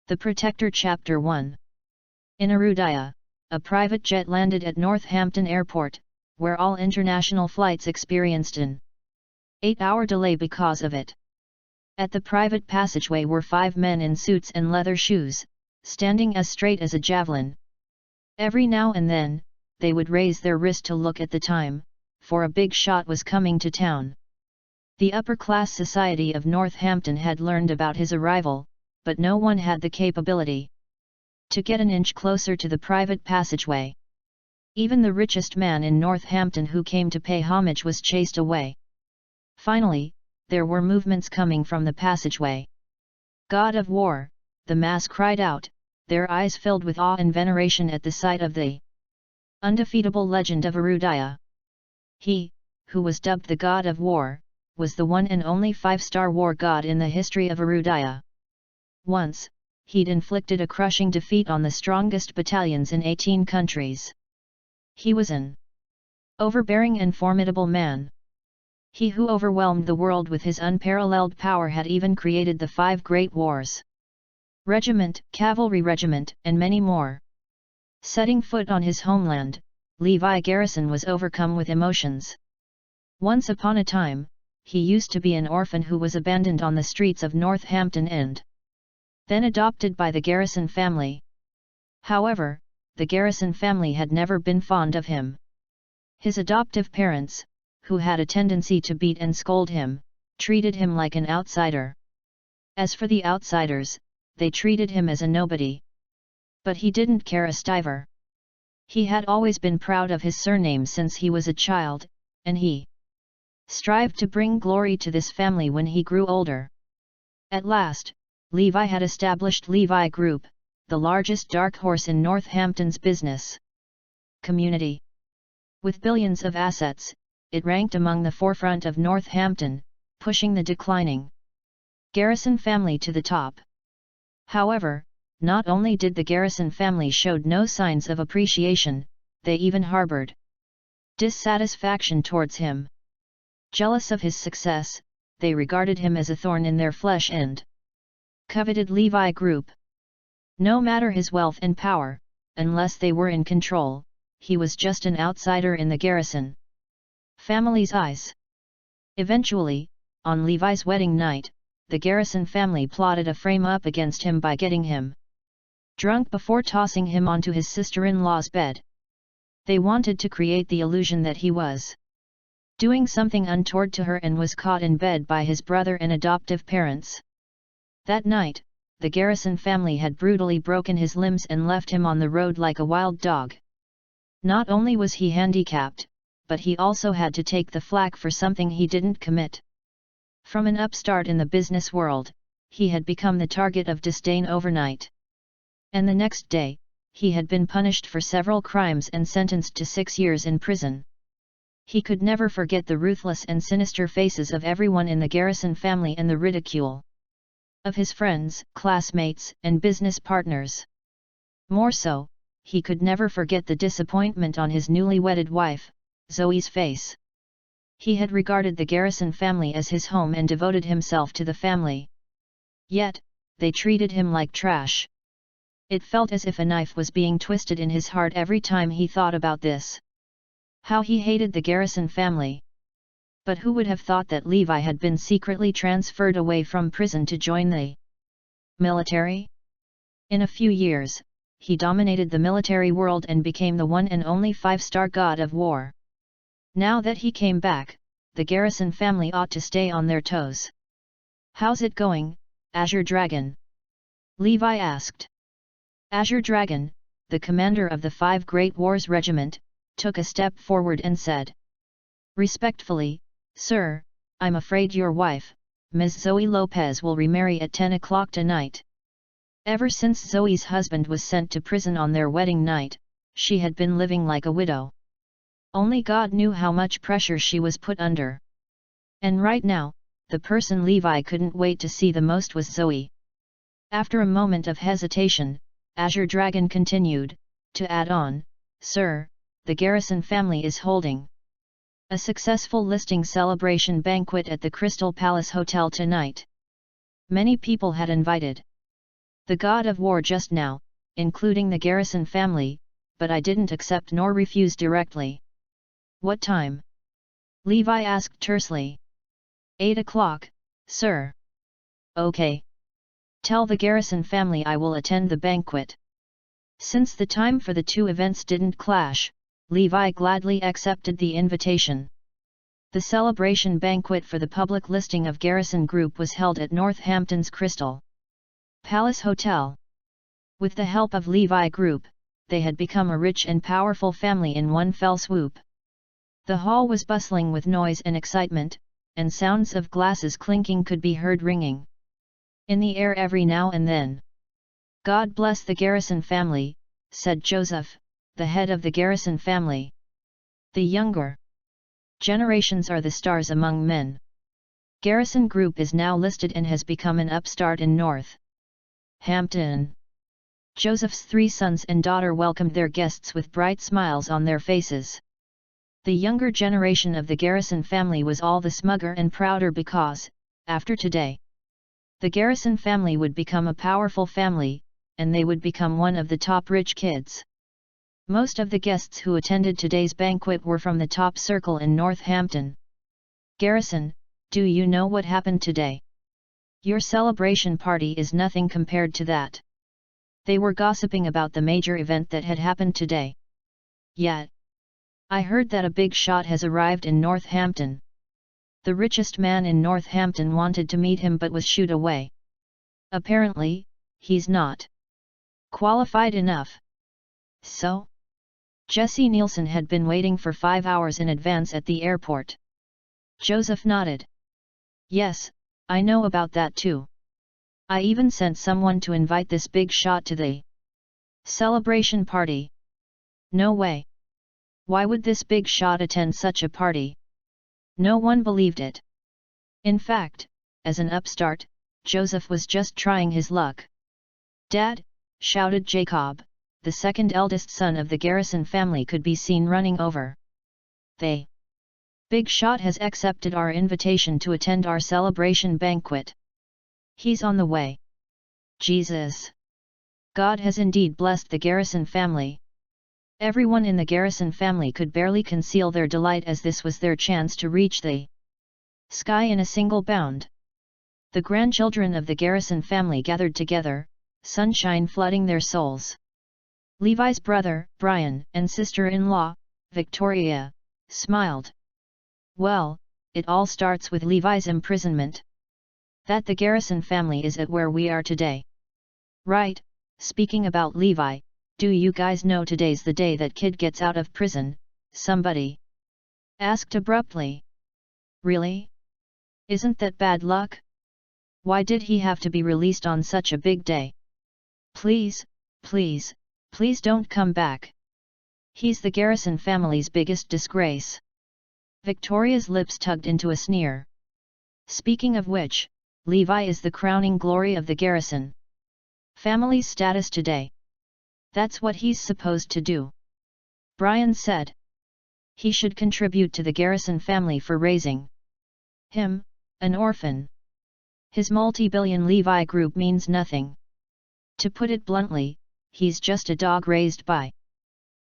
The Protector Chapter 1. In Arudaya, a private jet landed at Northampton Airport, where all international flights experienced an 8-hour delay because of it. At the private passageway were 5 men in suits and leather shoes, standing as straight as a javelin. Every now and then, they would raise their wrist to look at the time, for a big shot was coming to town. The upper-class society of Northampton had learned about his arrival, but no one had the capability to get an inch closer to the private passageway. Even the richest man in Northampton who came to pay homage was chased away. Finally, there were movements coming from the passageway. "God of War," the mass cried out, their eyes filled with awe and veneration at the sight of the undefeatable legend of Arudaya. He, who was dubbed the God of War, was the one and only 5-star war god in the history of Arudaya. Once, he'd inflicted a crushing defeat on the strongest battalions in 18 countries. He was an overbearing and formidable man. He who overwhelmed the world with his unparalleled power had even created the 5 great wars. Regiment, cavalry regiment, and many more. Setting foot on his homeland, Levi Garrison was overcome with emotions. Once upon a time, he used to be an orphan who was abandoned on the streets of Northampton and then adopted by the Garrison family. However, the Garrison family had never been fond of him. His adoptive parents, who had a tendency to beat and scold him, treated him like an outsider. As for the outsiders, they treated him as a nobody. But he didn't care a stiver. He had always been proud of his surname since he was a child, and he strived to bring glory to this family when he grew older. At last, Levi had established Levi Group, the largest dark horse in Northampton's business community. With billions of assets, it ranked among the forefront of Northampton, pushing the declining Garrison family to the top. However, not only did the Garrison family showed no signs of appreciation, they even harbored dissatisfaction towards him. Jealous of his success, they regarded him as a thorn in their flesh and coveted Levi Group. No matter his wealth and power, unless they were in control, he was just an outsider in the Garrison family's eyes. Eventually, on Levi's wedding night, the Garrison family plotted a frame-up against him by getting him drunk before tossing him onto his sister-in-law's bed. They wanted to create the illusion that he was doing something untoward to her and was caught in bed by his brother and adoptive parents. That night, the Garrison family had brutally broken his limbs and left him on the road like a wild dog. Not only was he handicapped, but he also had to take the flak for something he didn't commit. From an upstart in the business world, he had become the target of disdain overnight. And the next day, he had been punished for several crimes and sentenced to 6 years in prison. He could never forget the ruthless and sinister faces of everyone in the Garrison family and the ridicule of his friends, classmates, and business partners. More so, he could never forget the disappointment on his newly wedded wife, Zoe's face. He had regarded the Garrison family as his home and devoted himself to the family. Yet, they treated him like trash. It felt as if a knife was being twisted in his heart every time he thought about this. How he hated the Garrison family. But who would have thought that Levi had been secretly transferred away from prison to join the military? In a few years, he dominated the military world and became the one and only 5-star god of war. Now that he came back, the Garrison family ought to stay on their toes. "How's it going, Azure Dragon?" Levi asked. Azure Dragon, the commander of the 5 Great Wars Regiment, took a step forward and said, "Respectfully, sir, I'm afraid your wife, Ms. Zoe Lopez, will remarry at 10 o'clock tonight." Ever since Zoe's husband was sent to prison on their wedding night, she had been living like a widow. Only God knew how much pressure she was put under. And right now, the person Levi couldn't wait to see the most was Zoe. After a moment of hesitation, Azure Dragon continued, to add on, "Sir, the Garrison family is holding a successful listing celebration banquet at the Crystal Palace Hotel tonight. Many people had invited the god of war just now, including the Garrison family, but I didn't accept nor refuse directly. What time? Levi asked tersely. 8 o'clock, sir. Okay. Tell the Garrison family I will attend the banquet. Since the time for the two events didn't clash, Levi gladly accepted the invitation. The celebration banquet for the public listing of Garrison Group was held at Northampton's Crystal Palace Hotel. With the help of Levi Group, they had become a rich and powerful family in one fell swoop. The hall was bustling with noise and excitement, and sounds of glasses clinking could be heard ringing in the air every now and then. God bless the Garrison family, said Joseph, the head of the Garrison family. The younger generations are the stars among men. Garrison Group is now listed and has become an upstart in Northampton. Joseph's 3 sons and daughter welcomed their guests with bright smiles on their faces. The younger generation of the Garrison family was all the smugger and prouder because, after today, the Garrison family would become a powerful family, and they would become one of the top rich kids. Most of the guests who attended today's banquet were from the top circle in Northampton. Garrison, do you know what happened today? Your celebration party is nothing compared to that. They were gossiping about the major event that had happened today. Yet, I heard that a big shot has arrived in Northampton. The richest man in Northampton wanted to meet him but was shooed away. Apparently, he's not qualified enough. So? Jesse Nielsen had been waiting for 5 hours in advance at the airport. Joseph nodded. Yes, I know about that too. I even sent someone to invite this big shot to the celebration party. No way. Why would this big shot attend such a party? No one believed it. In fact, as an upstart, Joseph was just trying his luck. Dad, shouted Jacob, the second eldest son of the Garrison family, could be seen running over. The big shot has accepted our invitation to attend our celebration banquet. He's on the way. Jesus! God has indeed blessed the Garrison family. Everyone in the Garrison family could barely conceal their delight as this was their chance to reach the sky in a single bound. The grandchildren of the Garrison family gathered together, sunshine flooding their souls. Levi's brother, Brian, and sister-in-law, Victoria, smiled. Well, it all starts with Levi's imprisonment. That the Garrison family is at where we are today. Right, speaking about Levi, do you guys know today's the day that kid gets out of prison? Somebody asked abruptly. Really? Isn't that bad luck? Why did he have to be released on such a big day? Please, please, please don't come back. He's the Garrison family's biggest disgrace. Victoria's lips tugged into a sneer. Speaking of which, Levi is the crowning glory of the Garrison family's status today. That's what he's supposed to do. Brian said. He should contribute to the Garrison family for raising him, an orphan. His multi-billion Levi Group means nothing. To put it bluntly, he's just a dog raised by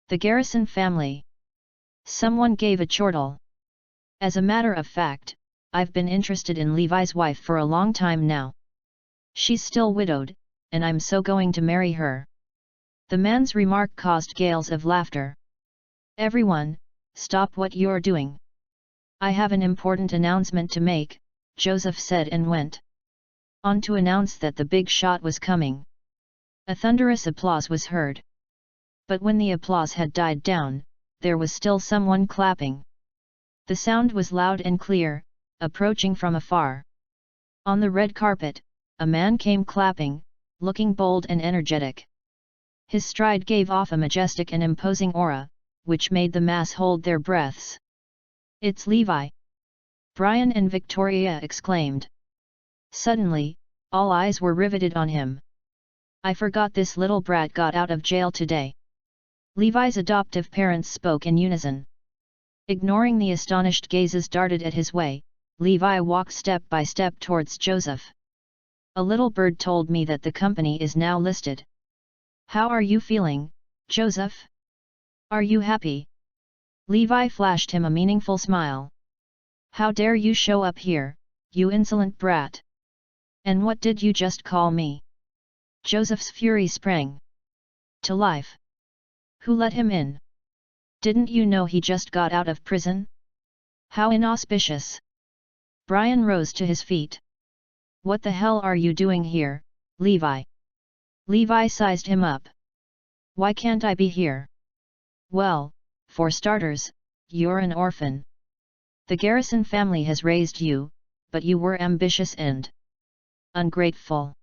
the Garrison family. Someone gave a chortle. As a matter of fact, I've been interested in Levi's wife for a long time now. She's still widowed, and I'm so going to marry her. The man's remark caused gales of laughter. Everyone, stop what you're doing. I have an important announcement to make, Joseph said and went on to announce that the big shot was coming. A thunderous applause was heard. But when the applause had died down, there was still someone clapping. The sound was loud and clear, approaching from afar. On the red carpet, a man came clapping, looking bold and energetic. His stride gave off a majestic and imposing aura, which made the mass hold their breaths. It's Levi! Brian and Victoria exclaimed. Suddenly, all eyes were riveted on him. I forgot this little brat got out of jail today. Levi's adoptive parents spoke in unison. Ignoring the astonished gazes darted at his way, Levi walked step by step towards Joseph. A little bird told me that the company is now listed. How are you feeling, Joseph? Are you happy? Levi flashed him a meaningful smile. How dare you show up here, you insolent brat? And what did you just call me? Joseph's fury sprang to life. Who let him in? Didn't you know he just got out of prison? How inauspicious! Brian rose to his feet. What the hell are you doing here, Levi? Levi sized him up. Why can't I be here? Well, for starters, you're an orphan. The Garrison family has raised you, but you were ambitious and ungrateful.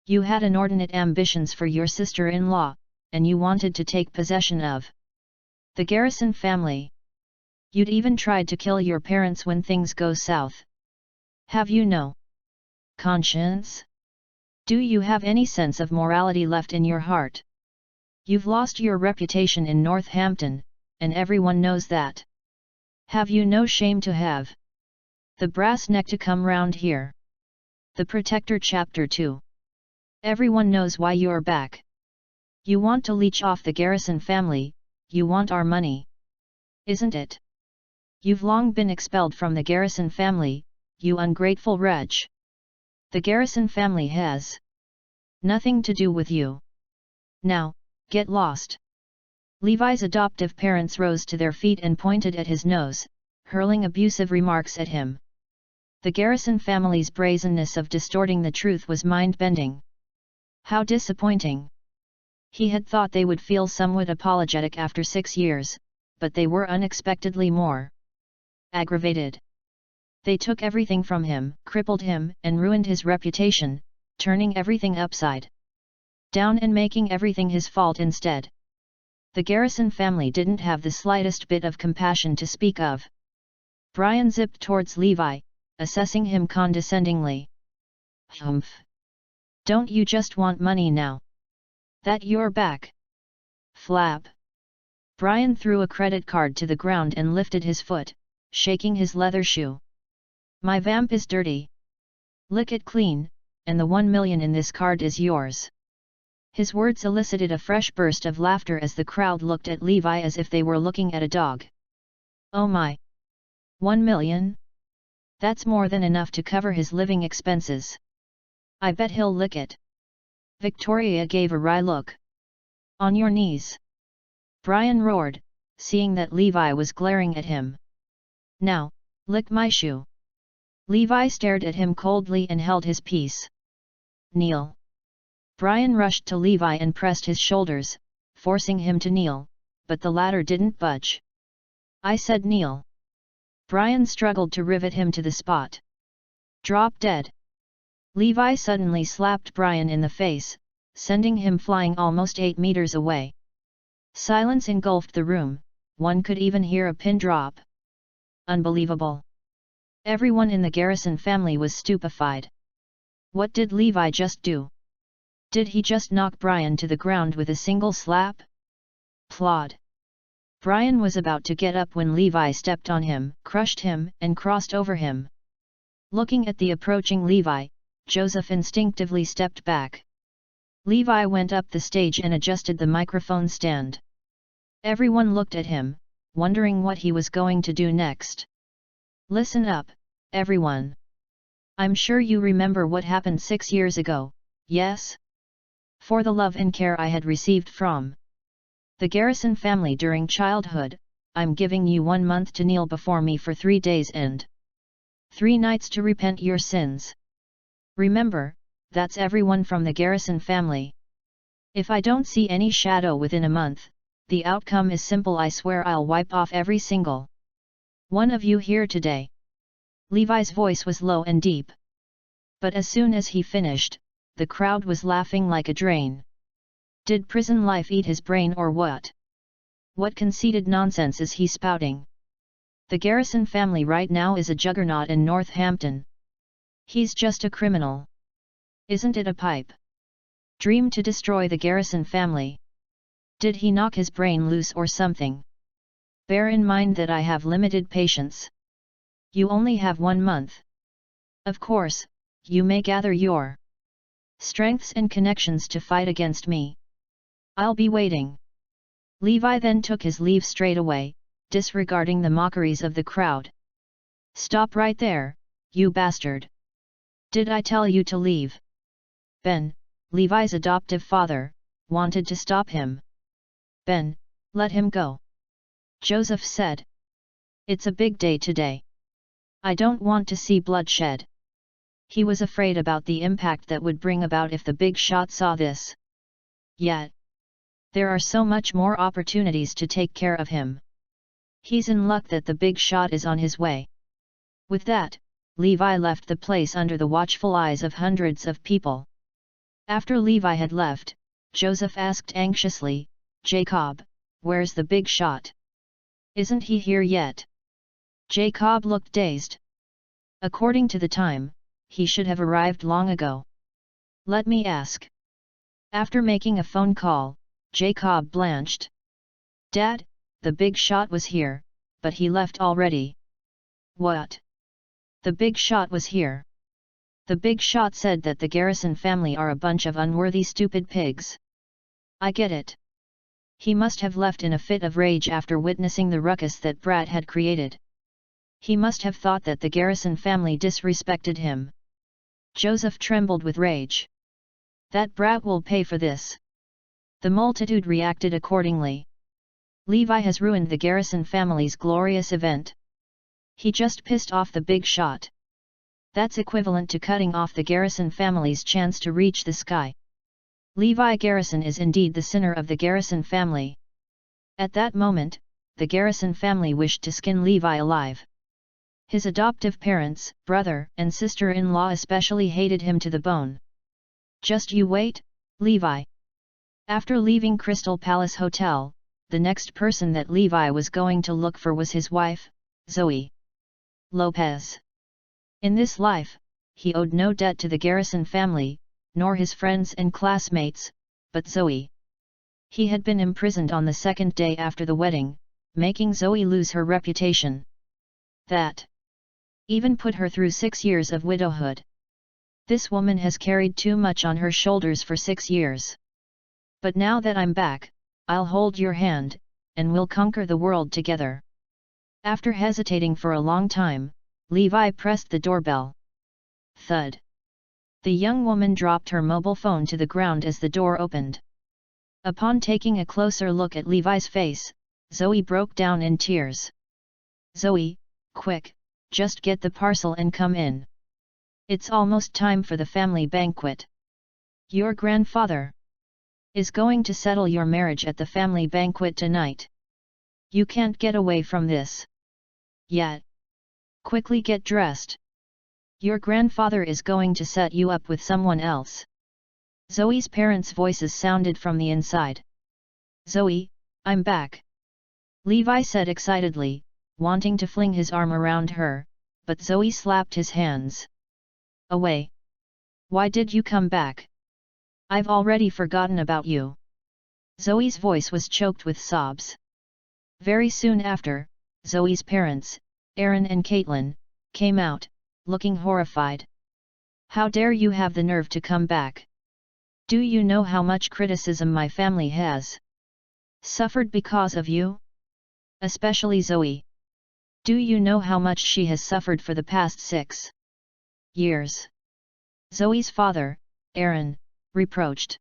You had inordinate ambitions for your sister-in-law, and you wanted to take possession of the Garrison family. You'd even tried to kill your parents when things go south. Have you no conscience? Do you have any sense of morality left in your heart? You've lost your reputation in Northampton, and everyone knows that. Have you no shame to have the brass neck to come round here? The Protector Chapter 2. Everyone knows why you're back. You want to leech off the Garrison family, you want our money. Isn't it? You've long been expelled from the Garrison family, you ungrateful wretch. The Garrison family has nothing to do with you. Now, get lost. Levi's adoptive parents rose to their feet and pointed at his nose, hurling abusive remarks at him. The Garrison family's brazenness of distorting the truth was mind-bending. How disappointing! He had thought they would feel somewhat apologetic after 6 years, but they were unexpectedly more aggravated. They took everything from him, crippled him, and ruined his reputation, turning everything upside down and making everything his fault instead. The Garrison family didn't have the slightest bit of compassion to speak of. Brian zipped towards Levi, assessing him condescendingly. Humph! Don't you just want money now? That you're back? Flap! Brian threw a credit card to the ground and lifted his foot, shaking his leather shoe. My vamp is dirty. Lick it clean, and the 1 million in this card is yours. His words elicited a fresh burst of laughter as the crowd looked at Levi as if they were looking at a dog. Oh my! 1 million? That's more than enough to cover his living expenses. I bet he'll lick it. Victoria gave a wry look. On your knees! Brian roared, seeing that Levi was glaring at him. Now, lick my shoe. Levi stared at him coldly and held his peace. Kneel. Brian rushed to Levi and pressed his shoulders, forcing him to kneel, but the latter didn't budge. I said kneel. Brian struggled to rivet him to the spot. Drop dead. Levi suddenly slapped Brian in the face, sending him flying almost 8 meters away. Silence engulfed the room, one could even hear a pin drop. Unbelievable. Everyone in the Garrison family was stupefied. What did Levi just do? Did he just knock Brian to the ground with a single slap? Plod. Brian was about to get up when Levi stepped on him, crushed him, and crossed over him. Looking at the approaching Levi, Joseph instinctively stepped back. Levi went up the stage and adjusted the microphone stand. Everyone looked at him, wondering what he was going to do next. Listen up, everyone. I'm sure you remember what happened 6 years ago, yes? For the love and care I had received from the Garrison family during childhood, I'm giving you 1 month to kneel before me for 3 days and 3 nights to repent your sins. Remember, that's everyone from the Garrison family. If I don't see any shadow within a month, the outcome is simple. I swear I'll wipe off every single one of you here today. Levi's voice was low and deep. But as soon as he finished, the crowd was laughing like a drain. Did prison life eat his brain or what? What conceited nonsense is he spouting? The Garrison family right now is a juggernaut in Northampton. He's just a criminal. Isn't it a pipe dream to destroy the Garrison family? Did he knock his brain loose or something? Bear in mind that I have limited patience. You only have 1 month. Of course, you may gather your strengths and connections to fight against me. I'll be waiting. Levi then took his leave straight away, disregarding the mockeries of the crowd. Stop right there, you bastard! Did I tell you to leave? Ben, Levi's adoptive father, wanted to stop him. Ben, let him go. Joseph said. It's a big day today. I don't want to see bloodshed. He was afraid about the impact that would bring about if the big shot saw this. Yet, there are so much more opportunities to take care of him. He's in luck that the big shot is on his way. With that, Levi left the place under the watchful eyes of hundreds of people. After Levi had left, Joseph asked anxiously, Jacob, where's the big shot? Isn't he here yet? Jacob looked dazed. According to the time, he should have arrived long ago. Let me ask. After making a phone call, Jacob blanched. Dad, the big shot was here, but he left already. What? The big shot was here. The big shot said that the Garrison family are a bunch of unworthy stupid pigs. I get it. He must have left in a fit of rage after witnessing the ruckus that Brat had created. He must have thought that the Garrison family disrespected him. Joseph trembled with rage. That brat will pay for this. The multitude reacted accordingly. Levi has ruined the Garrison family's glorious event. He just pissed off the big shot. That's equivalent to cutting off the Garrison family's chance to reach the sky. Levi Garrison is indeed the sinner of the Garrison family. At that moment, the Garrison family wished to skin Levi alive. His adoptive parents, brother and sister-in-law especially hated him to the bone. Just you wait, Levi. After leaving Crystal Palace Hotel, the next person that Levi was going to look for was his wife, Zoe Lopez. In this life, he owed no debt to the Garrison family, nor his friends and classmates, but Zoe. He had been imprisoned on the second day after the wedding, making Zoe lose her reputation. That even put her through 6 years of widowhood. This woman has carried too much on her shoulders for 6 years. But now that I'm back, I'll hold your hand, and we'll conquer the world together. After hesitating for a long time, Levi pressed the doorbell. Thud. The young woman dropped her mobile phone to the ground as the door opened. Upon taking a closer look at Levi's face, Zoe broke down in tears. Zoe, quick, just get the parcel and come in. It's almost time for the family banquet. Your grandfather is going to settle your marriage at the family banquet tonight. You can't get away from this yet. Quickly get dressed. Your grandfather is going to set you up with someone else. Zoe's parents' voices sounded from the inside. Zoe, I'm back. Levi said excitedly, wanting to fling his arm around her, but Zoe slapped his hands away. Why did you come back? I've already forgotten about you. Zoe's voice was choked with sobs. Very soon after, Zoe's parents, Aaron and Caitlin, came out, looking horrified. How dare you have the nerve to come back? Do you know how much criticism my family has suffered because of you? Especially Zoe. Do you know how much she has suffered for the past 6 years? Zoe's father, Aaron, reproached.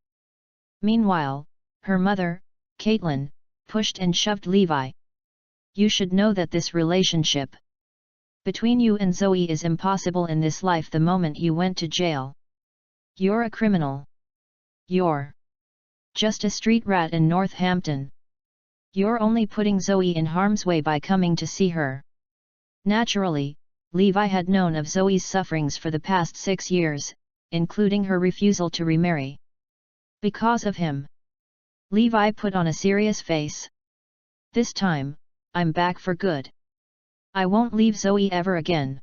Meanwhile, her mother, Caitlin, pushed and shoved Levi. You should know that this relationship between you and Zoe is impossible in this life the moment you went to jail. You're a criminal. You're just a street rat in Northampton. You're only putting Zoe in harm's way by coming to see her. Naturally, Levi had known of Zoe's sufferings for the past 6 years, including her refusal to remarry. Because of him, Levi put on a serious face. This time, I'm back for good. I won't leave Zoe ever again.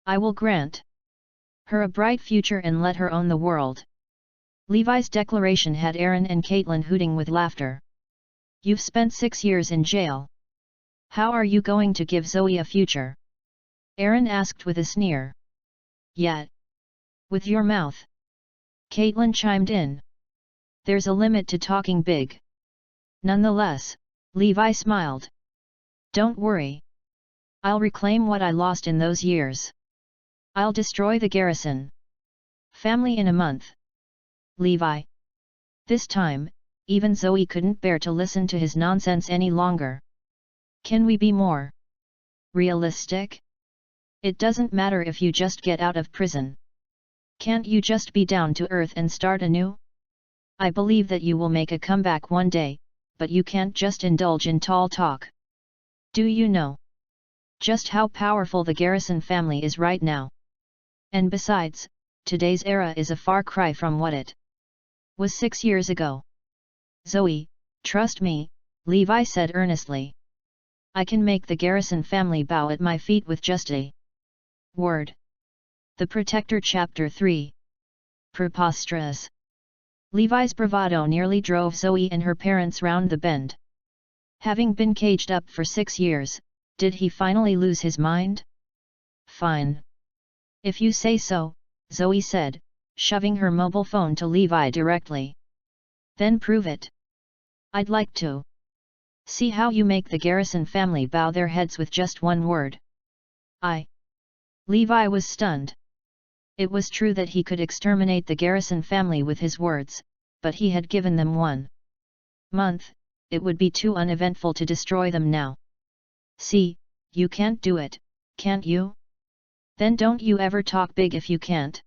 I will grant her a bright future and let her own the world. Levi's declaration had Aaron and Caitlin hooting with laughter. You've spent 6 years in jail. How are you going to give Zoe a future? Aaron asked with a sneer. Yet. With your mouth. Caitlin chimed in. There's a limit to talking big. Nonetheless, Levi smiled. Don't worry. I'll reclaim what I lost in those years. I'll destroy the Garrison family in a month. Levi. This time, even Zoe couldn't bear to listen to his nonsense any longer. Can we be more realistic? It doesn't matter if you just get out of prison. Can't you just be down to earth and start anew? I believe that you will make a comeback one day, but you can't just indulge in tall talk. Do you know just how powerful the Garrison family is right now? And besides, today's era is a far cry from what it was 6 years ago. Zoe, trust me, Levi said earnestly. I can make the Garrison family bow at my feet with just a word. The Protector Chapter 3. Preposterous. Levi's bravado nearly drove Zoe and her parents round the bend. Having been caged up for 6 years, did he finally lose his mind? Fine. If you say so, Zoe said, shoving her mobile phone to Levi directly. Then prove it. I'd like to see how you make the Garrison family bow their heads with just one word. Levi was stunned. It was true that he could exterminate the Garrison family with his words, but he had given them 1 month, it would be too uneventful to destroy them now. See, you can't do it, can't you? Then don't you ever talk big if you can't.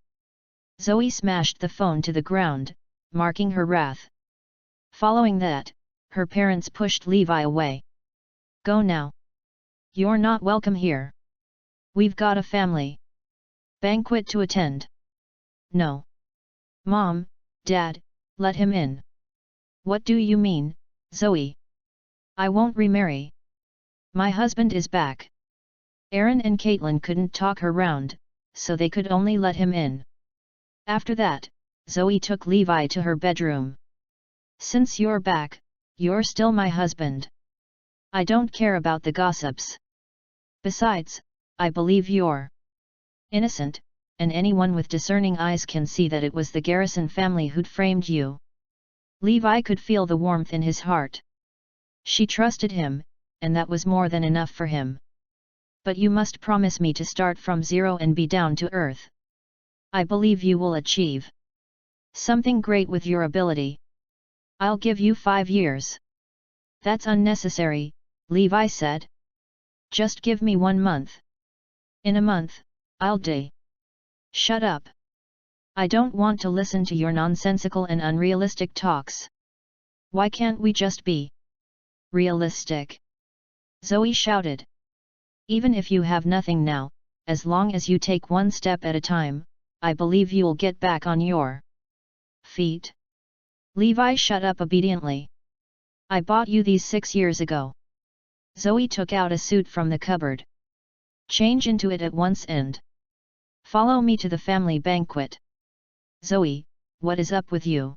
Zoe smashed the phone to the ground, marking her wrath. Following that, her parents pushed Levi away. Go now. You're not welcome here. We've got a family banquet to attend. No. Mom, Dad, let him in. What do you mean, Zoe? I won't remarry. My husband is back. Aaron and Caitlin couldn't talk her round, so they could only let him in. After that, Zoe took Levi to her bedroom. Since you're back, you're still my husband. I don't care about the gossips. Besides, I believe you're innocent, and anyone with discerning eyes can see that it was the Garrison family who'd framed you. Levi could feel the warmth in his heart. She trusted him, and that was more than enough for him. But you must promise me to start from zero and be down to earth. I believe you will achieve something great with your ability. I'll give you 5 years. That's unnecessary, Levi said. Just give me 1 month. In a month, I'll die. Shut up. I don't want to listen to your nonsensical and unrealistic talks. Why can't we just be realistic? Zoe shouted. Even if you have nothing now, as long as you take 1 step at a time, I believe you'll get back on your feet. Levi shut up obediently. I bought you these 6 years ago. Zoe took out a suit from the cupboard. Change into it at once and follow me to the family banquet. Zoe, what is up with you?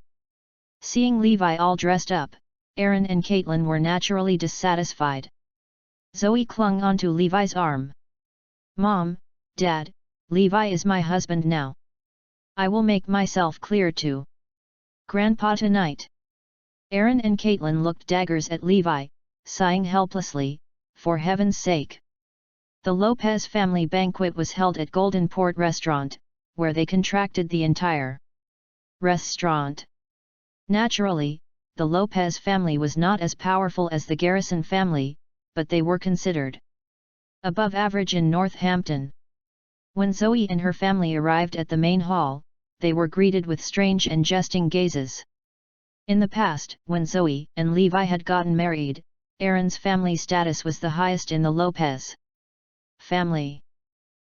Seeing Levi all dressed up, Aaron and Caitlin were naturally dissatisfied. Zoe clung onto Levi's arm. Mom, Dad, Levi is my husband now. I will make myself clear to Grandpa tonight. Aaron and Caitlin looked daggers at Levi, sighing helplessly, for heaven's sake. The Lopez family banquet was held at Golden Port Restaurant, where they contracted the entire restaurant. Naturally, the Lopez family was not as powerful as the Garrison family, but they were considered above average in Northampton. When Zoe and her family arrived at the main hall, they were greeted with strange and jesting gazes. In the past, when Zoe and Levi had gotten married, Aaron's family status was the highest in the Lopez family.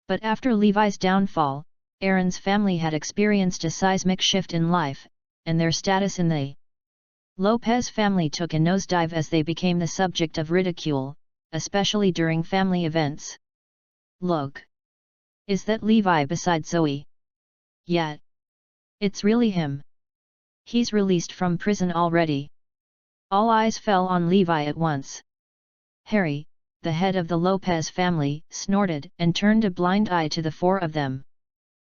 But after Levi's downfall, Aaron's family had experienced a seismic shift in life, and their status in the Lopez family took a nosedive as they became the subject of ridicule, especially during family events. Look! Is that Levi beside Zoe? Yeah. It's really him. He's released from prison already. All eyes fell on Levi at once. Harry, the head of the Lopez family, snorted and turned a blind eye to the 4 of them.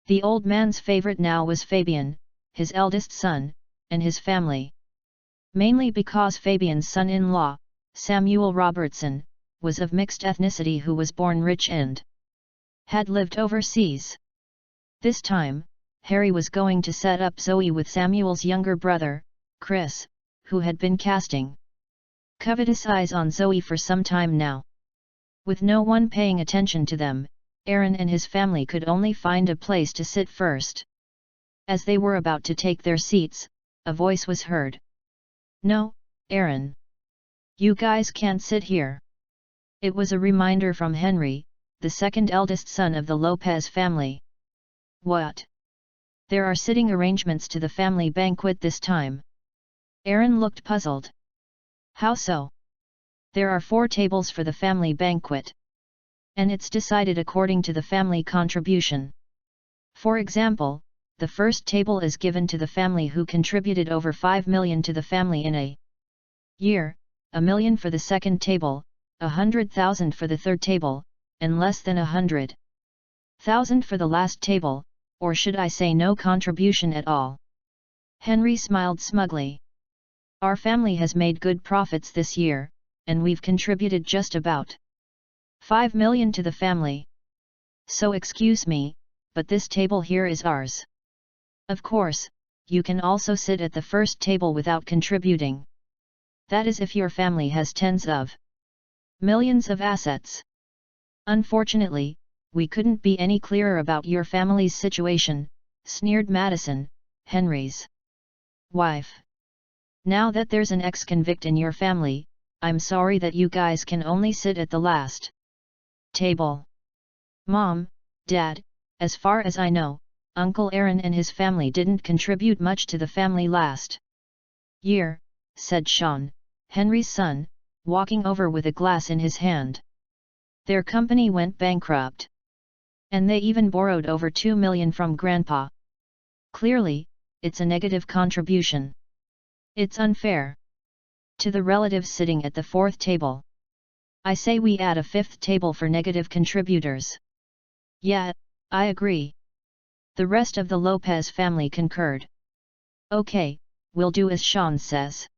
The old man's favorite now was Fabian, his eldest son, and his family. Mainly because Fabian's son-in-law, Samuel Robertson, was of mixed ethnicity who was born rich and had lived overseas. This time, Harry was going to set up Zoe with Samuel's younger brother, Chris, who had been casting covetous eyes on Zoe for some time now. With no one paying attention to them, Aaron and his family could only find a place to sit first. As they were about to take their seats, a voice was heard. "No, Aaron. You guys can't sit here." It was a reminder from Henry, the second eldest son of the Lopez family. "What? There are sitting arrangements to the family banquet this time." Aaron looked puzzled. "How so?" "There are 4 tables for the family banquet. And it's decided according to the family contribution. For example, the first table is given to the family who contributed over 5 million to the family in a year, 1 million for the second table, 100,000 for the third table, and less than 100,000 for the last table, or should I say no contribution at all." Henry smiled smugly. "Our family has made good profits this year, and we've contributed just about 5 million to the family. So excuse me, but this table here is ours. Of course, you can also sit at the first table without contributing. That is if your family has tens of millions of assets. Unfortunately, we couldn't be any clearer about your family's situation," sneered Madison, Henry's wife. "Now that there's an ex-convict in your family, I'm sorry that you guys can only sit at the last table. Mom, Dad, as far as I know, Uncle Aaron and his family didn't contribute much to the family last year," said Sean, Henry's son, walking over with a glass in his hand. "Their company went bankrupt. And they even borrowed over 2 million from Grandpa. Clearly, it's a negative contribution. It's unfair to the relatives sitting at the 4th table. I say we add a 5th table for negative contributors." "Yeah, I agree." The rest of the Lopez family concurred. "Okay, we'll do as Sean says.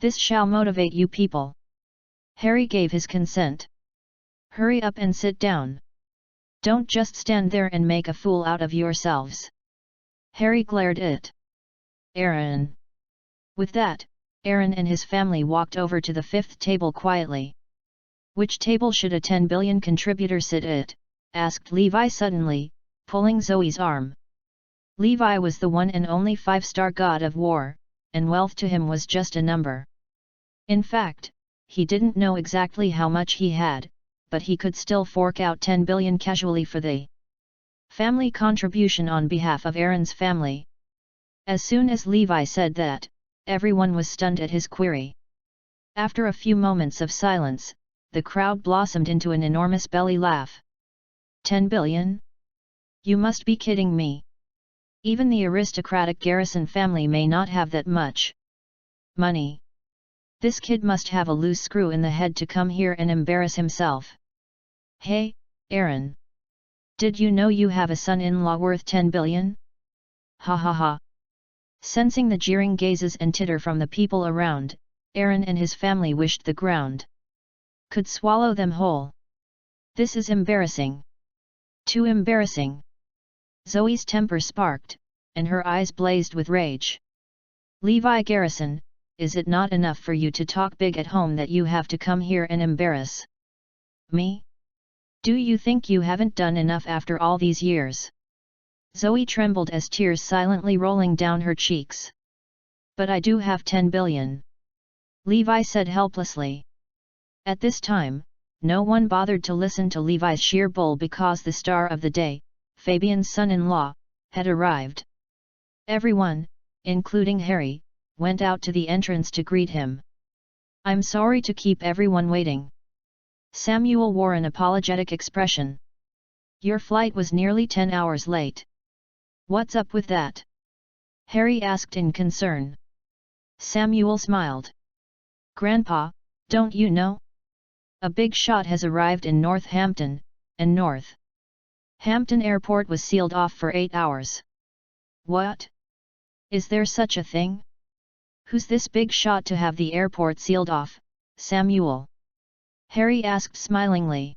This shall motivate you people." Harry gave his consent. "Hurry up and sit down. Don't just stand there and make a fool out of yourselves." Harry glared at Aaron. With that, Aaron and his family walked over to the 5th table quietly. "Which table should a 10 billion contributor sit at?" asked Levi suddenly, pulling Zoe's arm. Levi was the one and only 5-star god of war, and wealth to him was just a number. In fact, he didn't know exactly how much he had, but he could still fork out 10 billion casually for the family contribution on behalf of Aaron's family. As soon as Levi said that, everyone was stunned at his query. After a few moments of silence, the crowd blossomed into an enormous belly laugh. 10 billion? You must be kidding me. Even the aristocratic Garrison family may not have that much money. This kid must have a loose screw in the head to come here and embarrass himself. Hey, Aaron. Did you know you have a son-in-law worth 10 billion? Ha ha ha. Sensing the jeering gazes and titter from the people around, Aaron and his family wished the ground could swallow them whole. This is embarrassing. Too embarrassing. Zoe's temper sparked, and her eyes blazed with rage. Levi Garrison, is it not enough for you to talk big at home that you have to come here and embarrass me? Do you think you haven't done enough after all these years? Zoe trembled as tears silently rolling down her cheeks. But I do have 10 billion. Levi said helplessly. At this time, no one bothered to listen to Levi's sheer bull because the star of the day, Fabian's son-in-law, had arrived. Everyone, including Harry, went out to the entrance to greet him. I'm sorry to keep everyone waiting. Samuel wore an apologetic expression. Your flight was nearly 10 hours late. What's up with that? Harry asked in concern. Samuel smiled. Grandpa, don't you know? A big shot has arrived in Northampton, and North Hampton Airport was sealed off for 8 hours. What? Is there such a thing? Who's this big shot to have the airport sealed off, Samuel? Harry asked smilingly.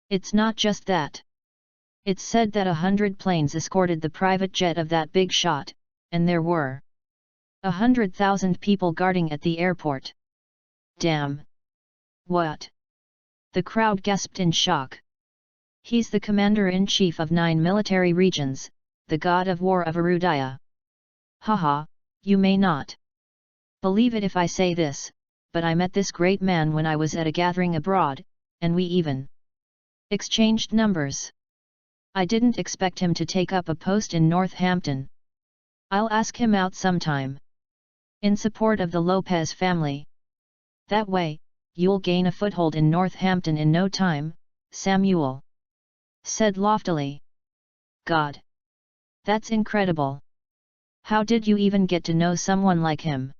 It's not just that. It's said that 100 planes escorted the private jet of that big shot, and there were 100,000 people guarding at the airport. Damn! What? The crowd gasped in shock. He's the commander-in-chief of 9 military regions, the god of war of Erudaya. Haha, you may not believe it if I say this, but I met this great man when I was at a gathering abroad, and we even exchanged numbers. I didn't expect him to take up a post in Northampton. I'll ask him out sometime. In support of the Lopez family. That way, you'll gain a foothold in Northampton in no time, Samuel said loftily. God! That's incredible. How did you even get to know someone like him?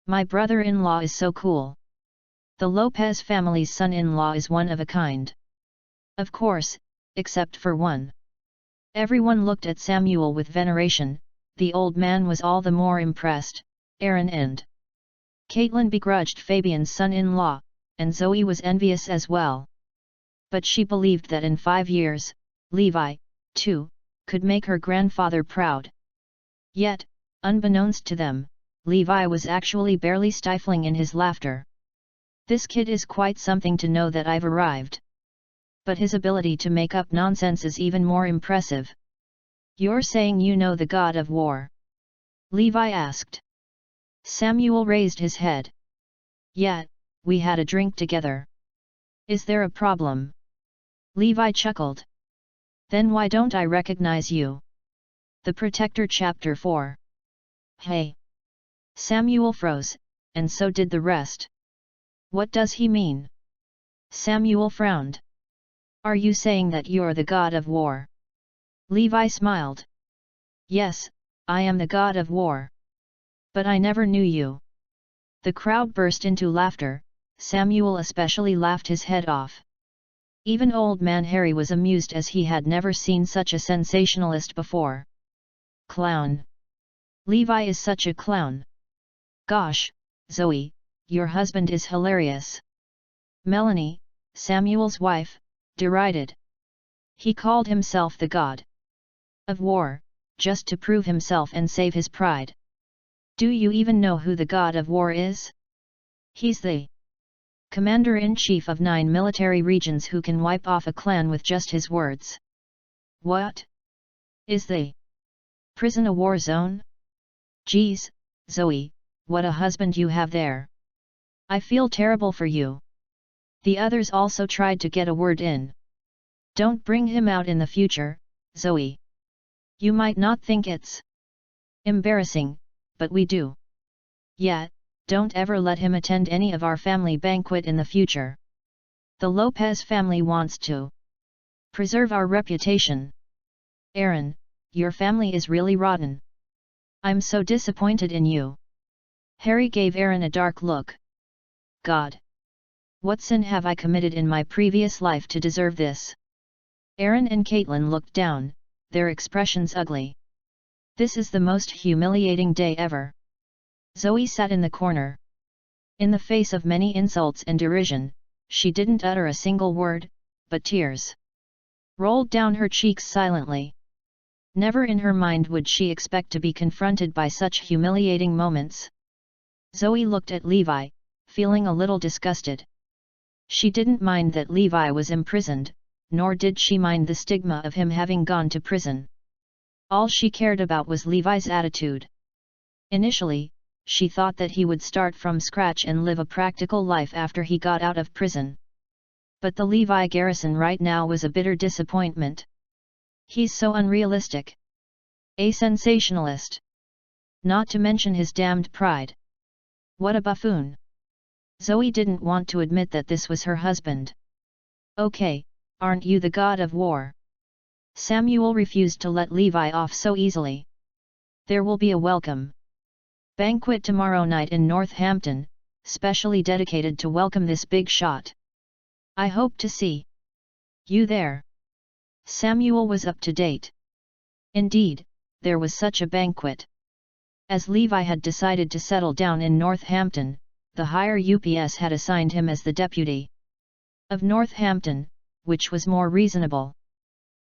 My brother-in-law is so cool. The Lopez family's son-in-law is one of a kind. Of course, except for one. Everyone looked at Samuel with veneration. The old man was all the more impressed. Aaron and Caitlin begrudged Fabian's son-in-law, and Zoe was envious as well. But she believed that in 5 years, Levi, too, could make her grandfather proud. Yet, unbeknownst to them, Levi was actually barely stifling in his laughter. This kid is quite something to know that I've arrived. But his ability to make up nonsense is even more impressive. You're saying you know the god of war? Levi asked. Samuel raised his head. Yeah, we had a drink together. Is there a problem? Levi chuckled. Then why don't I recognize you? The Protector Chapter 4. Hey! Samuel froze, and so did the rest. What does he mean? Samuel frowned. Are you saying that you're the god of war? Levi smiled. Yes, I am the god of war. But I never knew you. The crowd burst into laughter. Samuel especially laughed his head off. Even old man Harry was amused as he had never seen such a sensationalist before. Clown! Levi is such a clown. Gosh, Zoe, your husband is hilarious. Melanie, Samuel's wife, derided. He called himself the god of war, just to prove himself and save his pride. Do you even know who the god of war is? He's the commander-in-chief of 9 military regions who can wipe off a clan with just his words. What? Is the prison a war zone? Geez, Zoe, what a husband you have there. I feel terrible for you. The others also tried to get a word in. Don't bring him out in the future, Zoe. You might not think it's embarrassing, but we do. Yeah, don't ever let him attend any of our family banquet in the future. The Lopez family wants to preserve our reputation. Aaron, your family is really rotten. I'm so disappointed in you. Harry gave Aaron a dark look. God! What sin have I committed in my previous life to deserve this? Aaron and Caitlin looked down, their expressions ugly. This is the most humiliating day ever. Zoe sat in the corner. In the face of many insults and derision, she didn't utter a single word, but tears rolled down her cheeks silently. Never in her mind would she expect to be confronted by such humiliating moments. Zoe looked at Levi, feeling a little disgusted. She didn't mind that Levi was imprisoned, nor did she mind the stigma of him having gone to prison. All she cared about was Levi's attitude. Initially, she thought that he would start from scratch and live a practical life after he got out of prison. But the Levi Garrison right now was a bitter disappointment. He's so unrealistic. A sensationalist. Not to mention his damned pride. What a buffoon. Zoe didn't want to admit that this was her husband. Okay, aren't you the god of war? Samuel refused to let Levi off so easily. There will be a welcome banquet tomorrow night in Northampton, specially dedicated to welcome this big shot. I hope to see you there. Samuel was up to date. Indeed, there was such a banquet. As Levi had decided to settle down in Northampton, the higher UPS had assigned him as the deputy of Northampton, which was more reasonable.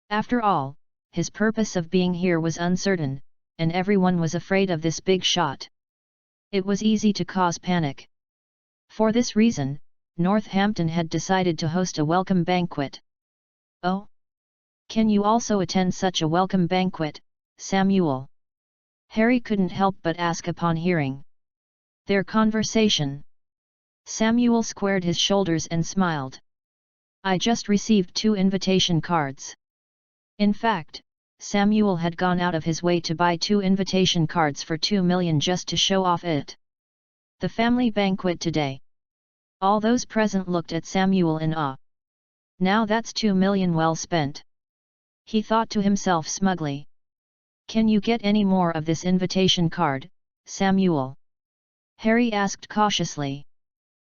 After all, his purpose of being here was uncertain, and everyone was afraid of this big shot. It was easy to cause panic. For this reason, Northampton had decided to host a welcome banquet. "Oh? Can you also attend such a welcome banquet, Samuel?" Harry couldn't help but ask upon hearing their conversation. Samuel squared his shoulders and smiled. "I just received 2 invitation cards." In fact, Samuel had gone out of his way to buy 2 invitation cards for 2 million just to show off it. The family banquet today. All those present looked at Samuel in awe. Now that's 2 million well spent. He thought to himself smugly. "Can you get any more of this invitation card, Samuel?" Harry asked cautiously.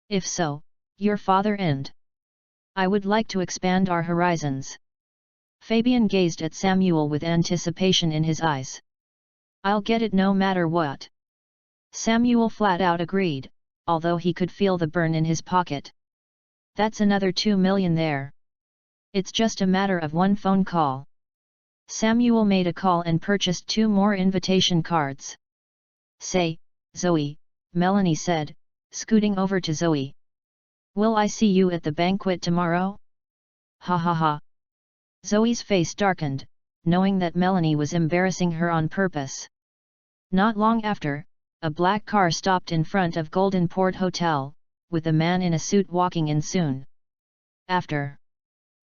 "If so, your father and I would like to expand our horizons." Fabian gazed at Samuel with anticipation in his eyes. "I'll get it no matter what." Samuel flat out agreed, although he could feel the burn in his pocket. "That's another 2 million there. It's just a matter of one phone call." Samuel made a call and purchased 2 more invitation cards. "Say, Zoe," Melanie said, scooting over to Zoe. "Will I see you at the banquet tomorrow?" "Ha ha ha." Zoe's face darkened, knowing that Melanie was embarrassing her on purpose. Not long after, a black car stopped in front of Golden Port Hotel, with a man in a suit walking in soon after.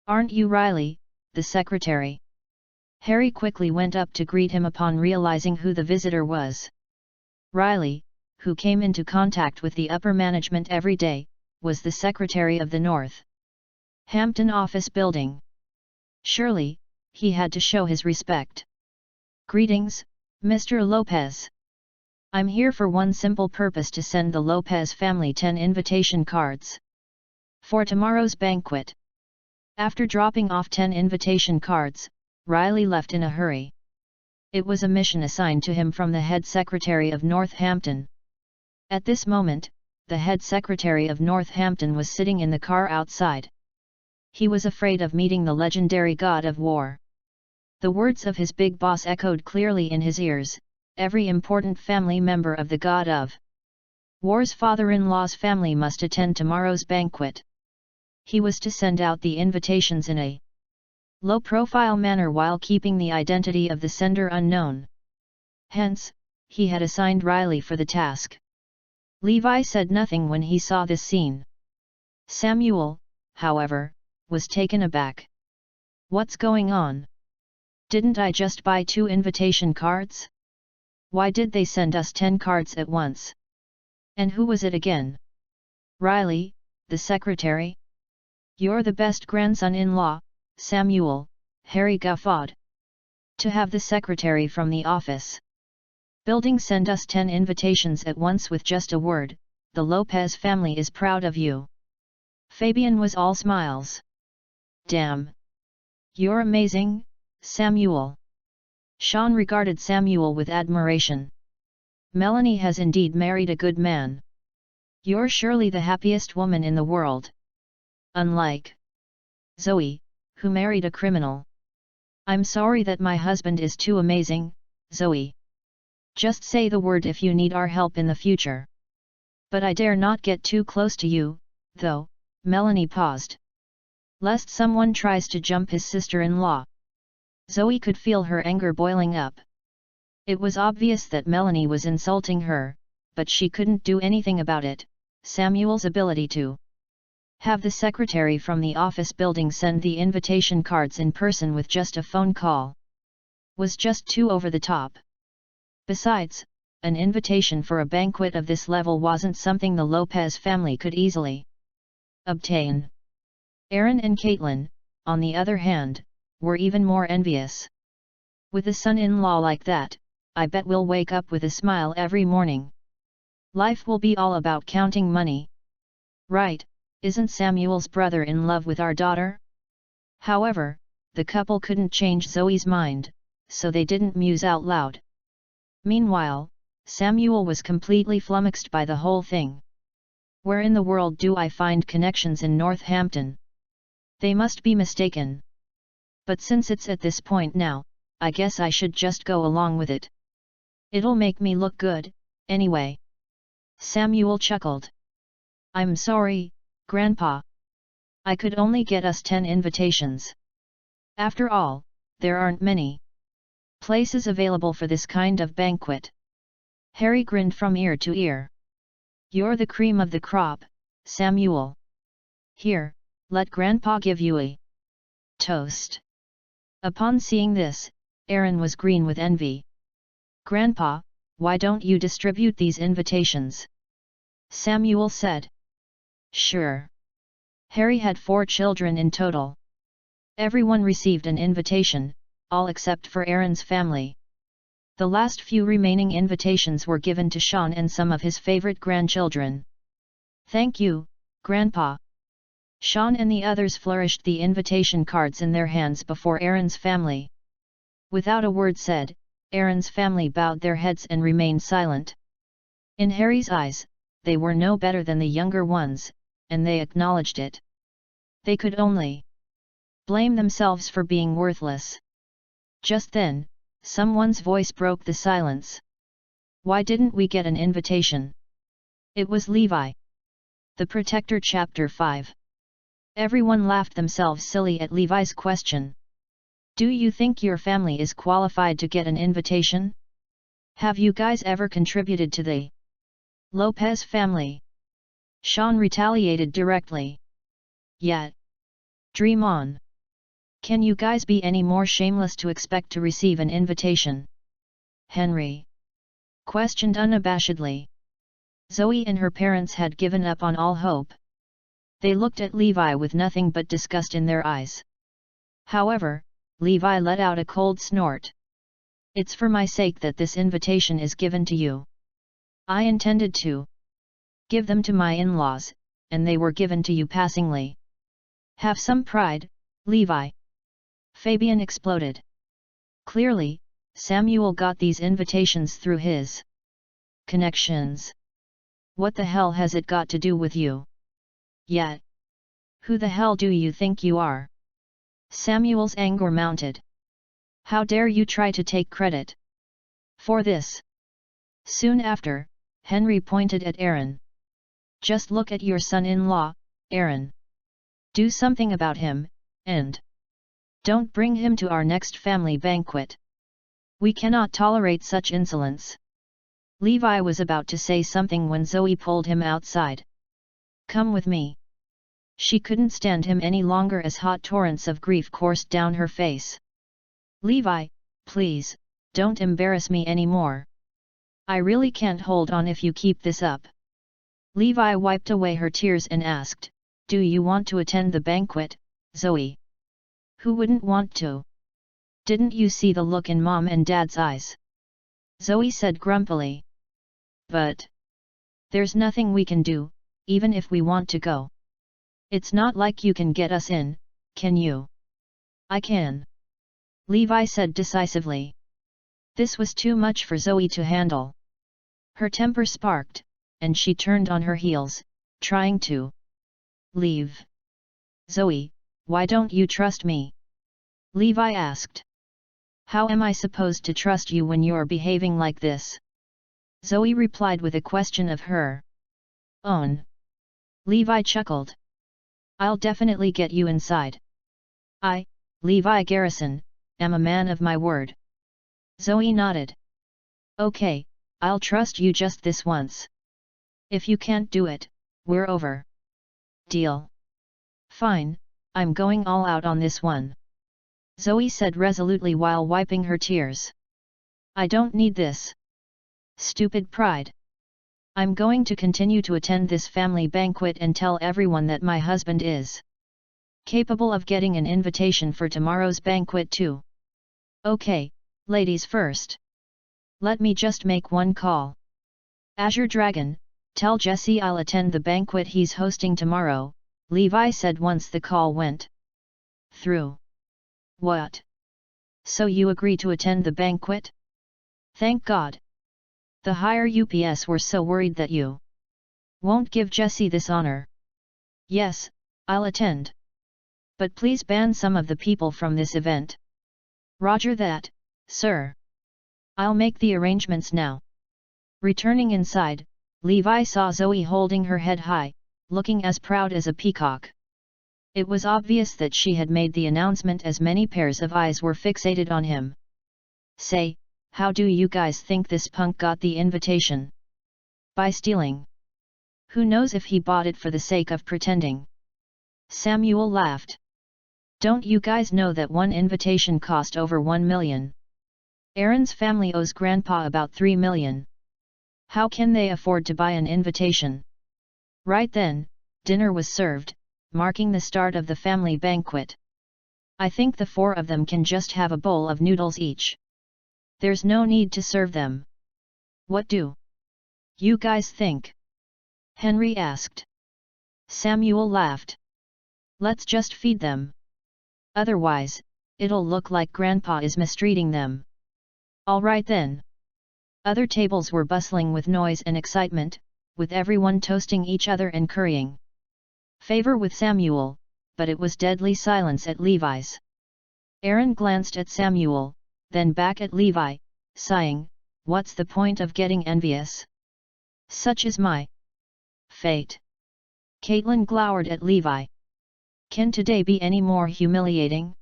"Aren't you Riley, the secretary?" Harry quickly went up to greet him upon realizing who the visitor was. Riley, who came into contact with the upper management every day, was the secretary of the North Hampton office building. Surely, he had to show his respect. "Greetings, Mr. Lopez. I'm here for one simple purpose: to send the Lopez family 10 invitation cards for tomorrow's banquet." After dropping off 10 invitation cards, Riley left in a hurry. It was a mission assigned to him from the head secretary of Northampton. At this moment, the head secretary of Northampton was sitting in the car outside. He was afraid of meeting the legendary god of war. The words of his big boss echoed clearly in his ears: every important family member of the god of war's father-in-law's family must attend tomorrow's banquet. He was to send out the invitations in a low-profile manner while keeping the identity of the sender unknown. Hence, he had assigned Riley for the task. Levi said nothing when he saw this scene. Samuel, however, was taken aback. "What's going on? Didn't I just buy 2 invitation cards? Why did they send us 10 cards at once? And who was it again? Riley, the secretary? You're the best grandson-in-law, Samuel," Harry guffawed. "To have the secretary from the office building send us 10 invitations at once with just a word, the Lopez family is proud of you." Fabian was all smiles. "Damn! You're amazing, Samuel." Sean regarded Samuel with admiration. "Melanie has indeed married a good man. You're surely the happiest woman in the world. Unlike Zoe, who married a criminal." "I'm sorry that my husband is too amazing, Zoe. Just say the word if you need our help in the future." "But I dare not get too close to you, though." Melanie paused. "Lest someone tries to jump his sister-in-law." Zoe could feel her anger boiling up. It was obvious that Melanie was insulting her, but she couldn't do anything about it. Samuel's ability to have the secretary from the office building send the invitation cards in person with just a phone call was just too over the top. Besides, an invitation for a banquet of this level wasn't something the Lopez family could easily obtain. Aaron and Caitlin, on the other hand, were even more envious. "With a son-in-law like that, I bet we'll wake up with a smile every morning. Life will be all about counting money. Right, isn't Samuel's brother in love with our daughter?" However, the couple couldn't change Zoe's mind, so they didn't muse out loud. Meanwhile, Samuel was completely flummoxed by the whole thing. Where in the world do I find connections in Northampton? They must be mistaken. But since it's at this point now, I guess I should just go along with it. It'll make me look good, anyway. Samuel chuckled. I'm sorry, Grandpa. I could only get us 10 invitations. After all, there aren't many places available for this kind of banquet. Harry grinned from ear to ear. You're the cream of the crop, Samuel. Here, let Grandpa give you a toast. Upon seeing this, Aaron was green with envy. Grandpa, why don't you distribute these invitations? Samuel said. Sure. Harry had 4 children in total. Everyone received an invitation, all except for Aaron's family. The last few remaining invitations were given to Sean and some of his favorite grandchildren. Thank you, Grandpa. Sean and the others flourished the invitation cards in their hands before Aaron's family. Without a word said, Aaron's family bowed their heads and remained silent. In Harry's eyes, they were no better than the younger ones, and they acknowledged it. They could only blame themselves for being worthless. Just then, someone's voice broke the silence. Why didn't we get an invitation? It was Levi. The Protector Chapter 5. Everyone laughed themselves silly at Levi's question. Do you think your family is qualified to get an invitation? Have you guys ever contributed to the Lopez family? Sean retaliated directly. Yet. Dream on. Can you guys be any more shameless to expect to receive an invitation? Henry questioned unabashedly. Zoe and her parents had given up on all hope. They looked at Levi with nothing but disgust in their eyes. However, Levi let out a cold snort. It's for my sake that this invitation is given to you. I intended to give them to my in-laws, and they were given to you passingly. Have some pride, Levi. Fabian exploded. Clearly, Samuel got these invitations through his connections. What the hell has it got to do with you? Yet. Who the hell do you think you are? Samuel's anger mounted. How dare you try to take credit for this? Soon after, Henry pointed at Aaron. Just look at your son-in-law, Aaron. Do something about him, and don't bring him to our next family banquet. We cannot tolerate such insolence. Levi was about to say something when Zoe pulled him outside. Come with me. She couldn't stand him any longer as hot torrents of grief coursed down her face. Levi, please, don't embarrass me anymore. I really can't hold on if you keep this up. Levi wiped away her tears and asked, do you want to attend the banquet, Zoe? Who wouldn't want to? Didn't you see the look in Mom and Dad's eyes? Zoe said grumpily. But there's nothing we can do, even if we want to go. It's not like you can get us in, can you? I can. Levi said decisively. This was too much for Zoe to handle. Her temper sparked, and she turned on her heels, trying to leave. Zoe, why don't you trust me? Levi asked. How am I supposed to trust you when you're behaving like this? Zoe replied with a question of her own. Levi chuckled. I'll definitely get you inside. I, Levi Garrison, am a man of my word. Zoe nodded. Okay, I'll trust you just this once. If you can't do it, we're over. Deal. Fine, I'm going all out on this one. Zoe said resolutely while wiping her tears. I don't need this stupid pride. I'm going to continue to attend this family banquet and tell everyone that my husband is capable of getting an invitation for tomorrow's banquet too. Okay, ladies first. Let me just make one call. Azure Dragon, tell Jesse I'll attend the banquet he's hosting tomorrow, Levi said once the call went through. What? So you agree to attend the banquet? Thank God. The higher UPS were so worried that you won't give Jesse this honor. Yes, I'll attend. But please ban some of the people from this event. Roger that, sir. I'll make the arrangements now. Returning inside, Levi saw Zoe holding her head high, looking as proud as a peacock. It was obvious that she had made the announcement as many pairs of eyes were fixated on him. Say, how do you guys think this punk got the invitation? By stealing. Who knows if he bought it for the sake of pretending? Samuel laughed. Don't you guys know that one invitation cost over 1 million? Aaron's family owes Grandpa about 3 million. How can they afford to buy an invitation? Right then, dinner was served, marking the start of the family banquet. I think the 4 of them can just have a bowl of noodles each. There's no need to serve them. What do you guys think? Henry asked. Samuel laughed. Let's just feed them. Otherwise, it'll look like Grandpa is mistreating them. All right then. Other tables were bustling with noise and excitement, with everyone toasting each other and currying favor with Samuel, but it was deadly silence at Levi's. Aaron glanced at Samuel, then back at Levi, sighing, "What's the point of getting envious? Such is my fate." Caitlin glowered at Levi. Can today be any more humiliating?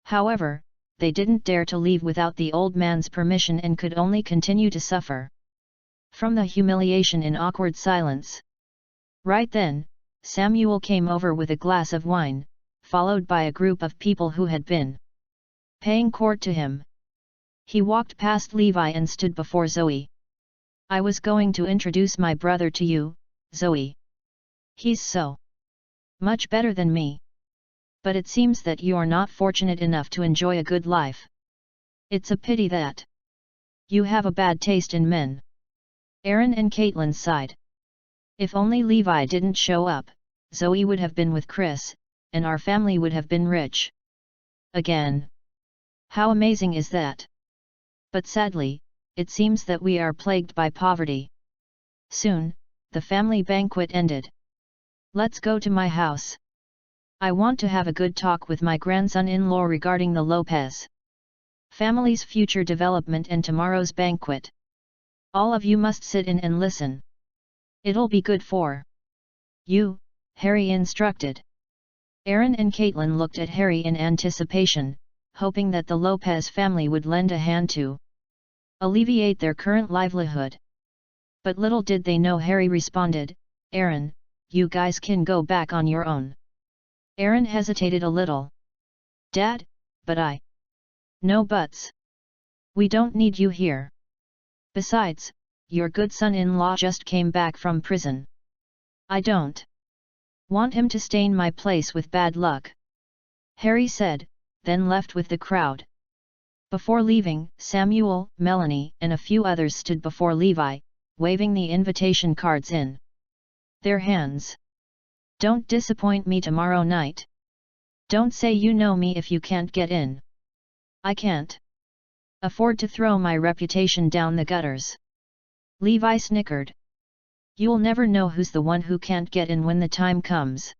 However, they didn't dare to leave without the old man's permission and could only continue to suffer from the humiliation in awkward silence. Right then, Samuel came over with a glass of wine, followed by a group of people who had been paying court to him. He walked past Levi and stood before Zoe. "I was going to introduce my brother to you, Zoe. He's so much better than me. But it seems that you're not fortunate enough to enjoy a good life. It's a pity that you have a bad taste in men." Aaron and Caitlin sighed. If only Levi didn't show up, Zoe would have been with Chris, and our family would have been rich again. How amazing is that? But sadly, it seems that we are plagued by poverty. Soon, the family banquet ended. "Let's go to my house. I want to have a good talk with my grandson-in-law regarding the Lopez family's future development and tomorrow's banquet. All of you must sit in and listen. It'll be good for you," Harry instructed. Aaron and Caitlin looked at Harry in anticipation, hoping that the Lopez family would lend a hand to alleviate their current livelihood. But little did they know Harry responded, "Aaron, you guys can go back on your own." Aaron hesitated a little. "Dad, but I..." "No buts. We don't need you here. Besides, your good son-in-law just came back from prison. I don't want him to stain my place with bad luck," Harry said, then left with the crowd. Before leaving, Samuel, Melanie, and a few others stood before Levi, waving the invitation cards in their hands. "Don't disappoint me tomorrow night. Don't say you know me if you can't get in. I can't afford to throw my reputation down the gutters." Levi snickered. "You'll never know who's the one who can't get in when the time comes.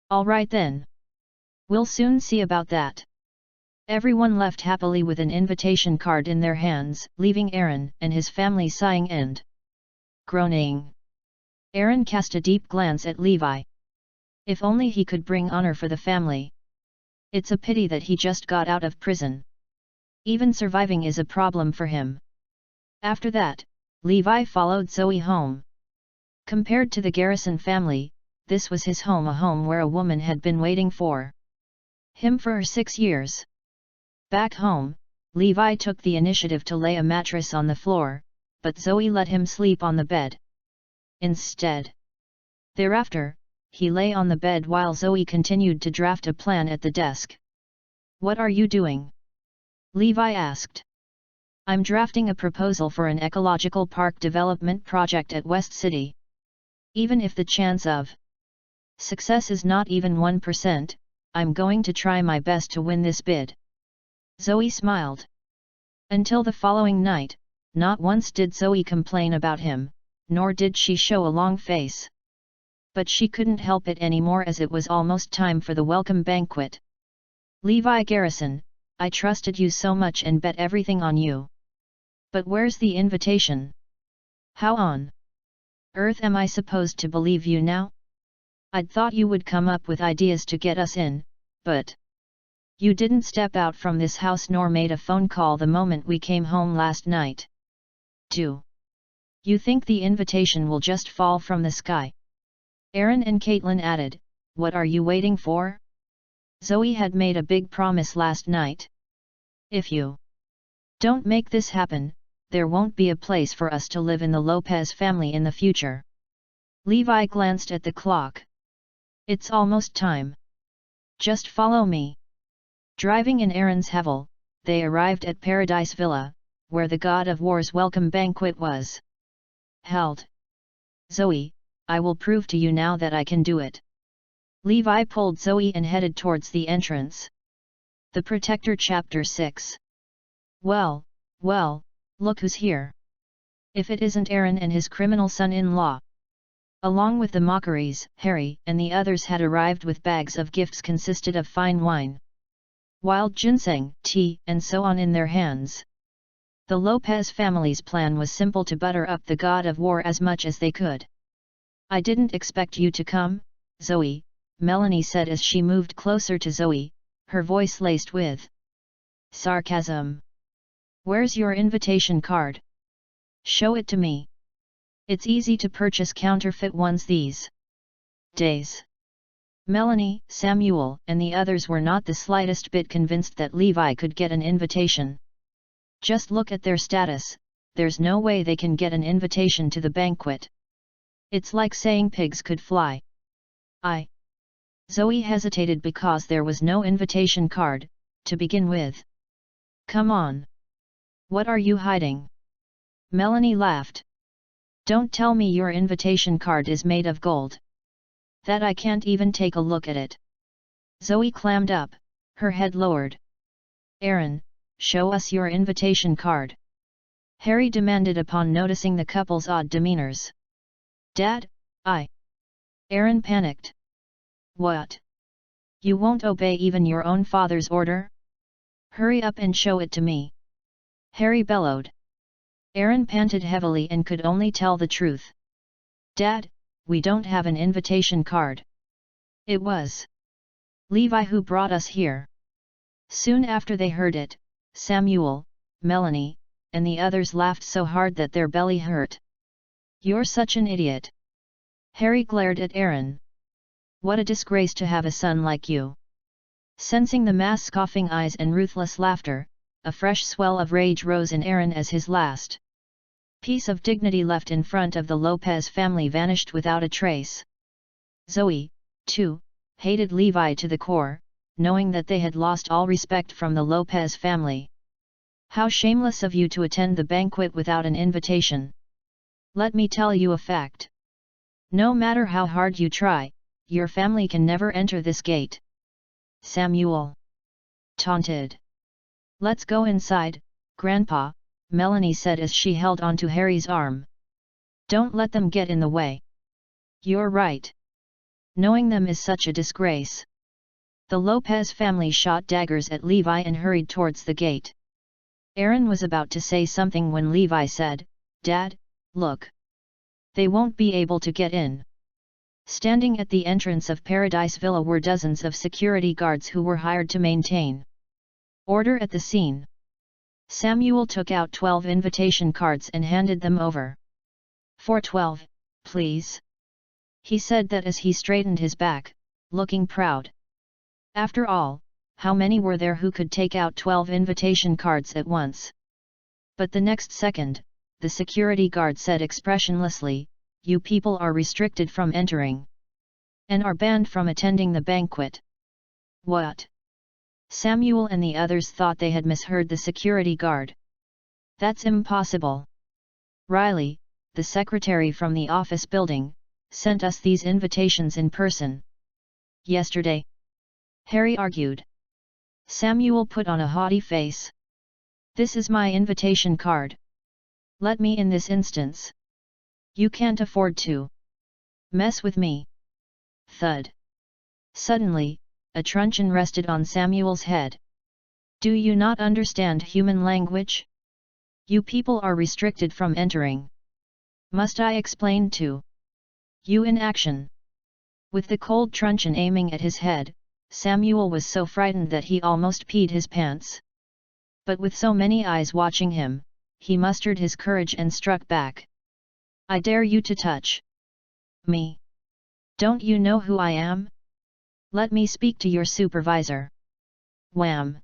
All right then. We'll soon see about that." Everyone left happily with an invitation card in their hands, leaving Aaron and his family sighing and groaning. Aaron cast a deep glance at Levi. If only he could bring honor for the family. It's a pity that he just got out of prison. Even surviving is a problem for him. After that, Levi followed Zoe home. Compared to the Garrison family, this was his home, a home where a woman had been waiting for him for 6 years. Back home, Levi took the initiative to lay a mattress on the floor, but Zoe let him sleep on the bed instead. Thereafter, he lay on the bed while Zoe continued to draft a plan at the desk. "What are you doing?" Levi asked. "I'm drafting a proposal for an ecological park development project at West City. Even if the chance of success is not even 1%, I'm going to try my best to win this bid." Zoe smiled. Until the following night, not once did Zoe complain about him, nor did she show a long face. But she couldn't help it anymore as it was almost time for the welcome banquet. Levi Garrison, I trusted you so much and bet everything on you. But where's the invitation? How on earth am I supposed to believe you now? I'd thought you would come up with ideas to get us in, but you didn't step out from this house nor made a phone call the moment we came home last night. Do you think the invitation will just fall from the sky? Aaron and Caitlin added, what are you waiting for? Zoe had made a big promise last night. If you don't make this happen, there won't be a place for us to live in the Lopez family in the future. Levi glanced at the clock. It's almost time. Just follow me. Driving in Aaron's Hevel, they arrived at Paradise Villa, where the God of War's welcome banquet was held. Zoe, I will prove to you now that I can do it. Levi pulled Zoe and headed towards the entrance. The Protector Chapter 6. Well, look who's here. If it isn't Aaron and his criminal son-in-law. Along with the mockeries, Harry and the others had arrived with bags of gifts consisted of fine wine, wild ginseng, tea, and so on in their hands. The Lopez family's plan was simple: to butter up the God of War as much as they could. I didn't expect you to come, Zoe, Melanie said as she moved closer to Zoe, her voice laced with sarcasm. Where's your invitation card? Show it to me. It's easy to purchase counterfeit ones these days. Melanie, Samuel, and the others were not the slightest bit convinced that Levi could get an invitation. Just look at their status, there's no way they can get an invitation to the banquet. It's like saying pigs could fly. Zoe hesitated because there was no invitation card, to begin with. Come on. What are you hiding? Melanie laughed. Don't tell me your invitation card is made of gold. That I can't even take a look at it. Zoe clammed up, her head lowered. Aaron, show us your invitation card. Harry demanded upon noticing the couple's odd demeanors. Dad, Aaron panicked. What? You won't obey even your own father's order? Hurry up and show it to me. Harry bellowed. Aaron panted heavily and could only tell the truth. Dad, we don't have an invitation card. It was Levi who brought us here. Soon after they heard it, Samuel, Melanie, and the others laughed so hard that their belly hurt. You're such an idiot. Harry glared at Aaron. What a disgrace to have a son like you. Sensing the mass scoffing eyes and ruthless laughter, a fresh swell of rage rose in Aaron as his last piece of dignity left in front of the Lopez family vanished without a trace. Zoe, too, hated Levi to the core, knowing that they had lost all respect from the Lopez family. How shameless of you to attend the banquet without an invitation. Let me tell you a fact. No matter how hard you try, your family can never enter this gate. Samuel taunted. Let's go inside, Grandpa, Melanie said as she held onto Harry's arm. Don't let them get in the way. You're right. Knowing them is such a disgrace. The Lopez family shot daggers at Levi and hurried towards the gate. Aaron was about to say something when Levi said, Dad, look. They won't be able to get in. Standing at the entrance of Paradise Villa were dozens of security guards who were hired to maintain order at the scene. Samuel took out 12 invitation cards and handed them over. For 12, please. He said that as he straightened his back, looking proud. After all, how many were there who could take out 12 invitation cards at once? But the next second, the security guard said expressionlessly, You people are restricted from entering. And are banned from attending the banquet. What? Samuel and the others thought they had misheard the security guard. That's impossible. Riley, the secretary from the office building, sent us these invitations in person. Yesterday? Harry argued. Samuel put on a haughty face. This is my invitation card. Let me in this instance. You can't afford to mess with me. Thud. Suddenly, a truncheon rested on Samuel's head. Do you not understand human language? You people are restricted from entering. Must I explain to you in action? With the cold truncheon aiming at his head, Samuel was so frightened that he almost peed his pants. But with so many eyes watching him, he mustered his courage and struck back. I dare you to touch me. Don't you know who I am? Let me speak to your supervisor. Wham!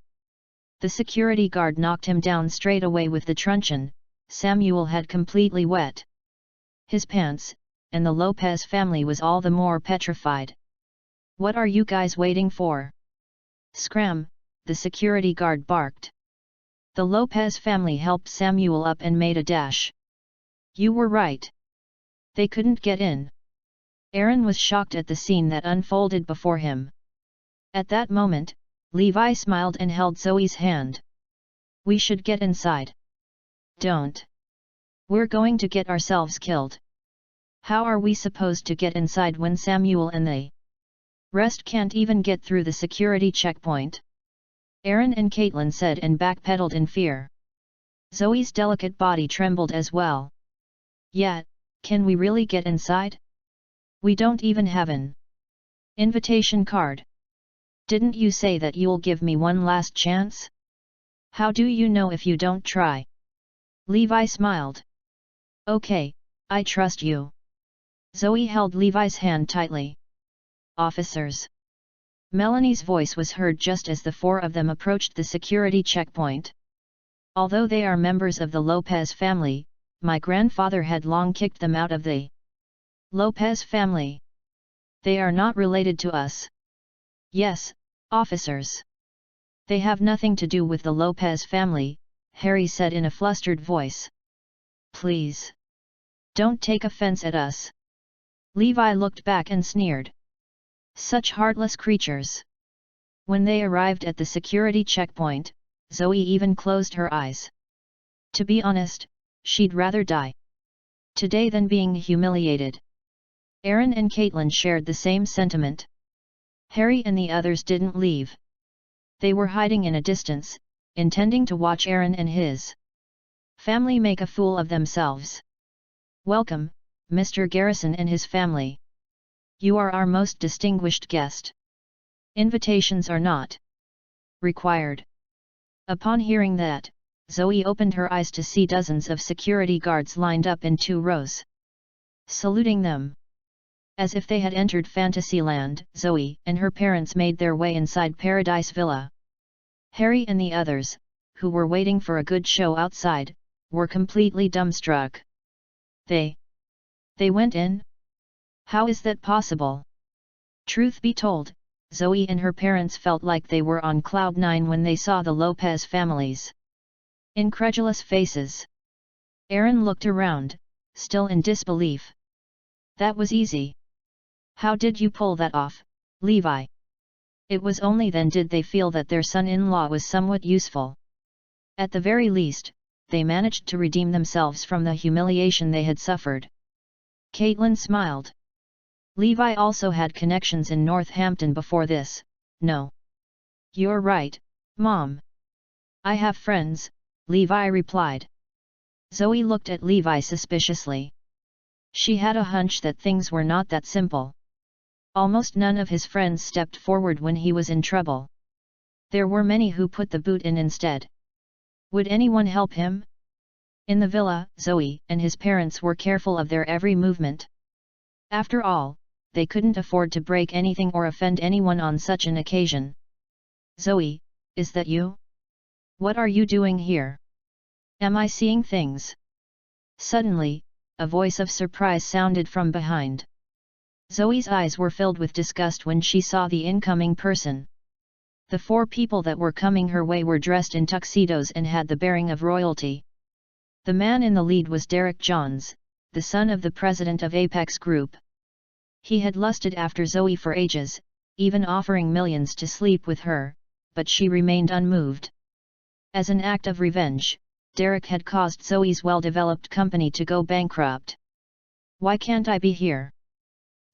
The security guard knocked him down straight away with the truncheon. Samuel had completely wet his pants, and the Lopez family was all the more petrified. What are you guys waiting for? Scram! The security guard barked. The Lopez family helped Samuel up and made a dash. You were right. They couldn't get in. Aaron was shocked at the scene that unfolded before him. At that moment, Levi smiled and held Zoe's hand. We should get inside. Don't. We're going to get ourselves killed. How are we supposed to get inside when Samuel and the rest can't even get through the security checkpoint? Aaron and Caitlin said and backpedaled in fear. Zoe's delicate body trembled as well. Yeah, can we really get inside? We don't even have an invitation card. Didn't you say that you'll give me one last chance? How do you know if you don't try? Levi smiled. Okay, I trust you. Zoe held Levi's hand tightly. Officers. Melanie's voice was heard just as the four of them approached the security checkpoint. Although they are members of the Lopez family, my grandfather had long kicked them out of the Lopez family. They are not related to us. Yes, officers. They have nothing to do with the Lopez family, Harry said in a flustered voice. Please. Don't take offense at us. Levi looked back and sneered. Such heartless creatures. When they arrived at the security checkpoint, Zoe even closed her eyes. To be honest, she'd rather die today than being humiliated. Aaron and Caitlin shared the same sentiment. Harry and the others didn't leave. They were hiding in a distance, intending to watch Aaron and his family make a fool of themselves. Welcome, Mr. Garrison and his family. You are our most distinguished guest. Invitations are not required. Upon hearing that, Zoe opened her eyes to see dozens of security guards lined up in 2 rows, saluting them. As if they had entered Fantasyland, Zoe and her parents made their way inside Paradise Villa. Harry and the others, who were waiting for a good show outside, were completely dumbstruck. They went in? How is that possible? Truth be told, Zoe and her parents felt like they were on cloud 9 when they saw the Lopez family's incredulous faces. Aaron looked around, still in disbelief. That was easy. How did you pull that off, Levi? It was only then did they feel that their son-in-law was somewhat useful. At the very least, they managed to redeem themselves from the humiliation they had suffered. Caitlin smiled. Levi also had connections in Northampton before this. No. You're right, Mom. I have friends, Levi replied. Zoe looked at Levi suspiciously. She had a hunch that things were not that simple. Almost none of his friends stepped forward when he was in trouble. There were many who put the boot in instead. Would anyone help him? In the villa, Zoe and his parents were careful of their every movement. After all, they couldn't afford to break anything or offend anyone on such an occasion. Zoe, is that you? What are you doing here? Am I seeing things? Suddenly, a voice of surprise sounded from behind. Zoe's eyes were filled with disgust when she saw the incoming person. The 4 people that were coming her way were dressed in tuxedos and had the bearing of royalty. The man in the lead was Derek Johns, the son of the president of Apex Group. He had lusted after Zoe for ages, even offering millions to sleep with her, but she remained unmoved. As an act of revenge, Derek had caused Zoe's well-developed company to go bankrupt. "Why can't I be here?"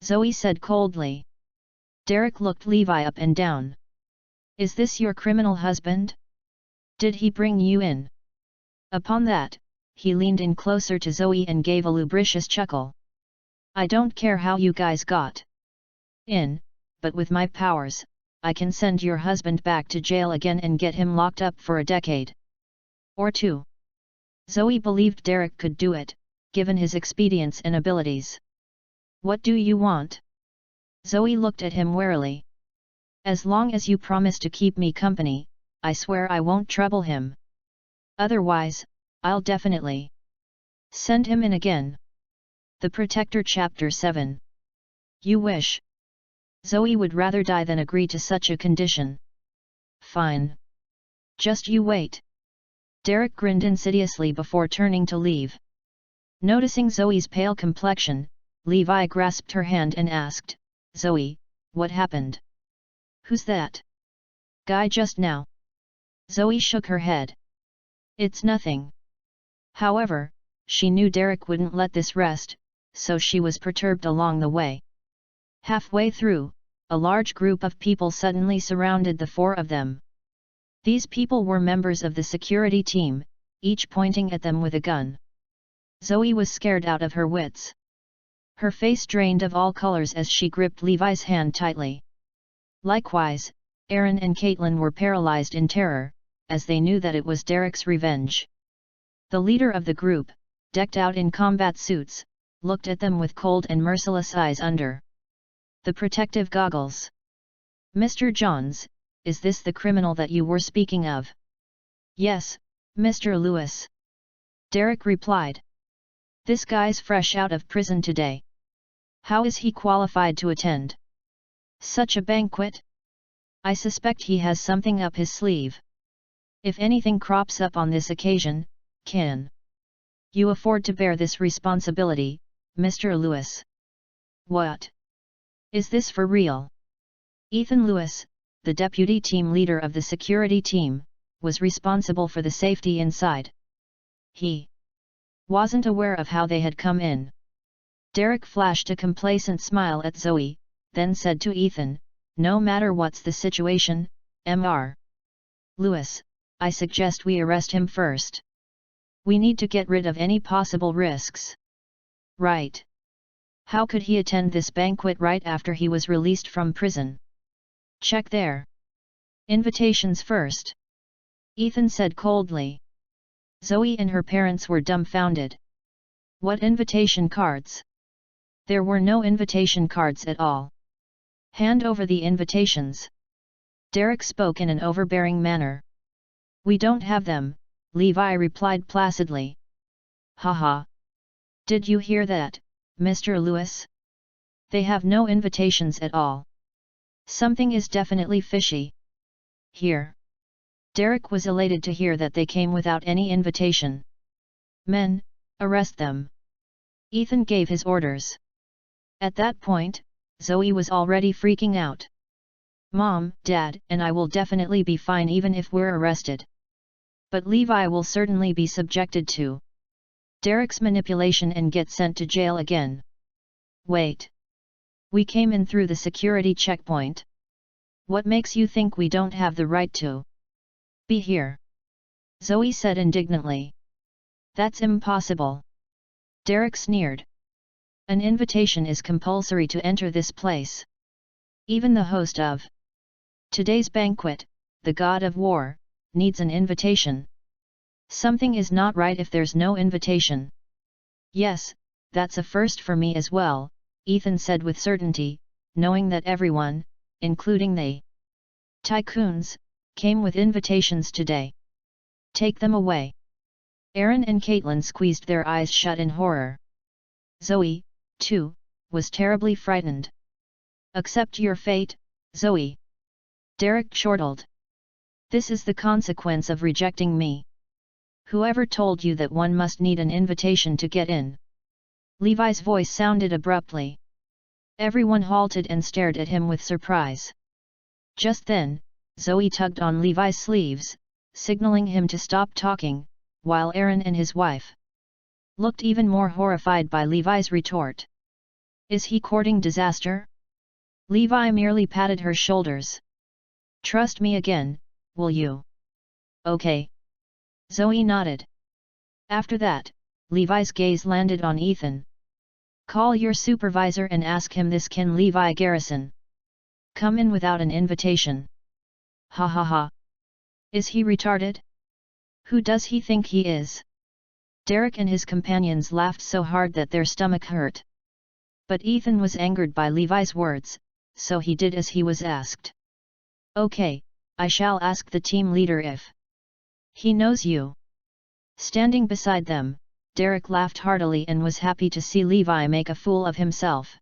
Zoe said coldly. Derek looked Levi up and down. "Is this your criminal husband? Did he bring you in?" Upon that, he leaned in closer to Zoe and gave a lubricious chuckle. "I don't care how you guys got in, but with my powers, I can send your husband back to jail again and get him locked up for a decade or two." Zoe believed Derek could do it, given his expedience and abilities. "What do you want?" Zoe looked at him warily. "As long as you promise to keep me company, I swear I won't trouble him. Otherwise, I'll definitely send him in again." The Protector Chapter 7. You wish. Zoe would rather die than agree to such a condition. "Fine. Just you wait." Derek grinned insidiously before turning to leave. Noticing Zoe's pale complexion, Levi grasped her hand and asked, "Zoe, what happened? Who's that guy just now?" Zoe shook her head. "It's nothing." However, she knew Derek wouldn't let this rest, so she was perturbed along the way. Halfway through, a large group of people suddenly surrounded the four of them. These people were members of the security team, each pointing at them with a gun. Zoe was scared out of her wits. Her face drained of all colors as she gripped Levi's hand tightly. Likewise, Aaron and Caitlin were paralyzed in terror, as they knew that it was Derek's revenge. The leader of the group, decked out in combat suits, looked at them with cold and merciless eyes under the protective goggles. "Mr. Johns, is this the criminal that you were speaking of?" "Yes, Mr. Lewis," Derek replied. "This guy's fresh out of prison today. How is he qualified to attend such a banquet? I suspect he has something up his sleeve. If anything crops up on this occasion, can you afford to bear this responsibility, Mr. Lewis?" "What? Is this for real?" Ethan Lewis, the deputy team leader of the security team, was responsible for the safety inside. He wasn't aware of how they had come in. Derek flashed a complacent smile at Zoe, then said to Ethan, "No matter what's the situation, Mr. Lewis, I suggest we arrest him first. We need to get rid of any possible risks." "Right. How could he attend this banquet right after he was released from prison?" "Check their invitations first," Ethan said coldly. Zoe and her parents were dumbfounded. "What invitation cards?" There were no invitation cards at all. "Hand over the invitations." Derek spoke in an overbearing manner. "We don't have them," Levi replied placidly. "Haha. Did you hear that, Mr. Lewis? They have no invitations at all. Something is definitely fishy here." Derek was elated to hear that they came without any invitation. "Men, arrest them." Ethan gave his orders. At that point, Zoe was already freaking out. "Mom, Dad, and I will definitely be fine even if we're arrested. But Levi will certainly be subjected to Derek's manipulation and get sent to jail again." "Wait. We came in through the security checkpoint. What makes you think we don't have the right to be here?" Zoe said indignantly. "That's impossible." Derek sneered. "An invitation is compulsory to enter this place. Even the host of today's banquet, the god of war, needs an invitation. Something is not right if there's no invitation." "Yes, that's a first for me as well," Ethan said with certainty, knowing that everyone, including the tycoons, came with invitations today. "Take them away." Aaron and Caitlin squeezed their eyes shut in horror. Zoe, too, was terribly frightened. "Accept your fate, Zoe," Derek chortled. "This is the consequence of rejecting me. Whoever told you that one must need an invitation to get in?" Levi's voice sounded abruptly. Everyone halted and stared at him with surprise. Just then, Zoe tugged on Levi's sleeves, signaling him to stop talking, while Aaron and his wife looked even more horrified by Levi's retort. Is he courting disaster? Levi merely patted her shoulders. Trust me again, will you? Okay. Zoe nodded. After that, Levi's gaze landed on Ethan. Call your supervisor and ask him this. Can Levi Garrison come in without an invitation? Ha ha ha. Is he retarded? Who does he think he is? Derek and his companions laughed so hard that their stomach hurt. But Ethan was angered by Levi's words, so he did as he was asked. Okay, I shall ask the team leader if he knows you. Standing beside them, Derek laughed heartily and was happy to see Levi make a fool of himself.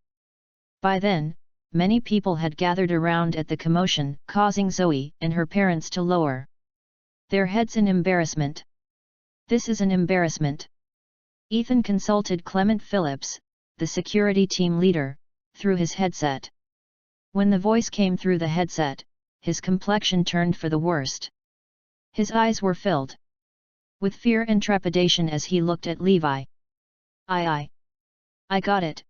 By then, many people had gathered around at the commotion, causing Zoe and her parents to lower their heads in embarrassment. This is an embarrassment. Ethan consulted Clement Phillips, the security team leader, through his headset. When the voice came through the headset, his complexion turned for the worst. His eyes were filled with fear and trepidation as he looked at Levi. I got it,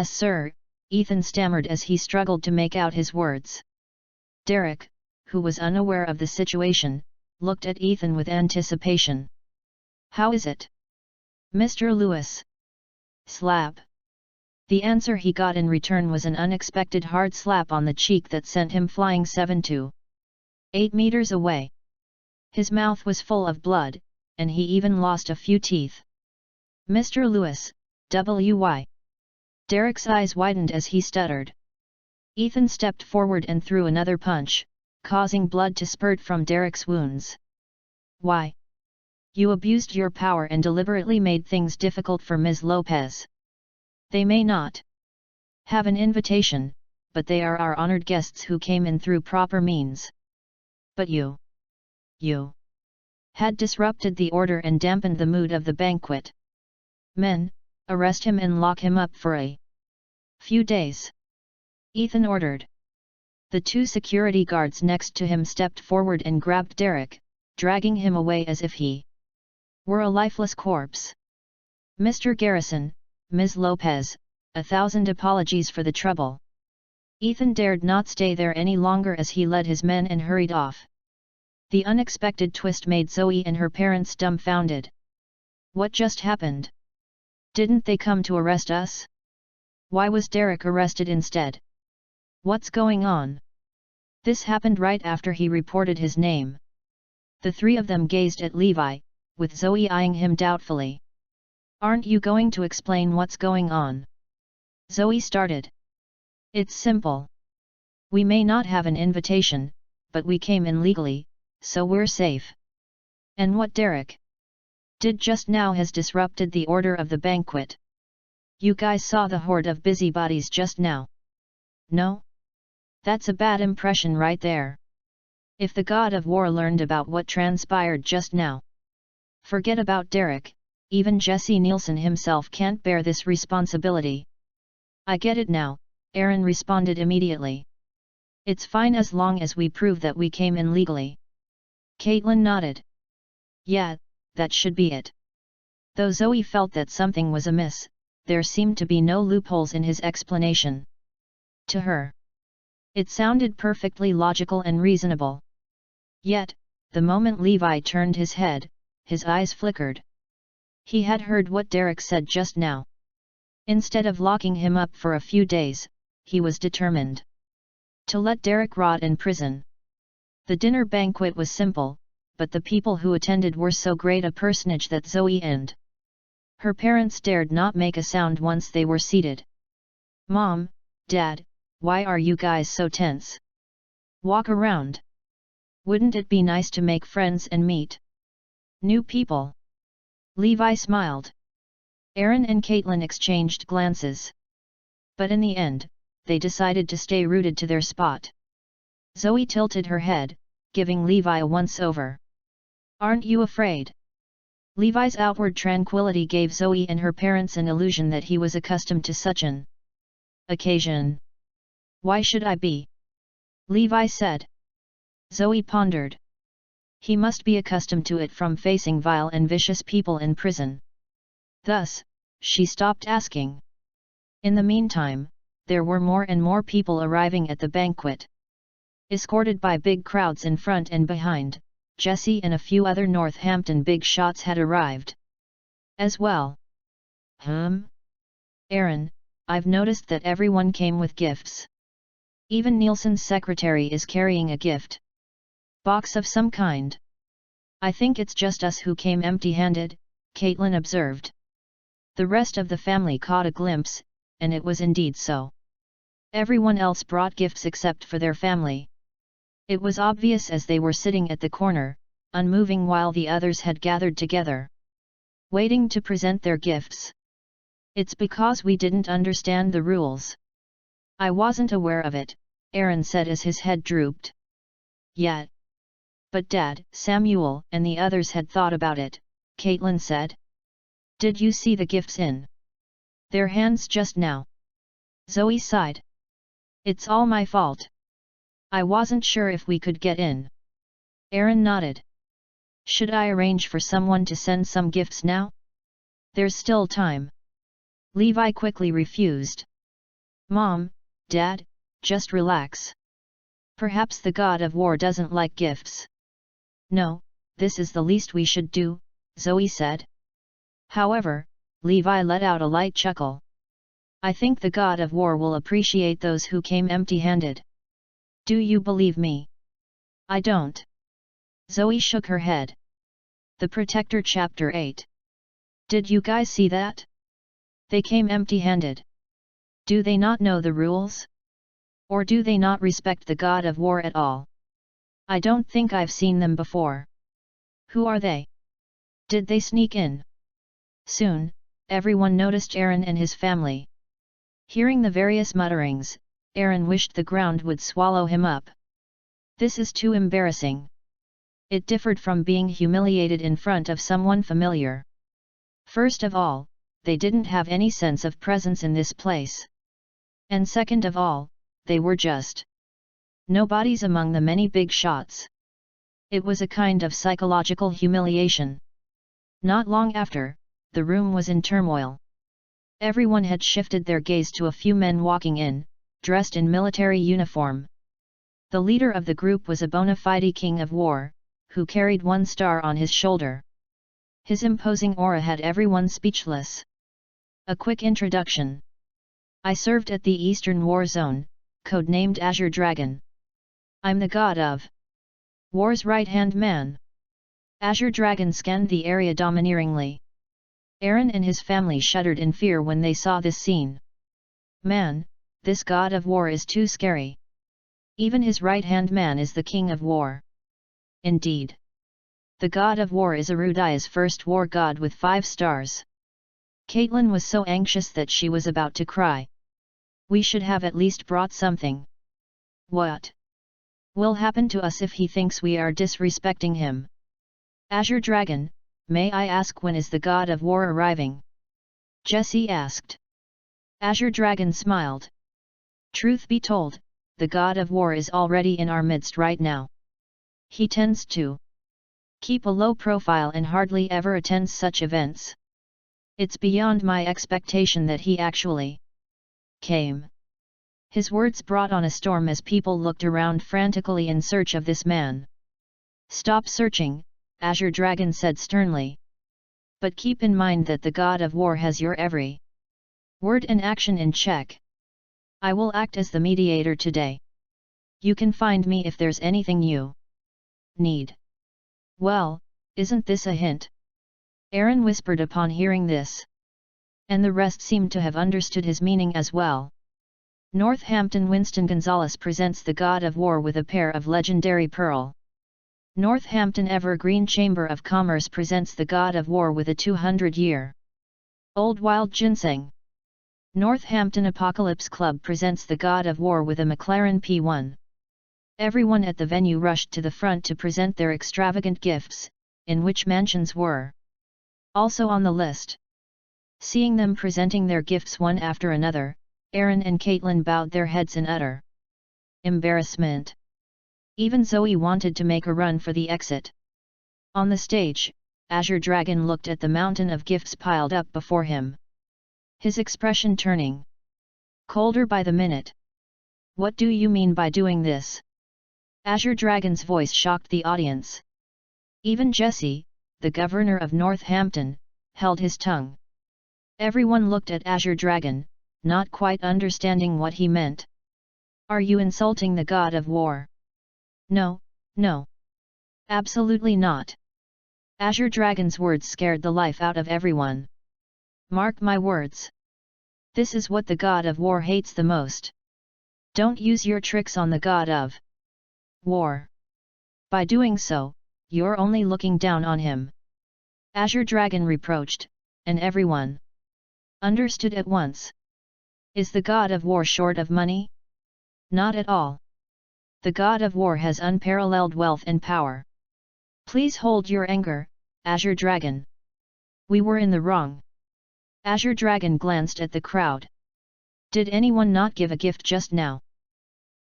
sir, Ethan stammered as he struggled to make out his words. Derek, who was unaware of the situation, looked at Ethan with anticipation. How is it, Mr. Lewis? Slap. The answer he got in return was an unexpected hard slap on the cheek that sent him flying 7 to 8 meters away. His mouth was full of blood, and he even lost a few teeth. Mr. Lewis, W.Y. Derek's eyes widened as he stuttered. Ethan stepped forward and threw another punch, causing blood to spurt from Derek's wounds. Why? You abused your power and deliberately made things difficult for Ms. Lopez. They may not have an invitation, but they are our honored guests who came in through proper means. But you had disrupted the order and dampened the mood of the banquet. Men, arrest him and lock him up for a few days. Ethan ordered. The two security guards next to him stepped forward and grabbed Derek, dragging him away as if he were a lifeless corpse. Mr. Garrison, Ms. Lopez, 1,000 apologies for the trouble. Ethan dared not stay there any longer as he led his men and hurried off. The unexpected twist made Zoe and her parents dumbfounded. What just happened? Didn't they come to arrest us? Why was Derek arrested instead? What's going on? This happened right after he reported his name. The three of them gazed at Levi, with Zoe eyeing him doubtfully. Aren't you going to explain what's going on? Zoe started. It's simple. We may not have an invitation, but we came in legally, so we're safe. And what Derek did just now has disrupted the order of the banquet. You guys saw the horde of busybodies just now. No? That's a bad impression right there. If the god of war learned about what transpired just now. Forget about Derek, even Jesse Nielsen himself can't bear this responsibility. I get it now, Aaron responded immediately. It's fine as long as we prove that we came in legally. Caitlin nodded. Yeah, that should be it. Though Zoe felt that something was amiss, there seemed to be no loopholes in his explanation. To her, it sounded perfectly logical and reasonable. Yet, the moment Levi turned his head, his eyes flickered. He had heard what Derek said just now. Instead of locking him up for a few days, he was determined to let Derek rot in prison. The dinner banquet was simple, but the people who attended were so great a personage that Zoe and her parents dared not make a sound once they were seated. Mom, Dad, why are you guys so tense? Walk around. Wouldn't it be nice to make friends and meet new people? Levi smiled. Aaron and Caitlin exchanged glances. But in the end, they decided to stay rooted to their spot. Zoe tilted her head, giving Levi a once-over. Aren't you afraid? Levi's outward tranquility gave Zoe and her parents an illusion that he was accustomed to such an occasion. Why should I be? Levi said. Zoe pondered. He must be accustomed to it from facing vile and vicious people in prison. Thus, she stopped asking. In the meantime, there were more and more people arriving at the banquet. Escorted by big crowds in front and behind, Jesse and a few other Northampton big shots had arrived as well. Aaron, I've noticed that everyone came with gifts. Even Nielsen's secretary is carrying a gift box of some kind. I think it's just us who came empty-handed, Caitlin observed. The rest of the family caught a glimpse, and it was indeed so. Everyone else brought gifts except for their family. It was obvious as they were sitting at the corner, unmoving while the others had gathered together, waiting to present their gifts. It's because we didn't understand the rules. I wasn't aware of it, Aaron said as his head drooped. Yet. But Dad, Samuel, and the others had thought about it, Caitlin said. Did you see the gifts in their hands just now? Zoe sighed. It's all my fault. I wasn't sure if we could get in. Aaron nodded. Should I arrange for someone to send some gifts now? There's still time. Levi quickly refused. Mom, Dad, just relax. Perhaps the god of war doesn't like gifts. No, this is the least we should do, Zoe said. However, Levi let out a light chuckle. I think the god of war will appreciate those who came empty-handed. Do you believe me? I don't. Zoe shook her head. The Protector Chapter 8. Did you guys see that? They came empty-handed. Do they not know the rules? Or do they not respect the god of war at all? I don't think I've seen them before. Who are they? Did they sneak in? Soon, everyone noticed Aaron and his family. Hearing the various mutterings, Aaron wished the ground would swallow him up. This is too embarrassing. It differed from being humiliated in front of someone familiar. First of all, they didn't have any sense of presence in this place. And second of all, they were just nobodies among the many big shots. It was a kind of psychological humiliation. Not long after, the room was in turmoil. Everyone had shifted their gaze to a few men walking in, dressed in military uniform. The leader of the group was a bona fide king of war, who carried one star on his shoulder. His imposing aura had everyone speechless. A quick introduction. I served at the Eastern War Zone, codenamed Azure Dragon. I'm the god of war's right-hand man. Azure Dragon scanned the area domineeringly. Aaron and his family shuddered in fear when they saw this scene. Man, this god of war is too scary. Even his right-hand man is the king of war. Indeed. The god of war is Arudia's first war god with 5 stars. Caitlin was so anxious that she was about to cry. We should have at least brought something. What will happen to us if he thinks we are disrespecting him? Azure Dragon, may I ask when is the god of war arriving? Jesse asked. Azure Dragon smiled. Truth be told, the god of war is already in our midst right now. He tends to keep a low profile and hardly ever attends such events. It's beyond my expectation that he actually came. His words brought on a storm as people looked around frantically in search of this man. Stop searching, Azure Dragon said sternly. But keep in mind that the god of war has your every word and action in check. I will act as the mediator today. You can find me if there's anything you need. Well, isn't this a hint? Aaron whispered upon hearing this. And the rest seemed to have understood his meaning as well. Northampton Winston Gonzalez presents the god of war with a pair of legendary pearl. Northampton Evergreen Chamber of Commerce presents the god of war with a 200-year old wild ginseng. Northampton Apocalypse Club presents the god of war with a McLaren P1. Everyone at the venue rushed to the front to present their extravagant gifts, in which mansions were also on the list. Seeing them presenting their gifts one after another, Aaron and Caitlin bowed their heads in utter embarrassment. Even Zoe wanted to make a run for the exit. On the stage, Azure Dragon looked at the mountain of gifts piled up before him. His expression turning colder by the minute. What do you mean by doing this? Azure Dragon's voice shocked the audience. Even Jesse, the governor of Northampton, held his tongue. Everyone looked at Azure Dragon, not quite understanding what he meant. Are you insulting the god of war? No, no. Absolutely not. Azure Dragon's words scared the life out of everyone. Mark my words. This is what the god of war hates the most. Don't use your tricks on the god of war. By doing so, you're only looking down on him. Azure Dragon reproached, and everyone understood at once. Is the god of war short of money? Not at all. The god of war has unparalleled wealth and power. Please hold your anger, Azure Dragon. We were in the wrong. Azure Dragon glanced at the crowd. Did anyone not give a gift just now?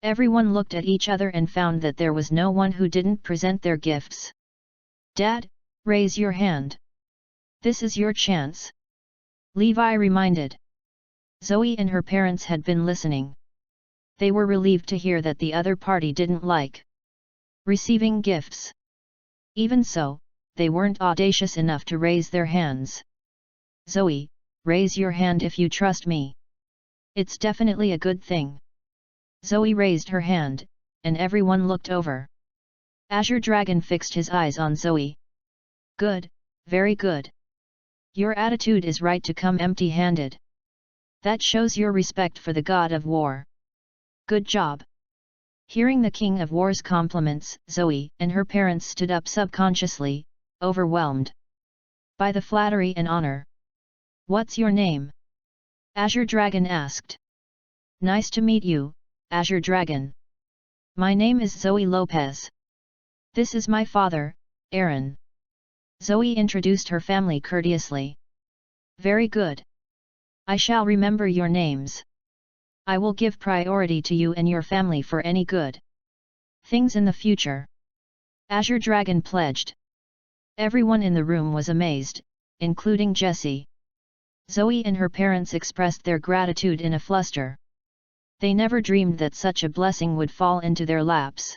Everyone looked at each other and found that there was no one who didn't present their gifts. Dad, raise your hand. This is your chance. Levi reminded. Zoe and her parents had been listening. They were relieved to hear that the other party didn't like receiving gifts. Even so, they weren't audacious enough to raise their hands. Zoe, raise your hand if you trust me. It's definitely a good thing. Zoe raised her hand, and everyone looked over. Azure Dragon fixed his eyes on Zoe. Good, very good. Your attitude is right to come empty-handed. That shows your respect for the god of war. Good job. Hearing the king of war's compliments, Zoe and her parents stood up subconsciously, overwhelmed by the flattery and honor. What's your name? Azure Dragon asked. Nice to meet you, Azure Dragon. My name is Zoe Lopez. This is my father, Aaron. Zoe introduced her family courteously. Very good. I shall remember your names. I will give priority to you and your family for any good things in the future. Azure Dragon pledged. Everyone in the room was amazed, including Jessie. Zoe and her parents expressed their gratitude in a fluster. They never dreamed that such a blessing would fall into their laps.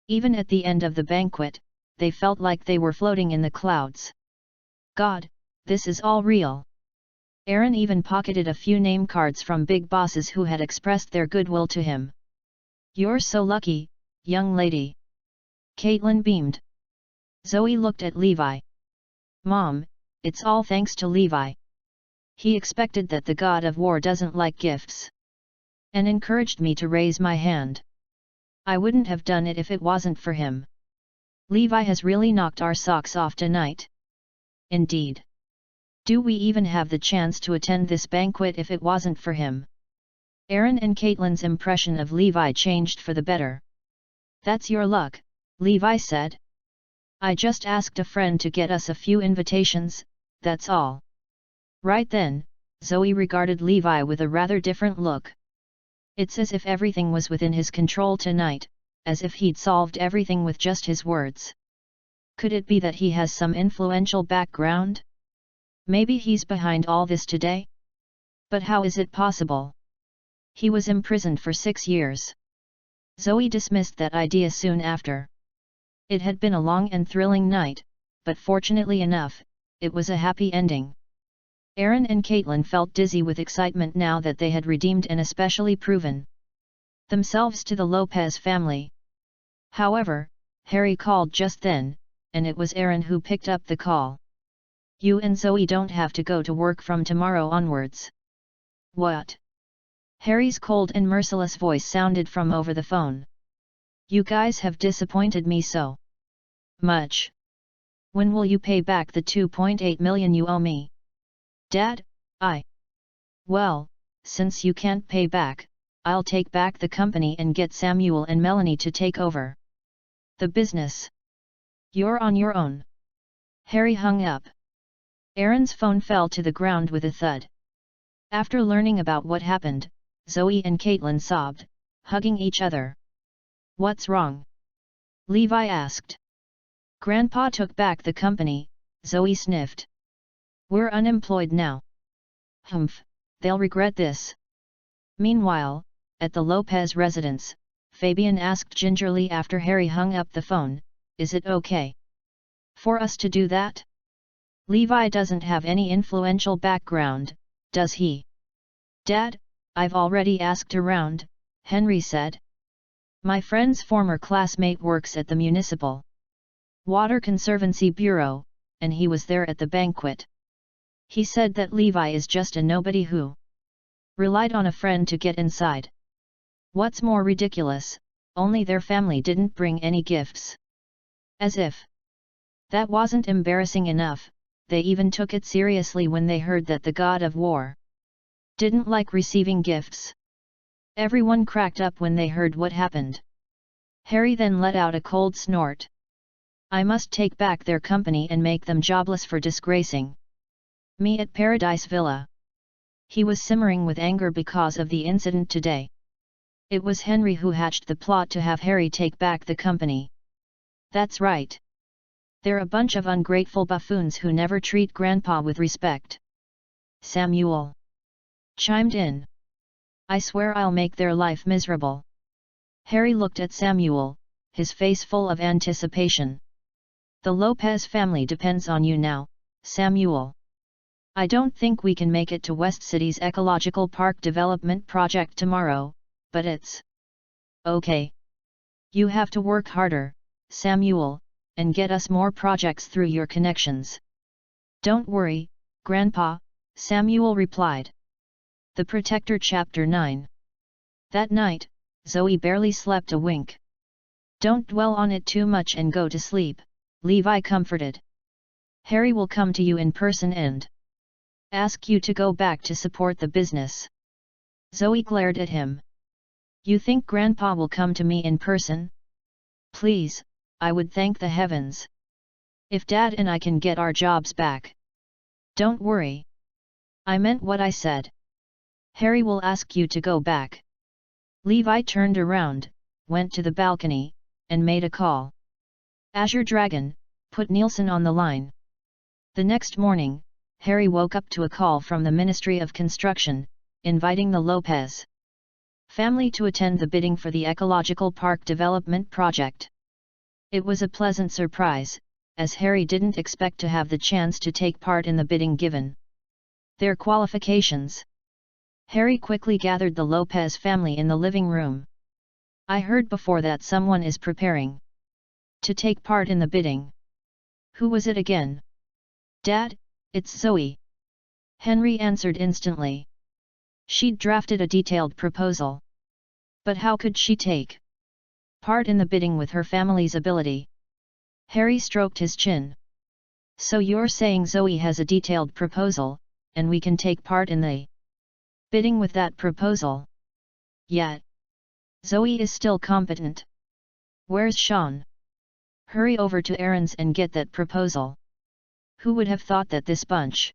Even at the end of the banquet, they felt like they were floating in the clouds. God, this is all real. Aaron even pocketed a few name cards from big bosses who had expressed their goodwill to him. You're so lucky, young lady. Caitlin beamed. Zoe looked at Levi. Mom, it's all thanks to Levi. He expected that the god of war doesn't like gifts, and encouraged me to raise my hand. I wouldn't have done it if it wasn't for him. Levi has really knocked our socks off tonight. Indeed. Do we even have the chance to attend this banquet if it wasn't for him? Aaron and Caitlin's impression of Levi changed for the better. That's your luck, Levi said. I just asked a friend to get us a few invitations, that's all. Right then, Zoe regarded Levi with a rather different look. It's as if everything was within his control tonight, as if he'd solved everything with just his words. Could it be that he has some influential background? Maybe he's behind all this today? But how is it possible? He was imprisoned for 6 years. Zoe dismissed that idea soon after. It had been a long and thrilling night, but fortunately enough, it was a happy ending. Aaron and Caitlin felt dizzy with excitement now that they had redeemed and especially proven themselves to the Lopez family. However, Harry called just then, and it was Aaron who picked up the call. You and Zoe don't have to go to work from tomorrow onwards. What? Harry's cold and merciless voice sounded from over the phone. You guys have disappointed me so much. When will you pay back the 2.8 million you owe me? Dad, Well, since you can't pay back, I'll take back the company and get Samuel and Melanie to take over the business. You're on your own. Harry hung up. Aaron's phone fell to the ground with a thud. After learning about what happened, Zoe and Caitlin sobbed, hugging each other. What's wrong? Levi asked. Grandpa took back the company, Zoe sniffed. We're unemployed now. Humph, they'll regret this. Meanwhile, at the Lopez residence, Fabian asked gingerly after Harry hung up the phone, is it okay for us to do that? Levi doesn't have any influential background, does he? Dad, I've already asked around, Henry said. My friend's former classmate works at the Municipal Water Conservancy Bureau, and he was there at the banquet. He said that Levi is just a nobody who relied on a friend to get inside. What's more ridiculous, only their family didn't bring any gifts. As if that wasn't embarrassing enough, they even took it seriously when they heard that the god of war didn't like receiving gifts. Everyone cracked up when they heard what happened. Harry then let out a cold snort. I must take back their company and make them jobless for disgracing me at Paradise Villa. He was simmering with anger because of the incident today. It was Henry who hatched the plot to have Harry take back the company. That's right. They're a bunch of ungrateful buffoons who never treat Grandpa with respect. Samuel chimed in. I swear I'll make their life miserable. Harry looked at Samuel, his face full of anticipation. The Lopez family depends on you now, Samuel. I don't think we can make it to West City's ecological park development project tomorrow, but it's okay. You have to work harder, Samuel, and get us more projects through your connections. Don't worry, Grandpa, Samuel replied. The Protector Chapter 9. That night, Zoe barely slept a wink. Don't dwell on it too much and go to sleep, Levi comforted. Harry will come to you in person and ask you to go back to support the business. Zoe glared at him. You think Grandpa will come to me in person? Please, I would thank the heavens. If Dad and I can get our jobs back. Don't worry. I meant what I said. Harry will ask you to go back. Levi turned around, went to the balcony, and made a call. Azure Dragon, put Nielsen on the line. The next morning, Harry woke up to a call from the Ministry of Construction, inviting the Lopez family to attend the bidding for the Ecological Park Development Project. It was a pleasant surprise, as Harry didn't expect to have the chance to take part in the bidding given their qualifications. Harry quickly gathered the Lopez family in the living room. I heard before that someone is preparing to take part in the bidding. Who was it again? Dad, it's Zoe. Henry answered instantly. She'd drafted a detailed proposal. But how could she take part in the bidding with her family's ability? Harry stroked his chin. So you're saying Zoe has a detailed proposal, and we can take part in the bidding with that proposal? Yet Zoe is still competent. Where's Sean? Hurry over to Aaron's and get that proposal. Who would have thought that this bunch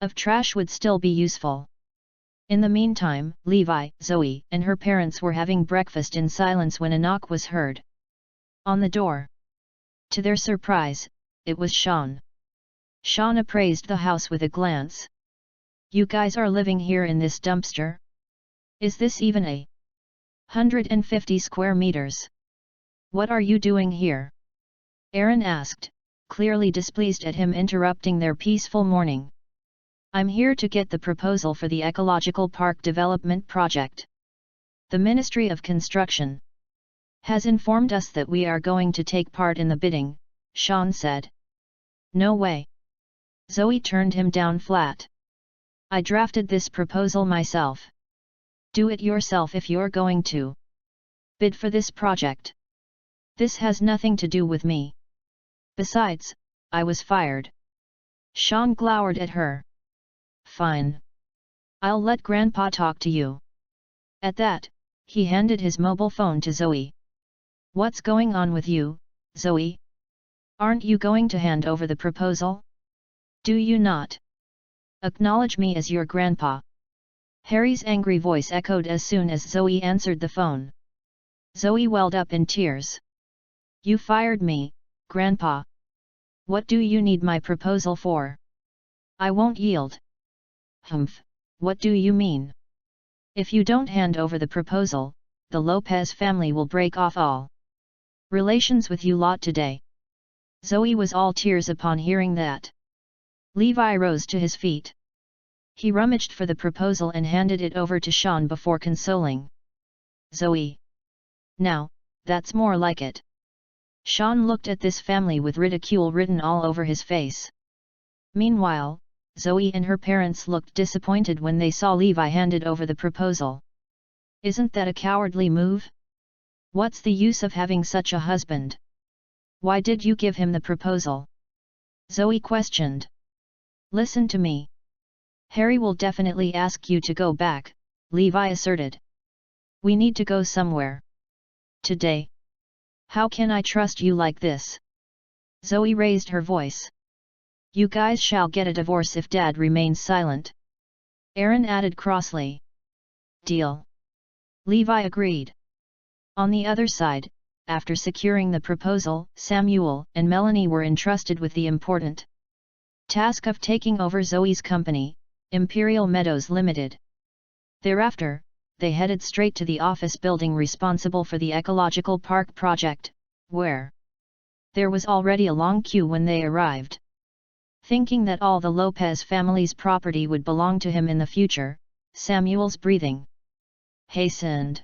of trash would still be useful? In the meantime, Levi, Zoe, and her parents were having breakfast in silence when a knock was heard on the door. To their surprise, it was Sean. Sean appraised the house with a glance. You guys are living here in this dumpster? Is this even 150 square meters? What are you doing here? Aaron asked, clearly displeased at him interrupting their peaceful morning. I'm here to get the proposal for the Ecological Park Development Project. The Ministry of Construction has informed us that we are going to take part in the bidding, Sean said. No way. Zoe turned him down flat. I drafted this proposal myself. Do it yourself if you're going to bid for this project. This has nothing to do with me. Besides, I was fired. Sean glowered at her. Fine. I'll let Grandpa talk to you. At that, he handed his mobile phone to Zoe. What's going on with you, Zoe? Aren't you going to hand over the proposal? Do you not acknowledge me as your grandpa? Harry's angry voice echoed as soon as Zoe answered the phone. Zoe welled up in tears. You fired me, Grandpa. What do you need my proposal for? I won't yield. Humph, what do you mean? If you don't hand over the proposal, the Lopez family will break off all relations with you lot today. Zoe was all tears upon hearing that. Levi rose to his feet. He rummaged for the proposal and handed it over to Sean before consoling Zoe. Now, that's more like it. Sean looked at this family with ridicule written all over his face. Meanwhile, Zoe and her parents looked disappointed when they saw Levi handed over the proposal. Isn't that a cowardly move? What's the use of having such a husband? Why did you give him the proposal? Zoe questioned. Listen to me. Harry will definitely ask you to go back, Levi asserted. We need to go somewhere. Today. How can I trust you like this? Zoe raised her voice. You guys shall get a divorce if Dad remains silent. Aaron added crossly. Deal. Levi agreed. On the other side, after securing the proposal, Samuel and Melanie were entrusted with the important task of taking over Zoe's company, Imperial Meadows Limited. Thereafter, they headed straight to the office building responsible for the ecological park project, where there was already a long queue when they arrived. Thinking that all the Lopez family's property would belong to him in the future, Samuel's breathing hastened.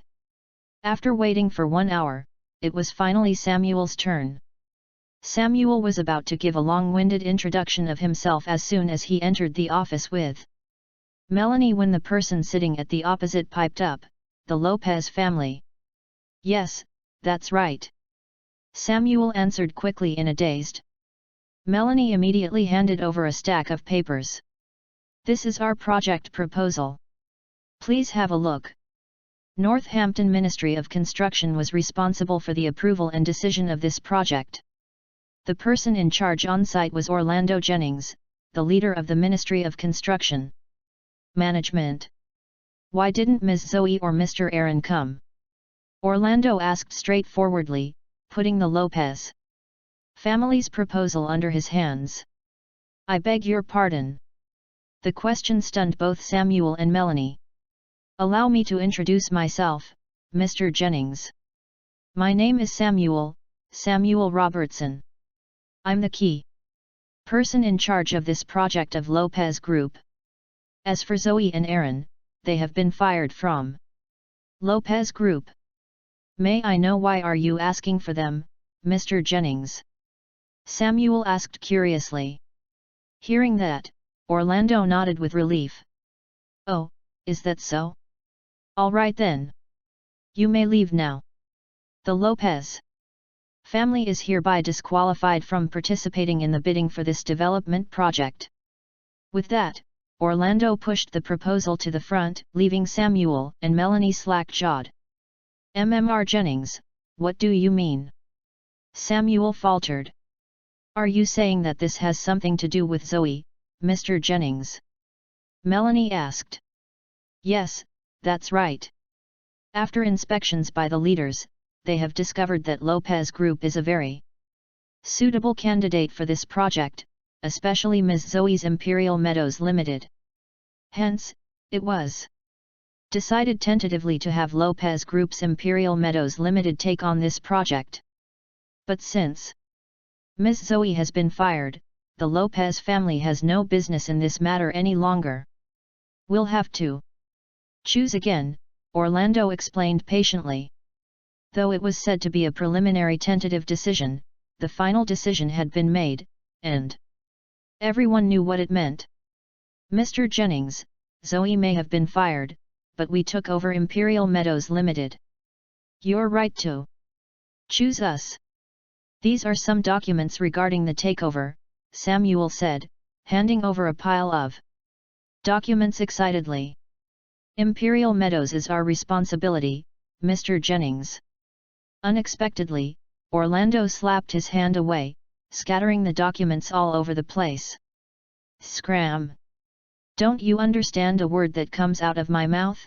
After waiting for 1 hour, it was finally Samuel's turn. Samuel was about to give a long-winded introduction of himself as soon as he entered the office with Melanie when the person sitting at the opposite piped up, the Lopez family. Yes, that's right. Samuel answered quickly in a dazed. Melanie immediately handed over a stack of papers. This is our project proposal. Please have a look. Northampton Ministry of Construction was responsible for the approval and decision of this project. The person in charge on site was Orlando Jennings, the leader of the Ministry of Construction Management. Why didn't Ms. Zoe or Mr. Aaron come? Orlando asked straightforwardly, putting the Lopez family's proposal under his hands. I beg your pardon. The question stunned both Samuel and Melanie. Allow me to introduce myself, Mr. Jennings. My name is Samuel Robertson. I'm the key person in charge of this project of Lopez Group. As for Zoe and Aaron, they have been fired from Lopez Group. May I know why are you asking for them, Mr. Jennings? Samuel asked curiously. Hearing that, Orlando nodded with relief. Oh, is that so? All right then. You may leave now. The Lopez family is hereby disqualified from participating in the bidding for this development project. With that, Orlando pushed the proposal to the front, leaving Samuel and Melanie slack-jawed. MMR Jennings, what do you mean? Samuel faltered. Are you saying that this has something to do with Zoe, Mr. Jennings? Melanie asked. Yes, that's right. After inspections by the leaders, they have discovered that Lopez Group is a very suitable candidate for this project, especially Ms. Zoe's Imperial Meadows Limited. Hence, it was decided tentatively to have Lopez Group's Imperial Meadows Limited take on this project. But since Ms. Zoe has been fired, the Lopez family has no business in this matter any longer. We'll have to choose again, Orlando explained patiently. Though it was said to be a preliminary tentative decision, the final decision had been made, and everyone knew what it meant. Mr. Jennings, Zoe may have been fired, but we took over Imperial Meadows Limited. You're right to choose us. These are some documents regarding the takeover, Samuel said, handing over a pile of documents excitedly. Imperial Meadows is our responsibility, Mr. Jennings. Unexpectedly, Orlando slapped his hand away, scattering the documents all over the place. Scram! Don't you understand a word that comes out of my mouth?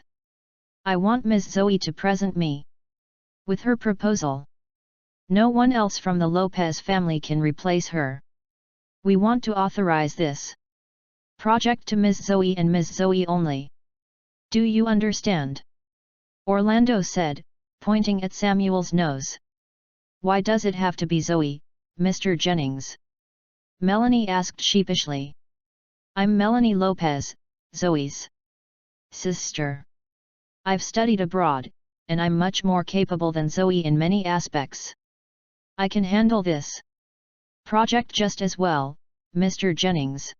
I want Ms. Zoe to present me with her proposal. No one else from the Lopez family can replace her. We want to authorize this project to Ms. Zoe and Ms. Zoe only. Do you understand? Orlando said, pointing at Samuel's nose. Why does it have to be Zoe, Mr. Jennings? Melanie asked sheepishly. I'm Melanie Lopez, Zoe's sister. I've studied abroad, and I'm much more capable than Zoe in many aspects. I can handle this project just as well, Mr. Jennings.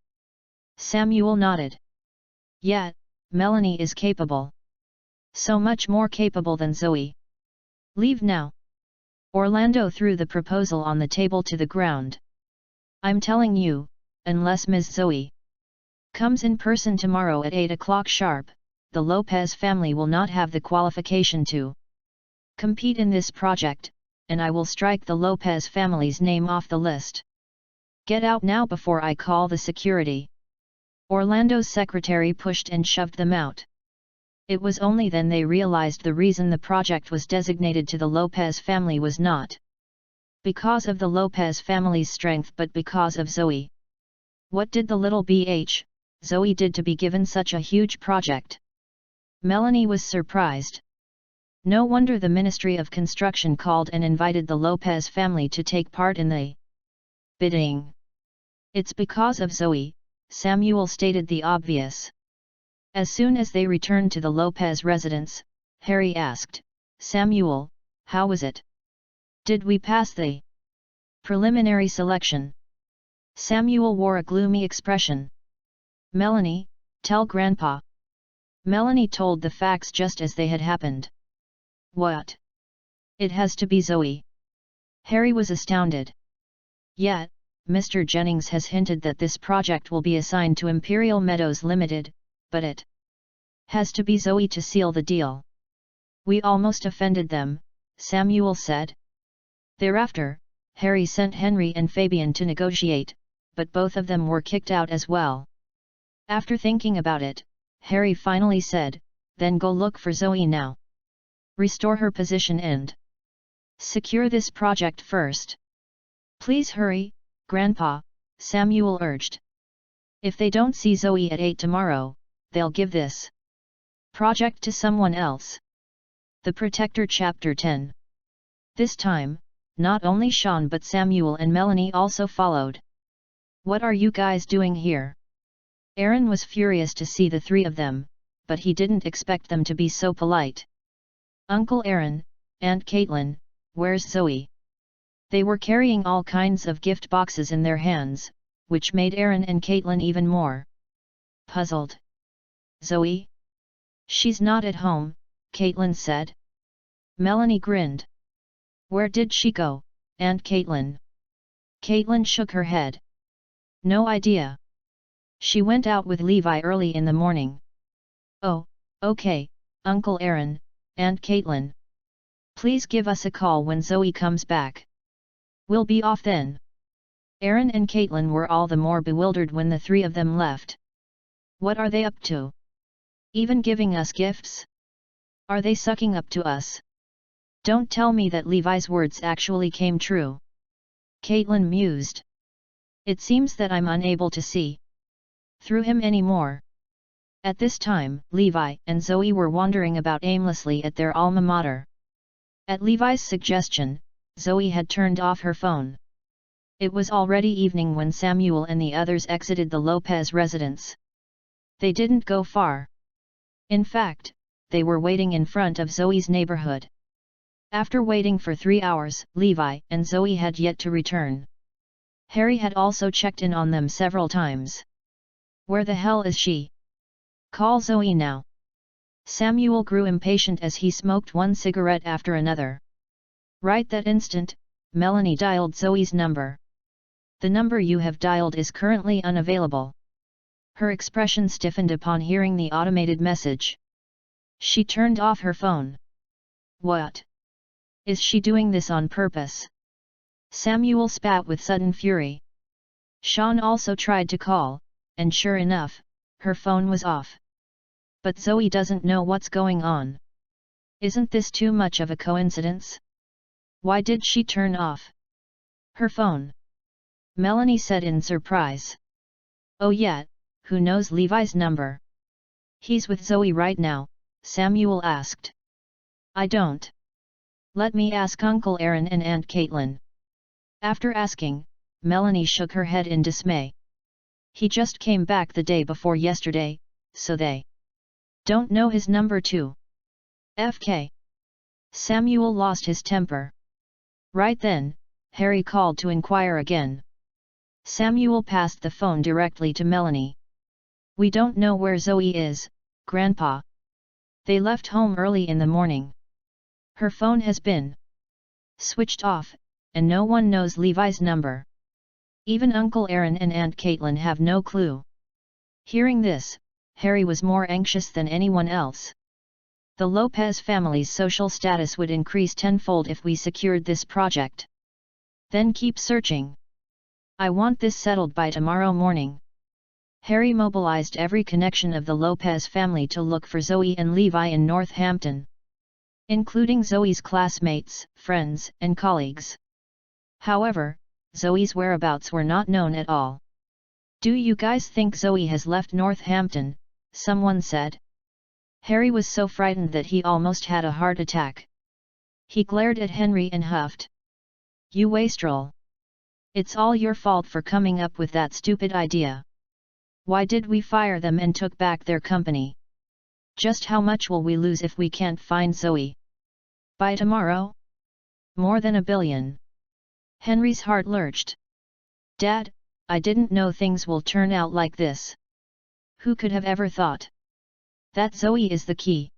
Samuel nodded. Yet, Melanie is capable. So much more capable than Zoe. Leave now. Orlando threw the proposal on the table to the ground. I'm telling you, unless Ms. Zoe comes in person tomorrow at 8 o'clock sharp, the Lopez family will not have the qualification to compete in this project, and I will strike the Lopez family's name off the list. Get out now before I call the security. Orlando's secretary pushed and shoved them out. It was only then they realized the reason the project was designated to the Lopez family was not because of the Lopez family's strength but because of Zoe. What did the little BH, Zoe did to be given such a huge project? Melanie was surprised. No wonder the Ministry of Construction called and invited the Lopez family to take part in the bidding. It's because of Zoe, Samuel stated the obvious. As soon as they returned to the Lopez residence, Harry asked, Samuel, how was it? Did we pass the preliminary selection? Samuel wore a gloomy expression. Melanie, tell Grandpa. Melanie told the facts just as they had happened. What? It has to be Zoe. Harry was astounded. Yet, Mr. Jennings has hinted that this project will be assigned to Imperial Meadows Limited, but it has to be Zoe to seal the deal. We almost offended them, Samuel said. Thereafter, Harry sent Henry and Fabian to negotiate, but both of them were kicked out as well. After thinking about it, Harry finally said, then go look for Zoe now. Restore her position and secure this project first. Please hurry, Grandpa, Samuel urged. If they don't see Zoe at 8 tomorrow, they'll give this project to someone else. The Protector Chapter 10. This time, not only Sean but Samuel and Melanie also followed. What are you guys doing here? Aaron was furious to see the three of them, but he didn't expect them to be so polite. Uncle Aaron, Aunt Caitlin, where's Zoe? They were carrying all kinds of gift boxes in their hands, which made Aaron and Caitlin even more puzzled. Zoe? She's not at home, Caitlin said. Melanie grinned. Where did she go, Aunt Caitlin? Caitlin shook her head. No idea. She went out with Levi early in the morning. Oh, okay, Uncle Aaron, Aunt Caitlin. Please give us a call when Zoe comes back. We'll be off then. Aaron and Caitlin were all the more bewildered when the three of them left. What are they up to? Even giving us gifts? Are they sucking up to us? Don't tell me that Levi's words actually came true. Caitlin mused. It seems that I'm unable to see through him anymore. At this time, Levi and Zoe were wandering about aimlessly at their alma mater. At Levi's suggestion, Zoe had turned off her phone. It was already evening when Samuel and the others exited the Lopez residence. They didn't go far. In fact, they were waiting in front of Zoe's neighborhood. After waiting for 3 hours, Levi and Zoe had yet to return. Harry had also checked in on them several times. Where the hell is she? Call Zoe now. Samuel grew impatient as he smoked one cigarette after another. Right that instant, Melanie dialed Zoe's number. The number you have dialed is currently unavailable. Her expression stiffened upon hearing the automated message. She turned off her phone. What? Is she doing this on purpose? Samuel spat with sudden fury. Sean also tried to call, and sure enough, her phone was off. But Zoe doesn't know what's going on. Isn't this too much of a coincidence? Why did she turn off her phone? Melanie said in surprise. Oh yeah, who knows Levi's number? He's with Zoe right now, Samuel asked. I don't. Let me ask Uncle Aaron and Aunt Caitlin. After asking, Melanie shook her head in dismay. He just came back the day before yesterday, so they don't know his number too. FK. Samuel lost his temper. Right then, Harry called to inquire again. Samuel passed the phone directly to Melanie. We don't know where Zoe is, Grandpa. They left home early in the morning. Her phone has been switched off, and no one knows Levi's number. Even Uncle Aaron and Aunt Caitlin have no clue. Hearing this, Harry was more anxious than anyone else. The Lopez family's social status would increase tenfold if we secured this project. Then keep searching. I want this settled by tomorrow morning. Harry mobilized every connection of the Lopez family to look for Zoe and Levi in Northampton, including Zoe's classmates, friends, and colleagues. However, Zoe's whereabouts were not known at all. Do you guys think Zoe has left Northampton? Someone said. Harry was so frightened that he almost had a heart attack. He glared at Henry and huffed. You wastrel! It's all your fault for coming up with that stupid idea. Why did we fire them and took back their company? Just how much will we lose if we can't find Zoe? By tomorrow? More than $1 billion. Henry's heart lurched. Dad, I didn't know things will turn out like this. Who could have ever thought that Zoe is the key?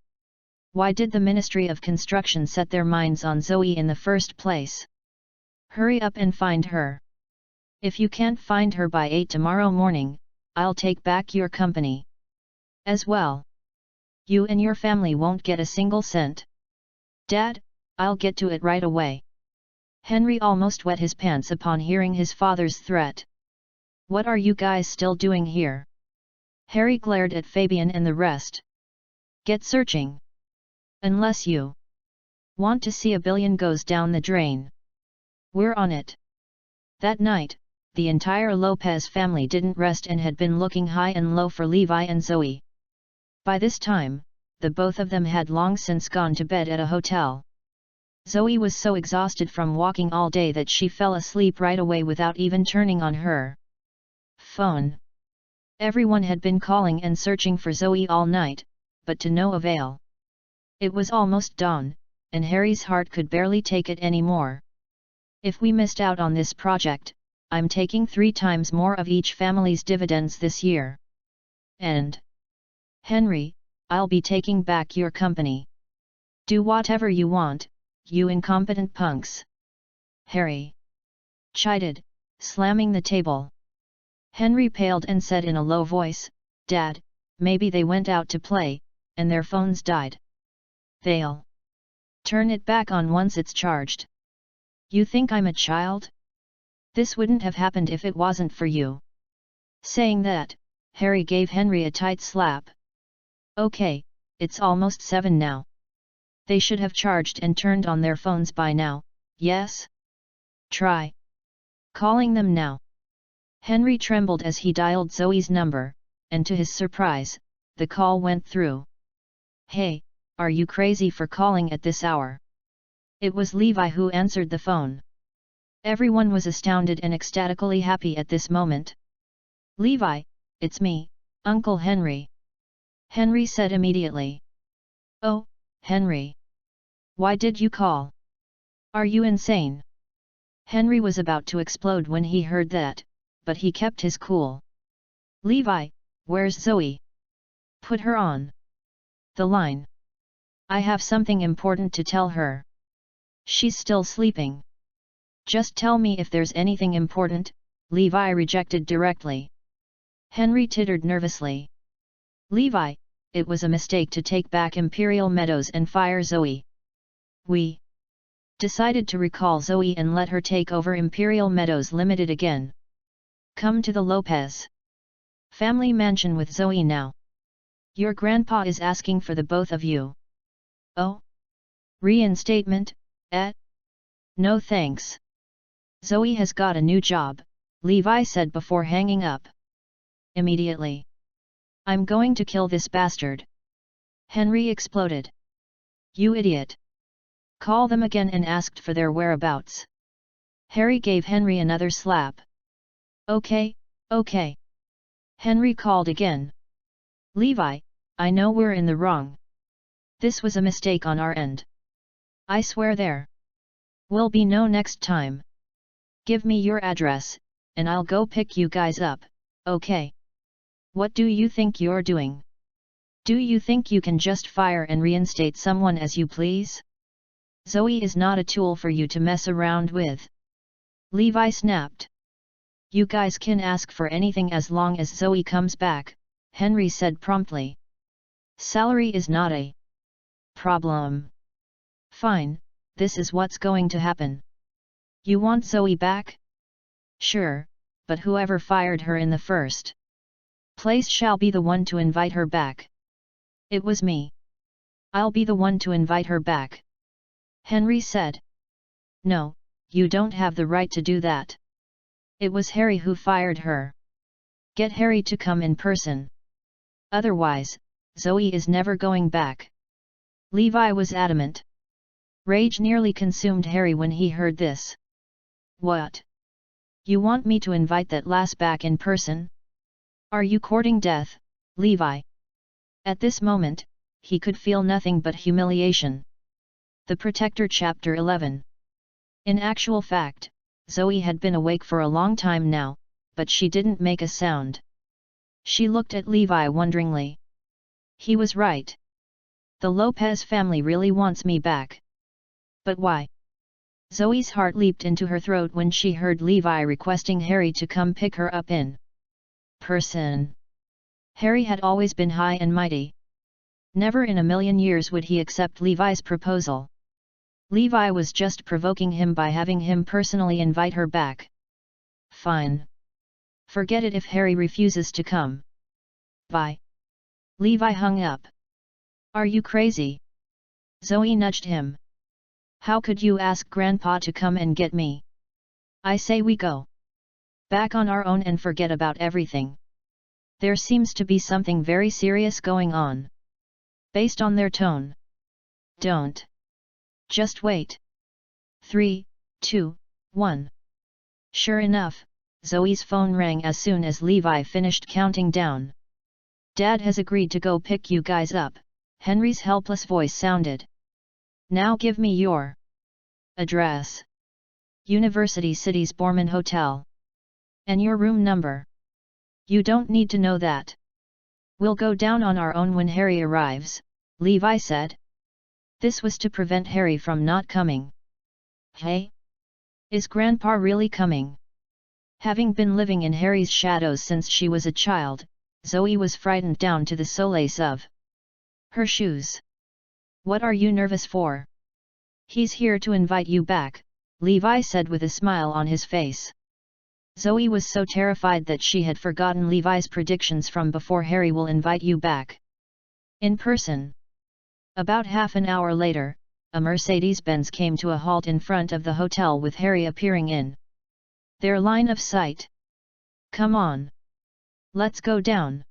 Why did the Ministry of Construction set their minds on Zoe in the first place? Hurry up and find her. If you can't find her by 8 tomorrow morning, I'll take back your company. As well. You and your family won't get a single cent. Dad, I'll get to it right away. Henry almost wet his pants upon hearing his father's threat. What are you guys still doing here? Harry glared at Fabian and the rest. Get searching. Unless you want to see $1 billion goes down the drain. We're on it. That night, the entire Lopez family didn't rest and had been looking high and low for Levi and Zoe. By this time, the both of them had long since gone to bed at a hotel. Zoe was so exhausted from walking all day that she fell asleep right away without even turning on her phone. Everyone had been calling and searching for Zoe all night, but to no avail. It was almost dawn, and Harry's heart could barely take it anymore. If we missed out on this project, I'm taking 3 times more of each family's dividends this year. And Henry, I'll be taking back your company. Do whatever you want, you incompetent punks. Harry chided, slamming the table. Henry paled and said in a low voice, Dad, maybe they went out to play, and their phones died. They'll turn it back on once it's charged. You think I'm a child? This wouldn't have happened if it wasn't for you. Saying that, Harry gave Henry a tight slap. Okay, it's almost 7 now. They should have charged and turned on their phones by now, yes? Try calling them now. Henry trembled as he dialed Zoe's number, and to his surprise, the call went through. Hey, are you crazy for calling at this hour? It was Levi who answered the phone. Everyone was astounded and ecstatically happy at this moment. Levi, it's me, Uncle Henry. Henry said immediately. Oh, Henry. Why did you call? Are you insane? Henry was about to explode when he heard that, but he kept his cool. Levi, where's Zoe? Put her on the line. I have something important to tell her. She's still sleeping. Just tell me if there's anything important, Levi rejected directly. Henry tittered nervously. Levi, it was a mistake to take back Imperial Meadows and fire Zoe. We decided to recall Zoe and let her take over Imperial Meadows Limited again. Come to the Lopez family mansion with Zoe now. Your grandpa is asking for the both of you. Oh? Reinstatement, eh? No thanks. Zoe has got a new job, Levi said before hanging up. Immediately. I'm going to kill this bastard. Henry exploded. You idiot. Call them again and asked for their whereabouts. Harry gave Henry another slap. Okay, okay. Henry called again. Levi, I know we're in the wrong. This was a mistake on our end. I swear there will be no next time. Give me your address, and I'll go pick you guys up, okay? What do you think you're doing? Do you think you can just fire and reinstate someone as you please? Zoe is not a tool for you to mess around with. Levi snapped. You guys can ask for anything as long as Zoe comes back, Henry said promptly. Salary is not a problem. Fine, this is what's going to happen. You want Zoe back? Sure, but whoever fired her in the first place shall be the one to invite her back. It was me. I'll be the one to invite her back. Henry said. No, you don't have the right to do that. It was Harry who fired her. Get Harry to come in person. Otherwise, Zoe is never going back. Levi was adamant. Rage nearly consumed Harry when he heard this. What? You want me to invite that lass back in person? Are you courting death, Levi? At this moment, he could feel nothing but humiliation. The Protector Chapter 11. In actual fact, Zoe had been awake for a long time now, but she didn't make a sound. She looked at Levi wonderingly. He was right. The Lopez family really wants me back. But why? Zoe's heart leaped into her throat when she heard Levi requesting Harry to come pick her up in person. Harry had always been high and mighty. Never in a million years would he accept Levi's proposal. Levi was just provoking him by having him personally invite her back. Fine. Forget it if Harry refuses to come. Bye. Levi hung up. Are you crazy? Zoe nudged him. How could you ask Grandpa to come and get me? I say we go back on our own and forget about everything. There seems to be something very serious going on. Based on their tone. Don't. Just wait. 3, 2, 1. Sure enough, Zoe's phone rang as soon as Levi finished counting down. Dad has agreed to go pick you guys up, Henry's helpless voice sounded. Now give me your address. University City's Borman Hotel. And your room number. You don't need to know that. We'll go down on our own when Harry arrives, Levi said. This was to prevent Harry from not coming. Hey? Is Grandpa really coming? Having been living in Harry's shadows since she was a child, Zoe was frightened down to the soles of her shoes. What are you nervous for? He's here to invite you back, Levi said with a smile on his face. Zoe was so terrified that she had forgotten Levi's predictions from before. Harry will invite you back in person. About half an hour later, a Mercedes-Benz came to a halt in front of the hotel with Harry appearing in their line of sight. Come on. Let's go down.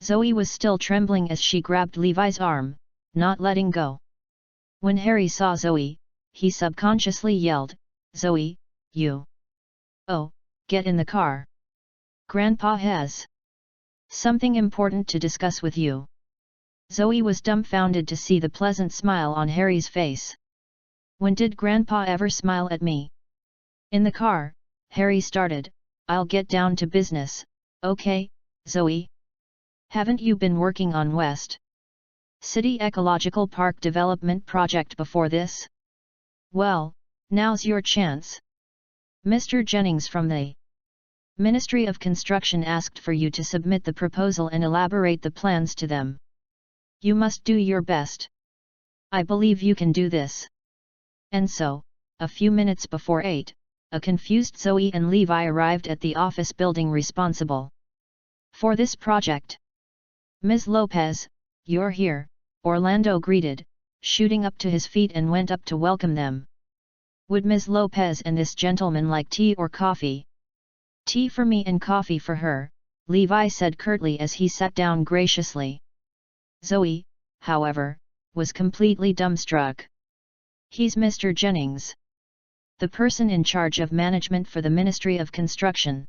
Zoe was still trembling as she grabbed Levi's arm, not letting go. When Harry saw Zoe, he subconsciously yelled, Zoe, you. Oh, get in the car. Grandpa has something important to discuss with you. Zoe was dumbfounded to see the pleasant smile on Harry's face. When did Grandpa ever smile at me? In the car, Harry started, I'll get down to business, okay, Zoe? Haven't you been working on West City Ecological Park Development Project before this? Well, now's your chance. Mr. Jennings from the Ministry of Construction asked for you to submit the proposal and elaborate the plans to them. You must do your best. I believe you can do this. And so, a few minutes before 8, a confused Zoe and Levi arrived at the office building responsible for this project. Ms. Lopez, you're here, Orlando greeted, shooting up to his feet and went up to welcome them. Would Ms. Lopez and this gentleman like tea or coffee? Tea for me and coffee for her, Levi said curtly as he sat down graciously. Zoe, however, was completely dumbstruck. He's Mr. Jennings, the person in charge of management for the Ministry of Construction.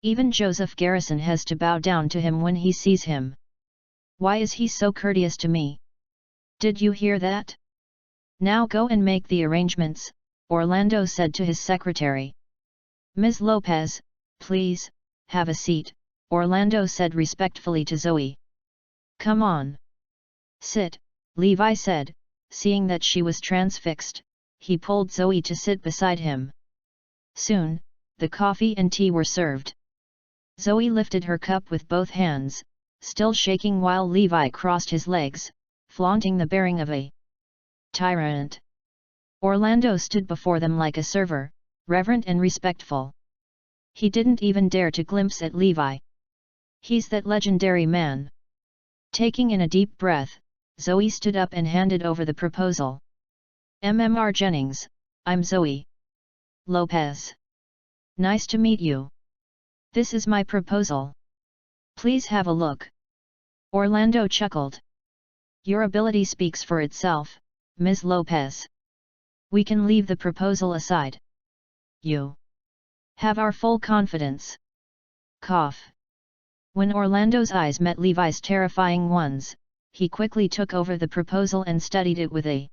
Even Joseph Garrison has to bow down to him when he sees him. Why is he so courteous to me? Did you hear that? Now go and make the arrangements, Orlando said to his secretary. Ms. Lopez, please, have a seat, Orlando said respectfully to Zoe. Come on. Sit, Levi said, seeing that she was transfixed. He pulled Zoe to sit beside him. Soon, the coffee and tea were served. Zoe lifted her cup with both hands, still shaking while Levi crossed his legs, flaunting the bearing of a tyrant. Orlando stood before them like a server, reverent and respectful. He didn't even dare to glimpse at Levi. He's that legendary man. Taking in a deep breath, Zoe stood up and handed over the proposal. MMR Jennings, I'm Zoe Lopez. Nice to meet you. This is my proposal. Please have a look. Orlando chuckled. Your ability speaks for itself, Ms. Lopez. We can leave the proposal aside. You have our full confidence. Cough. When Orlando's eyes met Levi's terrifying ones, he quickly took over the proposal and studied it with a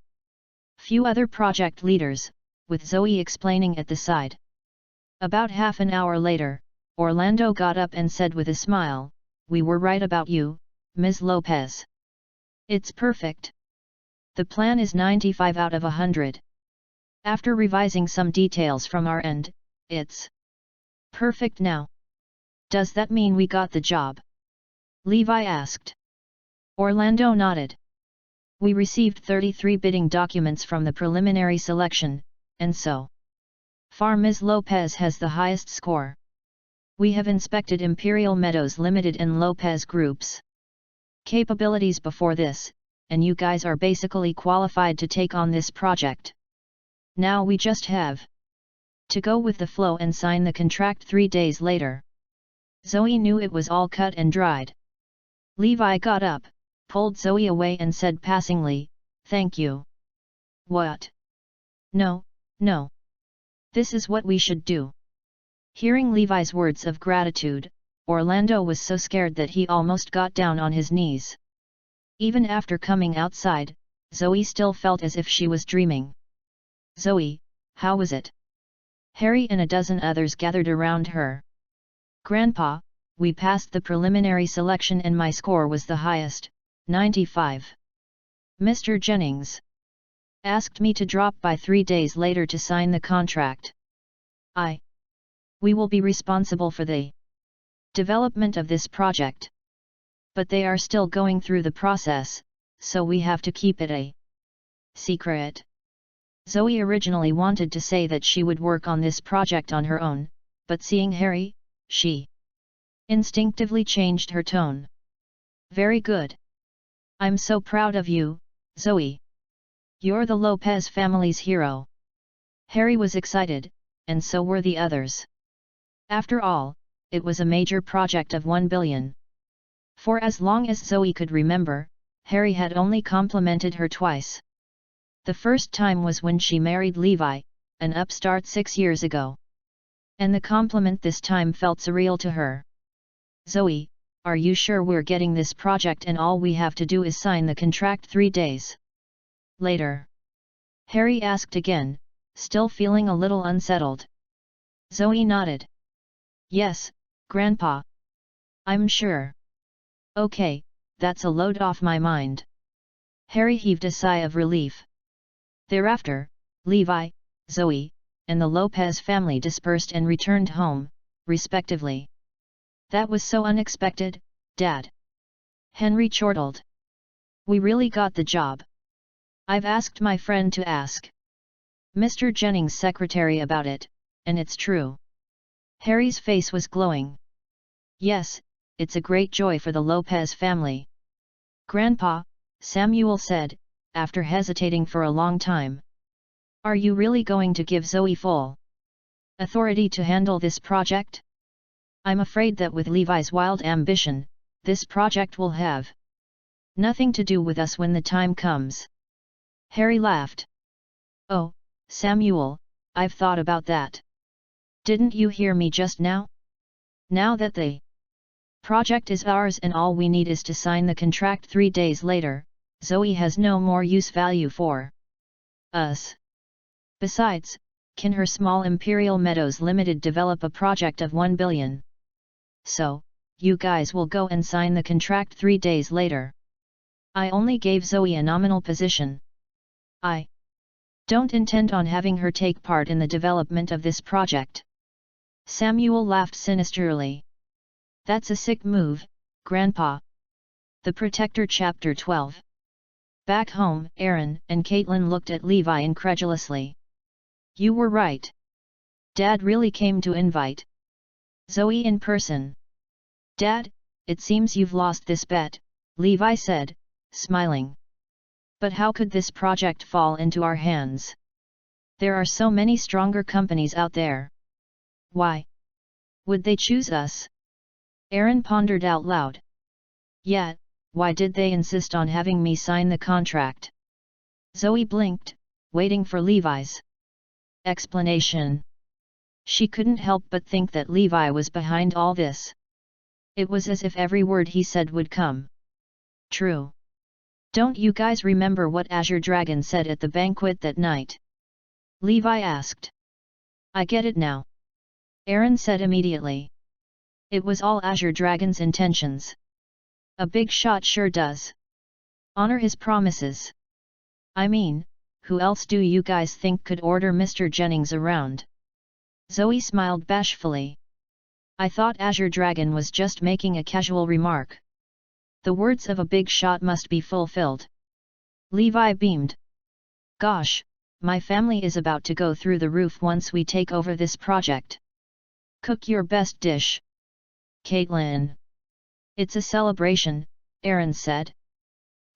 few other project leaders, with Zoe explaining at the side. About half an hour later, Orlando got up and said with a smile, We were right about you, Ms. Lopez. It's perfect. The plan is 95 out of 100. After revising some details from our end, it's perfect now. Does that mean we got the job? Levi asked. Orlando nodded. We received 33 bidding documents from the preliminary selection, and so far Ms. Lopez has the highest score. We have inspected Imperial Meadows Limited and Lopez Group's capabilities before this, and you guys are basically qualified to take on this project. Now we just have to go with the flow and sign the contract 3 days later. Zoe knew it was all cut and dried. Levi got up, pulled Zoe away and said passingly, Thank you. What? No, no. This is what we should do. Hearing Levi's words of gratitude, Orlando was so scared that he almost got down on his knees. Even after coming outside, Zoe still felt as if she was dreaming. Zoe, how was it? Harry and a dozen others gathered around her. Grandpa, we passed the preliminary selection and my score was the highest, 95. Mr. Jennings asked me to drop by 3 days later to sign the contract. We will be responsible for the development of this project. But they are still going through the process, so we have to keep it a secret. Zoe originally wanted to say that she would work on this project on her own, but seeing Harry, she instinctively changed her tone. Very good. I'm so proud of you, Zoe. You're the Lopez family's hero. Harry was excited, and so were the others. After all, it was a major project of 1 billion. For as long as Zoe could remember, Harry had only complimented her twice. The first time was when she married Levi, an upstart 6 years ago. And the compliment this time felt surreal to her. Zoe, are you sure we're getting this project and all we have to do is sign the contract 3 days later? Harry asked again, still feeling a little unsettled. Zoe nodded. Yes, Grandpa. I'm sure. Okay, that's a load off my mind. Harry heaved a sigh of relief. Thereafter, Levi, Zoe, and the Lopez family dispersed and returned home, respectively. That was so unexpected, Dad. Henry chortled. We really got the job. I've asked my friend to ask Mr. Jennings' secretary about it, and it's true. Harry's face was glowing. Yes, it's a great joy for the Lopez family. Grandpa, Samuel said, after hesitating for a long time. Are you really going to give Zoe full authority to handle this project? I'm afraid that with Levi's wild ambition, this project will have nothing to do with us when the time comes. Harry laughed. Oh, Samuel, I've thought about that. Didn't you hear me just now? Now that the project is ours and all we need is to sign the contract 3 days later, Zoe has no more use value for us. Besides, can her small Imperial Meadows Limited develop a project of 1 billion? So, you guys will go and sign the contract 3 days later. I only gave Zoe a nominal position. I don't intend on having her take part in the development of this project. Samuel laughed sinisterly. That's a sick move, Grandpa. The Protector Chapter 12. Back home, Aaron and Caitlin looked at Levi incredulously. You were right. Dad really came to invite Zoe in person. Dad, it seems you've lost this bet, Levi said, smiling. But how could this project fall into our hands? There are so many stronger companies out there. Why would they choose us? Aaron pondered out loud. Yet, why did they insist on having me sign the contract? Zoe blinked, waiting for Levi's explanation. She couldn't help but think that Levi was behind all this. It was as if every word he said would come true. Don't you guys remember what Azure Dragon said at the banquet that night? Levi asked. I get it now. Aaron said immediately. It was all Azure Dragon's intentions. A big shot sure does honor his promises. I mean, who else do you guys think could order Mr. Jennings around? Zoe smiled bashfully. I thought Azure Dragon was just making a casual remark. The words of a big shot must be fulfilled. Levi beamed. Gosh, my family is about to go through the roof once we take over this project. Cook your best dish, Caitlin. It's a celebration, Aaron said.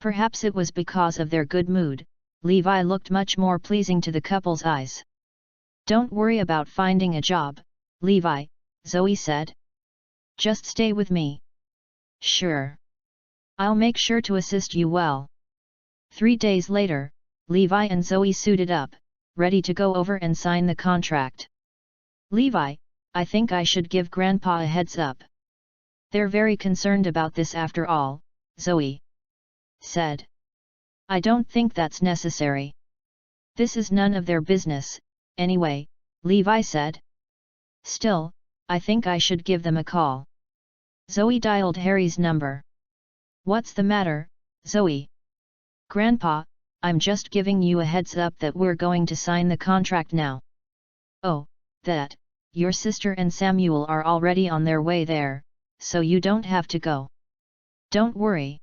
Perhaps it was because of their good mood, Levi looked much more pleasing to the couple's eyes. Don't worry about finding a job, Levi, Zoe said. Just stay with me. Sure. I'll make sure to assist you well. 3 days later, Levi and Zoe suited up, ready to go over and sign the contract. Levi, I think I should give Grandpa a heads up. They're very concerned about this after all, Zoe said. I don't think that's necessary. This is none of their business, anyway, Levi said. Still, I think I should give them a call. Zoe dialed Harry's number. What's the matter, Zoe? Grandpa, I'm just giving you a heads up that we're going to sign the contract now. Oh, that, your sister and Samuel are already on their way there, so you don't have to go. Don't worry.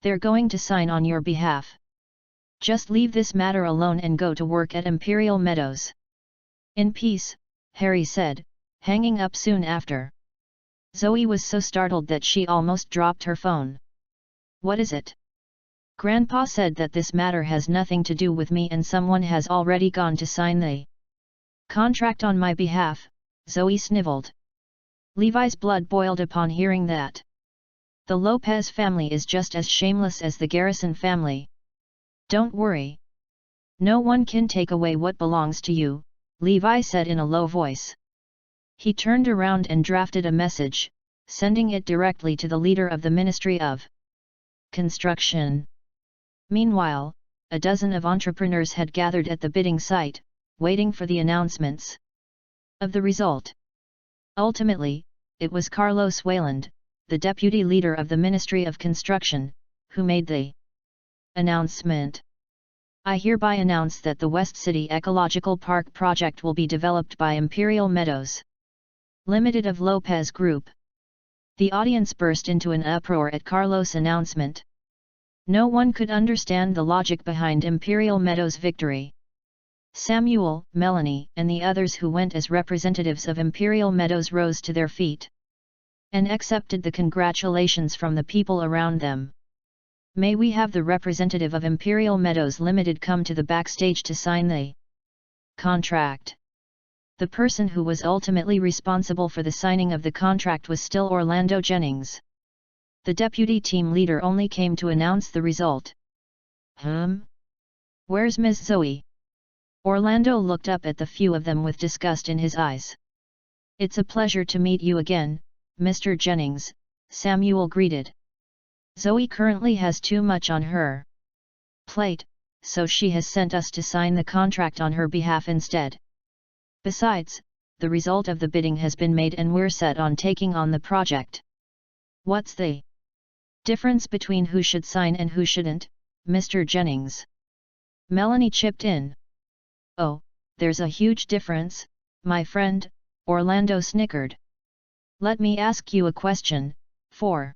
They're going to sign on your behalf. Just leave this matter alone and go to work at Imperial Meadows. In peace, Harry said, hanging up soon after. Zoe was so startled that she almost dropped her phone. What is it? Grandpa said that this matter has nothing to do with me and someone has already gone to sign the contract on my behalf, Zoe sniveled. Levi's blood boiled upon hearing that. The Lopez family is just as shameless as the Garrison family. Don't worry. No one can take away what belongs to you, Levi said in a low voice. He turned around and drafted a message, sending it directly to the leader of the Ministry of Construction. Meanwhile, a dozen of entrepreneurs had gathered at the bidding site, waiting for the announcements of the result. Ultimately, it was Carlos Wayland, the deputy leader of the Ministry of Construction, who made the announcement. I hereby announce that the West City Ecological Park project will be developed by Imperial Meadows Limited of Lopez Group. The audience burst into an uproar at Carlos' announcement. No one could understand the logic behind Imperial Meadows' victory. Samuel, Melanie, and the others who went as representatives of Imperial Meadows rose to their feet and accepted the congratulations from the people around them. May we have the representative of Imperial Meadows Limited come to the backstage to sign the Contract. The person who was ultimately responsible for the signing of the contract was still Orlando Jennings. The deputy team leader only came to announce the result. Where's Miss Zoe? Orlando looked up at the few of them with disgust in his eyes. It's a pleasure to meet you again, Mr. Jennings, Samuel greeted. Zoe currently has too much on her plate, so she has sent us to sign the contract on her behalf instead. Besides, the result of the bidding has been made and we're set on taking on the project. What's the difference between who should sign and who shouldn't, Mr. Jennings? Melanie chipped in. Oh, there's a huge difference, my friend, Orlando snickered. Let me ask you a question. For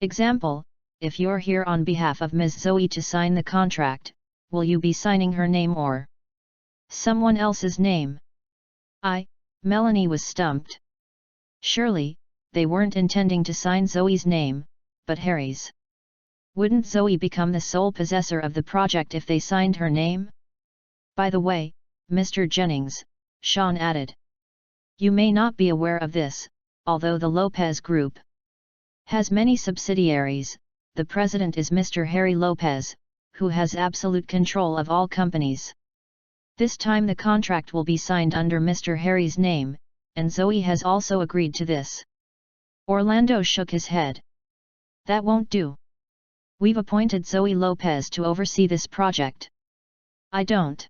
example, if you're here on behalf of Ms. Zoe to sign the contract, will you be signing her name or someone else's name? Melanie was stumped. Surely, they weren't intending to sign Zoe's name, but Harry's. Wouldn't Zoe become the sole possessor of the project if they signed her name? By the way, Mr. Jennings, Sean added. You may not be aware of this, although the Lopez Group has many subsidiaries. The president is Mr. Harry Lopez, who has absolute control of all companies. This time the contract will be signed under Mr. Harry's name, and Zoe has also agreed to this. Orlando shook his head. That won't do. We've appointed Zoe Lopez to oversee this project. I don't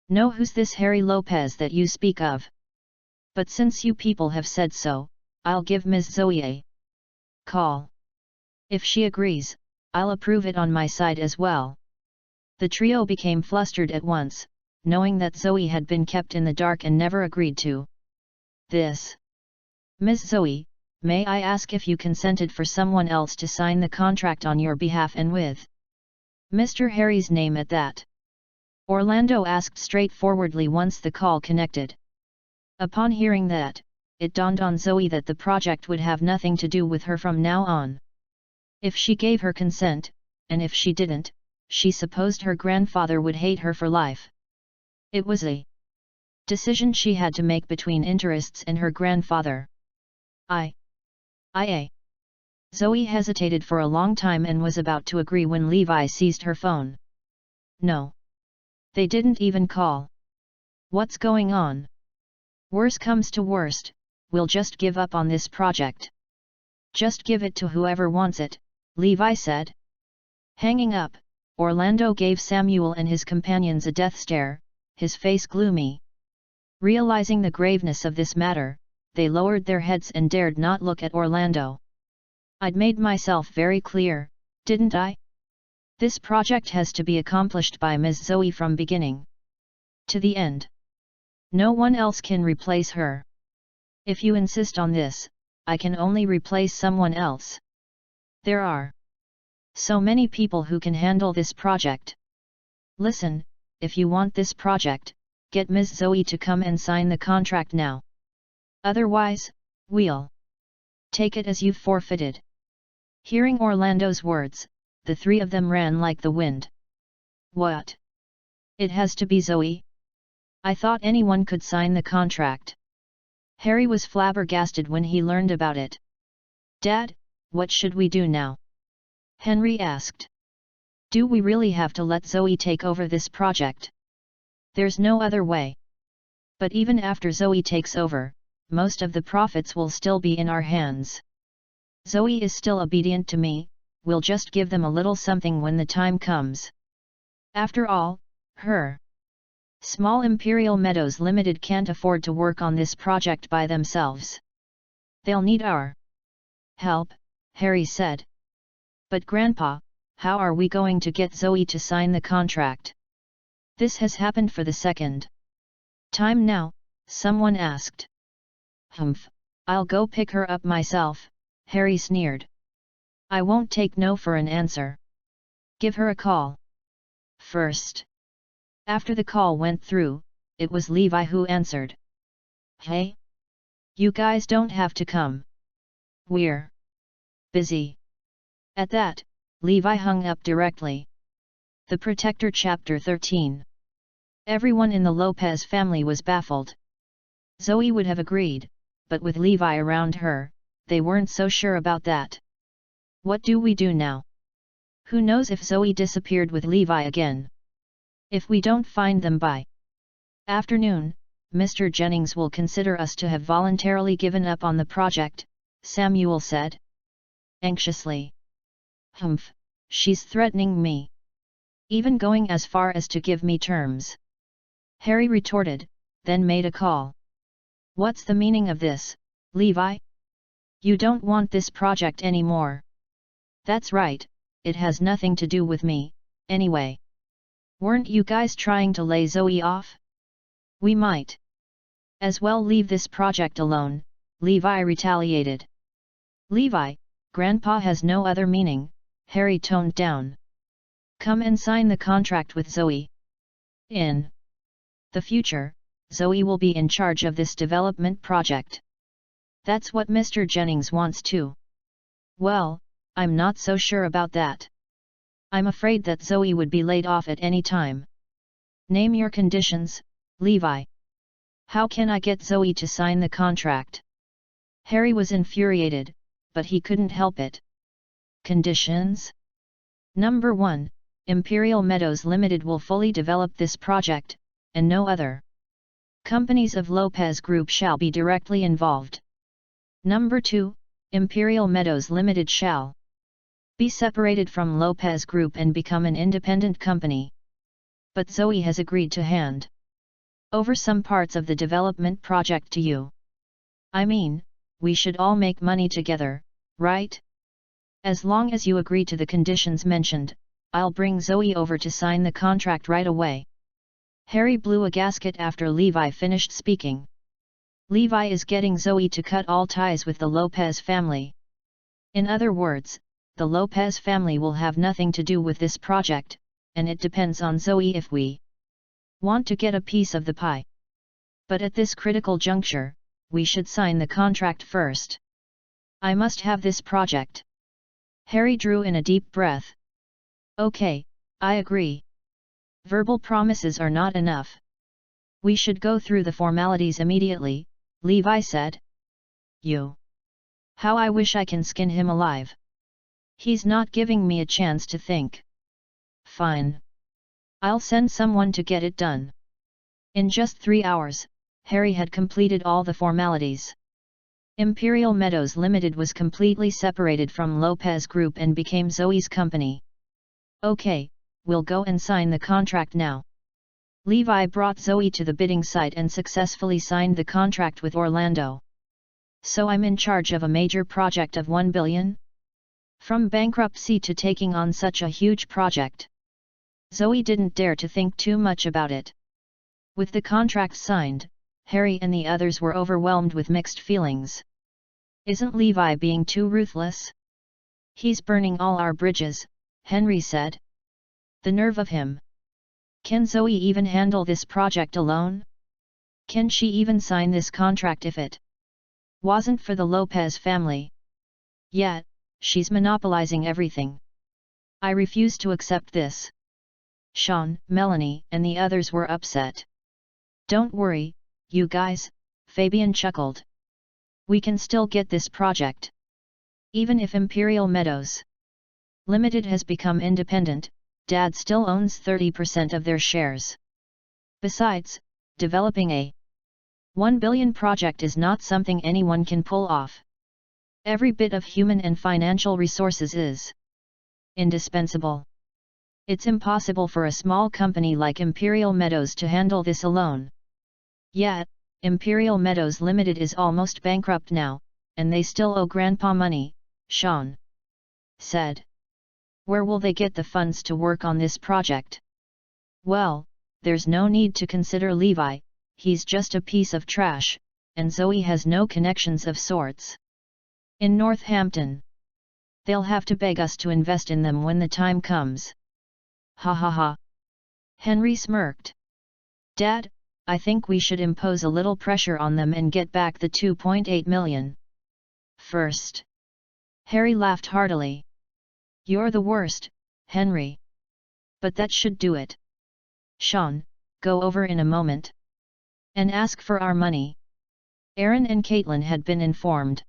know who's this Harry Lopez that you speak of. But since you people have said so, I'll give Ms. Zoe a call. If she agrees, I'll approve it on my side as well. The trio became flustered at once, knowing that Zoe had been kept in the dark and never agreed to this. Ms. Zoe, may I ask if you consented for someone else to sign the contract on your behalf and with Mr. Harry's name at that? Orlando asked straightforwardly once the call connected. Upon hearing that, it dawned on Zoe that the project would have nothing to do with her from now on. If she gave her consent, and if she didn't, she supposed her grandfather would hate her for life. It was a decision she had to make between interests and her grandfather. Zoe hesitated for a long time and was about to agree when Levi seized her phone. No. They didn't even call. What's going on? Worse comes to worst, we'll just give up on this project. Just give it to whoever wants it, Levi said. Hanging up, Orlando gave Samuel and his companions a death stare, his face gloomy. Realizing the graveness of this matter, they lowered their heads and dared not look at Orlando. I'd made myself very clear, didn't I? This project has to be accomplished by Ms. Zoe from beginning to the end. No one else can replace her. If you insist on this, I can only replace someone else. There are so many people who can handle this project. Listen, if you want this project, get Ms. Zoe to come and sign the contract now. Otherwise, we'll take it as you've forfeited. Hearing Orlando's words, the three of them ran like the wind. What? It has to be Zoe? I thought anyone could sign the contract. Harry was flabbergasted when he learned about it. Dad, what should we do now? Henry asked. Do we really have to let Zoe take over this project? There's no other way. But even after Zoe takes over, most of the profits will still be in our hands. Zoe is still obedient to me, we'll just give them a little something when the time comes. After all, her small Imperial Meadows Limited can't afford to work on this project by themselves. They'll need our help, Harry said. But Grandpa, how are we going to get Zoe to sign the contract? This has happened for the second time now, someone asked. Humph, I'll go pick her up myself, Harry sneered. I won't take no for an answer. Give her a call first. After the call went through, it was Levi who answered. Hey? You guys don't have to come. We're busy. At that, Levi hung up directly. The Protector Chapter 13. Everyone in the Lopez family was baffled. Zoe would have agreed, but with Levi around her, they weren't so sure about that. What do we do now? Who knows if Zoe disappeared with Levi again? If we don't find them by afternoon, Mr. Jennings will consider us to have voluntarily given up on the project, Samuel said anxiously. Humph, she's threatening me. Even going as far as to give me terms. Harry retorted, then made a call. What's the meaning of this, Levi? You don't want this project anymore. That's right, it has nothing to do with me, anyway. Weren't you guys trying to lay Zoe off? We might as well leave this project alone, Levi retaliated. Levi, Grandpa has no other meaning, Harry toned down. Come and sign the contract with Zoe. In the future, Zoe will be in charge of this development project. That's what Mr. Jennings wants too. Well, I'm not so sure about that. I'm afraid that Zoe would be laid off at any time. Name your conditions, Levi. How can I get Zoe to sign the contract? Harry was infuriated, but he couldn't help it. Conditions? Number 1, Imperial Meadows Limited will fully develop this project, and no other companies of Lopez Group shall be directly involved. Number 2, Imperial Meadows Limited shall be separated from Lopez Group and become an independent company. But Zoe has agreed to hand over some parts of the development project to you. I mean, we should all make money together, right? As long as you agree to the conditions mentioned, I'll bring Zoe over to sign the contract right away. Harry blew a gasket after Levi finished speaking. Levi is getting Zoe to cut all ties with the Lopez family. In other words, the Lopez family will have nothing to do with this project, and it depends on Zoe if we want to get a piece of the pie. But at this critical juncture, we should sign the contract first. I must have this project. Harry drew in a deep breath. Okay, I agree. Verbal promises are not enough. We should go through the formalities immediately, Levi said. You. How I wish I can skin him alive. He's not giving me a chance to think. Fine. I'll send someone to get it done. In just 3 hours, Harry had completed all the formalities. Imperial Meadows Limited was completely separated from Lopez Group and became Zoe's company. Okay, we'll go and sign the contract now. Levi brought Zoe to the bidding site and successfully signed the contract with Orlando. So I'm in charge of a major project of 1 billion? From bankruptcy to taking on such a huge project. Zoe didn't dare to think too much about it. With the contract signed, Harry and the others were overwhelmed with mixed feelings. Isn't Levi being too ruthless? He's burning all our bridges, Henry said. The nerve of him. Can Zoe even handle this project alone? Can she even sign this contract if it wasn't for the Lopez family? Yet, she's monopolizing everything. I refuse to accept this. Sean, Melanie, and the others were upset. Don't worry, you guys, Fabian chuckled. We can still get this project. Even if Imperial Meadows Limited has become independent, Dad still owns 30% of their shares. Besides, developing a 1 billion project is not something anyone can pull off. Every bit of human and financial resources is indispensable. It's impossible for a small company like Imperial Meadows to handle this alone. Yet, Imperial Meadows Limited is almost bankrupt now, and they still owe Grandpa money, Sean said. Where will they get the funds to work on this project? Well, there's no need to consider Levi, he's just a piece of trash, and Zoe has no connections of sorts in Northampton. They'll have to beg us to invest in them when the time comes. Ha ha ha. Henry smirked. Dad, I think we should impose a little pressure on them and get back the 2.8 million. First. Harry laughed heartily. You're the worst, Henry. But that should do it. Sean, go over in a moment. And ask for our money. Aaron and Caitlin had been informed.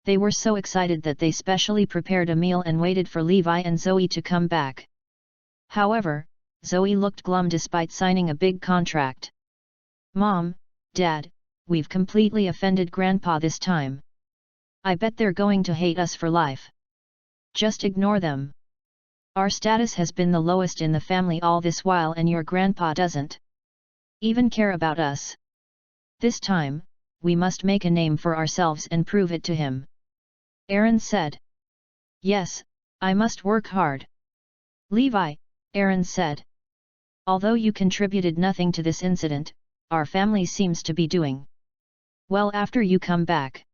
They were so excited that they specially prepared a meal and waited for Levi and Zoe to come back. However, Zoe looked glum despite signing a big contract. "Mom, Dad, we've completely offended Grandpa this time. I bet they're going to hate us for life. Just ignore them. Our status has been the lowest in the family all this while and your grandpa doesn't even care about us. This time, we must make a name for ourselves and prove it to him," Aaron said. "Yes, I must work hard. Levi," Aaron said. "Although you contributed nothing to this incident, our family seems to be doing well after you come back.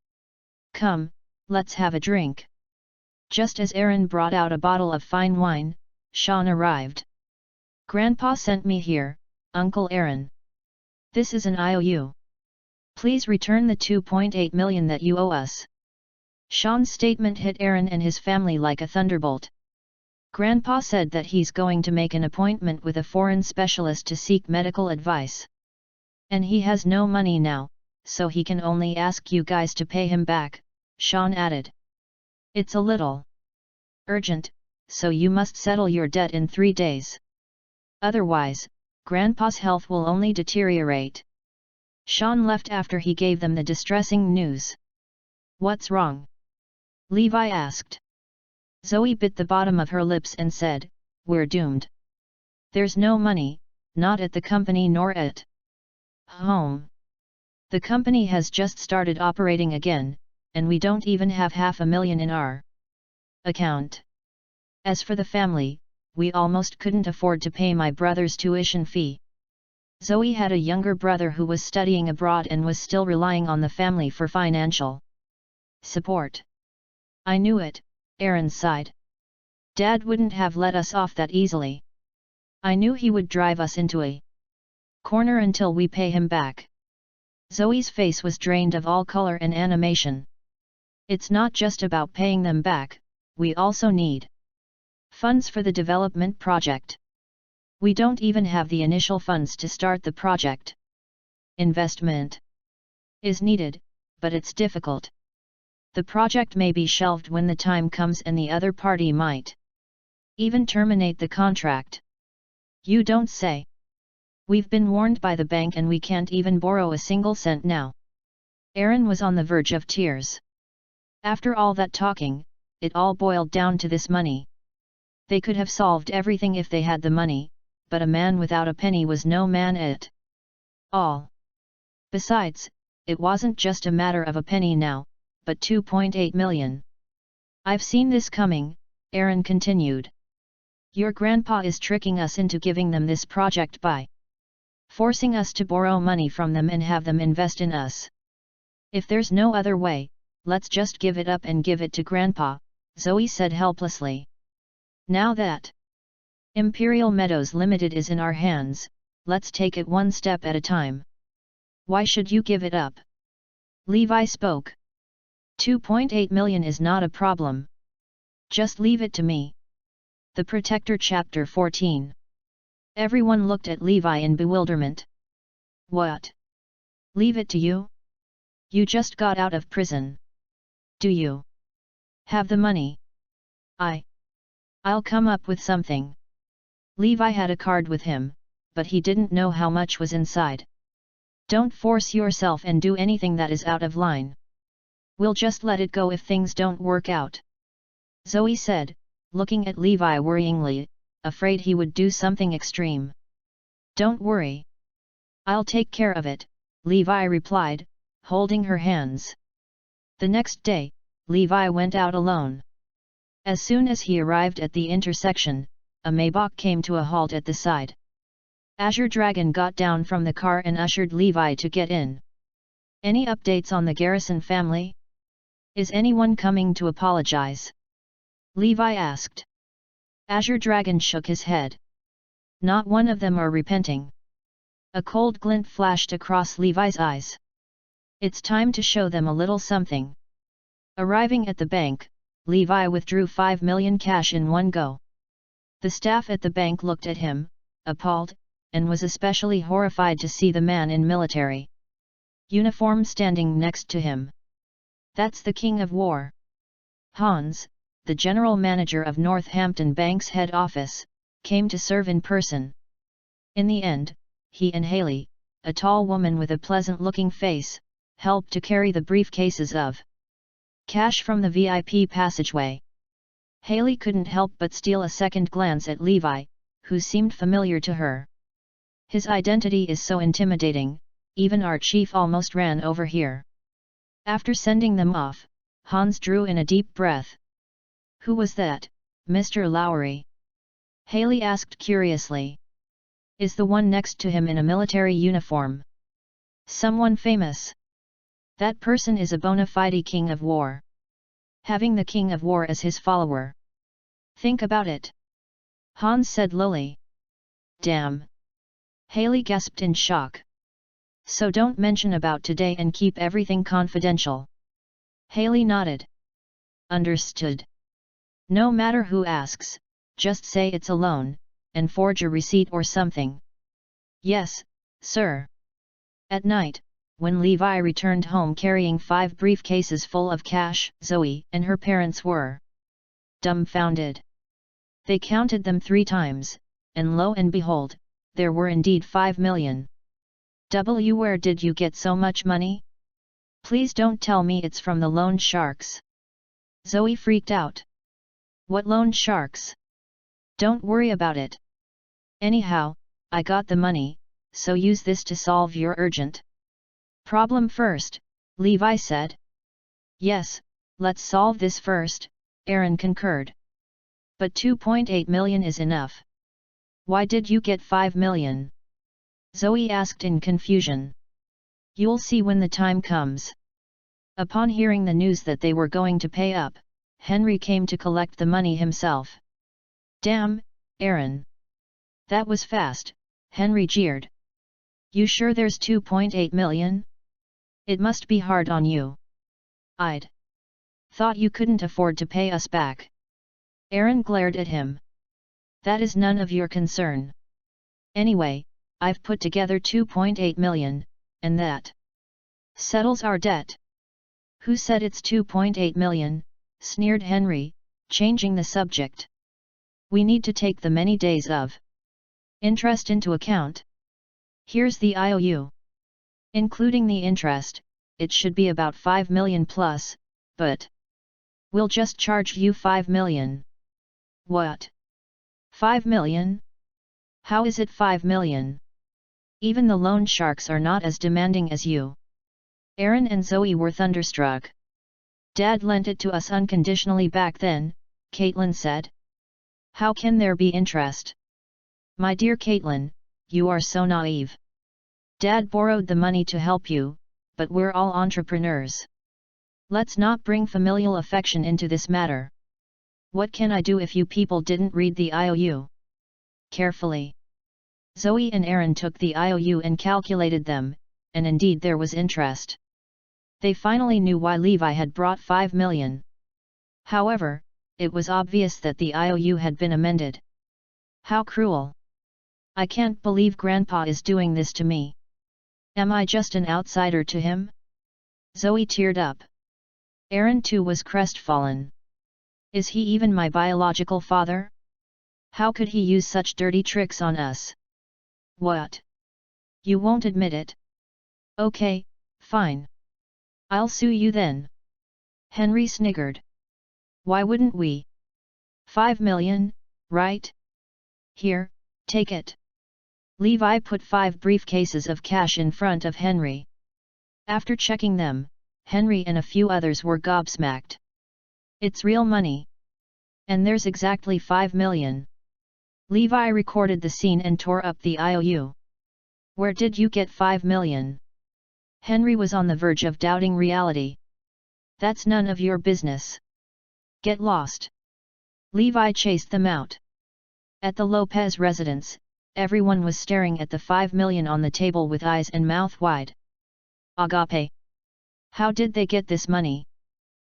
Come, let's have a drink." Just as Aaron brought out a bottle of fine wine, Sean arrived. "Grandpa sent me here, Uncle Aaron. This is an IOU. Please return the 2.8 million that you owe us." Sean's statement hit Aaron and his family like a thunderbolt. Grandpa said that he's going to make an appointment with a foreign specialist to seek medical advice. And he has no money now, so he can only ask you guys to pay him back, Sean added. "It's a little urgent, so you must settle your debt in 3 days. Otherwise, Grandpa's health will only deteriorate." Sean left after he gave them the distressing news. "What's wrong?" Levi asked. Zoe bit the bottom of her lips and said, "We're doomed. There's no money, not at the company nor at home. The company has just started operating again, and we don't even have $500,000 in our account. As for the family, we almost couldn't afford to pay my brother's tuition fee." Zoe had a younger brother who was studying abroad and was still relying on the family for financial support. "I knew it," Aaron sighed. "Dad wouldn't have let us off that easily. I knew he would drive us into a corner until we pay him back." Zoe's face was drained of all color and animation. "It's not just about paying them back, we also need funds for the development project. We don't even have the initial funds to start the project. Investment is needed, but it's difficult. The project may be shelved when the time comes and the other party might even terminate the contract." "You don't say. We've been warned by the bank and we can't even borrow a single cent now." Aaron was on the verge of tears. After all that talking, it all boiled down to this money. They could have solved everything if they had the money, but a man without a penny was no man at all. Besides, it wasn't just a matter of a penny now, but 2.8 million. "I've seen this coming," Aaron continued. "Your grandpa is tricking us into giving them this project by forcing us to borrow money from them and have them invest in us. If there's no other way, let's just give it up and give it to Grandpa," Zoe said helplessly. "Now that Imperial Meadows Limited is in our hands, let's take it one step at a time. Why should you give it up?" Levi spoke. 2.8 million is not a problem. Just leave it to me." The Protector Chapter 14. Everyone looked at Levi in bewilderment. "What? Leave it to you? You just got out of prison. Do you have the money?" I'll come up with something." Levi had a card with him, but he didn't know how much was inside. "Don't force yourself and do anything that is out of line. We'll just let it go if things don't work out," Zoe said, looking at Levi worryingly, afraid he would do something extreme. "Don't worry. I'll take care of it," Levi replied, holding her hands. The next day, Levi went out alone. As soon as he arrived at the intersection, a Maybach came to a halt at the side. Azure Dragon got down from the car and ushered Levi to get in. "Any updates on the Garrison family? Is anyone coming to apologize?" Levi asked. Azure Dragon shook his head. "Not one of them are repenting." A cold glint flashed across Levi's eyes. "It's time to show them a little something." Arriving at the bank, Levi withdrew 5 million cash in one go. The staff at the bank looked at him, appalled, and was especially horrified to see the man in military uniform standing next to him. That's the King of War. Hans, the general manager of Northampton Bank's head office, came to serve in person. In the end, he and Haley, a tall woman with a pleasant-looking face, helped to carry the briefcases of cash from the VIP passageway. Haley couldn't help but steal a second glance at Levi, who seemed familiar to her. His identity is so intimidating, even our chief almost ran over here. After sending them off, Hans drew in a deep breath. Who was that, Mr. Lowry? Haley asked curiously. Is the one next to him in a military uniform someone famous? That person is a bona fide King of War. Having the King of War as his follower. Think about it. Hans said lowly. Damn. Haley gasped in shock. So don't mention about today and keep everything confidential. Haley nodded. Understood. No matter who asks, just say it's a loan, and forge a receipt or something. Yes, sir. At night, when Levi returned home carrying 5 briefcases full of cash, Zoe and her parents were dumbfounded. They counted them 3 times, and lo and behold, there were indeed 5 million. Where did you get so much money? Please don't tell me it's from the loan sharks. Zoe freaked out. What loan sharks? Don't worry about it. Anyhow, I got the money, so use this to solve your urgent problem first, Levi said. Yes, let's solve this first, Aaron concurred. But 2.8 million is enough. Why did you get 5 million? Zoe asked in confusion. You'll see when the time comes. Upon hearing the news that they were going to pay up, Henry came to collect the money himself. Damn, Aaron. That was fast, Henry jeered. You sure there's 2.8 million? It must be hard on you. I'd thought you couldn't afford to pay us back. Aaron glared at him. That is none of your concern. Anyway, I've put together 2.8 million, and that settles our debt. Who said it's 2.8 million? Sneered Henry, changing the subject. We need to take the many days of interest into account. Here's the IOU. Including the interest, it should be about 5 million plus, but we'll just charge you 5 million. What? 5 million? How is it 5 million? Even the loan sharks are not as demanding as you. Aaron and Zoe were thunderstruck. Dad lent it to us unconditionally back then, Caitlin said. How can there be interest? My dear Caitlin, you are so naive. Dad borrowed the money to help you, but we're all entrepreneurs. Let's not bring familial affection into this matter. What can I do if you people didn't read the IOU? Carefully. Zoe and Aaron took the IOU and calculated them, and indeed there was interest. They finally knew why Levi had brought 5 million. However, it was obvious that the IOU had been amended. How cruel! I can't believe Grandpa is doing this to me. Am I just an outsider to him? Zoe teared up. Aaron too was crestfallen. Is he even my biological father? How could he use such dirty tricks on us? What? You won't admit it? Okay, fine. I'll sue you then. Henry sniggered. Why wouldn't we? 5 million, right? Here, take it. Levi put 5 briefcases of cash in front of Henry. After checking them, Henry and a few others were gobsmacked. It's real money. And there's exactly 5 million. Levi recorded the scene and tore up the IOU. Where did you get 5 million? Henry was on the verge of doubting reality. That's none of your business. Get lost. Levi chased them out. At the Lopez residence, everyone was staring at the 5 million on the table with eyes and mouth wide. Agape. How did they get this money?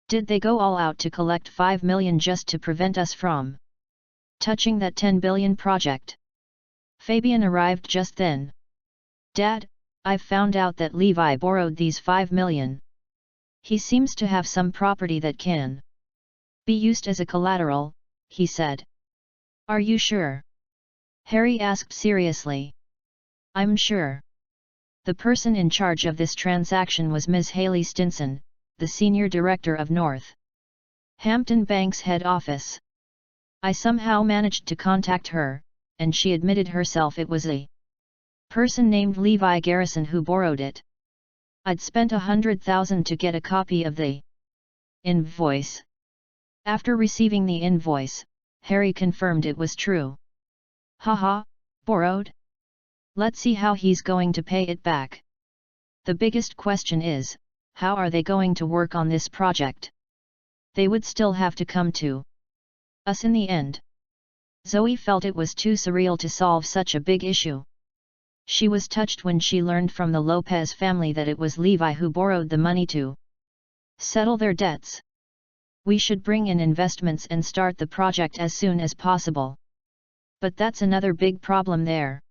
Did they go all out to collect 5 million just to prevent us from touching that 10 billion project? Fabian arrived just then. Dad, I've found out that Levi borrowed these 5 million. He seems to have some property that can be used as a collateral, he said. Are you sure? Harry asked seriously. I'm sure. The person in charge of this transaction was Ms. Haley Stinson, the senior director of North Hampton Bank's head office. I somehow managed to contact her, and she admitted herself it was a person named Levi Garrison who borrowed it. I'd spent 100,000 to get a copy of the invoice. After receiving the invoice, Harry confirmed it was true. Haha, borrowed? Let's see how he's going to pay it back. The biggest question is, how are they going to work on this project? They would still have to come to us in the end. Zoe felt it was too surreal to solve such a big issue. She was touched when she learned from the Lopez family that it was Levi who borrowed the money to settle their debts. We should bring in investments and start the project as soon as possible. But that's another big problem there.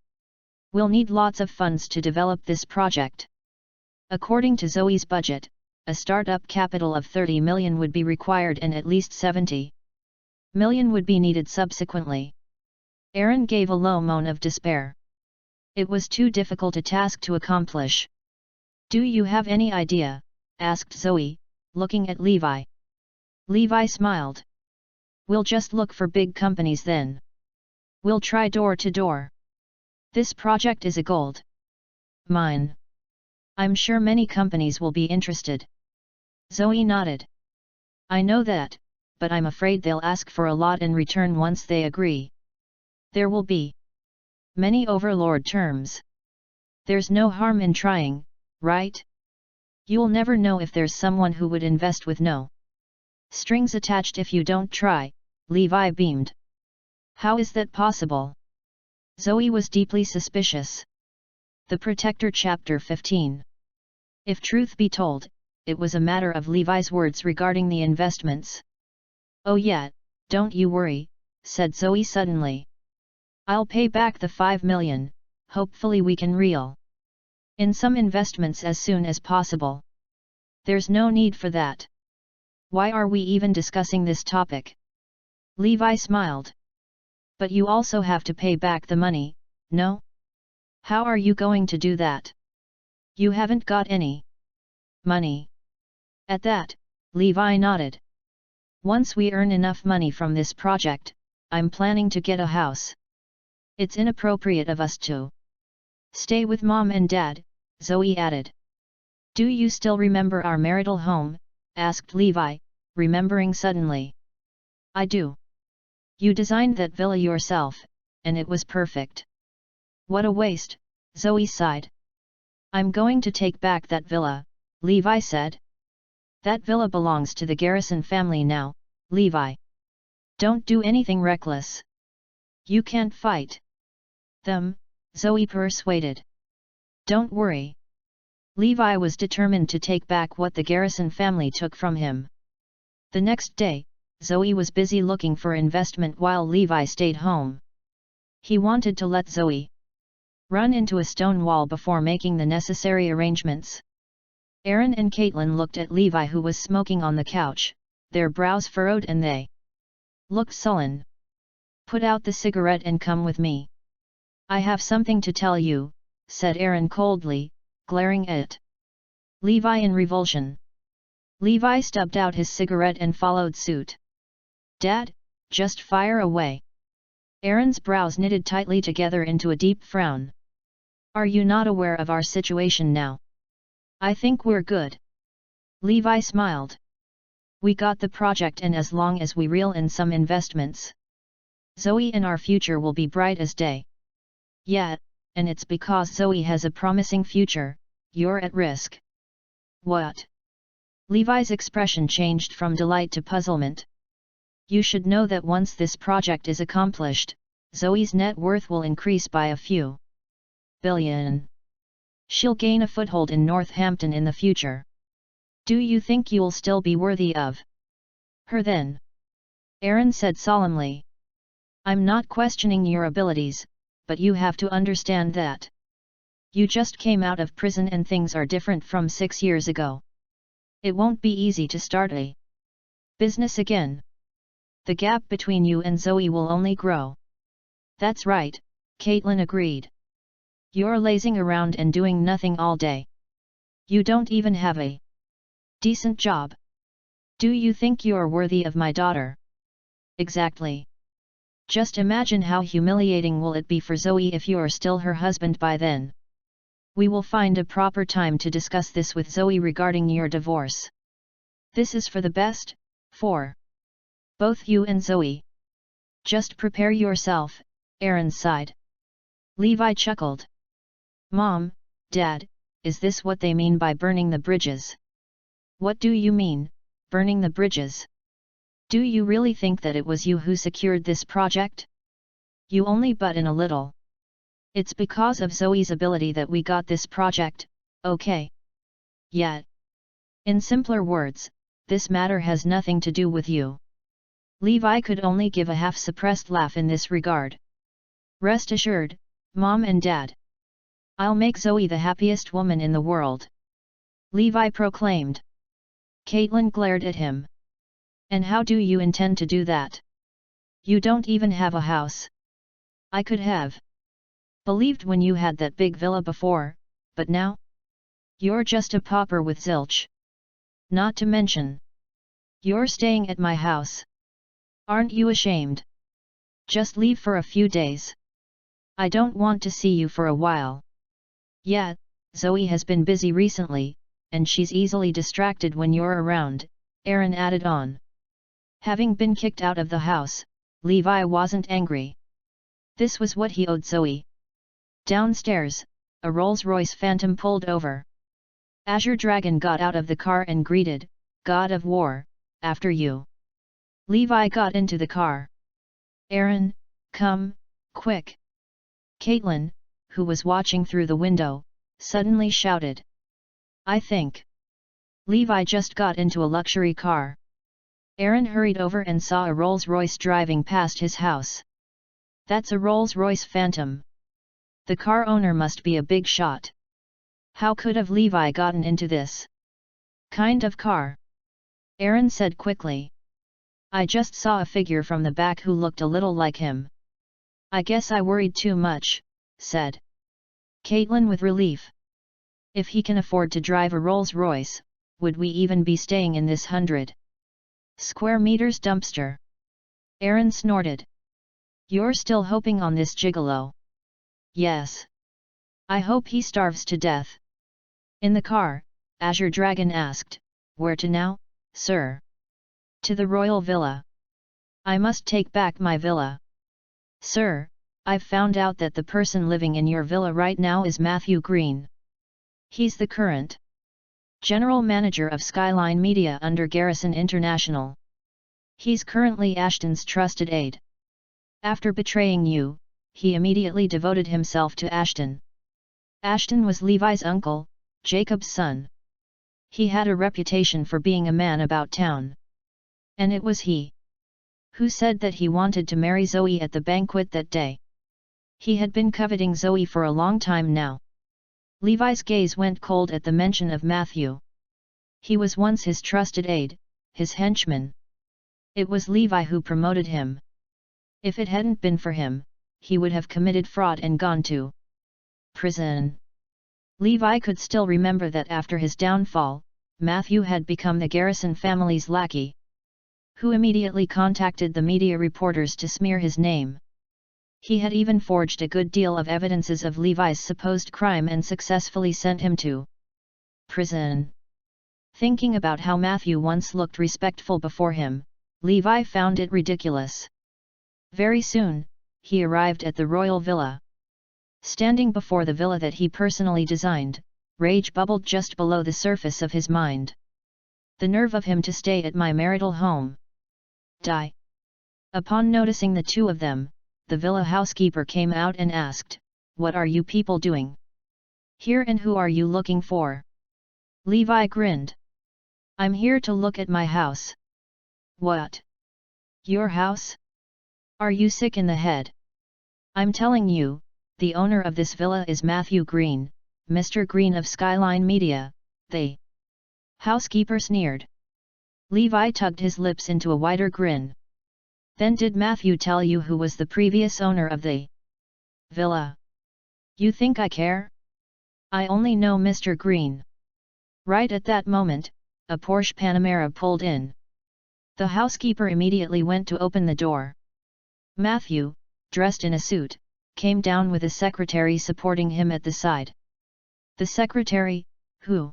We'll need lots of funds to develop this project. According to Zoe's budget, a startup capital of 30 million would be required and at least 70 million would be needed subsequently. Aaron gave a low moan of despair. It was too difficult a task to accomplish. Do you have any idea? Asked Zoe, looking at Levi. Levi smiled. We'll just look for big companies then. We'll try door to door. This project is a gold mine. I'm sure many companies will be interested. Zoe nodded. I know that, but I'm afraid they'll ask for a lot in return once they agree. There will be many overlord terms. There's no harm in trying, right? You'll never know if there's someone who would invest with no strings attached if you don't try, Levi beamed. How is that possible? Zoe was deeply suspicious. The Protector Chapter 15. If truth be told, it was a matter of Levi's words regarding the investments. Oh yeah, don't you worry, said Zoe suddenly. I'll pay back the 5 million, hopefully we can reel in some investments as soon as possible. There's no need for that. Why are we even discussing this topic? Levi smiled. But you also have to pay back the money, no? How are you going to do that? You haven't got any money. At that, Levi nodded. Once we earn enough money from this project, I'm planning to get a house. It's inappropriate of us to stay with Mom and Dad, Zoe added. Do you still remember our marital home? Asked Levi, remembering suddenly. I do. You designed that villa yourself, and it was perfect. What a waste, Zoe sighed. I'm going to take back that villa, Levi said. That villa belongs to the Garrison family now, Levi. Don't do anything reckless. You can't fight them, Zoe persuaded. Don't worry. Levi was determined to take back what the Garrison family took from him. The next day, Zoe was busy looking for investment while Levi stayed home. He wanted to let Zoe run into a stone wall before making the necessary arrangements. Aaron and Caitlin looked at Levi, who was smoking on the couch, their brows furrowed and they looked sullen. Put out the cigarette and come with me. I have something to tell you, said Aaron coldly, glaring at Levi in revulsion. Levi stubbed out his cigarette and followed suit. Dad, just fire away. Aaron's brows knitted tightly together into a deep frown. Are you not aware of our situation now? I think we're good. Levi smiled. We got the project, and as long as we reel in some investments, Zoe and our future will be bright as day. Yeah, and it's because Zoe has a promising future, you're at risk. What? Levi's expression changed from delight to puzzlement. You should know that once this project is accomplished, Zoe's net worth will increase by a few billion. She'll gain a foothold in Northampton in the future. Do you think you'll still be worthy of her then? Aaron said solemnly. I'm not questioning your abilities, but you have to understand that. You just came out of prison and things are different from 6 years ago. It won't be easy to start a business again. The gap between you and Zoe will only grow. That's right, Caitlin agreed. You're lazing around and doing nothing all day. You don't even have a decent job. Do you think you're worthy of my daughter? Exactly. Just imagine how humiliating will it be for Zoe if you're still her husband by then. We will find a proper time to discuss this with Zoe regarding your divorce. This is for the best, for both you and Zoe. Just prepare yourself, Aaron sighed. Levi chuckled. Mom, Dad, is this what they mean by burning the bridges? What do you mean, burning the bridges? Do you really think that it was you who secured this project? You only butt in a little. It's because of Zoe's ability that we got this project, okay? Yet. In simpler words, this matter has nothing to do with you. Levi could only give a half-suppressed laugh in this regard. Rest assured, Mom and Dad. I'll make Zoe the happiest woman in the world. Levi proclaimed. Caitlin glared at him. And how do you intend to do that? You don't even have a house. I could have believed when you had that big villa before, but now? You're just a pauper with zilch. Not to mention. You're staying at my house. Aren't you ashamed? Just leave for a few days. I don't want to see you for a while. Yeah, Zoe has been busy recently, and she's easily distracted when you're around, Aaron added on. Having been kicked out of the house, Levi wasn't angry. This was what he owed Zoe. Downstairs, a Rolls-Royce Phantom pulled over. Azure Dragon got out of the car and greeted, God of War, after you. Levi got into the car. Aaron, come, quick. Caitlin, who was watching through the window, suddenly shouted. I think Levi just got into a luxury car. Aaron hurried over and saw a Rolls-Royce driving past his house. That's a Rolls-Royce Phantom. The car owner must be a big shot. How could have Levi gotten into this kind of car? Aaron said quickly. I just saw a figure from the back who looked a little like him. I guess I worried too much, said Caitlin with relief. If he can afford to drive a Rolls-Royce, would we even be staying in this 100 square meters dumpster? Aaron snorted. You're still hoping on this gigolo? Yes. I hope he starves to death. In the car, Azure Dragon asked, where to now, sir? To the royal villa. I must take back my villa. Sir, I've found out that the person living in your villa right now is Matthew Green. He's the current general manager of Skyline Media under Garrison International. He's currently Ashton's trusted aide. After betraying you, he immediately devoted himself to Ashton. Ashton was Levi's uncle, Jacob's son. He had a reputation for being a man about town. And it was he who said that he wanted to marry Zoe at the banquet that day. He had been coveting Zoe for a long time now. Levi's gaze went cold at the mention of Matthew. He was once his trusted aide, his henchman. It was Levi who promoted him. If it hadn't been for him, he would have committed fraud and gone to prison. Levi could still remember that after his downfall, Matthew had become the Garrison family's lackey, who immediately contacted the media reporters to smear his name. He had even forged a good deal of evidences of Levi's supposed crime and successfully sent him to prison. Thinking about how Matthew once looked respectful before him, Levi found it ridiculous. Very soon, he arrived at the royal villa. Standing before the villa that he personally designed, rage bubbled just below the surface of his mind. The nerve of him to stay at my marital home. Die. Upon noticing the two of them, the villa housekeeper came out and asked, "What are you people doing here and who are you looking for?" Levi grinned. "I'm here to look at my house." "What? Your house? Are you sick in the head? I'm telling you, the owner of this villa is Matthew Green, Mr. Green of Skyline Media, the housekeeper sneered. Levi tugged his lips into a wider grin. Then did Matthew tell you who was the previous owner of the villa? You think I care? I only know Mr. Green. Right at that moment, a Porsche Panamera pulled in. The housekeeper immediately went to open the door. Matthew, dressed in a suit, came down with a secretary supporting him at the side. The secretary, who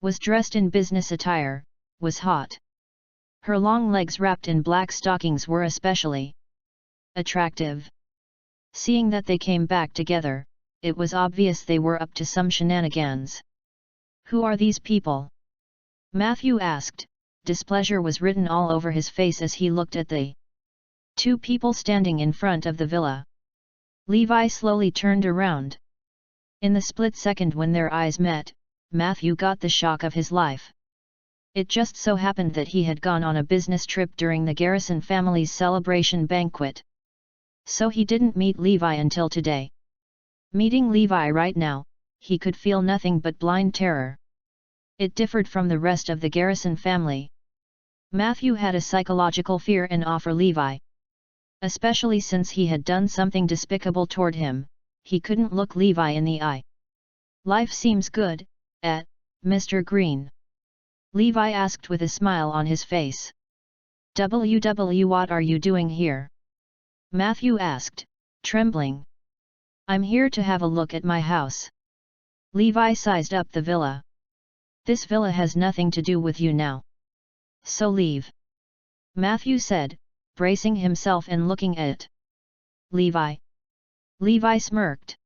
was dressed in business attire, was hot. Her long legs wrapped in black stockings were especially attractive. Seeing that they came back together, it was obvious they were up to some shenanigans. Who are these people? Matthew asked. Displeasure was written all over his face as he looked at the two people standing in front of the villa. Levi slowly turned around. In the split second when their eyes met, Matthew got the shock of his life. It just so happened that he had gone on a business trip during the Garrison family's celebration banquet. So he didn't meet Levi until today. Meeting Levi right now, he could feel nothing but blind terror. It differed from the rest of the Garrison family. Matthew had a psychological fear and awe for Levi. Especially since he had done something despicable toward him, he couldn't look Levi in the eye. Life seems good, Mr. Green? Levi asked with a smile on his face. What are you doing here? Matthew asked, trembling. I'm here to have a look at my house. Levi sized up the villa. This villa has nothing to do with you now. So leave. Matthew said, bracing himself and looking at it. Levi. Levi smirked.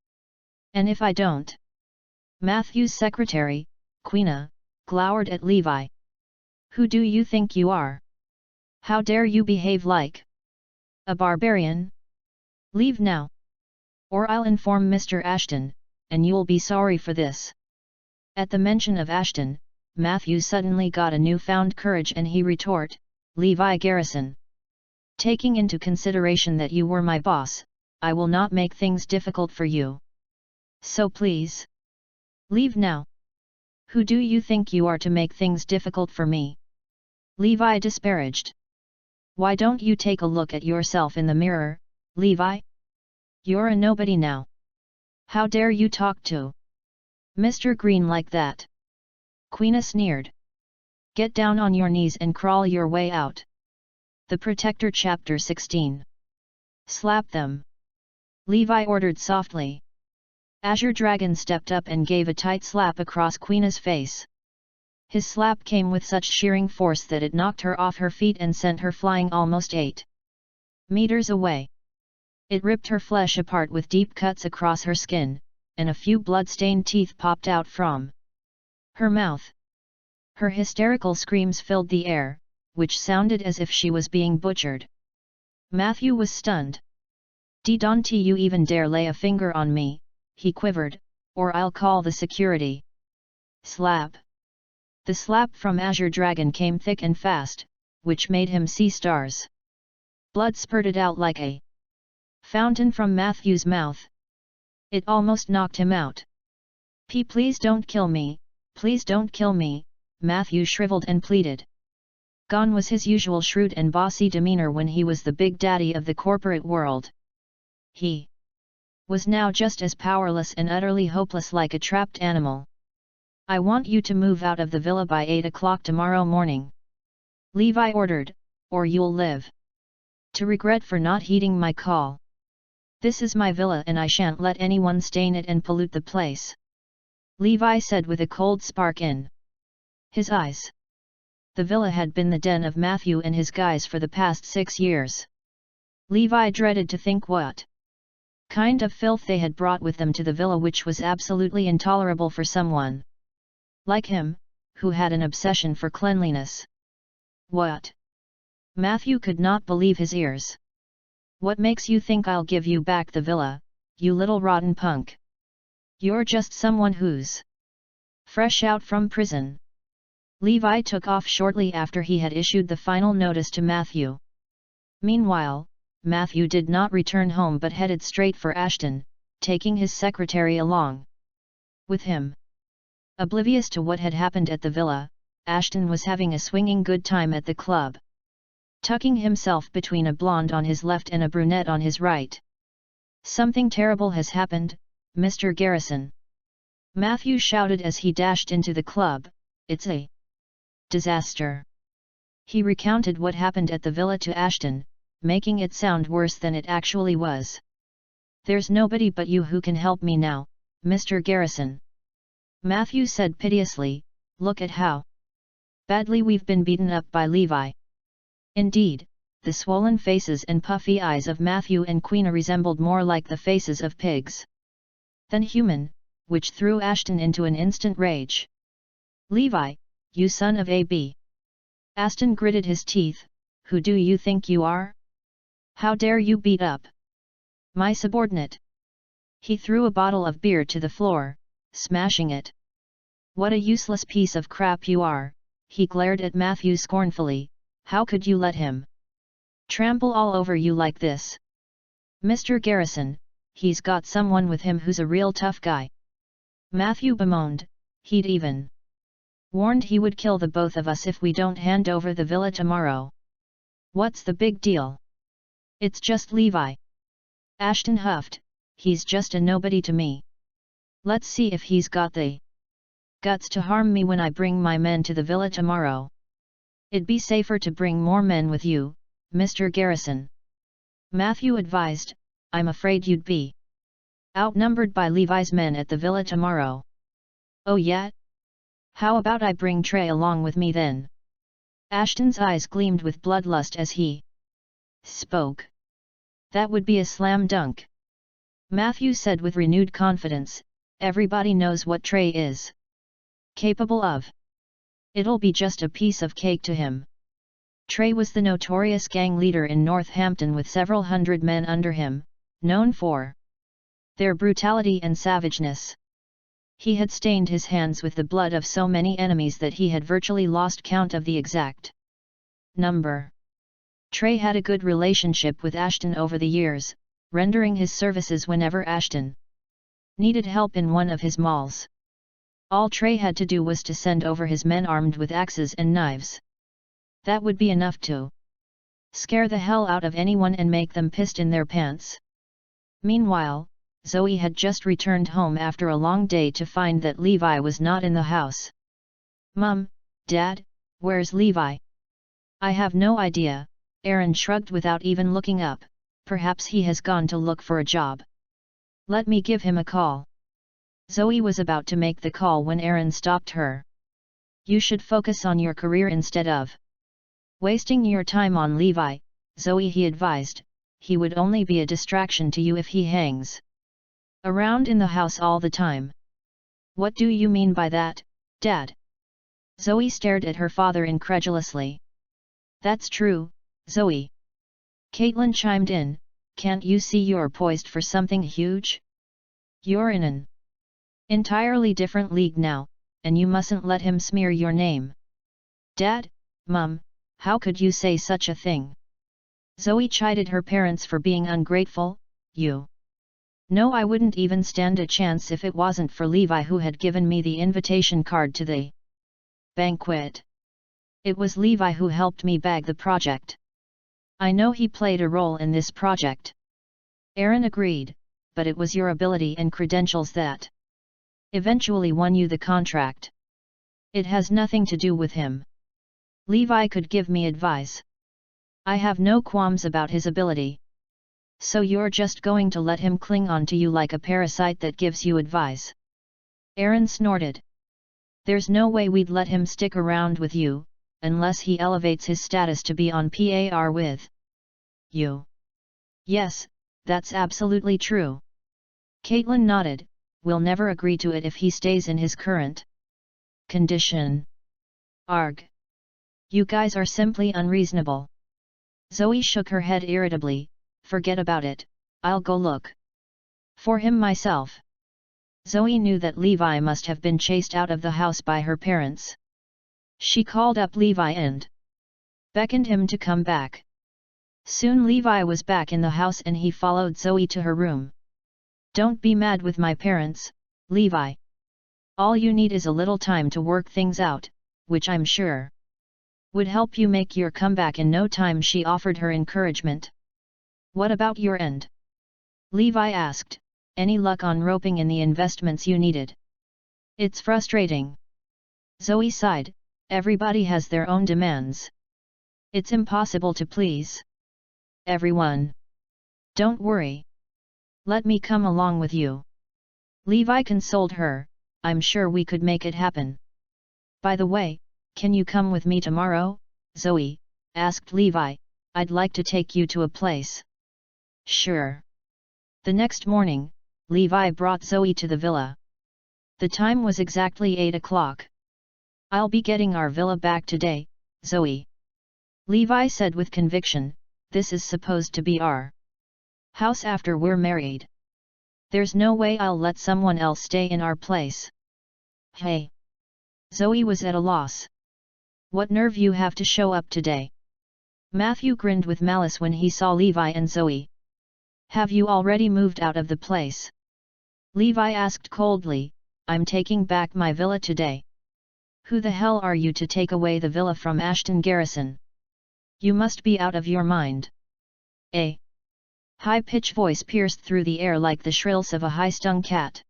And if I don't? Matthew's secretary, Queena, glowered at Levi. Who do you think you are? How dare you behave like a barbarian? Leave now. Or I'll inform Mr. Ashton, and you'll be sorry for this. At the mention of Ashton, Matthew suddenly got a newfound courage and he retorted, Levi Garrison. Taking into consideration that you were my boss, I will not make things difficult for you. So please, leave now. Who do you think you are to make things difficult for me? Levi disparaged. Why don't you take a look at yourself in the mirror, Levi? You're a nobody now. How dare you talk to Mr. Green like that? Queena sneered. Get down on your knees and crawl your way out. The Protector Chapter 16. Slap them. Levi ordered softly. Azure Dragon stepped up and gave a tight slap across Queena's face. His slap came with such shearing force that it knocked her off her feet and sent her flying almost 8 meters away. It ripped her flesh apart with deep cuts across her skin, and a few blood-stained teeth popped out from her mouth. Her hysterical screams filled the air, which sounded as if she was being butchered. Matthew was stunned. Don't you even dare lay a finger on me, he quivered, or I'll call the security. Slap. The slap from Azure Dragon came thick and fast, which made him see stars. Blood spurted out like a fountain from Matthew's mouth. It almost knocked him out. Please don't kill me, please don't kill me, Matthew shriveled and pleaded. Gone was his usual shrewd and bossy demeanor when he was the big daddy of the corporate world. He was now just as powerless and utterly hopeless like a trapped animal. I want you to move out of the villa by 8 o'clock tomorrow morning. Levi ordered, or you'll live to regret for not heeding my call. This is my villa and I shan't let anyone stain it and pollute the place. Levi said with a cold spark in his eyes. The villa had been the den of Matthew and his guys for the past 6 years. Levi dreaded to think what kind of filth they had brought with them to the villa, which was absolutely intolerable for someone like him, who had an obsession for cleanliness. What? Matthew could not believe his ears. What makes you think I'll give you back the villa, you little rotten punk? You're just someone who's fresh out from prison. Levi took off shortly after he had issued the final notice to Matthew. Meanwhile, Matthew did not return home but headed straight for Ashton, taking his secretary along with him. Oblivious to what had happened at the villa, Ashton was having a swinging good time at the club, tucking himself between a blonde on his left and a brunette on his right. "Something terrible has happened, Mr. Garrison," Matthew shouted as he dashed into the club. "It's a disaster." He recounted what happened at the villa to Ashton, making it sound worse than it actually was. "There's nobody but you who can help me now, Mr. Garrison," Matthew said piteously. "Look at how badly we've been beaten up by Levi." Indeed, the swollen faces and puffy eyes of Matthew and Queena resembled more like the faces of pigs than human, which threw Ashton into an instant rage. "Levi, you son of a b!" Ashton gritted his teeth. "Who do you think you are? How dare you beat up my subordinate?" He threw a bottle of beer to the floor, smashing it. "What a useless piece of crap you are," he glared at Matthew scornfully. "How could you let him trample all over you like this? Mr. Garrison, he's got someone with him who's a real tough guy." Matthew bemoaned. "He'd even warned he would kill the both of us if we don't hand over the villa tomorrow." "What's the big deal? It's just Levi," Ashton huffed. "He's just a nobody to me. Let's see if he's got the guts to harm me when I bring my men to the villa tomorrow." "It'd be safer to bring more men with you, Mr. Garrison," Matthew advised. "I'm afraid you'd be outnumbered by Levi's men at the villa tomorrow." "Oh yeah? How about I bring Trey along with me then?" Ashton's eyes gleamed with bloodlust as he spoke. "That would be a slam dunk," Matthew said with renewed confidence. "Everybody knows what Trey is capable of. It'll be just a piece of cake to him." Trey was the notorious gang leader in Northampton with several hundred men under him, known for their brutality and savageness. He had stained his hands with the blood of so many enemies that he had virtually lost count of the exact number. Trey had a good relationship with Ashton over the years, rendering his services whenever Ashton needed help in one of his malls. All Trey had to do was to send over his men armed with axes and knives. That would be enough to scare the hell out of anyone and make them pissed in their pants. Meanwhile, Zoe had just returned home after a long day to find that Levi was not in the house. "Mum, Dad, where's Levi?" "I have no idea," Aaron shrugged without even looking up. "Perhaps he has gone to look for a job. Let me give him a call." Zoe was about to make the call when Aaron stopped her. "You should focus on your career instead of wasting your time on Levi, Zoe," he advised. "He would only be a distraction to you if he hangs around in the house all the time." "What do you mean by that, Dad?" Zoe stared at her father incredulously. "That's true, Zoe," Caitlin chimed in. "Can't you see you're poised for something huge? You're in an entirely different league now, and you mustn't let him smear your name." "Dad, Mum, how could you say such a thing?" Zoe chided her parents for being ungrateful. "You know I wouldn't even stand a chance if it wasn't for Levi, who had given me the invitation card to the banquet. It was Levi who helped me bag the project. I know he played a role in this project." Aaron agreed, "but it was your ability and credentials that eventually won you the contract. It has nothing to do with him. Levi could give me advice. I have no qualms about his ability. So you're just going to let him cling on to you like a parasite that gives you advice?" Aaron snorted. "There's no way we'd let him stick around with you, unless he elevates his status to be on par with you." "Yes, that's absolutely true." Caitlin nodded. "We'll never agree to it if he stays in his current condition." "Arg. You guys are simply unreasonable." Zoe shook her head irritably. "Forget about it, I'll go look for him myself." Zoe knew that Levi must have been chased out of the house by her parents. She called up Levi and beckoned him to come back. Soon Levi was back in the house and he followed Zoe to her room. Don't be mad with my parents, Levi. All you need is a little time to work things out, which I'm sure would help you make your comeback in no time. She offered her encouragement. What about your end? Levi asked, any luck on roping in the investments you needed? It's frustrating. Zoe sighed, everybody has their own demands. It's impossible to please everyone. Don't worry. Let me come along with you. Levi consoled her, I'm sure we could make it happen. By the way, can you come with me tomorrow, Zoe? Asked Levi, I'd like to take you to a place. Sure. The next morning, Levi brought Zoe to the villa. The time was exactly 8 o'clock. I'll be getting our villa back today, Zoe. Levi said with conviction, this is supposed to be our house after we're married. There's no way I'll let someone else stay in our place. Hey! Zoe was at a loss. What nerve you have to show up today? Matthew grinned with malice when he saw Levi and Zoe. Have you already moved out of the place? Levi asked coldly, I'm taking back my villa today. Who the hell are you to take away the villa from Ashton Garrison? You must be out of your mind. A high-pitched voice pierced through the air like the shrills of a high-stung cat.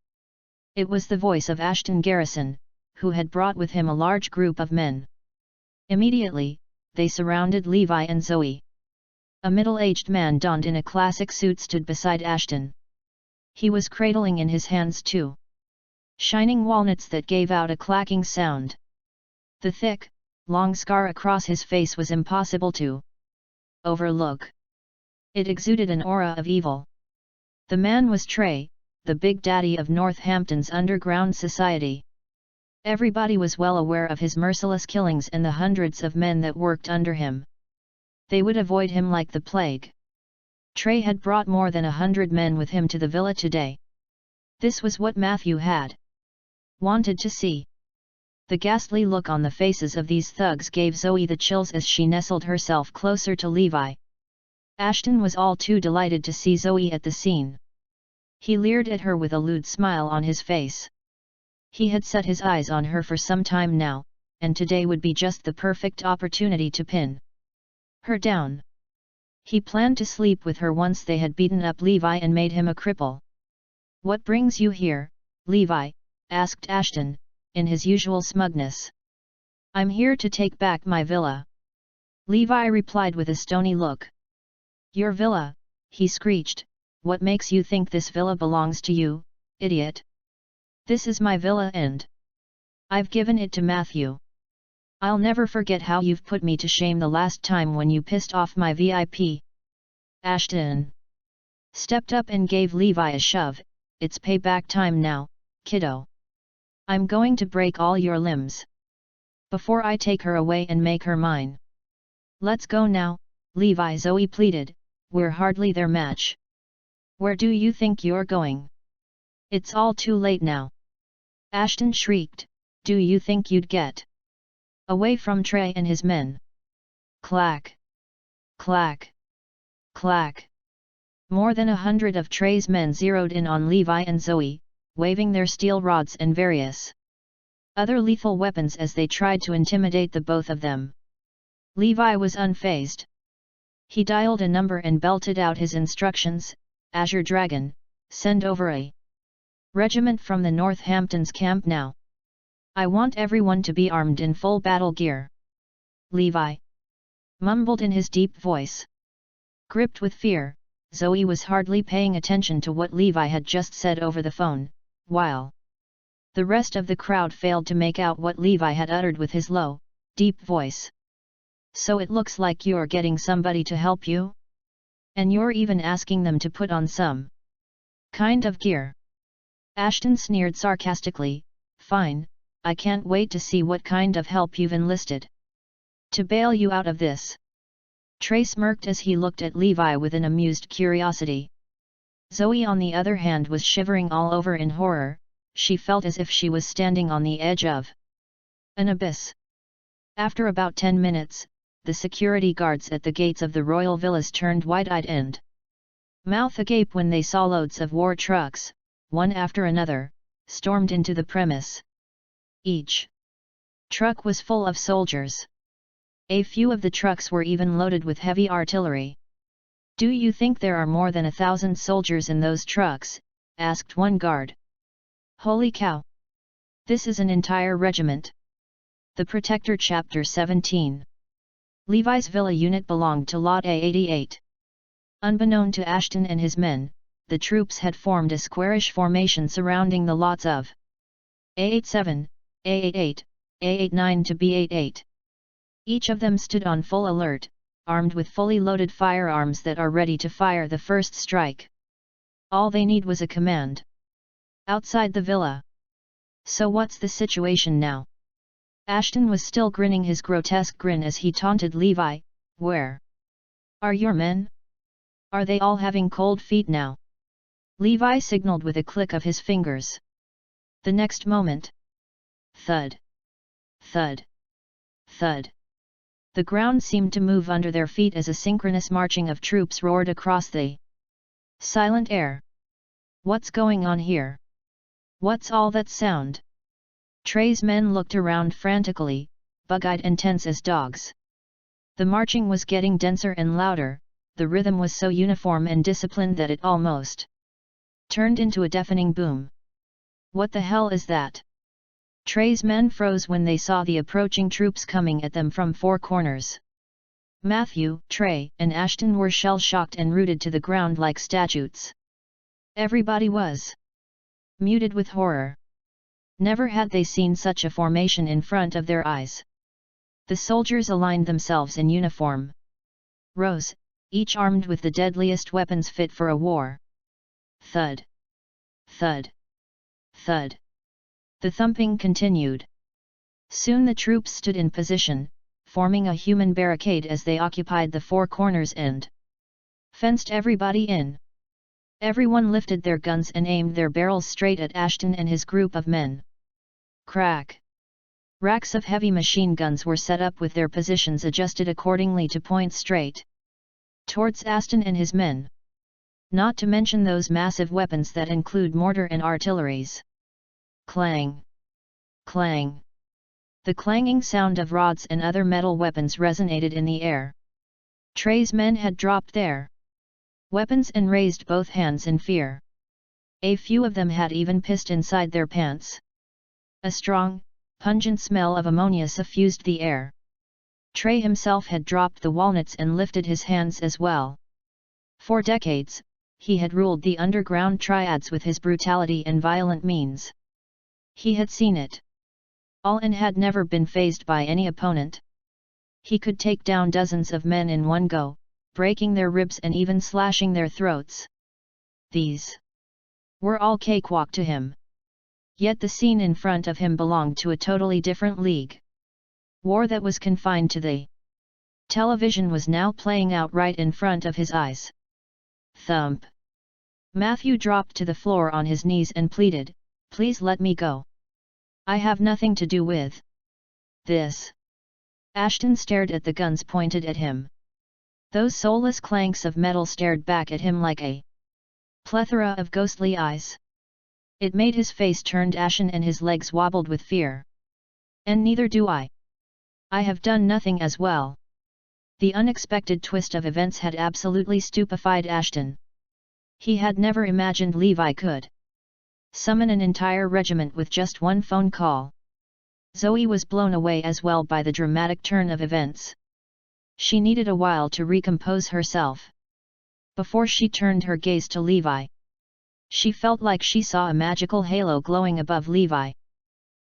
It was the voice of Ashton Garrison, who had brought with him a large group of men. Immediately, they surrounded Levi and Zoe. A middle-aged man donned in a classic suit stood beside Ashton. He was cradling in his hands two shining walnuts that gave out a clacking sound. The thick, long scar across his face was impossible to overlook. It exuded an aura of evil. The man was Trey, the big daddy of Northampton's underground society. Everybody was well aware of his merciless killings and the hundreds of men that worked under him. They would avoid him like the plague. Trey had brought more than 100 men with him to the villa today. This was what Matthew had wanted to see. The ghastly look on the faces of these thugs gave Zoe the chills as she nestled herself closer to Levi. Ashton was all too delighted to see Zoe at the scene. He leered at her with a lewd smile on his face. He had set his eyes on her for some time now, and today would be just the perfect opportunity to pin her down. He planned to sleep with her once they had beaten up Levi and made him a cripple. What brings you here, Levi? Asked Ashton, in his usual smugness. I'm here to take back my villa. Levi replied with a stony look. Your villa, he screeched, what makes you think this villa belongs to you, idiot? This is my villa and I've given it to Matthew. I'll never forget how you've put me to shame the last time when you pissed off my VIP. Ashton stepped up and gave Levi a shove. It's payback time now, kiddo. I'm going to break all your limbs before I take her away and make her mine. Let's go now, Levi. Zoe pleaded, we're hardly their match. Where do you think you're going? It's all too late now. Ashton shrieked, do you think you'd get away from Trey and his men? Clack! Clack! Clack! More than 100 of Trey's men zeroed in on Levi and Zoe, waving their steel rods and various other lethal weapons as they tried to intimidate the both of them. Levi was unfazed. He dialed a number and belted out his instructions, Azure Dragon, send over a regiment from the Northampton's camp now. I want everyone to be armed in full battle gear. Levi mumbled in his deep voice. Gripped with fear, Zoe was hardly paying attention to what Levi had just said over the phone, while the rest of the crowd failed to make out what Levi had uttered with his low, deep voice. So it looks like you're getting somebody to help you? And you're even asking them to put on some kind of gear? Ashton sneered sarcastically, fine, I can't wait to see what kind of help you've enlisted to bail you out of this. Trey smirked as he looked at Levi with an amused curiosity. Zoe on the other hand was shivering all over in horror. She felt as if she was standing on the edge of an abyss. After about 10 minutes, the security guards at the gates of the royal villas turned wide-eyed and mouth agape when they saw loads of war trucks, one after another, stormed into the premise. Each truck was full of soldiers. A few of the trucks were even loaded with heavy artillery. "Do you think there are more than 1,000 soldiers in those trucks?" asked one guard. "Holy cow! This is an entire regiment." The Protector Chapter 17. Levi's Villa unit belonged to Lot A88. Unbeknown to Ashton and his men, the troops had formed a squarish formation surrounding the lots of A87, A88, A89 to B88. Each of them stood on full alert, armed with fully loaded firearms that are ready to fire the first strike. All they need was a command. Outside the villa. "So what's the situation now?" Ashton was still grinning his grotesque grin as he taunted Levi. "Where are your men? Are they all having cold feet now?" Levi signaled with a click of his fingers. The next moment. Thud. Thud. Thud. The ground seemed to move under their feet as a synchronous marching of troops roared across the silent air. "What's going on here? What's all that sound?" Trey's men looked around frantically, bug-eyed and tense as dogs. The marching was getting denser and louder, the rhythm was so uniform and disciplined that it almost turned into a deafening boom. "What the hell is that?" Trey's men froze when they saw the approaching troops coming at them from four corners. Matthew, Trey, and Ashton were shell-shocked and rooted to the ground like statues. Everybody was muted with horror. Never had they seen such a formation in front of their eyes. The soldiers aligned themselves in uniform rows, each armed with the deadliest weapons fit for a war. Thud. Thud. Thud. The thumping continued. Soon the troops stood in position, forming a human barricade as they occupied the four corners and fenced everybody in. Everyone lifted their guns and aimed their barrels straight at Ashton and his group of men. Crack! Racks of heavy machine guns were set up with their positions adjusted accordingly to point straight towards Ashton and his men. Not to mention those massive weapons that include mortar and artilleries. Clang! Clang! The clanging sound of rods and other metal weapons resonated in the air. Trey's men had dropped their weapons and raised both hands in fear. A few of them had even pissed inside their pants. A strong, pungent smell of ammonia suffused the air. Trey himself had dropped the walnuts and lifted his hands as well. For decades, he had ruled the underground triads with his brutality and violent means. He had seen it all and had never been fazed by any opponent. He could take down dozens of men in one go, breaking their ribs and even slashing their throats. These were all cakewalk to him. Yet the scene in front of him belonged to a totally different league. War that was confined to the television was now playing out right in front of his eyes. Thump! Matthew dropped to the floor on his knees and pleaded, "Please let me go. I have nothing to do with this." Ashton stared at the guns pointed at him. Those soulless clanks of metal stared back at him like a plethora of ghostly eyes. It made his face turned ashen and his legs wobbled with fear. "And neither do I. I have done nothing as well." The unexpected twist of events had absolutely stupefied Ashton. He had never imagined Levi could summon an entire regiment with just one phone call. Zoe was blown away as well by the dramatic turn of events. She needed a while to recompose herself before she turned her gaze to Levi. She felt like she saw a magical halo glowing above Levi.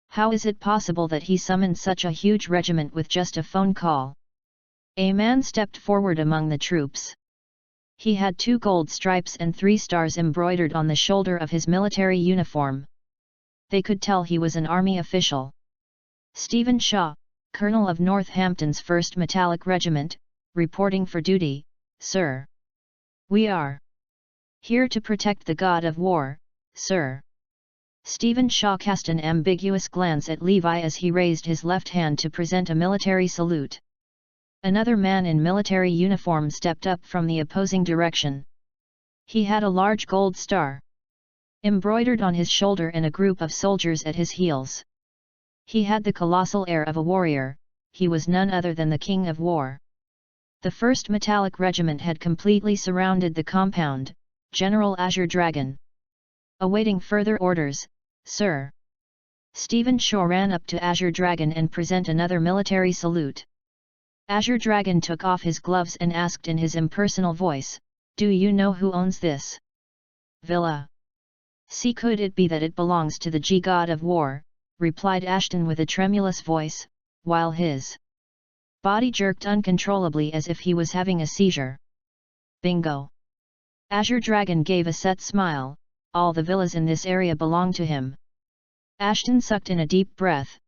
How is it possible that he summoned such a huge regiment with just a phone call? A man stepped forward among the troops. He had 2 gold stripes and 3 stars embroidered on the shoulder of his military uniform. They could tell he was an army official. Stephen Shaw, Colonel of Northampton's 1st Metallic Regiment, reporting for duty, sir. We are here to protect the god of war, sir. Stephen Shaw cast an ambiguous glance at Levi as he raised his left hand to present a military salute. Another man in military uniform stepped up from the opposing direction. He had a large gold star embroidered on his shoulder and a group of soldiers at his heels. He had the colossal air of a warrior. He was none other than the King of War. The 1st Metallic Regiment had completely surrounded the compound. General Azure Dragon. Awaiting further orders, sir. Stephen Shaw ran up to Azure Dragon and present another military salute. Azure Dragon took off his gloves and asked in his impersonal voice, "Do you know who owns this villa?" "See, could it be that it belongs to the god of war?" replied Ashton with a tremulous voice, while his body jerked uncontrollably as if he was having a seizure. "Bingo!" Azure Dragon gave a set smile. "All the villas in this area belong to him." Ashton sucked in a deep breath.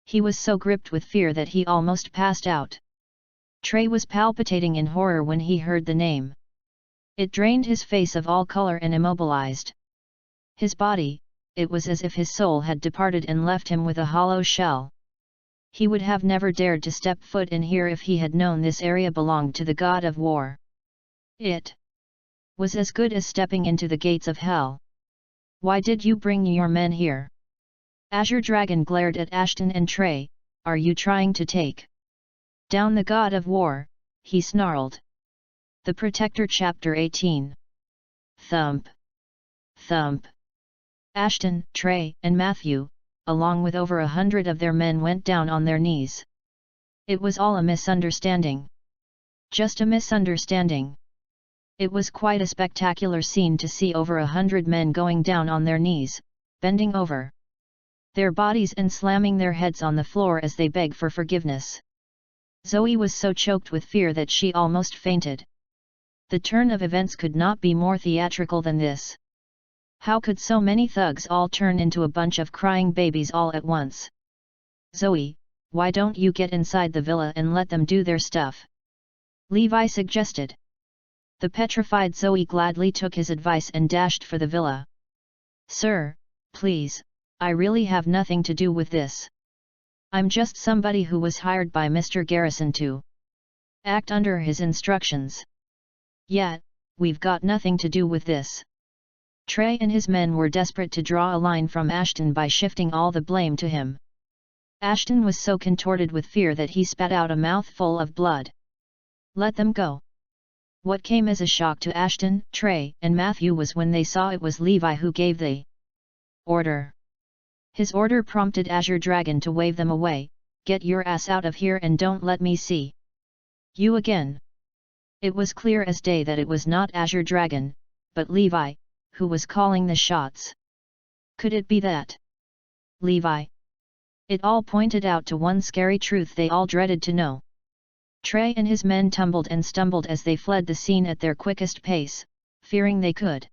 He was so gripped with fear that he almost passed out. Trey was palpitating in horror when he heard the name. It drained his face of all color and immobilized his body. It was as if his soul had departed and left him with a hollow shell. He would have never dared to step foot in here if he had known this area belonged to the god of war. It was as good as stepping into the gates of hell. "Why did you bring your men here?" Azure Dragon glared at Ashton and Trey. "Are you trying to take down the god of war?" he snarled. The Protector Chapter 18. Thump. Thump. Ashton, Trey, and Matthew, along with over 100 of their men, went down on their knees. It was all a misunderstanding. Just a misunderstanding. It was quite a spectacular scene to see over 100 men going down on their knees, bending over their bodies and slamming their heads on the floor as they begged for forgiveness. Zoe was so choked with fear that she almost fainted. The turn of events could not be more theatrical than this. How could so many thugs all turn into a bunch of crying babies all at once? "Zoe, why don't you get inside the villa and let them do their stuff?" Levi suggested. The petrified Zoe gladly took his advice and dashed for the villa. "Sir, please, I really have nothing to do with this. I'm just somebody who was hired by Mr. Garrison to act under his instructions." "Yeah, we've got nothing to do with this." Trey and his men were desperate to draw a line from Ashton by shifting all the blame to him. Ashton was so contorted with fear that he spat out a mouthful of blood. "Let them go." What came as a shock to Ashton, Trey, and Matthew was when they saw it was Levi who gave the order. His order prompted Azure Dragon to wave them away. "Get your ass out of here and don't let me see you again." It was clear as day that it was not Azure Dragon, but Levi, who was calling the shots. Could it be that Levi? It all pointed out to one scary truth they all dreaded to know. Trey and his men tumbled and stumbled as they fled the scene at their quickest pace, fearing they could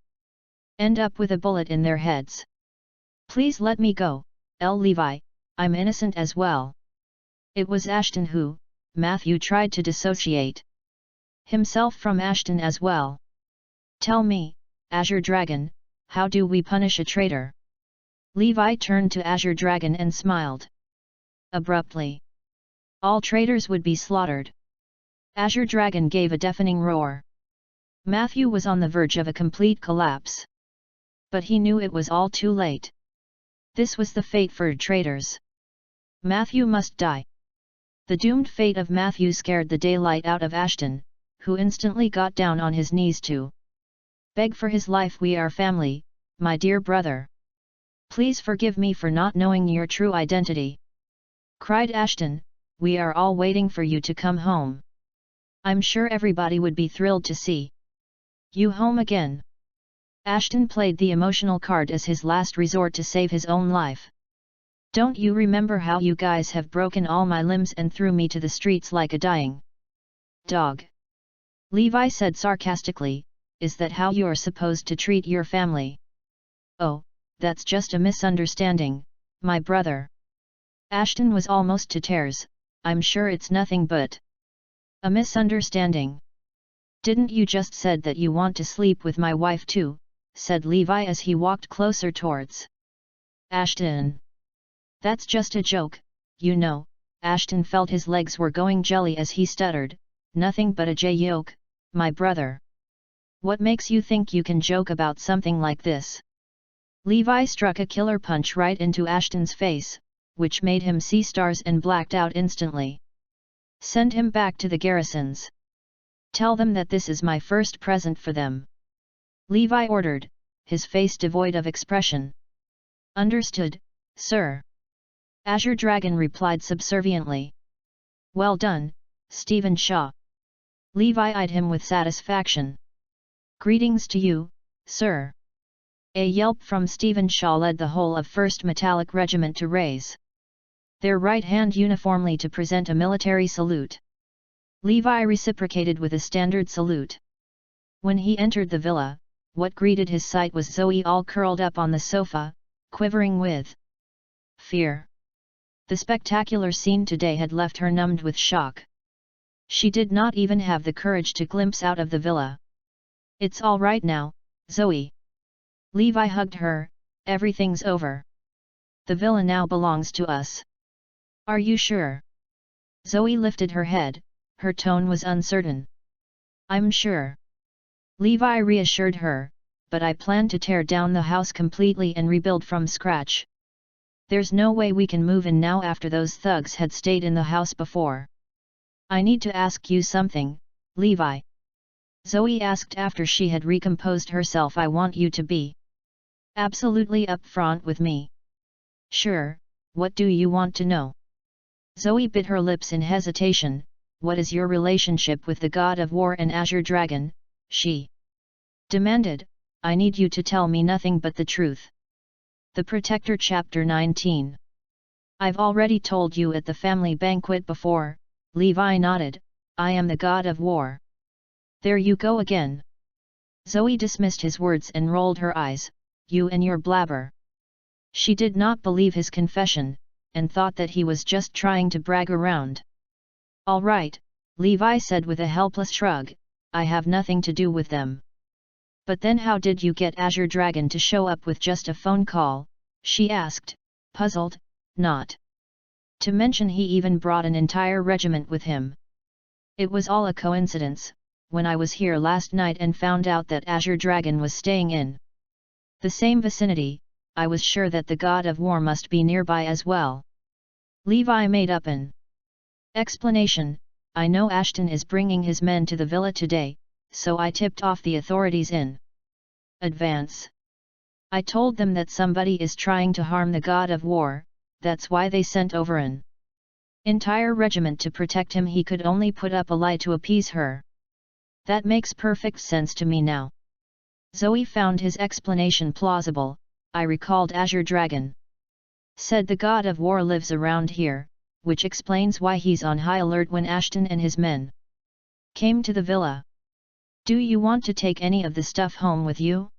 end up with a bullet in their heads. "Please let me go, Levi, I'm innocent as well." It was Ashton who, Matthew tried to dissociate himself from Ashton as well. "Tell me, Azure Dragon, how do we punish a traitor?" Levi turned to Azure Dragon and smiled. Abruptly, all traitors would be slaughtered. Azure Dragon gave a deafening roar. Matthew was on the verge of a complete collapse. But he knew it was all too late. This was the fate for traitors. Matthew must die. The doomed fate of Matthew scared the daylight out of Ashton, who instantly got down on his knees to beg for his life. "We are family, my dear brother. Please forgive me for not knowing your true identity," cried Ashton. "We are all waiting for you to come home. I'm sure everybody would be thrilled to see you home again." Ashton played the emotional card as his last resort to save his own life. "Don't you remember how you guys have broken all my limbs and threw me to the streets like a dying dog?" Levi said sarcastically. "Is that how you're supposed to treat your family?" "Oh, that's just a misunderstanding, my brother." Ashton was almost to tears. "I'm sure it's nothing but a misunderstanding." "Didn't you just said that you want to sleep with my wife too?" said Levi as he walked closer towards Ashton. "That's just a joke, you know." Ashton felt his legs were going jelly as he stuttered. "Nothing but a joke, my brother." What makes you think you can joke about something like this? Levi struck a killer punch right into Ashton's face, which made him see stars and blacked out instantly. Send him back to the garrisons. Tell them that this is my first present for them. Levi ordered, his face devoid of expression. Understood, sir. Azure Dragon replied subserviently. Well done, Stephen Shaw. Levi eyed him with satisfaction. Greetings to you, sir. A yelp from Stephen Shaw led the whole of 1st Metallic Regiment to raise their right hand uniformly to present a military salute. Levi reciprocated with a standard salute. When he entered the villa, what greeted his sight was Zoe all curled up on the sofa, quivering with fear. The spectacular scene today had left her numbed with shock. She did not even have the courage to glimpse out of the villa. It's all right now, Zoe. Levi hugged her, everything's over. The villa now belongs to us. Are you sure? Zoe lifted her head, her tone was uncertain. I'm sure. Levi reassured her, but I plan to tear down the house completely and rebuild from scratch. There's no way we can move in now after those thugs had stayed in the house before. I need to ask you something, Levi. Zoe asked after she had recomposed herself. I want you to be absolutely upfront with me. Sure, what do you want to know? Zoe bit her lips in hesitation. What is your relationship with the god of war and Azure Dragon? She demanded. I need you to tell me nothing but the truth. The Protector Chapter 19. I've already told you at the family banquet before, Levi nodded, I am the god of war. There you go again. Zoe dismissed his words and rolled her eyes, you and your blabber. She did not believe his confession, and thought that he was just trying to brag around. All right, Levi said with a helpless shrug, I have nothing to do with them. But then how did you get Azure Dragon to show up with just a phone call? She asked, puzzled, not to mention he even brought an entire regiment with him. It was all a coincidence. When I was here last night and found out that Azure Dragon was staying in the same vicinity, I was sure that the god of war must be nearby as well. Levi made up an explanation. I know Ashton is bringing his men to the villa today, so I tipped off the authorities in advance. I told them that somebody is trying to harm the god of war, that's why they sent over an entire regiment to protect him. He could only put up a lie to appease her. That makes perfect sense to me now. Zoe found his explanation plausible. I recalled Azure Dragon said the god of war lives around here, which explains why he's on high alert when Ashton and his men came to the villa. Do you want to take any of the stuff home with you?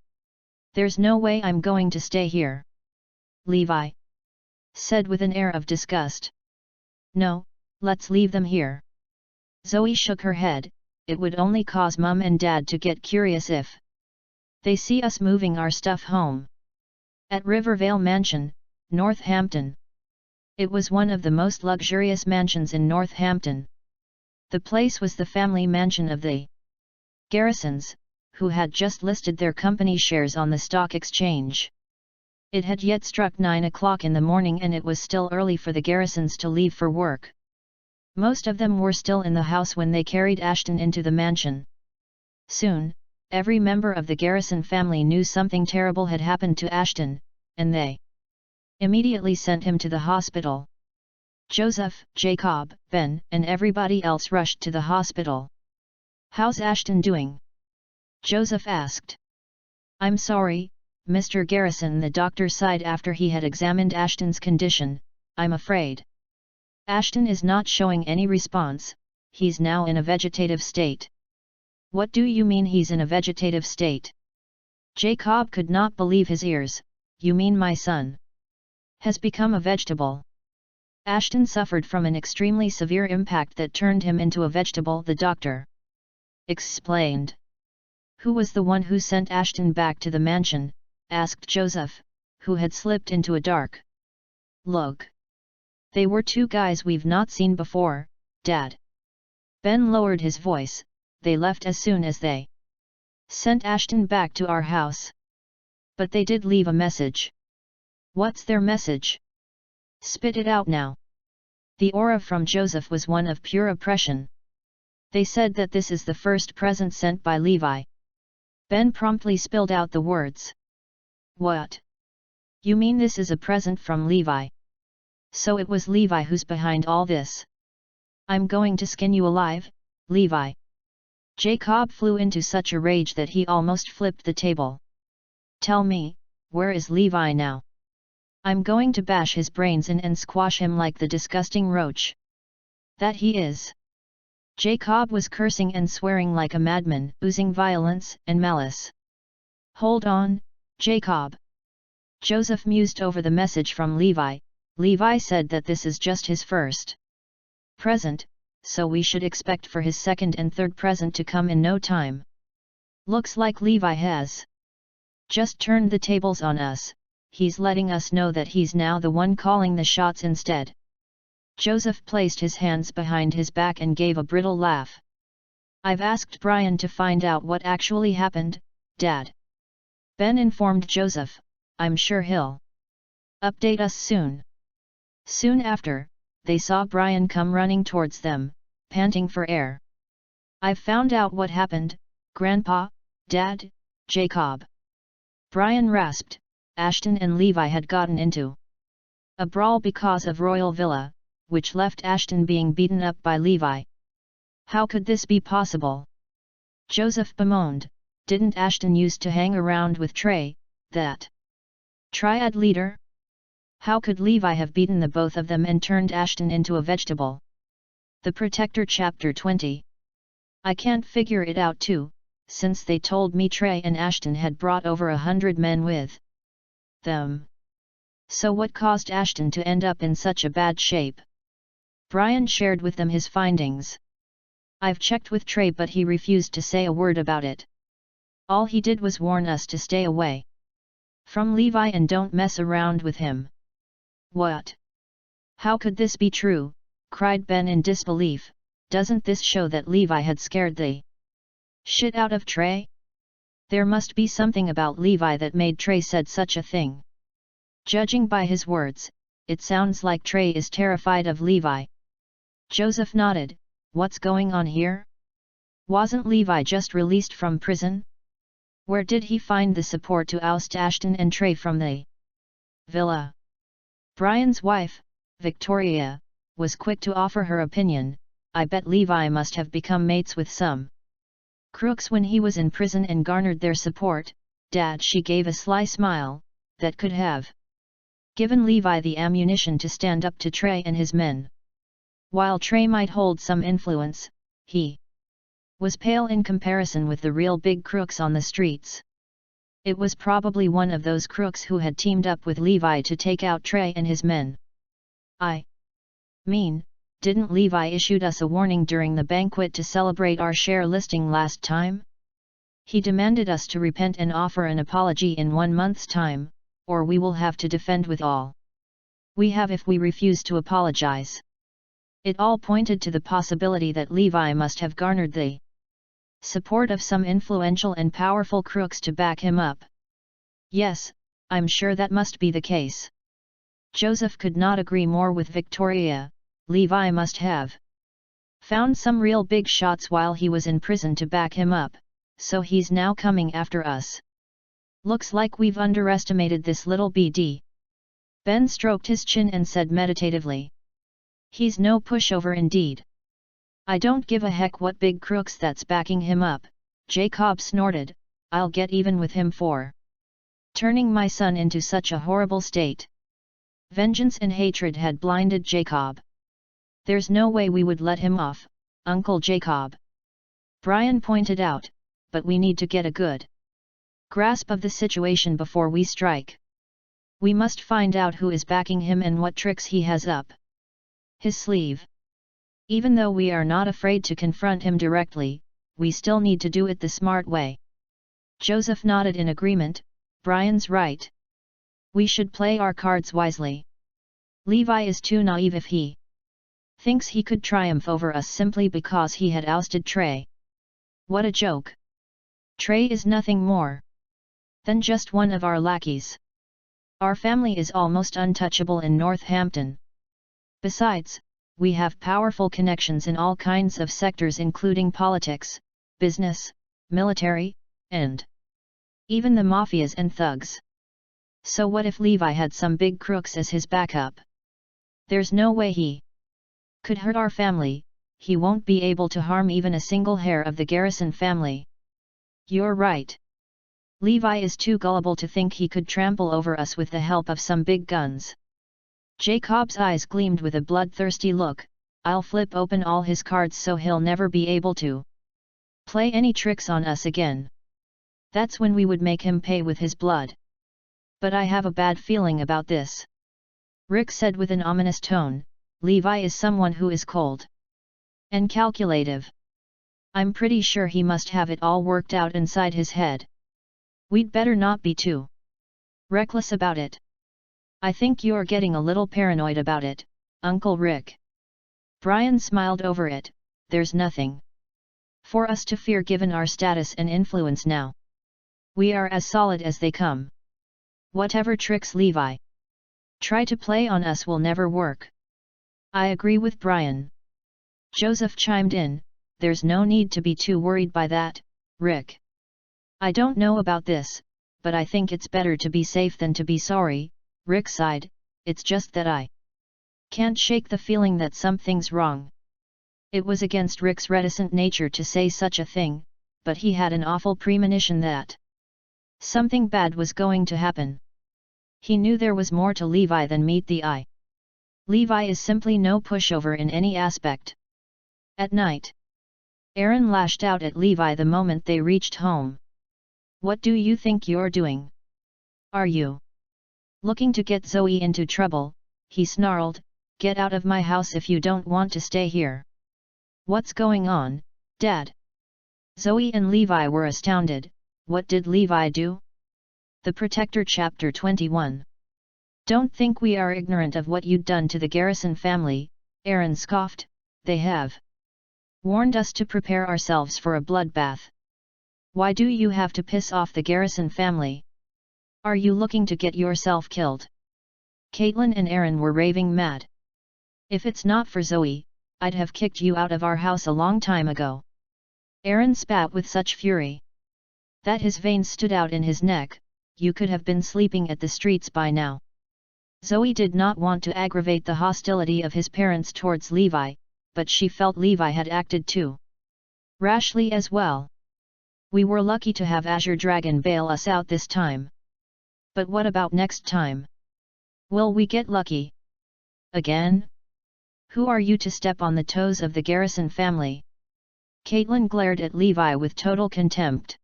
There's no way I'm going to stay here. Levi said with an air of disgust. No, let's leave them here. Zoe shook her head. It would only cause Mum and Dad to get curious if they see us moving our stuff home. At Rivervale Mansion, Northampton. It was one of the most luxurious mansions in Northampton. The place was the family mansion of the Garrisons, who had just listed their company shares on the stock exchange. It had yet struck 9 o'clock in the morning and it was still early for the Garrisons to leave for work. Most of them were still in the house when they carried Ashton into the mansion. Soon, every member of the Garrison family knew something terrible had happened to Ashton, and they immediately sent him to the hospital. Joseph, Jacob, Ben, and everybody else rushed to the hospital. How's Ashton doing? Joseph asked. I'm sorry, Mr. Garrison, the doctor sighed after he had examined Ashton's condition, I'm afraid Ashton is not showing any response, he's now in a vegetative state. What do you mean he's in a vegetative state? Jacob could not believe his ears. You mean my son has become a vegetable? Ashton suffered from an extremely severe impact that turned him into a vegetable, the doctor explained. Who was the one who sent Ashton back to the mansion? Asked Joseph, who had slipped into a dark look. They were two guys we've not seen before, Dad. Ben lowered his voice. They left as soon as they Sent Ashton back to our house. But they did leave a message. What's their message? Spit it out now. The aura from Joseph was one of pure oppression. They said that this is the first present sent by Levi. Ben promptly spilled out the words. What? You mean this is a present from Levi? So it was Levi who's behind all this. I'm going to skin you alive, Levi. Jacob flew into such a rage that he almost flipped the table. Tell me, where is Levi now? I'm going to bash his brains in and squash him like the disgusting roach that he is. Jacob was cursing and swearing like a madman, oozing violence and malice. Hold on, Jacob. Joseph mused over the message from Levi. Levi said that this is just his first present, so we should expect for his second and third present to come in no time. Looks like Levi has just turned the tables on us. He's letting us know that he's now the one calling the shots instead. Joseph placed his hands behind his back and gave a brittle laugh. I've asked Brian to find out what actually happened, Dad. Ben informed Joseph, I'm sure he'll update us soon. Soon after, they saw Brian come running towards them, panting for air. I've found out what happened, Grandpa, Dad, Jacob. Brian rasped. Ashton and Levi had gotten into a brawl because of Royal Villa, which left Ashton being beaten up by Levi. How could this be possible? Joseph bemoaned. Didn't Ashton used to hang around with Trey, that triad leader? How could Levi have beaten the both of them and turned Ashton into a vegetable? The Protector Chapter 20. I can't figure it out too, since they told me Trey and Ashton had brought over 100 men with them. So what caused Ashton to end up in such a bad shape? Brian shared with them his findings. I've checked with Trey, but he refused to say a word about it. All he did was warn us to stay away from Levi and don't mess around with him. What? How could this be true? Cried Ben in disbelief. Doesn't this show that Levi had scared the shit out of Trey? There must be something about Levi that made Trey said such a thing. Judging by his words, it sounds like Trey is terrified of Levi. Joseph nodded. What's going on here? Wasn't Levi just released from prison? Where did he find the support to oust Ashton and Trey from the villa? Brian's wife, Victoria, was quick to offer her opinion. I bet Levi must have become mates with some crooks when he was in prison and garnered their support. Dad, she gave a sly smile, that could have given Levi the ammunition to stand up to Trey and his men. While Trey might hold some influence, he was pale in comparison with the real big crooks on the streets. It was probably one of those crooks who had teamed up with Levi to take out Trey and his men. I mean, didn't Levi issued us a warning during the banquet to celebrate our share listing last time? He demanded us to repent and offer an apology in 1 month's time, or we will have to defend with all we have if we refuse to apologize. It all pointed to the possibility that Levi must have garnered the support of some influential and powerful crooks to back him up. Yes, I'm sure that must be the case. Joseph could not agree more with Victoria. Levi must have found some real big shots while he was in prison to back him up, so he's now coming after us. Looks like we've underestimated this little BD. Ben stroked his chin and said meditatively. He's no pushover indeed. I don't give a heck what big crooks that's backing him up, Jacob snorted. I'll get even with him for turning my son into such a horrible state. Vengeance and hatred had blinded Jacob. There's no way we would let him off, Uncle Jacob. Brian pointed out, but we need to get a good grasp of the situation before we strike. We must find out who is backing him and what tricks he has up his sleeve. Even though we are not afraid to confront him directly, we still need to do it the smart way. Joseph nodded in agreement. Brian's right. We should play our cards wisely. Levi is too naive if he thinks he could triumph over us simply because he had ousted Trey. What a joke. Trey is nothing more than just one of our lackeys. Our family is almost untouchable in Northampton. Besides, we have powerful connections in all kinds of sectors including politics, business, military, and even the mafias and thugs. So what if Levi had some big crooks as his backup? There's no way he could hurt our family. He won't be able to harm even a single hair of the Garrison family. You're right. Levi is too gullible to think he could trample over us with the help of some big guns. Jacob's eyes gleamed with a bloodthirsty look. I'll flip open all his cards so he'll never be able to play any tricks on us again. That's when we would make him pay with his blood. But I have a bad feeling about this. Rick said with an ominous tone. Levi is someone who is cold and calculative. I'm pretty sure he must have it all worked out inside his head. We'd better not be too reckless about it. I think you're getting a little paranoid about it, Uncle Rick. Brian smiled over it. There's nothing for us to fear given our status and influence now. We are as solid as they come. Whatever tricks Levi try to play on us will never work. I agree with Brian. Joseph chimed in. There's no need to be too worried by that, Rick. I don't know about this, but I think it's better to be safe than to be sorry. Rick sighed. It's just that I can't shake the feeling that something's wrong. It was against Rick's reticent nature to say such a thing, but he had an awful premonition that something bad was going to happen. He knew there was more to Levi than meet the eye. Levi is simply no pushover in any aspect. At night, Aaron lashed out at Levi the moment they reached home. What do you think you're doing? Are you looking to get Zoe into trouble? He snarled. Get out of my house if you don't want to stay here. What's going on, Dad? Zoe and Levi were astounded. What did Levi do? The Protector Chapter 21. Don't think we are ignorant of what you'd done to the Garrison family, Aaron scoffed. They have warned us to prepare ourselves for a bloodbath. Why do you have to piss off the Garrison family? Are you looking to get yourself killed? Caitlin and Aaron were raving mad. If it's not for Zoe, I'd have kicked you out of our house a long time ago. Aaron spat with such fury that his veins stood out in his neck. You could have been sleeping at the streets by now. Zoe did not want to aggravate the hostility of his parents towards Levi, but she felt Levi had acted too rashly as well. We were lucky to have Azure Dragon bail us out this time. But what about next time? Will we get lucky again? Who are you to step on the toes of the Garrison family? Caitlin glared at Levi with total contempt.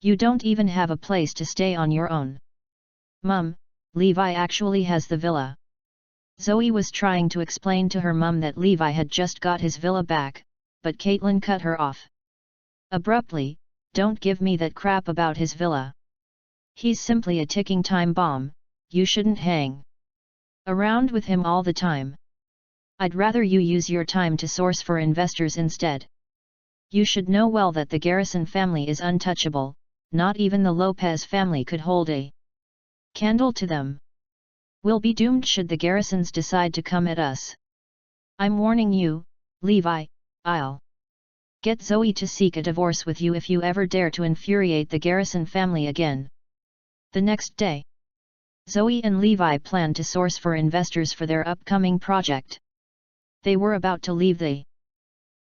You don't even have a place to stay on your own. Mum, Levi actually has the villa. Zoe was trying to explain to her mum that Levi had just got his villa back, but Caitlin cut her off abruptly. Don't give me that crap about his villa. He's simply a ticking time bomb. You shouldn't hang around with him all the time. I'd rather you use your time to source for investors instead. You should know well that the Garrison family is untouchable. Not even the Lopez family could hold a candle to them. We'll be doomed should the Garrisons decide to come at us. I'm warning you, Levi. I'll get Zoe to seek a divorce with you if you ever dare to infuriate the Garrison family again. The next day, Zoe and Levi planned to source for investors for their upcoming project. They were about to leave the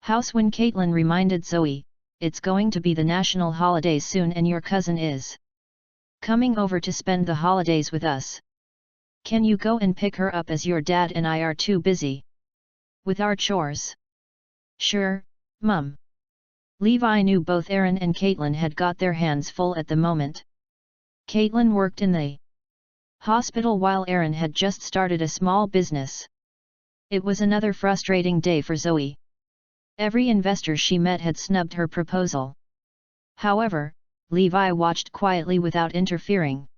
house when Caitlin reminded Zoe, it's going to be the national holidays soon and your cousin is coming over to spend the holidays with us. Can you go and pick her up as your dad and I are too busy with our chores? Sure, Mum. Levi knew both Aaron and Caitlin had got their hands full at the moment. Caitlin worked in the hospital while Aaron had just started a small business. It was another frustrating day for Zoe. Every investor she met had snubbed her proposal. However, Levi watched quietly without interfering.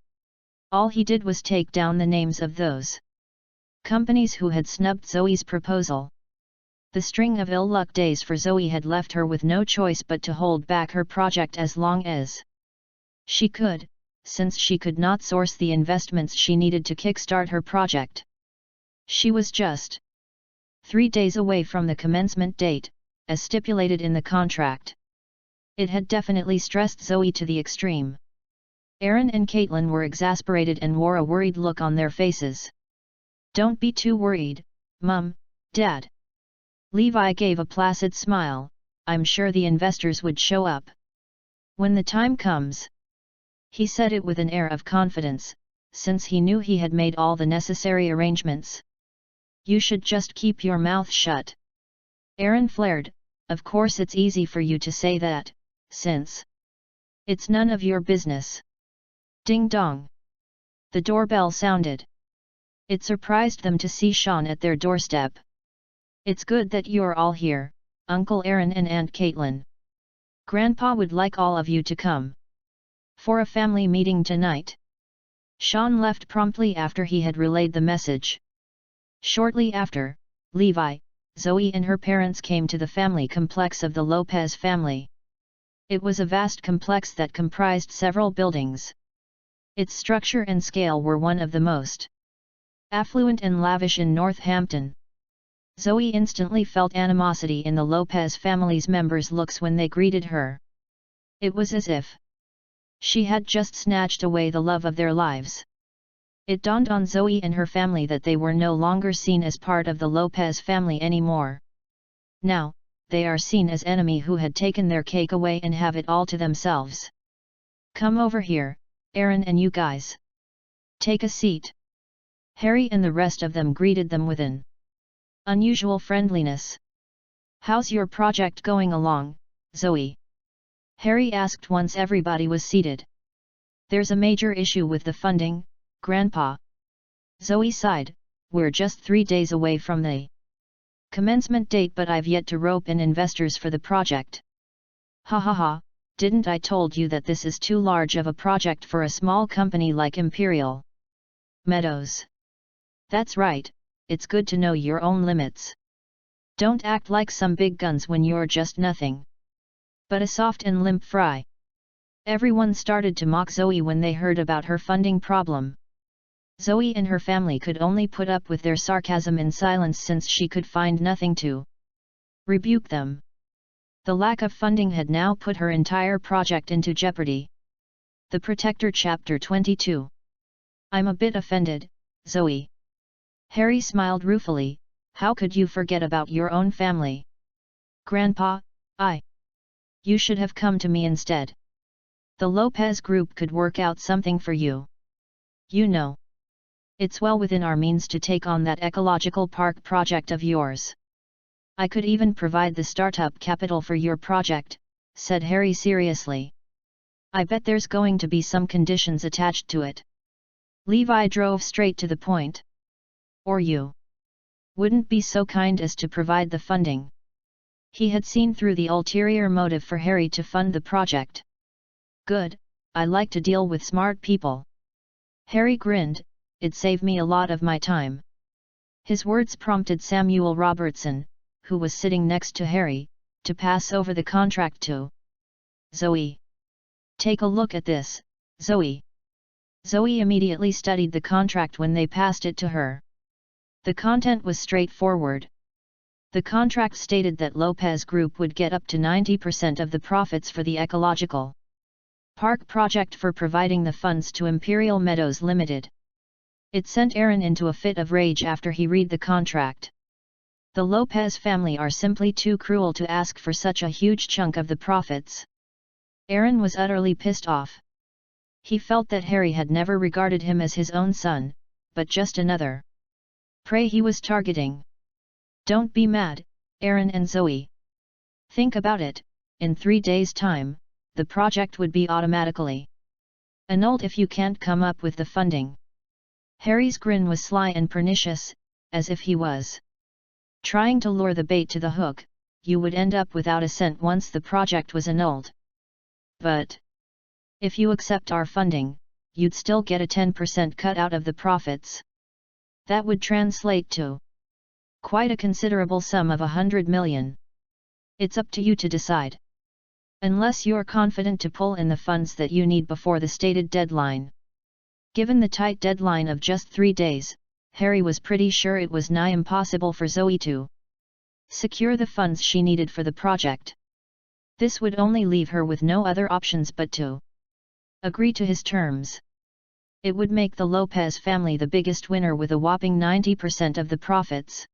All he did was take down the names of those companies who had snubbed Zoe's proposal. The string of ill-luck days for Zoe had left her with no choice but to hold back her project as long as she could, since she could not source the investments she needed to kickstart her project. She was just 3 days away from the commencement date, as stipulated in the contract. It had definitely stressed Zoe to the extreme. Aaron and Caitlin were exasperated and wore a worried look on their faces. "Don't be too worried, Mum, Dad." Levi gave a placid smile. "I'm sure the investors would show up when the time comes." He said it with an air of confidence, since he knew he had made all the necessary arrangements. "You should just keep your mouth shut." Aaron flared, "Of course it's easy for you to say that, since it's none of your business." Ding dong. The doorbell sounded. It surprised them to see Sean at their doorstep. "It's good that you're all here, Uncle Aaron and Aunt Caitlin. Grandpa would like all of you to come for a family meeting tonight." Sean left promptly after he had relayed the message. Shortly after, Levi, Zoe and her parents came to the family complex of the Lopez family. It was a vast complex that comprised several buildings. Its structure and scale were one of the most affluent and lavish in Northampton. Zoe instantly felt animosity in the Lopez family's members' looks when they greeted her. It was as if she had just snatched away the love of their lives. It dawned on Zoe and her family that they were no longer seen as part of the Lopez family anymore. Now, they are seen as enemy who had taken their cake away and have it all to themselves. "Come over here, Aaron and you guys. Take a seat." Harry and the rest of them greeted them with an unusual friendliness. "How's your project going along, Zoe?" Harry asked once everybody was seated. "There's a major issue with the funding, Grandpa." Zoe sighed, "We're just 3 days away from the commencement date, but I've yet to rope in investors for the project." "Ha ha ha, didn't I told you that this is too large of a project for a small company like Imperial Meadows?" "That's right, it's good to know your own limits. Don't act like some big guns when you're just nothing but a soft and limp fry." Everyone started to mock Zoe when they heard about her funding problem. Zoe and her family could only put up with their sarcasm in silence since she could find nothing to rebuke them. The lack of funding had now put her entire project into jeopardy. The Protector Chapter 22. "I'm a bit offended, Zoe." Harry smiled ruefully, "How could you forget about your own family?" "Grandpa, you should have come to me instead. The Lopez group could work out something for you. You know, it's well within our means to take on that ecological park project of yours. I could even provide the startup capital for your project," said Harry seriously. "I bet there's going to be some conditions attached to it." Levi drove straight to the point. "Or you wouldn't be so kind as to provide the funding." He had seen through the ulterior motive for Harry to fund the project. "Good, I like to deal with smart people." Harry grinned, "It'd save me a lot of my time." His words prompted Samuel Robertson, who was sitting next to Harry, to pass over the contract to Zoe. "Take a look at this, Zoe." Zoe immediately studied the contract when they passed it to her. The content was straightforward. The contract stated that Lopez Group would get up to 90% of the profits for the ecological park project for providing the funds to Imperial Meadows Limited. It sent Aaron into a fit of rage after he read the contract. The Lopez family are simply too cruel to ask for such a huge chunk of the profits. Aaron was utterly pissed off. He felt that Harry had never regarded him as his own son, but just another prey he was targeting. "Don't be mad, Aaron and Zoe. Think about it, in 3 days' time, the project would be automatically annulled if you can't come up with the funding." Harry's grin was sly and pernicious, as if he was trying to lure the bait to the hook. "You would end up without a cent once the project was annulled. But if you accept our funding, you'd still get a 10% cut out of the profits. That would translate to Quite a considerable sum of 100 million. It's up to you to decide. Unless you're confident to pull in the funds that you need before the stated deadline. Given the tight deadline of just 3 days, Harry was pretty sure it was nigh impossible for Zoe to secure the funds she needed for the project. This would only leave her with no other options but to agree to his terms. It would make the Lopez family the biggest winner with a whopping 90% of the profits.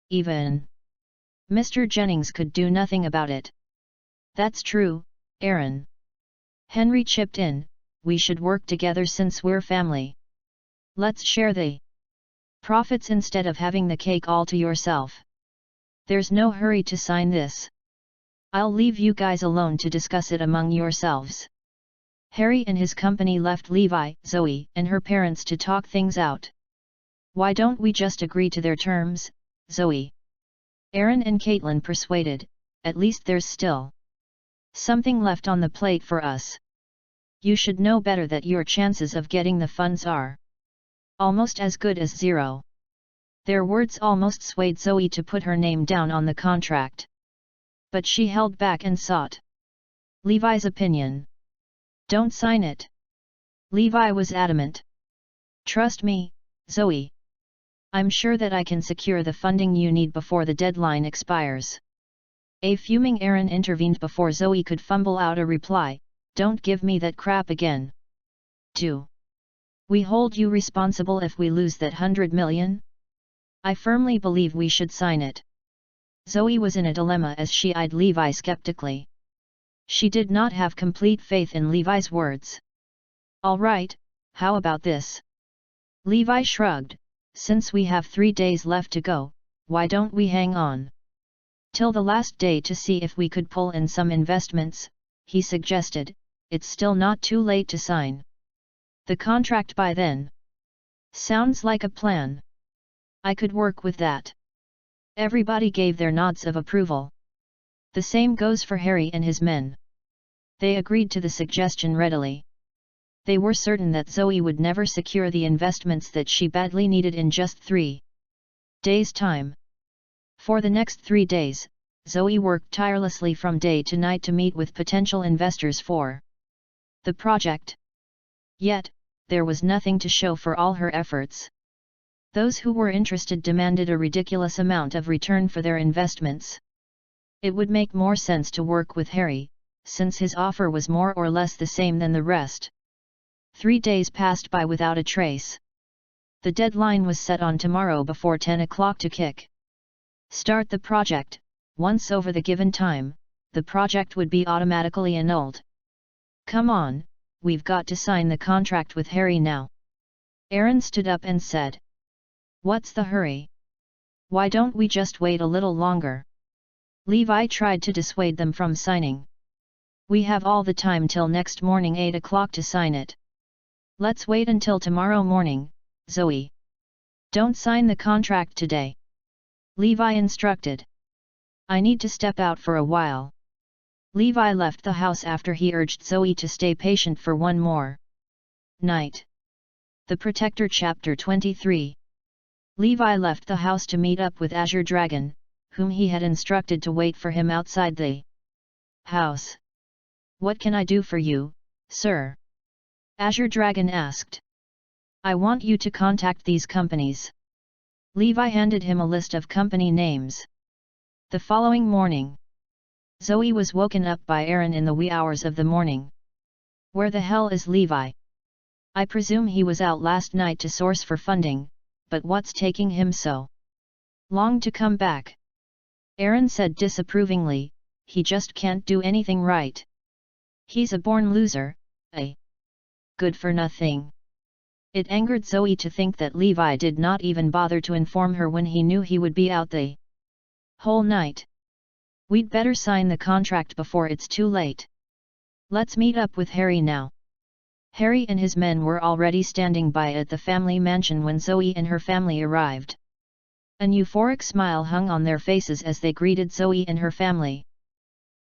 Even Mr. Jennings could do nothing about it. That's true, Aaron. Henry chipped in, we should work together since we're family. Let's share the profits instead of having the cake all to yourself. There's no hurry to sign this. I'll leave you guys alone to discuss it among yourselves. Harry and his company left Levi, Zoe, and her parents to talk things out. Why don't we just agree to their terms, Zoe? Aaron and Caitlin persuaded, at least there's still something left on the plate for us. You should know better that your chances of getting the funds are almost as good as zero. Their words almost swayed Zoe to put her name down on the contract. But she held back and sought Levi's opinion. Don't sign it. Levi was adamant. Trust me, Zoe. I'm sure that I can secure the funding you need before the deadline expires. A fuming Aaron intervened before Zoe could fumble out a reply, don't give me that crap again. 2. We hold you responsible if we lose that 100 million? I firmly believe we should sign it. Zoe was in a dilemma as she eyed Levi skeptically. She did not have complete faith in Levi's words. All right, how about this? Levi shrugged, since we have 3 days left to go, why don't we hang on till the last day to see if we could pull in some investments, he suggested, it's still not too late to sign the contract by then. Sounds like a plan. I could work with that. Everybody gave their nods of approval. The same goes for Harry and his men. They agreed to the suggestion readily. They were certain that Zoe would never secure the investments that she badly needed in just 3 days' time. For the next 3 days, Zoe worked tirelessly from day to night to meet with potential investors for the project. Yet, there was nothing to show for all her efforts. Those who were interested demanded a ridiculous amount of return for their investments. It would make more sense to work with Harry, since his offer was more or less the same than the rest. 3 days passed by without a trace. The deadline was set on tomorrow before 10 o'clock to start the project. Once over the given time, the project would be automatically annulled. Come on, we've got to sign the contract with Harry now. Aaron stood up and said. What's the hurry? Why don't we just wait a little longer? Levi tried to dissuade them from signing. We have all the time till next morning 8 o'clock to sign it. Let's wait until tomorrow morning, Zoe. Don't sign the contract today. Levi instructed. I need to step out for a while. Levi left the house after he urged Zoe to stay patient for one more night. The Protector Chapter 23. Levi left the house to meet up with Azure Dragon, whom he had instructed to wait for him outside the house. What can I do for you, sir? Azure Dragon asked. I want you to contact these companies. Levi handed him a list of company names. The following morning, Zoe was woken up by Aaron in the wee hours of the morning. Where the hell is Levi? I presume he was out last night to source for funding, but what's taking him so long to come back? Aaron said disapprovingly, he just can't do anything right. He's a born loser, a good for nothing. It angered Zoe to think that Levi did not even bother to inform her when he knew he would be out the whole night. We'd better sign the contract before it's too late. Let's meet up with Harry now. Harry and his men were already standing by at the family mansion when Zoe and her family arrived. An euphoric smile hung on their faces as they greeted Zoe and her family.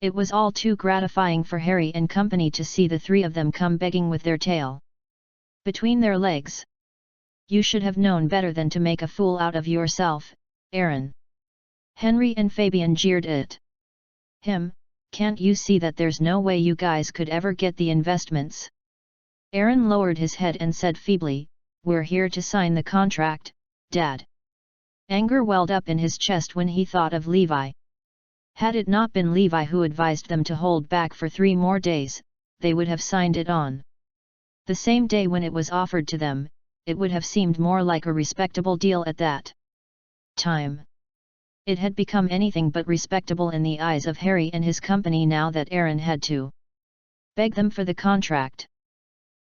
It was all too gratifying for Harry and company to see the 3 of them come begging with their tail between their legs. You should have known better than to make a fool out of yourself, Aaron. Henry and Fabian jeered at him. Can't you see that there's no way you guys could ever get the investments? Aaron lowered his head and said feebly, we're here to sign the contract, Dad. Anger welled up in his chest when he thought of Levi. Had it not been Levi who advised them to hold back for 3 more days, they would have signed it on the same day when it was offered to them. It would have seemed more like a respectable deal at that time. It had become anything but respectable in the eyes of Harry and his company now that Aaron had to beg them for the contract.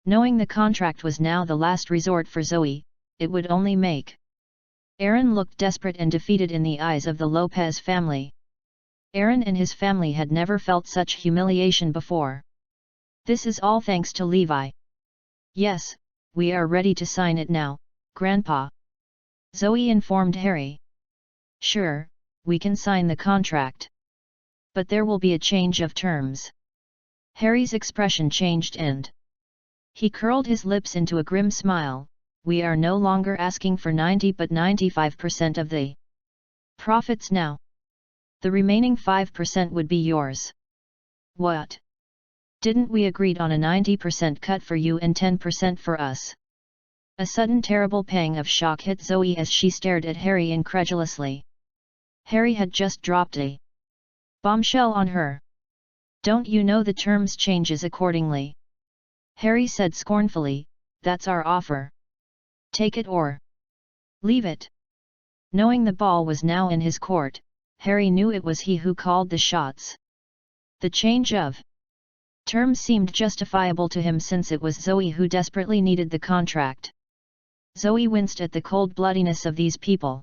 Knowing the contract was now the last resort for Zoe, it would only make Aaron look desperate and defeated in the eyes of the Lopez family. Aaron and his family had never felt such humiliation before. This is all thanks to Levi. Yes, we are ready to sign it now, Grandpa. Zoe informed Harry. Sure, we can sign the contract. But there will be a change of terms. Harry's expression changed and he curled his lips into a grim smile. We are no longer asking for 90 but 95% of the profits now. The remaining 5% would be yours. What? Didn't we agreed on a 90% cut for you and 10% for us? A sudden terrible pang of shock hit Zoe as she stared at Harry incredulously. Harry had just dropped a bombshell on her. Don't you know the terms changes accordingly? Harry said scornfully, that's our offer. Take it or leave it. Knowing the ball was now in his court, Harry knew it was he who called the shots. The change of terms seemed justifiable to him since it was Zoe who desperately needed the contract. Zoe winced at the cold bloodiness of these people.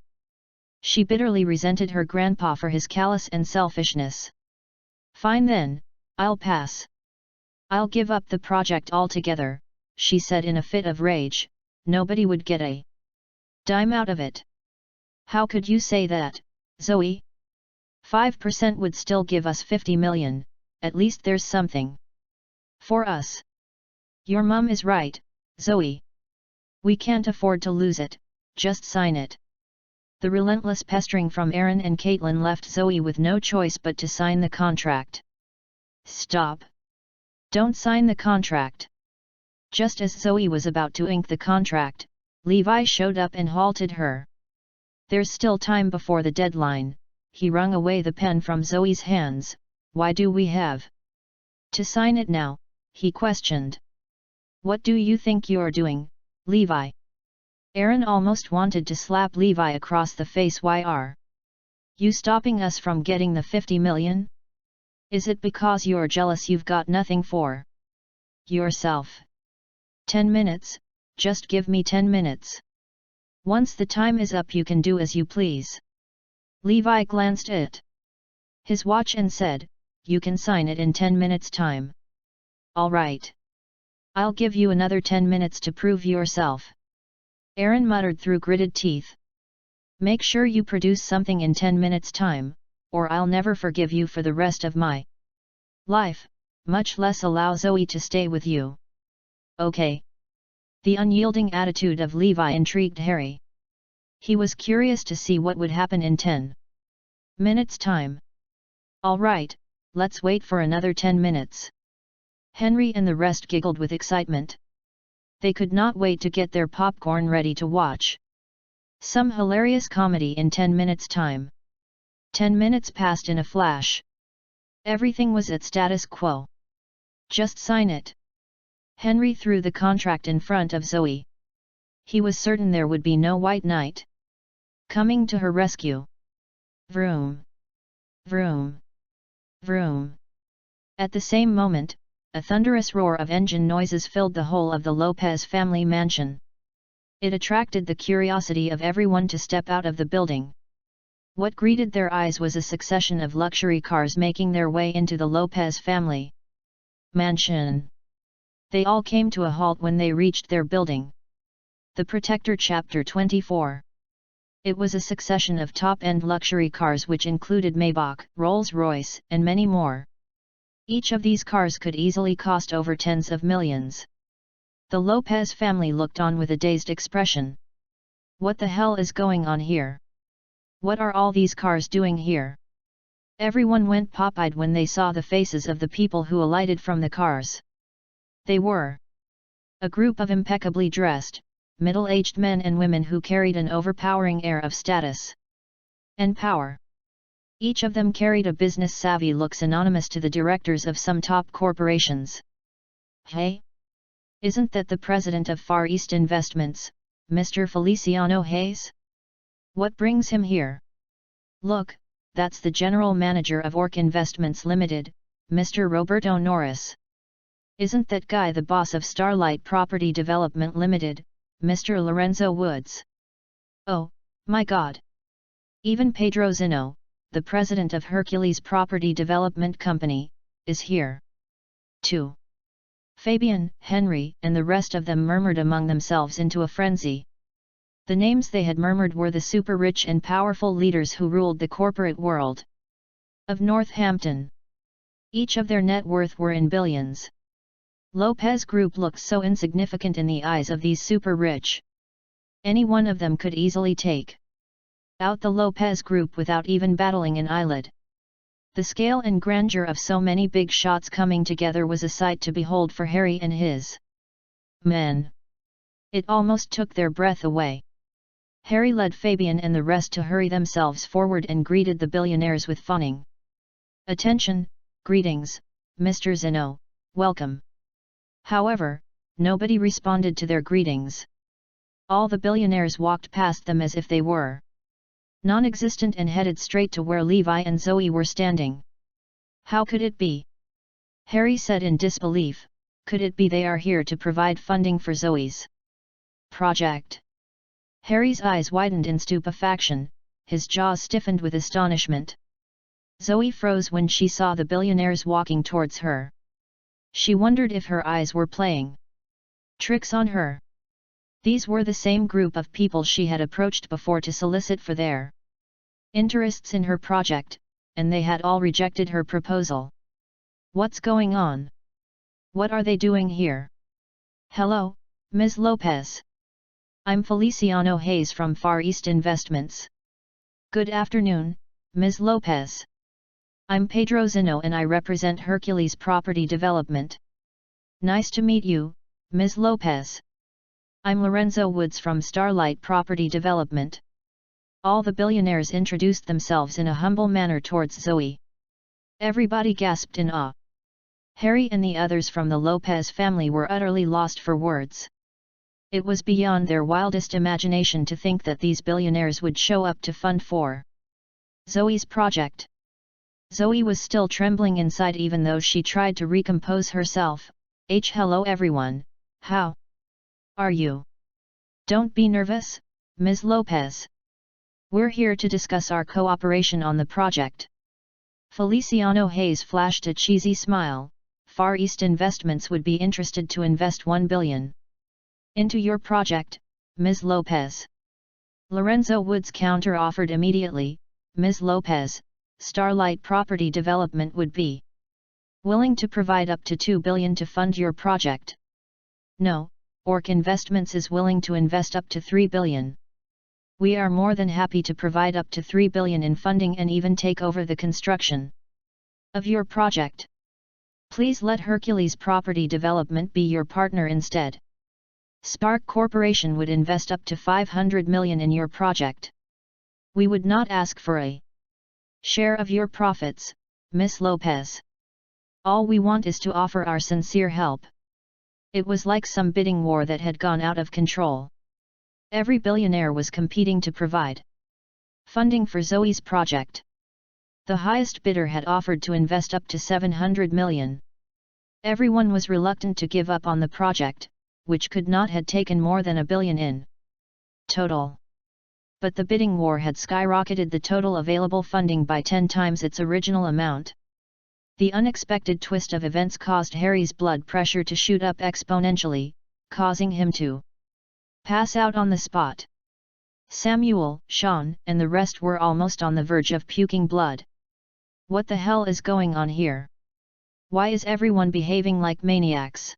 She bitterly resented her grandpa for his callous and selfishness. Fine then, I'll pass. I'll give up the project altogether, she said in a fit of rage. Nobody would get a dime out of it. How could you say that, Zoe? 5% would still give us 50 million, at least there's something for us. Your mum is right, Zoe. We can't afford to lose it, just sign it. The relentless pestering from Aaron and Caitlin left Zoe with no choice but to sign the contract. Stop! Don't sign the contract! Just as Zoe was about to ink the contract, Levi showed up and halted her. There's still time before the deadline. He wrung away the pen from Zoe's hands. Why do we have to sign it now? He questioned. What do you think you're doing, Levi? Aaron almost wanted to slap Levi across the face. Why are you stopping us from getting the 50 million? Is it because you're jealous you've got nothing for yourself? 10 minutes, just give me 10 minutes. Once the time is up you can do as you please. Levi glanced at his watch and said, you can sign it in 10 minutes time. All right. I'll give you another 10 minutes to prove yourself. Aaron muttered through gritted teeth. Make sure you produce something in 10 minutes time, or I'll never forgive you for the rest of my life, much less allow Zoe to stay with you. Okay. The unyielding attitude of Levi intrigued Harry. He was curious to see what would happen in 10 minutes time. All right, let's wait for another 10 minutes. Henry and the rest giggled with excitement. They could not wait to get their popcorn ready to watch some hilarious comedy in 10 minutes time. 10 minutes passed in a flash. Everything was at status quo. Just sign it. Henry threw the contract in front of Zoe. He was certain there would be no white knight coming to her rescue. Vroom! Vroom! Vroom! At the same moment, a thunderous roar of engine noises filled the whole of the Lopez family mansion. It attracted the curiosity of everyone to step out of the building. What greeted their eyes was a succession of luxury cars making their way into the Lopez family mansion. They all came to a halt when they reached their building. The Protector Chapter 24. It was a succession of top-end luxury cars which included Maybach, Rolls-Royce, and many more. Each of these cars could easily cost over tens of millions. The Lopez family looked on with a dazed expression. What the hell is going on here? What are all these cars doing here? Everyone went pop-eyed when they saw the faces of the people who alighted from the cars. They were a group of impeccably dressed, middle-aged men and women who carried an overpowering air of status and power. Each of them carried a business-savvy look synonymous to the directors of some top corporations. Hey? Isn't that the president of Far East Investments, Mr. Feliciano Hayes? What brings him here? Look, that's the general manager of Orc Investments Limited, Mr. Roberto Norris. Isn't that guy the boss of Starlight Property Development Limited, Mr. Lorenzo Woods? Oh, my God! Even Pedro Zino, the president of Hercules Property Development Company, is here. 2. Fabian, Henry, and the rest of them murmured among themselves into a frenzy. The names they had murmured were the super-rich and powerful leaders who ruled the corporate world of Northampton. Each of their net worth were in billions. Lopez Group looked so insignificant in the eyes of these super-rich. Any one of them could easily take out the Lopez Group without even battling an eyelid. The scale and grandeur of so many big shots coming together was a sight to behold for Harry and his men. It almost took their breath away. Harry led Fabian and the rest to hurry themselves forward and greeted the billionaires with fawning. "Attention, greetings, Mr. Zeno, welcome." However, nobody responded to their greetings. All the billionaires walked past them as if they were non-existent and headed straight to where Levi and Zoe were standing. How could it be? Harry said in disbelief, could it be they are here to provide funding for Zoe's project? Harry's eyes widened in stupefaction, his jaws stiffened with astonishment. Zoe froze when she saw the billionaires walking towards her. She wondered if her eyes were playing tricks on her. These were the same group of people she had approached before to solicit for their interests in her project, and they had all rejected her proposal. What's going on? What are they doing here? Hello, Ms. Lopez. I'm Feliciano Hayes from Far East Investments. Good afternoon, Ms. Lopez. I'm Pedro Zino and I represent Hercules Property Development. Nice to meet you, Ms. Lopez. I'm Lorenzo Woods from Starlight Property Development. All the billionaires introduced themselves in a humble manner towards Zoe. Everybody gasped in awe. Harry and the others from the Lopez family were utterly lost for words. It was beyond their wildest imagination to think that these billionaires would show up to fund for Zoe's project. Zoe was still trembling inside even though she tried to recompose herself. Hello everyone, how are you? Don't be nervous, Ms. Lopez. We're here to discuss our cooperation on the project. Feliciano Hayes flashed a cheesy smile. Far East Investments would be interested to invest $1 billion into your project, Ms. Lopez. Lorenzo Woods counter-offered immediately, Ms. Lopez, Starlight Property Development would be willing to provide up to $2 billion to fund your project. No, Orc Investments is willing to invest up to $3 billion. We are more than happy to provide up to $3 billion in funding and even take over the construction of your project. Please let Hercules Property Development be your partner instead. Spark Corporation would invest up to $500 million in your project. We would not ask for a share of your profits, Ms. Lopez. All we want is to offer our sincere help. It was like some bidding war that had gone out of control. Every billionaire was competing to provide funding for Zoe's project. The highest bidder had offered to invest up to $700 million. Everyone was reluctant to give up on the project, which could not have taken more than $1 billion in total. But the bidding war had skyrocketed the total available funding by 10 times its original amount. The unexpected twist of events caused Harry's blood pressure to shoot up exponentially, causing him to pass out on the spot. Samuel, Sean, and the rest were almost on the verge of puking blood. What the hell is going on here? Why is everyone behaving like maniacs?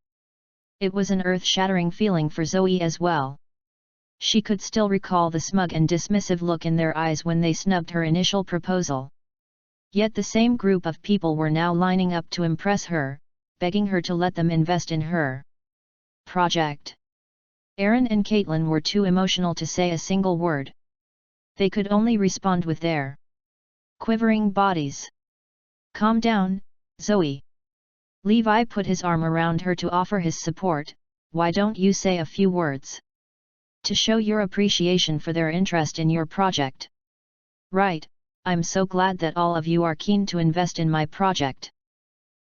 It was an earth-shattering feeling for Zoe as well. She could still recall the smug and dismissive look in their eyes when they snubbed her initial proposal. Yet the same group of people were now lining up to impress her, begging her to let them invest in her project. Aaron and Caitlin were too emotional to say a single word. They could only respond with their quivering bodies. "Calm down, Zoe." Levi put his arm around her to offer his support. "Why don't you say a few words to show your appreciation for their interest in your project?" "Right, I'm so glad that all of you are keen to invest in my project."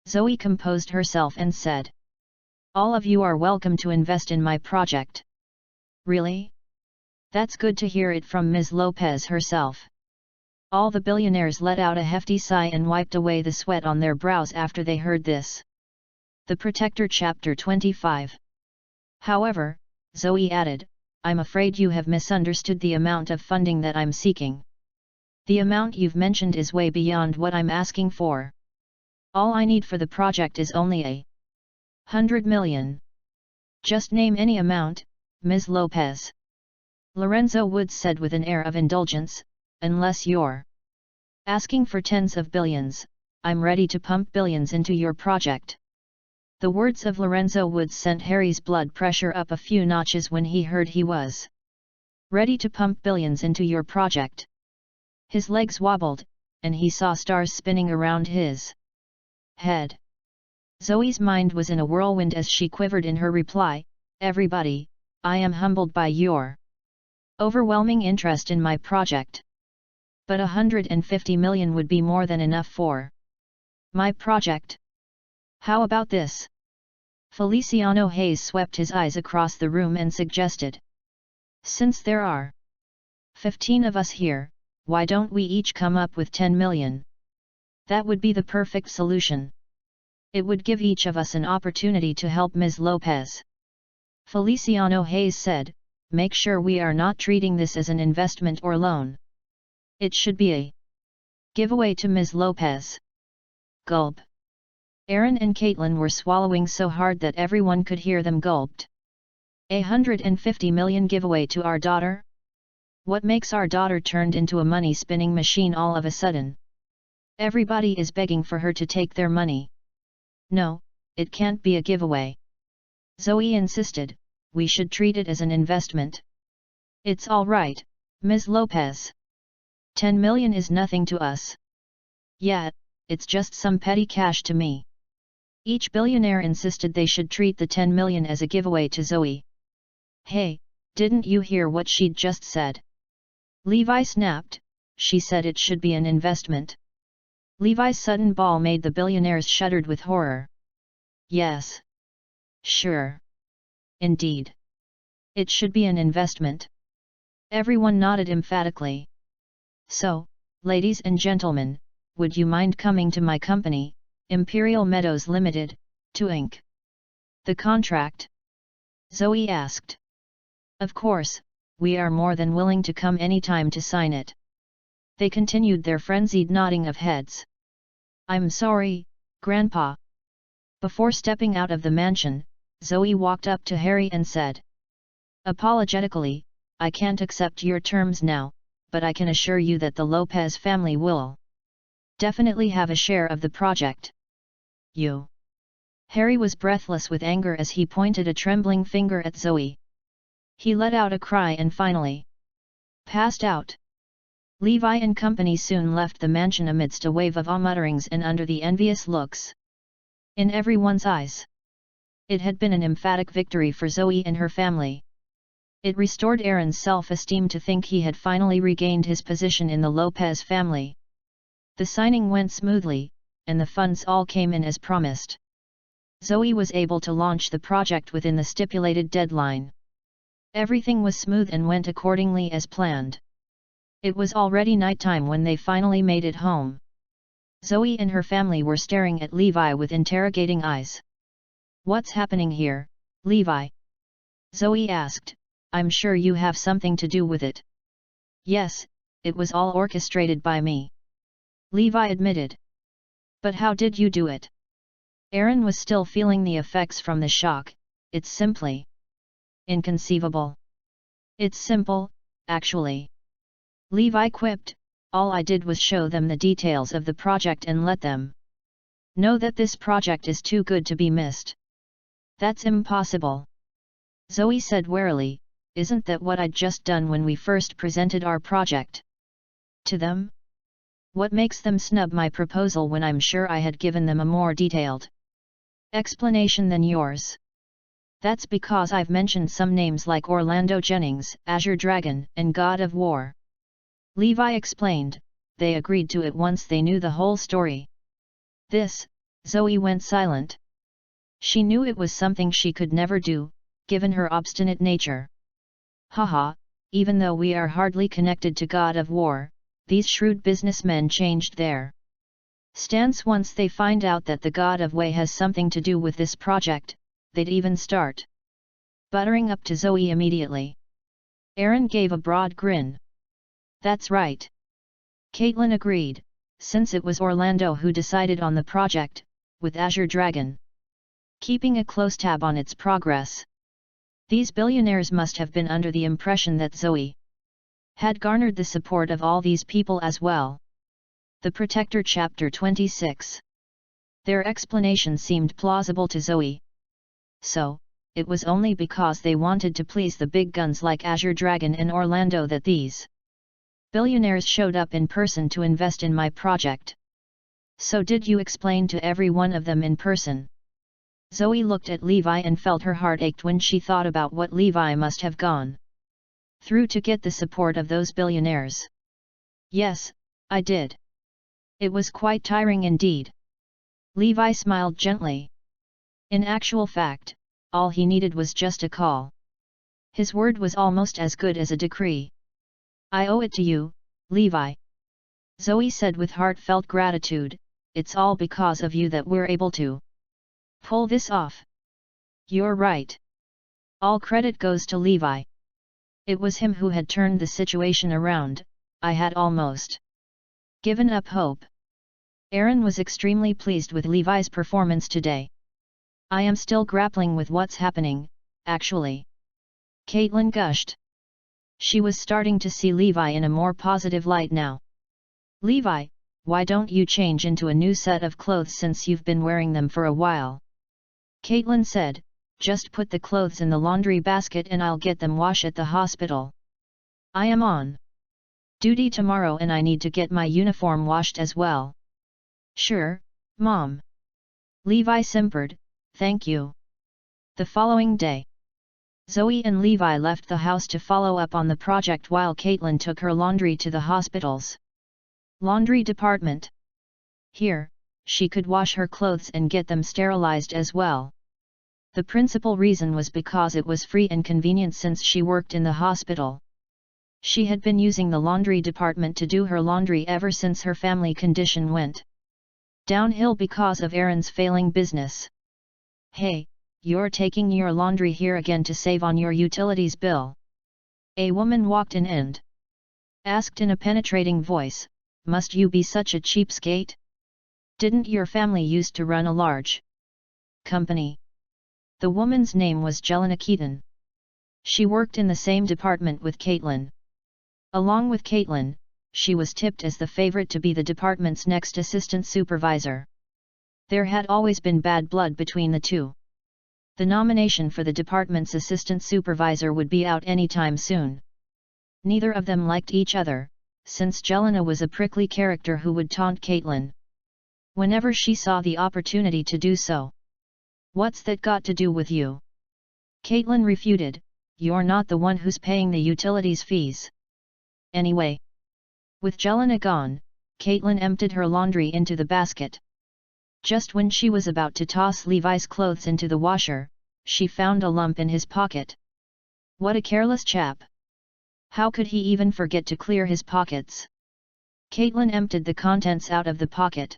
Zoe composed herself and said. "All of you are welcome to invest in my project." "Really? That's good to hear it from Ms. Lopez herself." All the billionaires let out a hefty sigh and wiped away the sweat on their brows after they heard this. The Protector Chapter 25. However, Zoe added, "I'm afraid you have misunderstood the amount of funding that I'm seeking. The amount you've mentioned is way beyond what I'm asking for. All I need for the project is only $100 million. Just name any amount, Ms. Lopez." Lorenzo Woods said with an air of indulgence, "Unless you're asking for tens of billions, I'm ready to pump billions into your project." The words of Lorenzo Woods sent Harry's blood pressure up a few notches when he heard he was ready to pump billions into your project. His legs wobbled, and he saw stars spinning around his head. Zoe's mind was in a whirlwind as she quivered in her reply, "Everybody, I am humbled by your overwhelming interest in my project. But $150 million would be more than enough for my project. How about this?" Feliciano Hayes swept his eyes across the room and suggested. "Since there are 15 of us here, why don't we each come up with 10 million? That would be the perfect solution. It would give each of us an opportunity to help Ms. Lopez." Feliciano Hayes said, "Make sure we are not treating this as an investment or loan. It should be a giveaway to Ms. Lopez." Gulp. Aaron and Caitlin were swallowing so hard that everyone could hear them gulped. $150 million giveaway to our daughter? What makes our daughter turned into a money-spinning machine all of a sudden? Everybody is begging for her to take their money. "No, it can't be a giveaway," Zoe insisted, "we should treat it as an investment." "It's all right, Ms. Lopez. 10 million is nothing to us." "Yeah, it's just some petty cash to me." Each billionaire insisted they should treat the 10 million as a giveaway to Zoe. "Hey, didn't you hear what she'd just said?" Levi snapped. "She said it should be an investment." Levi's sudden bawl made the billionaires shuddered with horror. "Yes. Sure. Indeed. It should be an investment." Everyone nodded emphatically. "So, ladies and gentlemen, would you mind coming to my company, Imperial Meadows Limited, to ink the contract?" Zoe asked. "Of course, we are more than willing to come anytime to sign it." They continued their frenzied nodding of heads. "I'm sorry, Grandpa." Before stepping out of the mansion, Zoe walked up to Harry and said apologetically, "I can't accept your terms now, but I can assure you that the Lopez family will definitely have a share of the project." "You?" Harry was breathless with anger as he pointed a trembling finger at Zoe. He let out a cry and finally passed out. Levi and company soon left the mansion amidst a wave of mutterings and under the envious looks in everyone's eyes. It had been an emphatic victory for Zoe and her family. It restored Aaron's self-esteem to think he had finally regained his position in the Lopez family. The signing went smoothly, and the funds all came in as promised. Zoe was able to launch the project within the stipulated deadline. Everything was smooth and went accordingly as planned. It was already nighttime when they finally made it home. Zoe and her family were staring at Levi with interrogating eyes. "What's happening here, Levi?" Zoe asked. "I'm sure you have something to do with it." "Yes, it was all orchestrated by me," Levi admitted. "But how did you do it?" Aaron was still feeling the effects from the shock. "It's simply inconceivable. It's simple, actually. Levi quipped, all I did was show them the details of the project and let them know that this project is too good to be missed. That's impossible. Zoe said warily, isn't that what I'd just done when we first presented our project to them? What makes them snub my proposal when I'm sure I had given them a more detailed explanation than yours? That's because I've mentioned some names like Orlando Jennings, Azure Dragon, and God of War. Levi explained, they agreed to it once they knew the whole story. This, Zoe went silent. She knew it was something she could never do, given her obstinate nature. Haha, even though we are hardly connected to God of War, these shrewd businessmen changed their stance once they find out that the God of Way has something to do with this project, they'd even start buttering up to Zoe immediately. Aaron gave a broad grin. That's right. Caitlin agreed, since it was Orlando who decided on the project, with Azure Dragon keeping a close tab on its progress. These billionaires must have been under the impression that Zoe had garnered the support of all these people as well. The Protector Chapter 26. Their explanation seemed plausible to Zoe. So, it was only because they wanted to please the big guns like Azure Dragon and Orlando that these billionaires showed up in person to invest in my project. So did you explain to every one of them in person? Zoe looked at Levi and felt her heart ached when she thought about what Levi must have gone through to get the support of those billionaires. Yes, I did. It was quite tiring indeed. Levi smiled gently. In actual fact, all he needed was just a call. His word was almost as good as a decree. I owe it to you, Levi. Zoe said with heartfelt gratitude, it's all because of you that we're able to pull this off. You're right. All credit goes to Levi. It was him who had turned the situation around. I had almost given up hope. Aaron was extremely pleased with Levi's performance today. I am still grappling with what's happening, actually. Caitlin gushed. She was starting to see Levi in a more positive light now. Levi, why don't you change into a new set of clothes since you've been wearing them for a while? Caitlin said, just put the clothes in the laundry basket and I'll get them washed at the hospital. I am on duty tomorrow and I need to get my uniform washed as well. Sure, Mom. Levi simpered, thank you. The following day, Zoe and Levi left the house to follow up on the project while Caitlin took her laundry to the hospital's laundry department. Here, she could wash her clothes and get them sterilized as well. The principal reason was because it was free and convenient since she worked in the hospital. She had been using the laundry department to do her laundry ever since her family condition went downhill because of Aaron's failing business. Hey, you're taking your laundry here again to save on your utilities bill? A woman walked in and asked in a penetrating voice, must you be such a cheapskate? Didn't your family used to run a large company? The woman's name was Jelena Keaton. She worked in the same department with Caitlin. Along with Caitlin, she was tipped as the favorite to be the department's next assistant supervisor. There had always been bad blood between the two. The nomination for the department's assistant supervisor would be out anytime soon. Neither of them liked each other, since Jelena was a prickly character who would taunt Caitlin whenever she saw the opportunity to do so. What's that got to do with you? Caitlin refuted, you're not the one who's paying the utilities fees. Anyway. With Jelena gone, Caitlin emptied her laundry into the basket. Just when she was about to toss Levi's clothes into the washer, she found a lump in his pocket. What a careless chap! How could he even forget to clear his pockets? Caitlin emptied the contents out of the pocket.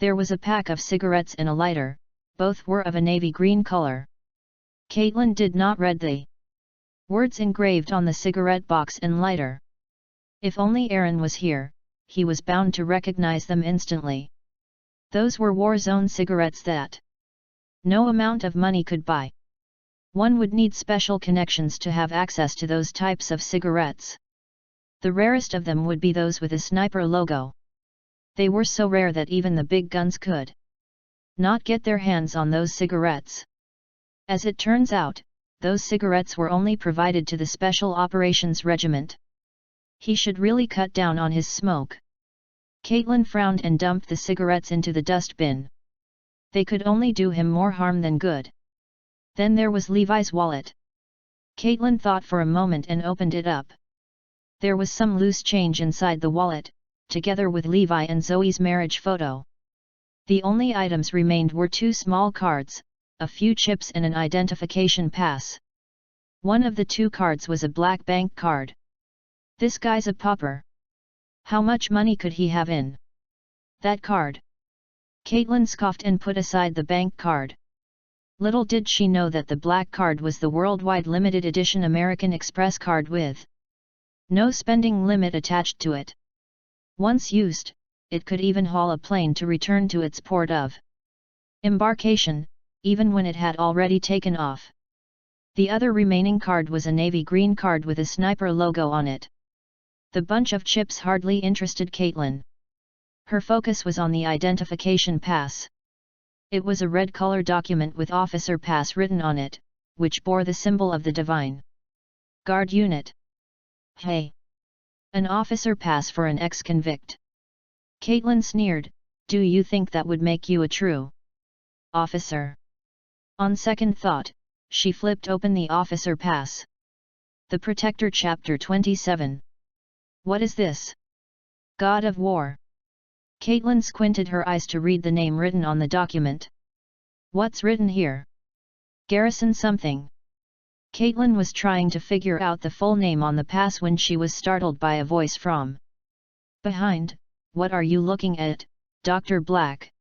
There was a pack of cigarettes and a lighter, both were of a navy green color. Caitlin did not read the words engraved on the cigarette box and lighter. If only Aaron was here, he was bound to recognize them instantly. Those were war zone cigarettes that no amount of money could buy. One would need special connections to have access to those types of cigarettes. The rarest of them would be those with a sniper logo. They were so rare that even the big guns could not get their hands on those cigarettes. As it turns out, those cigarettes were only provided to the Special Operations Regiment. He should really cut down on his smoke. Caitlin frowned and dumped the cigarettes into the dustbin. They could only do him more harm than good. Then there was Levi's wallet. Caitlin thought for a moment and opened it up. There was some loose change inside the wallet, together with Levi and Zoe's marriage photo. The only items remained were 2 small cards, a few chips and an identification pass. One of the 2 cards was a black bank card. This guy's a pauper. How much money could he have in that card? Caitlin scoffed and put aside the bank card. Little did she know that the black card was the worldwide limited edition American Express card with no spending limit attached to it. Once used, it could even haul a plane to return to its port of embarkation, even when it had already taken off. The other remaining card was a navy green card with a sniper logo on it. The bunch of chips hardly interested Caitlin. Her focus was on the identification pass. It was a red color document with Officer Pass written on it, which bore the symbol of the Divine Guard unit. Hey! An officer pass for an ex-convict. Caitlin sneered, do you think that would make you a true officer? On second thought, she flipped open the officer pass. The Protector Chapter 27. What is this? God of War. Caitlin squinted her eyes to read the name written on the document. What's written here? Garrison something. Caitlin was trying to figure out the full name on the pass when she was startled by a voice from behind. What are you looking at, Dr. Black?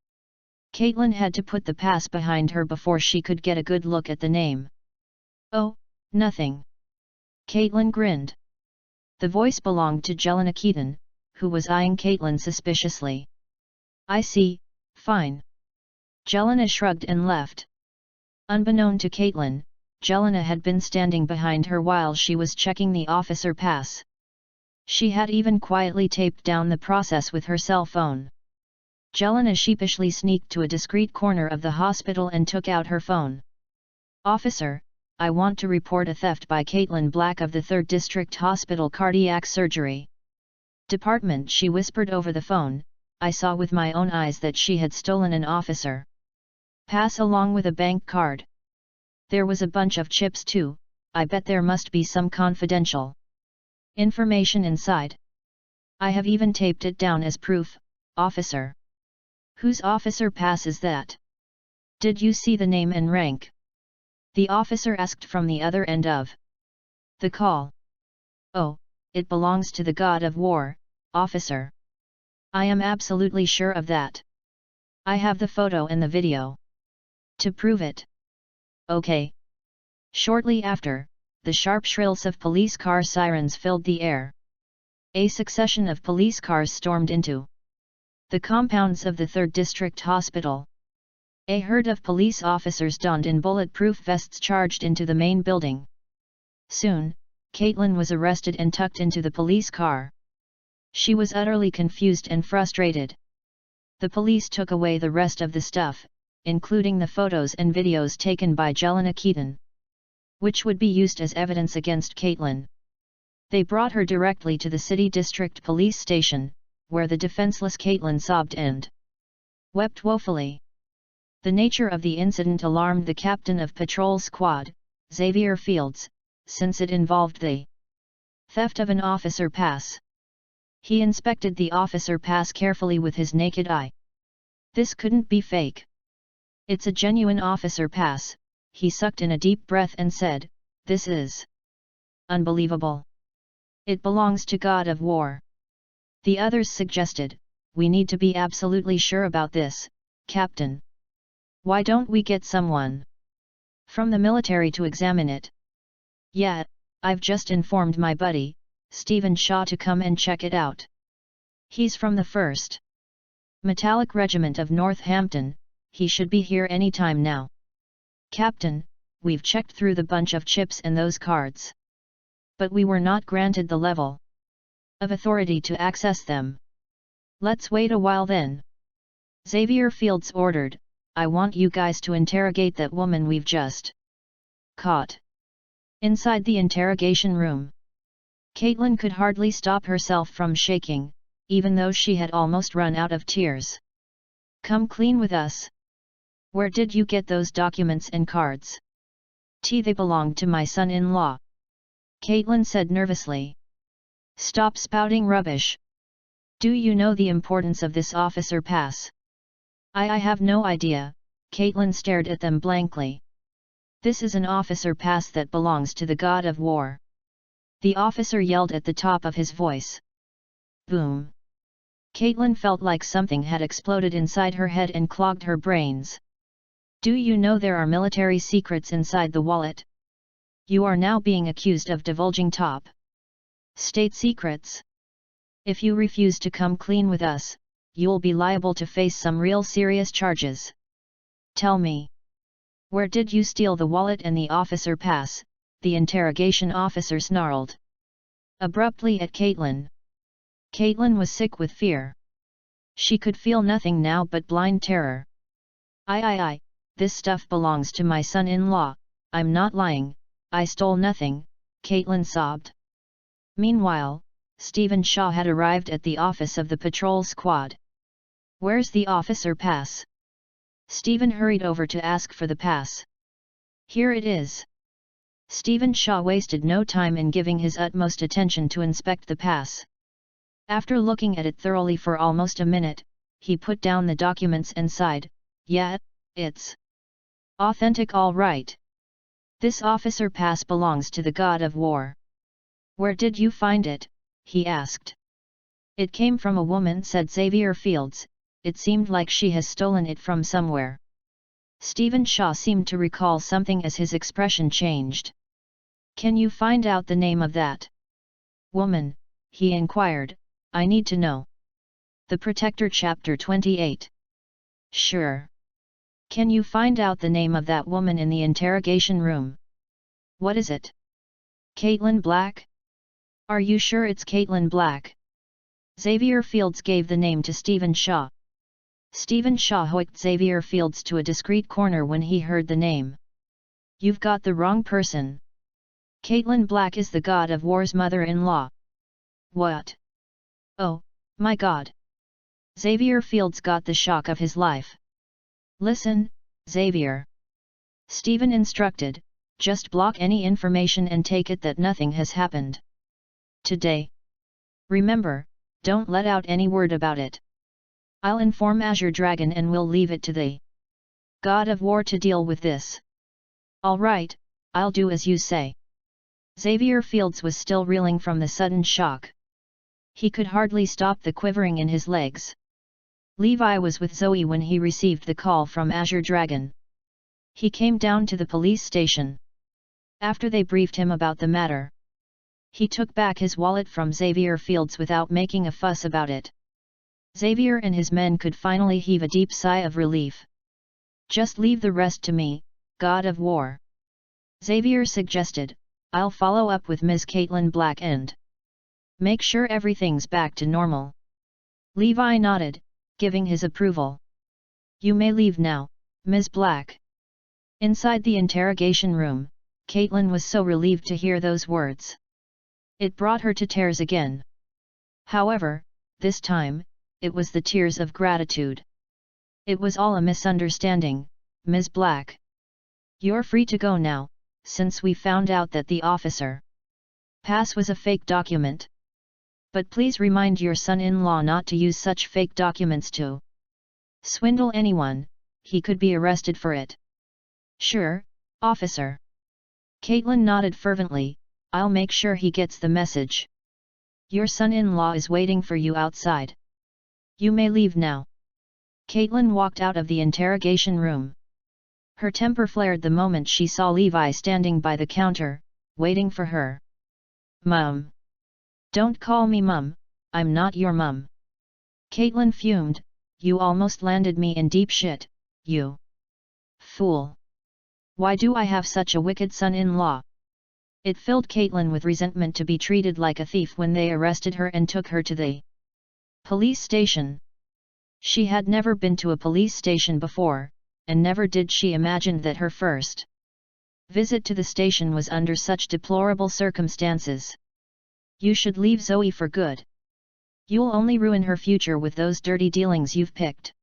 Caitlin had to put the pass behind her before she could get a good look at the name. Oh, nothing. Caitlin grinned. The voice belonged to Jelena Keaton, who was eyeing Caitlin suspiciously. I see, fine. Jelena shrugged and left. Unbeknown to Caitlin, Jelena had been standing behind her while she was checking the officer pass. She had even quietly taped down the process with her cell phone. Jelena sheepishly sneaked to a discreet corner of the hospital and took out her phone. Officer, I want to report a theft by Caitlin Black of the 3rd District Hospital Cardiac Surgery Department. She whispered over the phone. I saw with my own eyes that she had stolen an officer pass along with a bank card. There was a bunch of chips too. I bet there must be some confidential information inside. I have even taped it down as proof, officer. Whose officer pass is that? Did you see the name and rank? The officer asked from the other end of the call. Oh, it belongs to the God of War, officer. I am absolutely sure of that. I have the photo and the video to prove it. Okay. Shortly after, the sharp shrills of police car sirens filled the air. A succession of police cars stormed into the compounds of the 3rd District Hospital. A herd of police officers donned in bulletproof vests charged into the main building. Soon, Caitlin was arrested and tucked into the police car. She was utterly confused and frustrated. The police took away the rest of the stuff, including the photos and videos taken by Jelena Keaton, which would be used as evidence against Caitlin. They brought her directly to the City District Police Station, where the defenseless Caitlin sobbed and wept woefully. The nature of the incident alarmed the captain of patrol squad, Xavier Fields, since it involved the theft of an officer pass. He inspected the officer pass carefully with his naked eye. This couldn't be fake. It's a genuine officer pass, he sucked in a deep breath and said, this is unbelievable. It belongs to God of War. The others suggested, we need to be absolutely sure about this, Captain. Why don't we get someone from the military to examine it? Yeah, I've just informed my buddy, Stephen Shaw, to come and check it out. He's from the 1st Metallic Regiment of Northampton. He should be here any time now. Captain, we've checked through the bunch of chips and those cards. But we were not granted the level of authority to access them. Let's wait a while then. Xavier Fields ordered, I want you guys to interrogate that woman we've just caught. Inside the interrogation room, Caitlin could hardly stop herself from shaking, even though she had almost run out of tears. Come clean with us. Where did you get those documents and cards? They belonged to my son-in-law. Caitlin said nervously. Stop spouting rubbish. Do you know the importance of this officer pass? I have no idea, Caitlin stared at them blankly. This is an officer pass that belongs to the god of war. The officer yelled at the top of his voice. Boom. Caitlin felt like something had exploded inside her head and clogged her brains. Do you know there are military secrets inside the wallet? You are now being accused of divulging top state secrets. If you refuse to come clean with us, you'll be liable to face some real serious charges. Tell me. Where did you steal the wallet and the officer pass? The interrogation officer snarled abruptly at Caitlin. Caitlin was sick with fear. She could feel nothing now but blind terror. This stuff belongs to my son-in-law, I'm not lying, I stole nothing, Caitlin sobbed. Meanwhile, Stephen Shaw had arrived at the office of the patrol squad. Where's the officer pass? Stephen hurried over to ask for the pass. Here it is. Stephen Shaw wasted no time in giving his utmost attention to inspect the pass. After looking at it thoroughly for almost a minute, he put down the documents and sighed, yeah, it's authentic all right. This officer pass belongs to the god of war. Where did you find it? He asked. It came from a woman, said Xavier Fields. It seemed like she has stolen it from somewhere. Stephen Shaw seemed to recall something as his expression changed. Can you find out the name of that woman? He inquired. I need to know. The Protector Chapter 28. Sure. Can you find out the name of that woman in the interrogation room? What is it? Caitlin Black? Are you sure it's Caitlin Black? Xavier Fields gave the name to Stephen Shaw. Stephen Shaw hoiked Xavier Fields to a discreet corner when he heard the name. You've got the wrong person. Caitlin Black is the god of war's mother-in-law. What? Oh, my god. Xavier Fields got the shock of his life. Listen, Xavier. Stephen instructed, just block any information and take it that nothing has happened today. Remember, don't let out any word about it. I'll inform Azure Dragon and we'll leave it to the god of war to deal with this. All right, I'll do as you say. Xavier Fields was still reeling from the sudden shock. He could hardly stop the quivering in his legs. Levi was with Zoe when he received the call from Azure Dragon. He came down to the police station. After they briefed him about the matter, he took back his wallet from Xavier Fields without making a fuss about it. Xavier and his men could finally heave a deep sigh of relief. Just leave the rest to me, god of war. Xavier suggested, I'll follow up with Ms. Caitlin Black and make sure everything's back to normal. Levi nodded, giving his approval. You may leave now, Ms. Black. Inside the interrogation room, Caitlin was so relieved to hear those words. It brought her to tears again. However, this time, it was the tears of gratitude. It was all a misunderstanding, Ms. Black. You're free to go now, since we found out that the officer pass was a fake document. But please remind your son-in-law not to use such fake documents to swindle anyone, he could be arrested for it. Sure, officer. Caitlin nodded fervently, I'll make sure he gets the message. Your son-in-law is waiting for you outside. You may leave now. Caitlin walked out of the interrogation room. Her temper flared the moment she saw Levi standing by the counter, waiting for her. Mum. Don't call me Mum, I'm not your mum. Caitlin fumed, you almost landed me in deep shit, you fool. Why do I have such a wicked son-in-law? It filled Caitlin with resentment to be treated like a thief when they arrested her and took her to the police station. She had never been to a police station before, and never did she imagine that her first visit to the station was under such deplorable circumstances. You should leave Zoe for good. You'll only ruin her future with those dirty dealings you've picked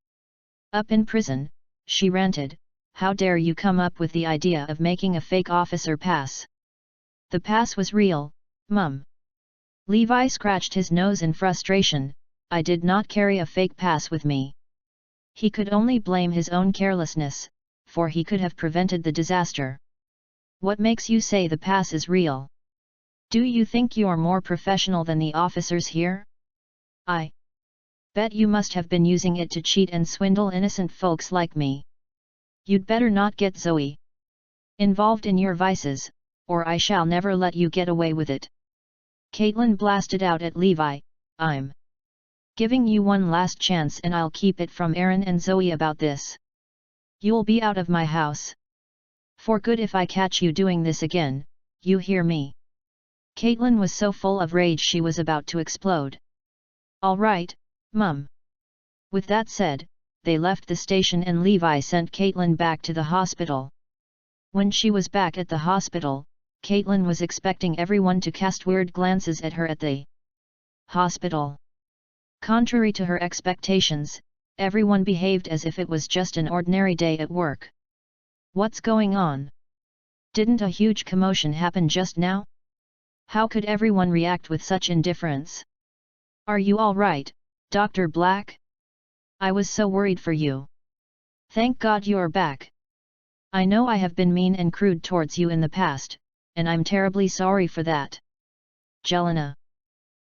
up in prison, she ranted. How dare you come up with the idea of making a fake officer pass? The pass was real, Mum. Levi scratched his nose in frustration. I did not carry a fake pass with me. He could only blame his own carelessness, for he could have prevented the disaster. What makes you say the pass is real? Do you think you're more professional than the officers here? I bet you must have been using it to cheat and swindle innocent folks like me. You'd better not get Zoe involved in your vices, or I shall never let you get away with it. Caitlin blasted out at Levi, I'm giving you one last chance and I'll keep it from Aaron and Zoe about this. You'll be out of my house for good if I catch you doing this again, you hear me? Caitlin was so full of rage she was about to explode. All right, Mum. With that said, they left the station and Levi sent Caitlin back to the hospital. When she was back at the hospital, Caitlin was expecting everyone to cast weird glances at her at the hospital. Contrary to her expectations, everyone behaved as if it was just an ordinary day at work. What's going on? Didn't a huge commotion happen just now? How could everyone react with such indifference? Are you all right, Dr. Black? I was so worried for you. Thank God you're back. I know I have been mean and crude towards you in the past, and I'm terribly sorry for that. Jelena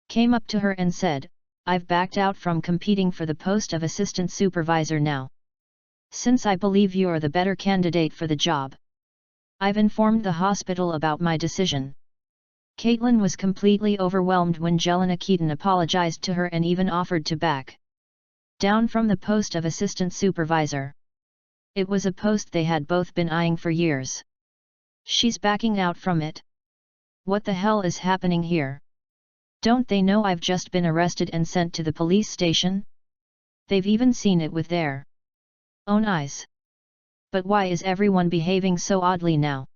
came up to her and said, I've backed out from competing for the post of assistant supervisor now. Since I believe you're the better candidate for the job. I've informed the hospital about my decision. Caitlin was completely overwhelmed when Jelena Keaton apologized to her and even offered to back down from the post of assistant supervisor. It was a post they had both been eyeing for years. She's backing out from it? What the hell is happening here? Don't they know I've just been arrested and sent to the police station? They've even seen it with their own eyes. But why is everyone behaving so oddly now?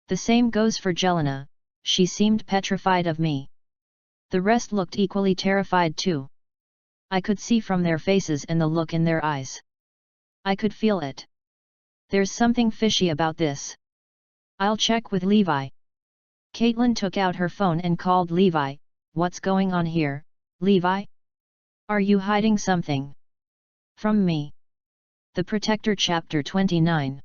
The same goes for Jelena, she seemed petrified of me. The rest looked equally terrified too. I could see from their faces and the look in their eyes. I could feel it. There's something fishy about this. I'll check with Levi. Caitlin took out her phone and called Levi. What's going on here, Levi? Are you hiding something from me? The Protector Chapter 29.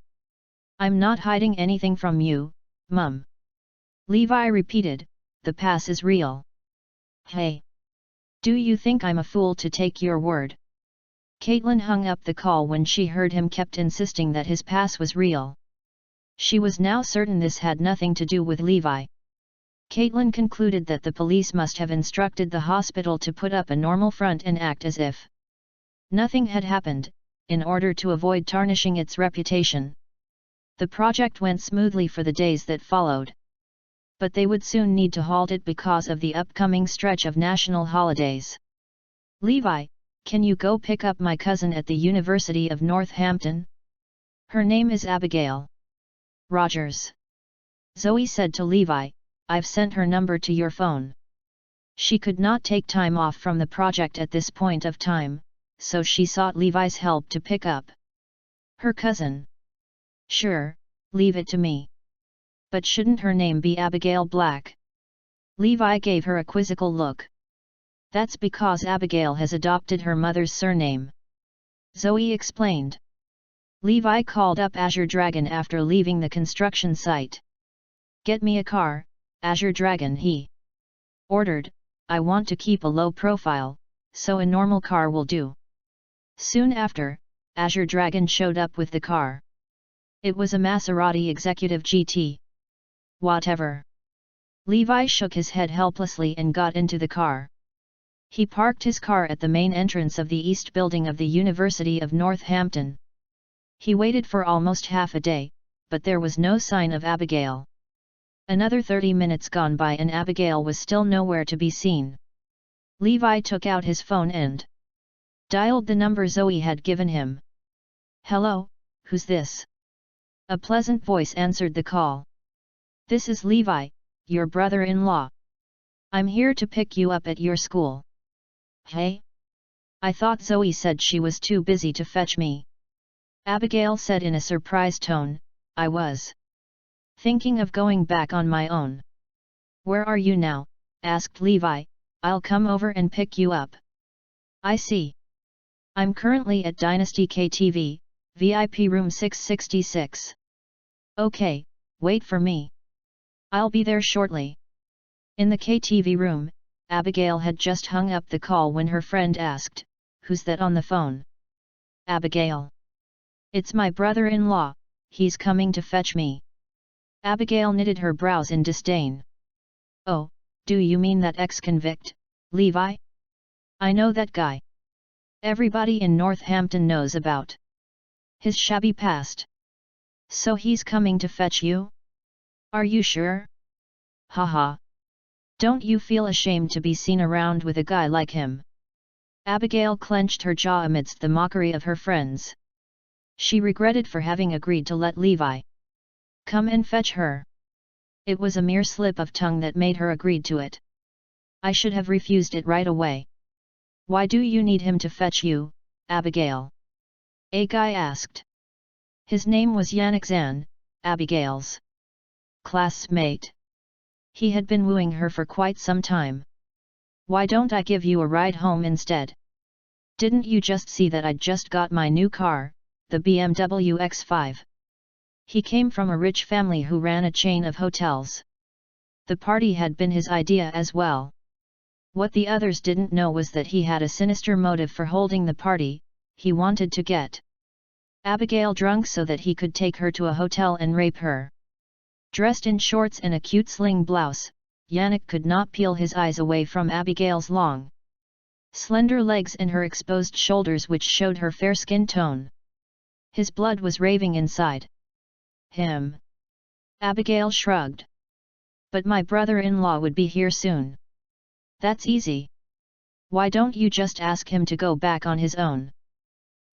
I'm not hiding anything from you, Mum. Levi repeated, the pass is real. Hey! Do you think I'm a fool to take your word? Caitlin hung up the call when she heard him kept insisting that his pass was real. She was now certain this had nothing to do with Levi. Caitlin concluded that the police must have instructed the hospital to put up a normal front and act as if nothing had happened, in order to avoid tarnishing its reputation. The project went smoothly for the days that followed. But they would soon need to halt it because of the upcoming stretch of national holidays. Levi, can you go pick up my cousin at the University of Northampton? Her name is Abigail Rogers. Zoe said to Levi, I've sent her number to your phone. She could not take time off from the project at this point of time, so she sought Levi's help to pick up her cousin. Sure, leave it to me. But shouldn't her name be Abigail Black? Levi gave her a quizzical look. That's because Abigail has adopted her mother's surname. Zoe explained. Levi called up Azure Dragon after leaving the construction site. Get me a car, Azure Dragon, he ordered. I want to keep a low profile, so a normal car will do. Soon after, Azure Dragon showed up with the car. It was a Maserati Executive GT. Whatever. Levi shook his head helplessly and got into the car. He parked his car at the main entrance of the east building of the University of Northampton. He waited for almost half a day, but there was no sign of Abigail. Another 30 minutes gone by and Abigail was still nowhere to be seen. Levi took out his phone and dialed the number Zoe had given him. "Hello, who's this?" A pleasant voice answered the call. "This is Levi, your brother-in-law. I'm here to pick you up at your school." "Hey? I thought Zoe said she was too busy to fetch me." Abigail said in a surprised tone, "I was thinking of going back on my own." "Where are you now?" asked Levi. "I'll come over and pick you up." "I see. I'm currently at Dynasty KTV, VIP room 666. Okay, wait for me. I'll be there shortly." In the KTV room, Abigail had just hung up the call when her friend asked, "Who's that on the phone?" "Abigail. It's my brother-in-law, he's coming to fetch me." Abigail knitted her brows in disdain. "Oh, do you mean that ex-convict, Levi? I know that guy. Everybody in Northampton knows about his shabby past. So he's coming to fetch you? Are you sure? Haha. Don't you feel ashamed to be seen around with a guy like him?" Abigail clenched her jaw amidst the mockery of her friends. She regretted for having agreed to let Levi come and fetch her. It was a mere slip of tongue that made her agree to it. "I should have refused it right away." "Why do you need him to fetch you, Abigail?" a guy asked. His name was Yannick Zan, Abigail's classmate. He had been wooing her for quite some time. "Why don't I give you a ride home instead? Didn't you just see that I'd just got my new car, the BMW X5? He came from a rich family who ran a chain of hotels. The party had been his idea as well. What the others didn't know was that he had a sinister motive for holding the party. He wanted to get Abigail drunk so that he could take her to a hotel and rape her." Dressed in shorts and a cute sling blouse, Yannick could not peel his eyes away from Abigail's long, slender legs and her exposed shoulders which showed her fair skin tone. His blood was raving inside him. Abigail shrugged. "But my brother-in-law would be here soon." "That's easy. Why don't you just ask him to go back on his own?"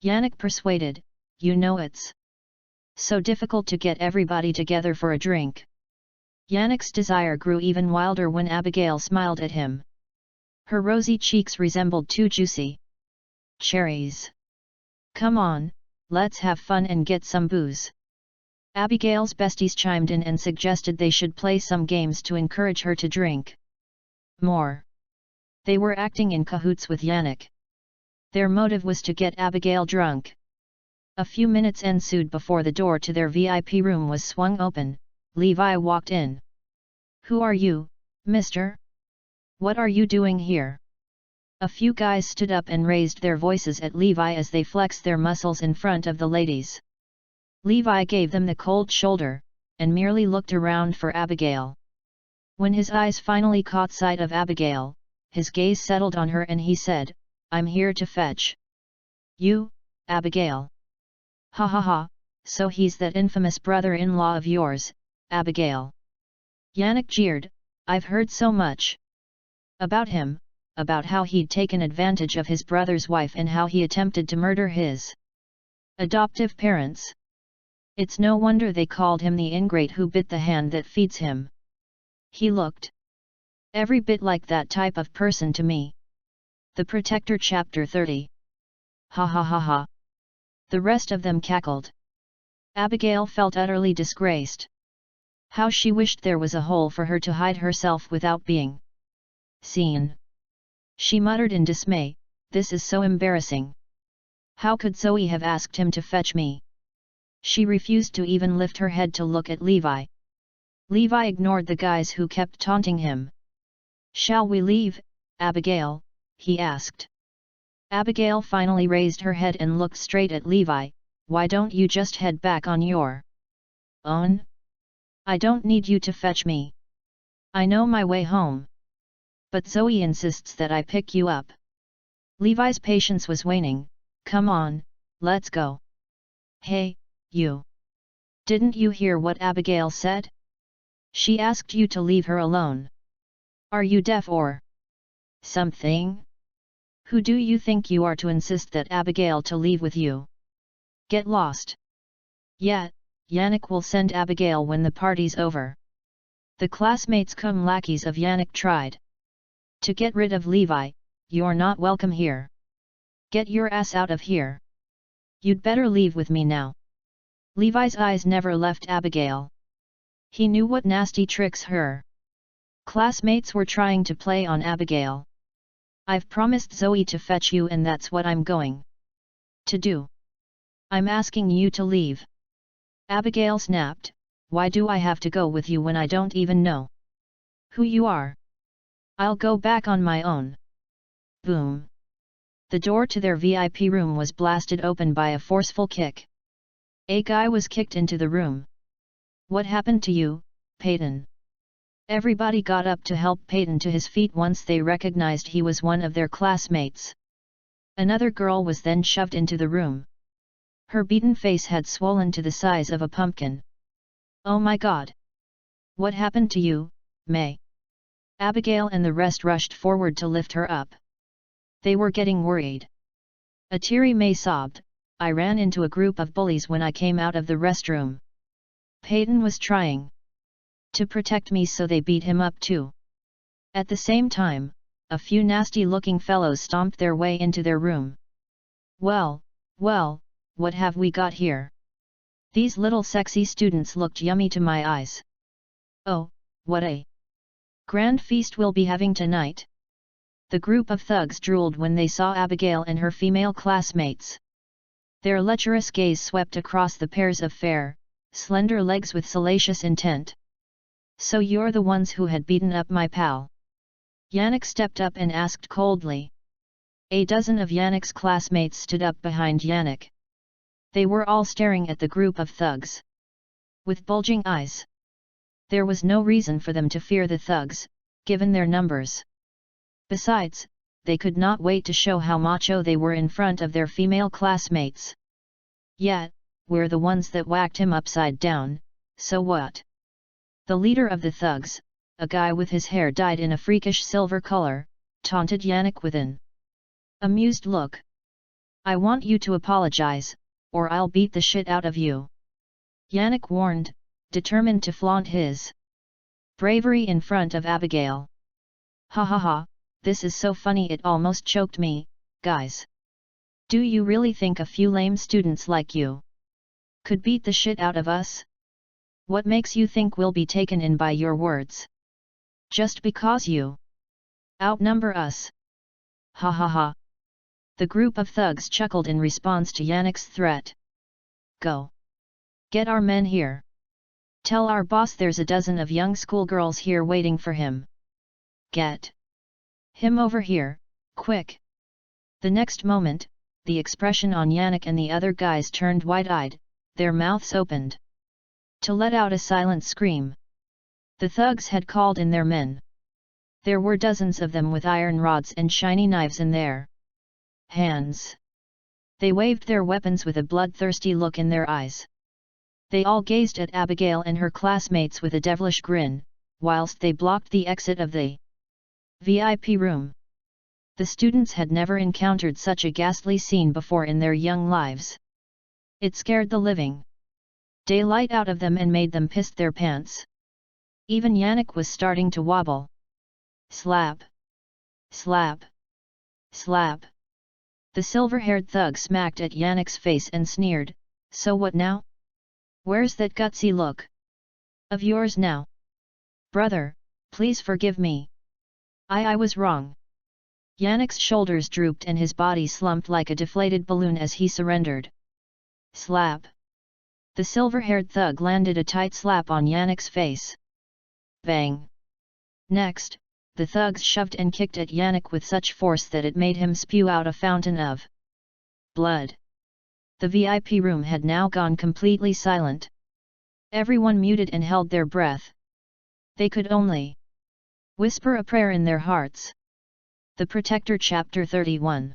Yannick persuaded. "You know it's so difficult to get everybody together for a drink." Yannick's desire grew even wilder when Abigail smiled at him. Her rosy cheeks resembled two juicy cherries. "Come on, let's have fun and get some booze." Abigail's besties chimed in and suggested they should play some games to encourage her to drink more. They were acting in cahoots with Yannick. Their motive was to get Abigail drunk. A few minutes ensued before the door to their VIP room was swung open. Levi walked in. "Who are you, mister? What are you doing here?" A few guys stood up and raised their voices at Levi as they flexed their muscles in front of the ladies. Levi gave them the cold shoulder, and merely looked around for Abigail. When his eyes finally caught sight of Abigail, his gaze settled on her and he said, "I'm here to fetch you, Abigail." "Ha ha ha, so he's that infamous brother-in-law of yours, Abigail." Yannick jeered. "I've heard so much about him, about how he'd taken advantage of his brother's wife and how he attempted to murder his adoptive parents. It's no wonder they called him the ingrate who bit the hand that feeds him. He looked every bit like that type of person to me." The Protector Chapter 30. Ha ha ha ha. The rest of them cackled. Abigail felt utterly disgraced. How she wished there was a hole for her to hide herself without being seen. She muttered in dismay, "This is so embarrassing. How could Zoe have asked him to fetch me?" She refused to even lift her head to look at Levi. Levi ignored the guys who kept taunting him. "Shall we leave, Abigail?" he asked. Abigail finally raised her head and looked straight at Levi. "Why don't you just head back on your own? I don't need you to fetch me. I know my way home." "But Zoe insists that I pick you up." Levi's patience was waning. "Come on, let's go." "Hey, you. Didn't you hear what Abigail said? She asked you to leave her alone. Are you deaf or something? Who do you think you are to insist that Abigail to leave with you? Get lost. Yeah, Yannick will send Abigail when the party's over. The classmates cum lackeys of Yannick tried to get rid of Levi. You're not welcome here. Get your ass out of here. You'd better leave with me now. Levi's eyes never left Abigail. He knew what nasty tricks her classmates were trying to play on Abigail. I've promised Zoe to fetch you, and that's what I'm going to do. I'm asking you to leave. Abigail snapped. Why do I have to go with you when I don't even know who you are? I'll go back on my own. Boom. The door to their VIP room was blasted open by a forceful kick. A guy was kicked into the room. What happened to you, Peyton? Everybody got up to help Peyton to his feet once they recognized he was one of their classmates. Another girl was then shoved into the room. Her beaten face had swollen to the size of a pumpkin. Oh my God! What happened to you, May? Abigail and the rest rushed forward to lift her up. They were getting worried. A teary May sobbed, I ran into a group of bullies when I came out of the restroom. Peyton was trying to protect me, so they beat him up too. At the same time, a few nasty-looking fellows stomped their way into their room. Well, what have we got here? These little sexy students looked yummy to my eyes. Oh, what a grand feast we'll be having tonight. The group of thugs drooled when they saw Abigail and her female classmates. Their lecherous gaze swept across the pairs of fair, slender legs with salacious intent. So you're the ones who had beaten up my pal? Yannick stepped up and asked coldly. A dozen of Yannick's classmates stood up behind Yannick. They were all staring at the group of thugs with bulging eyes. There was no reason for them to fear the thugs, given their numbers. Besides, they could not wait to show how macho they were in front of their female classmates. Yet, we're the ones that whacked him upside down, so what? The leader of the thugs, a guy with his hair dyed in a freakish silver color, taunted Yannick with an amused look. I want you to apologize, or I'll beat the shit out of you. Yannick warned, determined to flaunt his bravery in front of Abigail. Ha ha ha, this is so funny it almost choked me, guys. Do you really think a few lame students like you could beat the shit out of us? What makes you think we'll be taken in by your words? Just because you outnumber us? Ha ha ha. The group of thugs chuckled in response to Yannick's threat. Go. Get our men here. Tell our boss there's a dozen of young schoolgirls here waiting for him. Get him over here, quick. The next moment, the expression on Yannick and the other guys turned wide-eyed, their mouths opened to let out a silent scream. The thugs had called in their men. There were dozens of them with iron rods and shiny knives in their hands. They waved their weapons with a bloodthirsty look in their eyes. They all gazed at Abigail and her classmates with a devilish grin, whilst they blocked the exit of the VIP room. The students had never encountered such a ghastly scene before in their young lives. It scared the living daylight out of them and made them piss their pants. Even Yannick was starting to wobble. Slap! Slap! Slap! The silver-haired thug smacked at Yannick's face and sneered, so what now? Where's that gutsy look of yours now? Brother, please forgive me. I was wrong. Yannick's shoulders drooped and his body slumped like a deflated balloon as he surrendered. Slap! The silver-haired thug landed a tight slap on Yannick's face. Bang! Next, the thugs shoved and kicked at Yannick with such force that it made him spew out a fountain of blood. The VIP room had now gone completely silent. Everyone muted and held their breath. They could only whisper a prayer in their hearts. The Protector Chapter 31.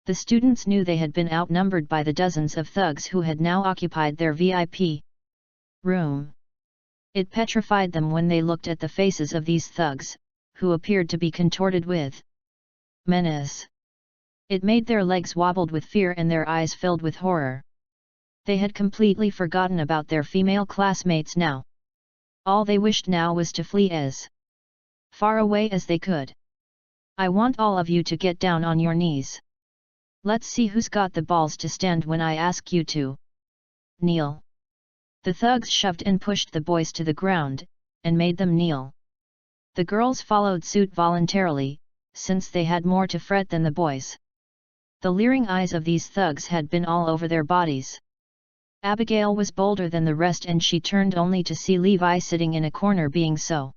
The students knew they had been outnumbered by the dozens of thugs who had now occupied their VIP room. It petrified them when they looked at the faces of these thugs, who appeared to be contorted with menace. It made their legs wobbled with fear and their eyes filled with horror. They had completely forgotten about their female classmates now. All they wished now was to flee as far away as they could. I want all of you to get down on your knees. Let's see who's got the balls to stand when I ask you to kneel. The thugs shoved and pushed the boys to the ground, and made them kneel. The girls followed suit voluntarily, since they had more to fret than the boys. The leering eyes of these thugs had been all over their bodies. Abigail was bolder than the rest, and she turned only to see Levi sitting in a corner being so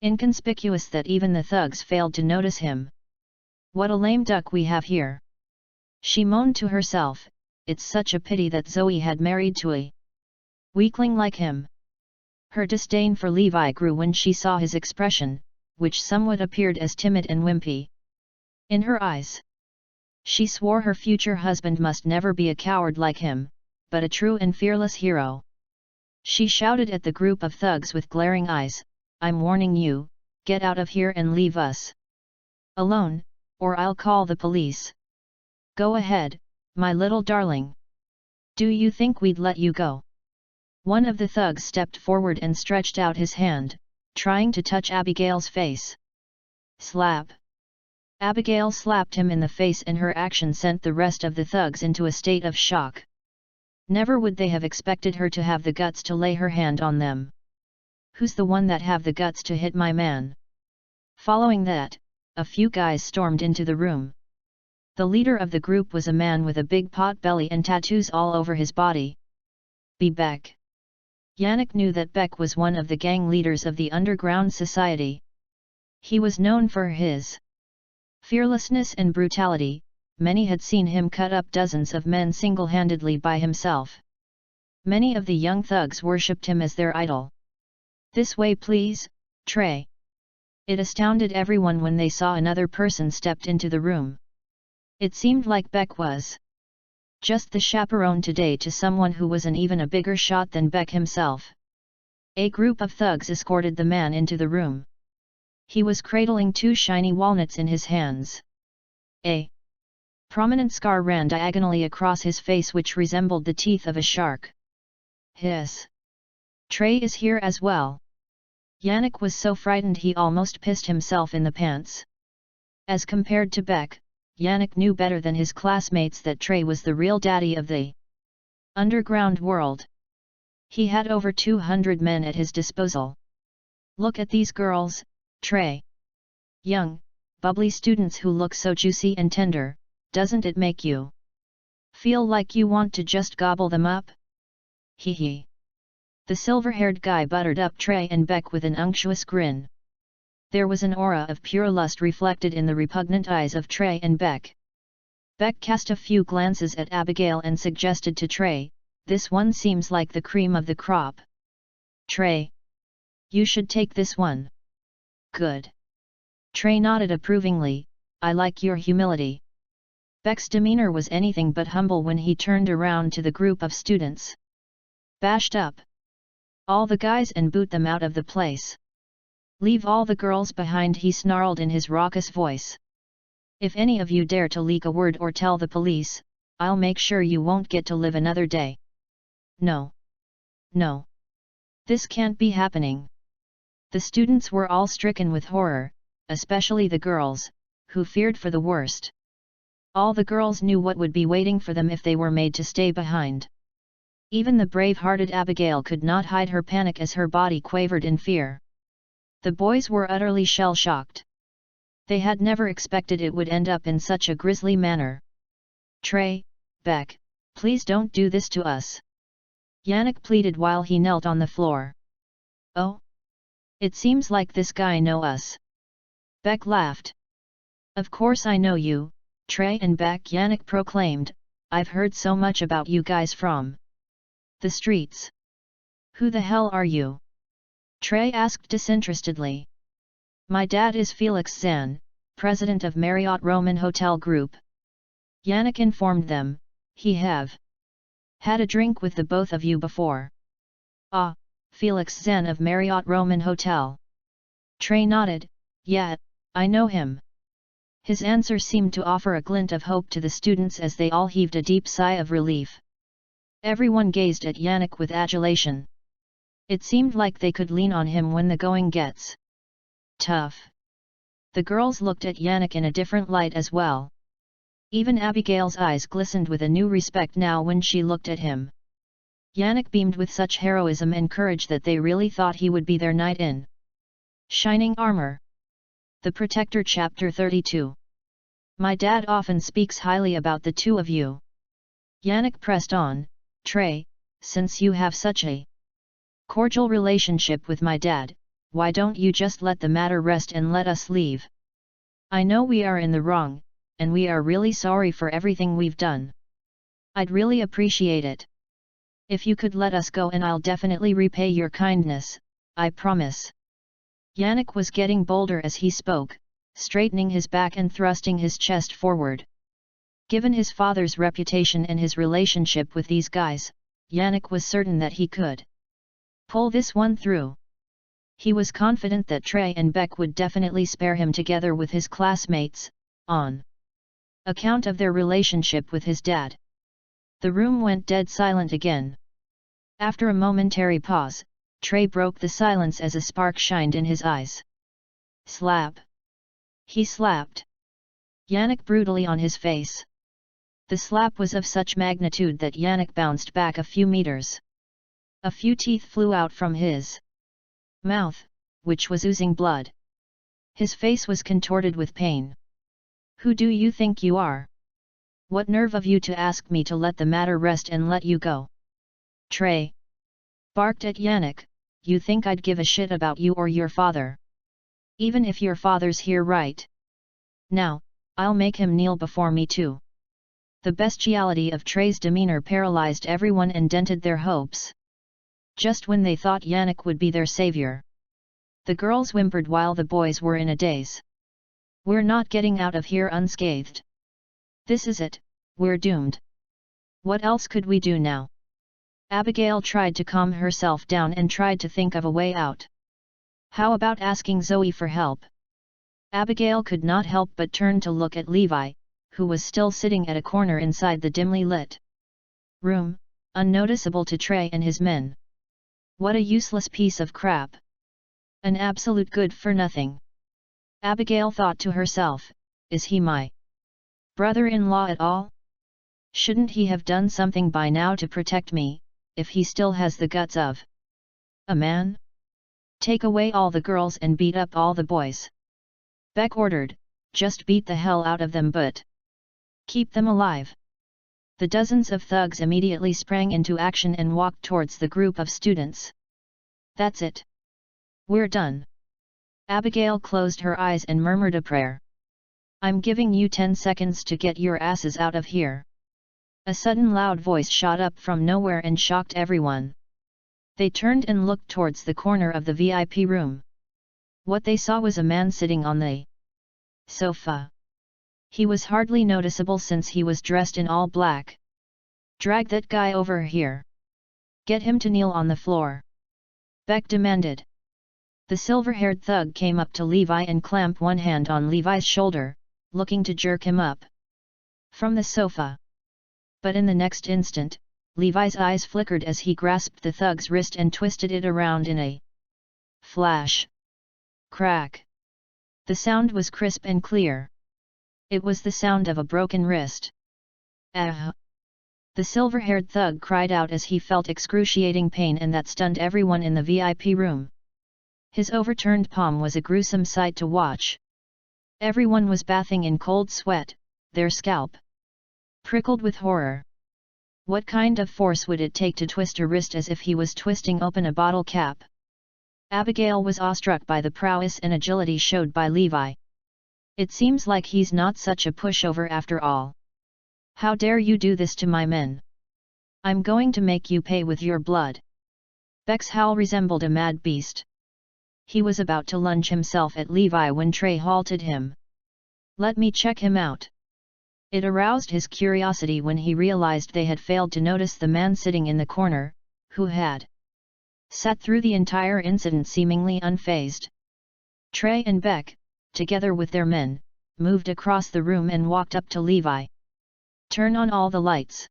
inconspicuous that even the thugs failed to notice him. What a lame duck we have here! She moaned to herself. It's such a pity that Zoe had married to a weakling like him. Her disdain for Levi grew when she saw his expression, which somewhat appeared as timid and wimpy. In her eyes, she swore her future husband must never be a coward like him, but a true and fearless hero. She shouted at the group of thugs with glaring eyes, "I'm warning you, get out of here and leave us alone, or I'll call the police." "Go ahead, my little darling. Do you think we'd let you go?" One of the thugs stepped forward and stretched out his hand, trying to touch Abigail's face. Slap! Abigail slapped him in the face, and her action sent the rest of the thugs into a state of shock. Never would they have expected her to have the guts to lay her hand on them. "Who's the one that have the guts to hit my man?" Following that, a few guys stormed into the room. The leader of the group was a man with a big pot belly and tattoos all over his body. Be Beck. Yannick knew that Beck was one of the gang leaders of the underground society. He was known for his fearlessness and brutality. Many had seen him cut up dozens of men single-handedly by himself. Many of the young thugs worshipped him as their idol. "This way please, Trey." It astounded everyone when they saw another person stepped into the room. It seemed like Beck was just the chaperone today to someone who was an even a bigger shot than Beck himself. A group of thugs escorted the man into the room. He was cradling two shiny walnuts in his hands. A prominent scar ran diagonally across his face, which resembled the teeth of a shark. Hiss! Trey is here as well. Yannick was so frightened he almost pissed himself in the pants. As compared to Beck, Yannick knew better than his classmates that Trey was the real daddy of the underground world. He had over 200 men at his disposal. "Look at these girls, Trey. Young, bubbly students who look so juicy and tender, doesn't it make you feel like you want to just gobble them up?" Hee hee. The silver-haired guy buttered up Trey and Beck with an unctuous grin. There was an aura of pure lust reflected in the repugnant eyes of Trey and Beck. Beck cast a few glances at Abigail and suggested to Trey, "This one seems like the cream of the crop. Trey, you should take this one." "Good." Trey nodded approvingly, "I like your humility." Beck's demeanor was anything but humble when he turned around to the group of students. "Bashed up all the guys and boot them out of the place. Leave all the girls behind," he snarled in his raucous voice. "If any of you dare to leak a word or tell the police, I'll make sure you won't get to live another day." "No. No. This can't be happening." The students were all stricken with horror, especially the girls, who feared for the worst. All the girls knew what would be waiting for them if they were made to stay behind. Even the brave-hearted Abigail could not hide her panic as her body quavered in fear. The boys were utterly shell-shocked. They had never expected it would end up in such a grisly manner. "Trey, Beck, please don't do this to us," Yannick pleaded while he knelt on the floor. "Oh? It seems like this guy know us." Beck laughed. "Of course I know you, Trey and Beck," Yannick proclaimed. "I've heard so much about you guys from the streets." "Who the hell are you?" Trey asked disinterestedly. "My dad is Felix Zan, president of Marriott Roman Hotel Group." Yannick informed them, "He have had a drink with the both of you before." Ah, Felix Zen of Marriott Roman Hotel. Trey nodded, yeah, I know him. His answer seemed to offer a glint of hope to the students as they all heaved a deep sigh of relief. Everyone gazed at Yannick with adulation. It seemed like they could lean on him when the going gets tough. The girls looked at Yannick in a different light as well. Even Abigail's eyes glistened with a new respect now when she looked at him. Yannick beamed with such heroism and courage that they really thought he would be their knight in shining armor. The Protector Chapter 32. My dad often speaks highly about the two of you. Yannick pressed on, Trey, since you have such a cordial relationship with my dad, why don't you just let the matter rest and let us leave? I know we are in the wrong, and we are really sorry for everything we've done. I'd really appreciate it. If you could let us go, and I'll definitely repay your kindness, I promise. Yannick was getting bolder as he spoke, straightening his back and thrusting his chest forward. Given his father's reputation and his relationship with these guys, Yannick was certain that he could pull this one through. He was confident that Trey and Beck would definitely spare him together with his classmates, on account of their relationship with his dad. The room went dead silent again. After a momentary pause, Trey broke the silence as a spark shined in his eyes. Slap! He slapped Yannick brutally on his face. The slap was of such magnitude that Yannick bounced back a few meters. A few teeth flew out from his mouth, which was oozing blood. His face was contorted with pain. Who do you think you are? What nerve of you to ask me to let the matter rest and let you go? Trey barked at Yannick, you think I'd give a shit about you or your father? Even if your father's here right now, I'll make him kneel before me too. The bestiality of Trey's demeanor paralyzed everyone and dented their hopes. Just when they thought Yannick would be their savior, the girls whimpered while the boys were in a daze. We're not getting out of here unscathed. This is it, we're doomed. What else could we do now? Abigail tried to calm herself down and tried to think of a way out. How about asking Zoe for help? Abigail could not help but turn to look at Levi, who was still sitting at a corner inside the dimly lit room, unnoticeable to Trey and his men. What a useless piece of crap. An absolute good-for-nothing. Abigail thought to herself, is he my brother-in-law at all? Shouldn't he have done something by now to protect me, if he still has the guts of a man? Take away all the girls and beat up all the boys. Beck ordered, just beat the hell out of them but keep them alive. The dozens of thugs immediately sprang into action and walked towards the group of students. That's it. We're done. Abigail closed her eyes and murmured a prayer. I'm giving you 10 seconds to get your asses out of here. A sudden loud voice shot up from nowhere and shocked everyone. They turned and looked towards the corner of the VIP room. What they saw was a man sitting on the sofa. He was hardly noticeable since he was dressed in all black. Drag that guy over here. Get him to kneel on the floor. Beck demanded. The silver-haired thug came up to Levi and clamped one hand on Levi's shoulder, looking to jerk him up from the sofa. But in the next instant, Levi's eyes flickered as he grasped the thug's wrist and twisted it around in a flash. Crack! The sound was crisp and clear. It was the sound of a broken wrist. Ah! The silver-haired thug cried out as he felt excruciating pain, and that stunned everyone in the VIP room. His overturned palm was a gruesome sight to watch. Everyone was bathing in cold sweat, their scalp prickled with horror. What kind of force would it take to twist a wrist as if he was twisting open a bottle cap? Abigail was awestruck by the prowess and agility showed by Levi. It seems like he's not such a pushover after all. How dare you do this to my men? I'm going to make you pay with your blood. Beck's howl resembled a mad beast. He was about to lunge himself at Levi when Trey halted him. Let me check him out. It aroused his curiosity when he realized they had failed to notice the man sitting in the corner, who had sat through the entire incident seemingly unfazed. Trey and Beck, together with their men, moved across the room and walked up to Levi. "Turn on all the lights,"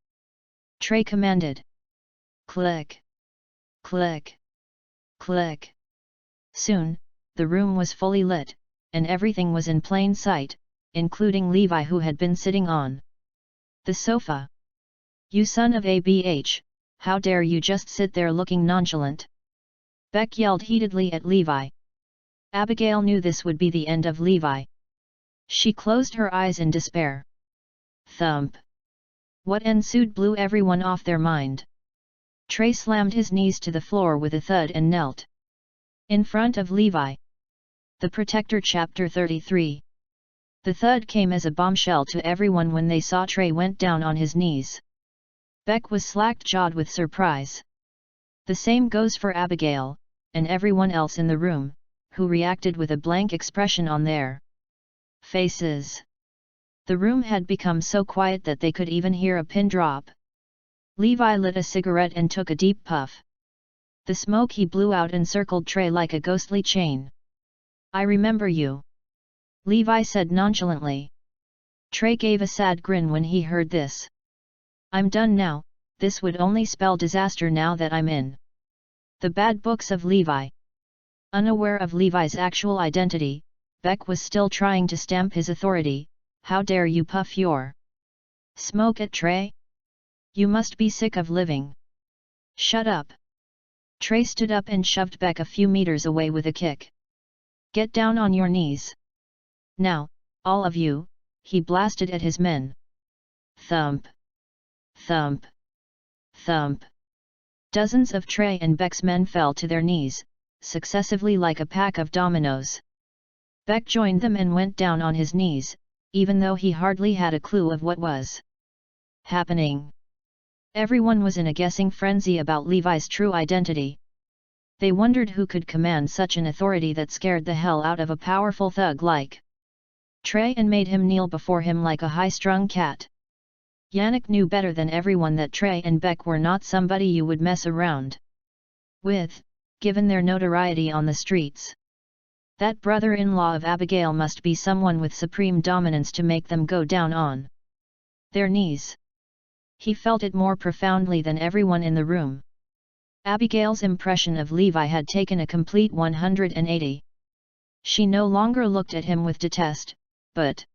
Trey commanded. Click. Click. Click. Soon, the room was fully lit, and everything was in plain sight, including Levi, who had been sitting on the sofa. "You son of a bitch, how dare you just sit there looking nonchalant?" Beck yelled heatedly at Levi. Abigail knew this would be the end of Levi. She closed her eyes in despair. Thump. What ensued blew everyone off their mind. Trey slammed his knees to the floor with a thud and knelt in front of Levi. The Protector Chapter 33. The thud came as a bombshell to everyone when they saw Trey went down on his knees. Beck was slack-jawed with surprise. The same goes for Abigail, and everyone else in the room, who reacted with a blank expression on their faces. The room had become so quiet that they could even hear a pin drop. Levi lit a cigarette and took a deep puff. The smoke he blew out encircled Trey like a ghostly chain. "I remember you," Levi said nonchalantly. Trey gave a sad grin when he heard this. "I'm done now, this would only spell disaster now that I'm in the bad books of Levi." Unaware of Levi's actual identity, Beck was still trying to stamp his authority. "How dare you puff your smoke at Trey? You must be sick of living." "Shut up." Trey stood up and shoved Beck a few meters away with a kick. "Get down on your knees. Now, all of you," he blasted at his men. Thump. Thump. Thump. Dozens of Trey and Beck's men fell to their knees, successively like a pack of dominoes. Beck joined them and went down on his knees, even though he hardly had a clue of what was happening. Everyone was in a guessing frenzy about Levi's true identity. They wondered who could command such an authority that scared the hell out of a powerful thug like Trey and made him kneel before him like a high-strung cat. Yannick knew better than everyone that Trey and Beck were not somebody you would mess around with, given their notoriety on the streets. That brother-in-law of Abigail must be someone with supreme dominance to make them go down on their knees. He felt it more profoundly than everyone in the room. Abigail's impression of Levi had taken a complete 180. She no longer looked at him with detest, but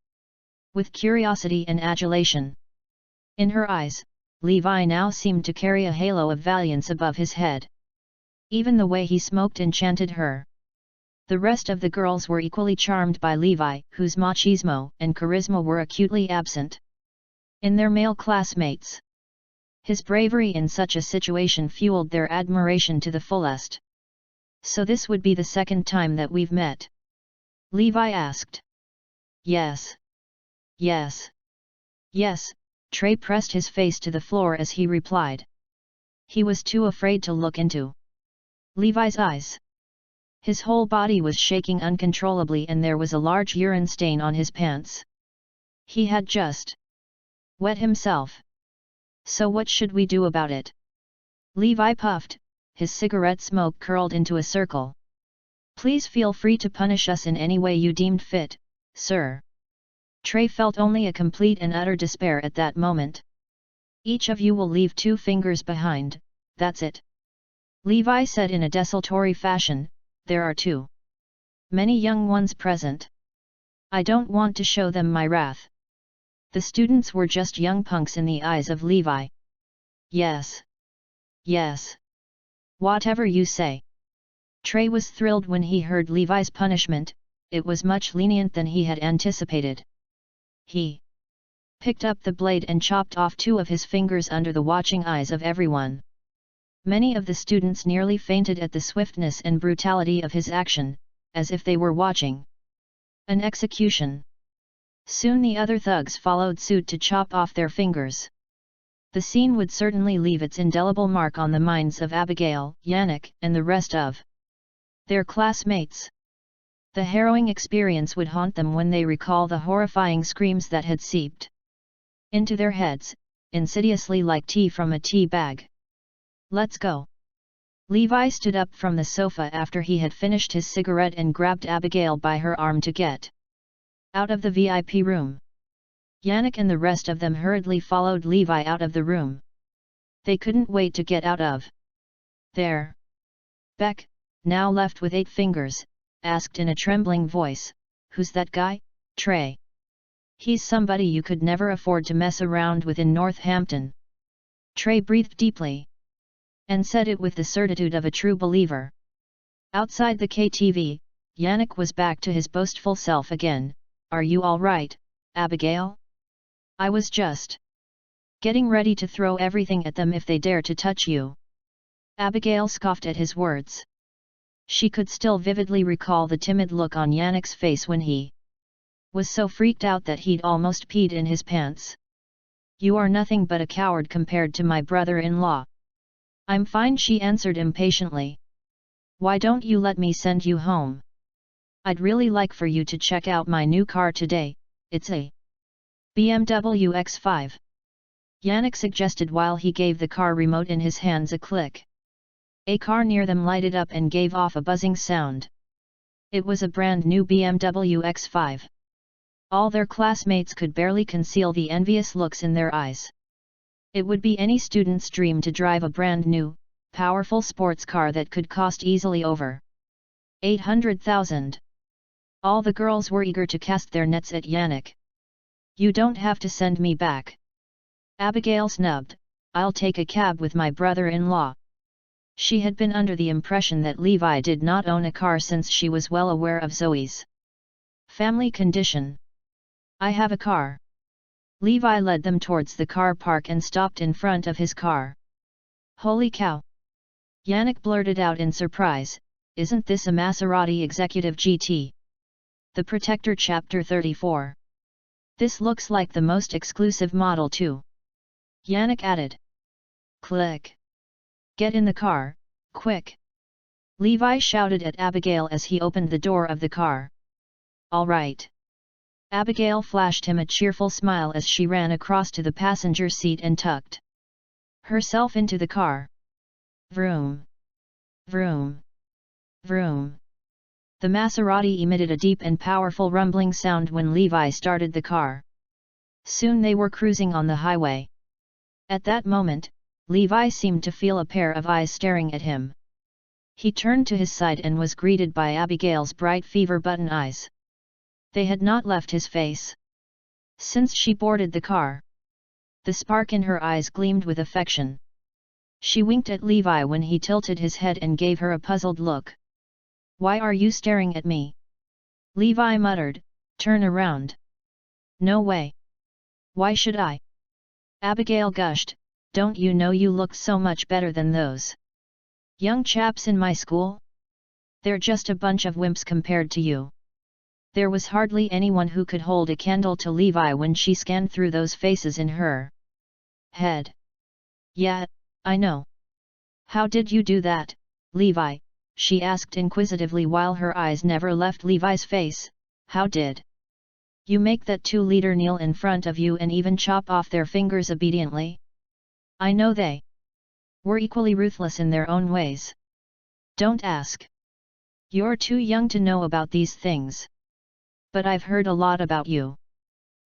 with curiosity and adulation. In her eyes, Levi now seemed to carry a halo of valiance above his head. Even the way he smoked enchanted her. The rest of the girls were equally charmed by Levi, whose machismo and charisma were acutely absent in their male classmates. His bravery in such a situation fueled their admiration to the fullest. "So this would be the second time that we've met?" Levi asked. "Yes. Yes. Yes," Trey pressed his face to the floor as he replied. He was too afraid to look into Levi's eyes. His whole body was shaking uncontrollably and there was a large urine stain on his pants. He had just wet himself. "So what should we do about it?" Levi puffed, his cigarette smoke curled into a circle. "Please feel free to punish us in any way you deemed fit, sir." Trey felt only a complete and utter despair at that moment. "Each of you will leave 2 fingers behind, that's it," Levi said in a desultory fashion. "There are too many young ones present. I don't want to show them my wrath." The students were just young punks in the eyes of Levi. "Yes. Yes. Whatever you say." Trey was thrilled when he heard Levi's punishment. It was much lenient than he had anticipated. He picked up the blade and chopped off 2 of his fingers under the watching eyes of everyone. Many of the students nearly fainted at the swiftness and brutality of his action, as if they were watching an execution. Soon the other thugs followed suit to chop off their fingers. The scene would certainly leave its indelible mark on the minds of Abigail, Yannick, and the rest of their classmates. The harrowing experience would haunt them when they recall the horrifying screams that had seeped into their heads, insidiously like tea from a tea bag. "Let's go." Levi stood up from the sofa after he had finished his cigarette and grabbed Abigail by her arm to get out of the VIP room. Yannick and the rest of them hurriedly followed Levi out of the room. They couldn't wait to get out of there. Beck, now left with 8 fingers, asked in a trembling voice, "Who's that guy, Trey?" "He's somebody you could never afford to mess around with in Northampton." Trey breathed deeply and said it with the certitude of a true believer. Outside the KTV, Yannick was back to his boastful self again. "Are you all right, Abigail? I was just getting ready to throw everything at them if they dare to touch you." Abigail scoffed at his words. She could still vividly recall the timid look on Yannick's face when he was so freaked out that he'd almost peed in his pants. "You are nothing but a coward compared to my brother-in-law." "I'm fine," she answered impatiently. "Why don't you let me send you home? I'd really like for you to check out my new car today. It's a BMW X5. Yannick suggested while he gave the car remote in his hands a click. A car near them lighted up and gave off a buzzing sound. It was a brand new BMW X5. All their classmates could barely conceal the envious looks in their eyes. It would be any student's dream to drive a brand new, powerful sports car that could cost easily over $800,000. All the girls were eager to cast their nets at Yannick. "You don't have to send me back," Abigail snubbed. "I'll take a cab with my brother-in-law." She had been under the impression that Levi did not own a car since she was well aware of Zoe's family condition. "I have a car." Levi led them towards the car park and stopped in front of his car. "Holy cow!" Yannick blurted out in surprise, "Isn't this a Maserati Executive GT? The Protector Chapter 34. This looks like the most exclusive model too." Yannick added. "Click. Get in the car, quick!" Levi shouted at Abigail as he opened the door of the car. "All right." Abigail flashed him a cheerful smile as she ran across to the passenger seat and tucked herself into the car. Vroom! Vroom! Vroom! The Maserati emitted a deep and powerful rumbling sound when Levi started the car. Soon they were cruising on the highway. At that moment, Levi seemed to feel a pair of eyes staring at him. He turned to his side and was greeted by Abigail's bright fever-button eyes. They had not left his face since she boarded the car. The spark in her eyes gleamed with affection. She winked at Levi when he tilted his head and gave her a puzzled look. "Why are you staring at me?" Levi muttered, "Turn around." "No way. Why should I?" Abigail gushed, "Don't you know you look so much better than those young chaps in my school? They're just a bunch of wimps compared to you." There was hardly anyone who could hold a candle to Levi when she scanned through those faces in her head. "Yeah, I know. How did you do that, Levi?" she asked inquisitively while her eyes never left Levi's face. "How did you make that 2-liter kneel in front of you and even chop off their fingers obediently?" "I know they were equally ruthless in their own ways." "Don't ask. You're too young to know about these things. But I've heard a lot about you.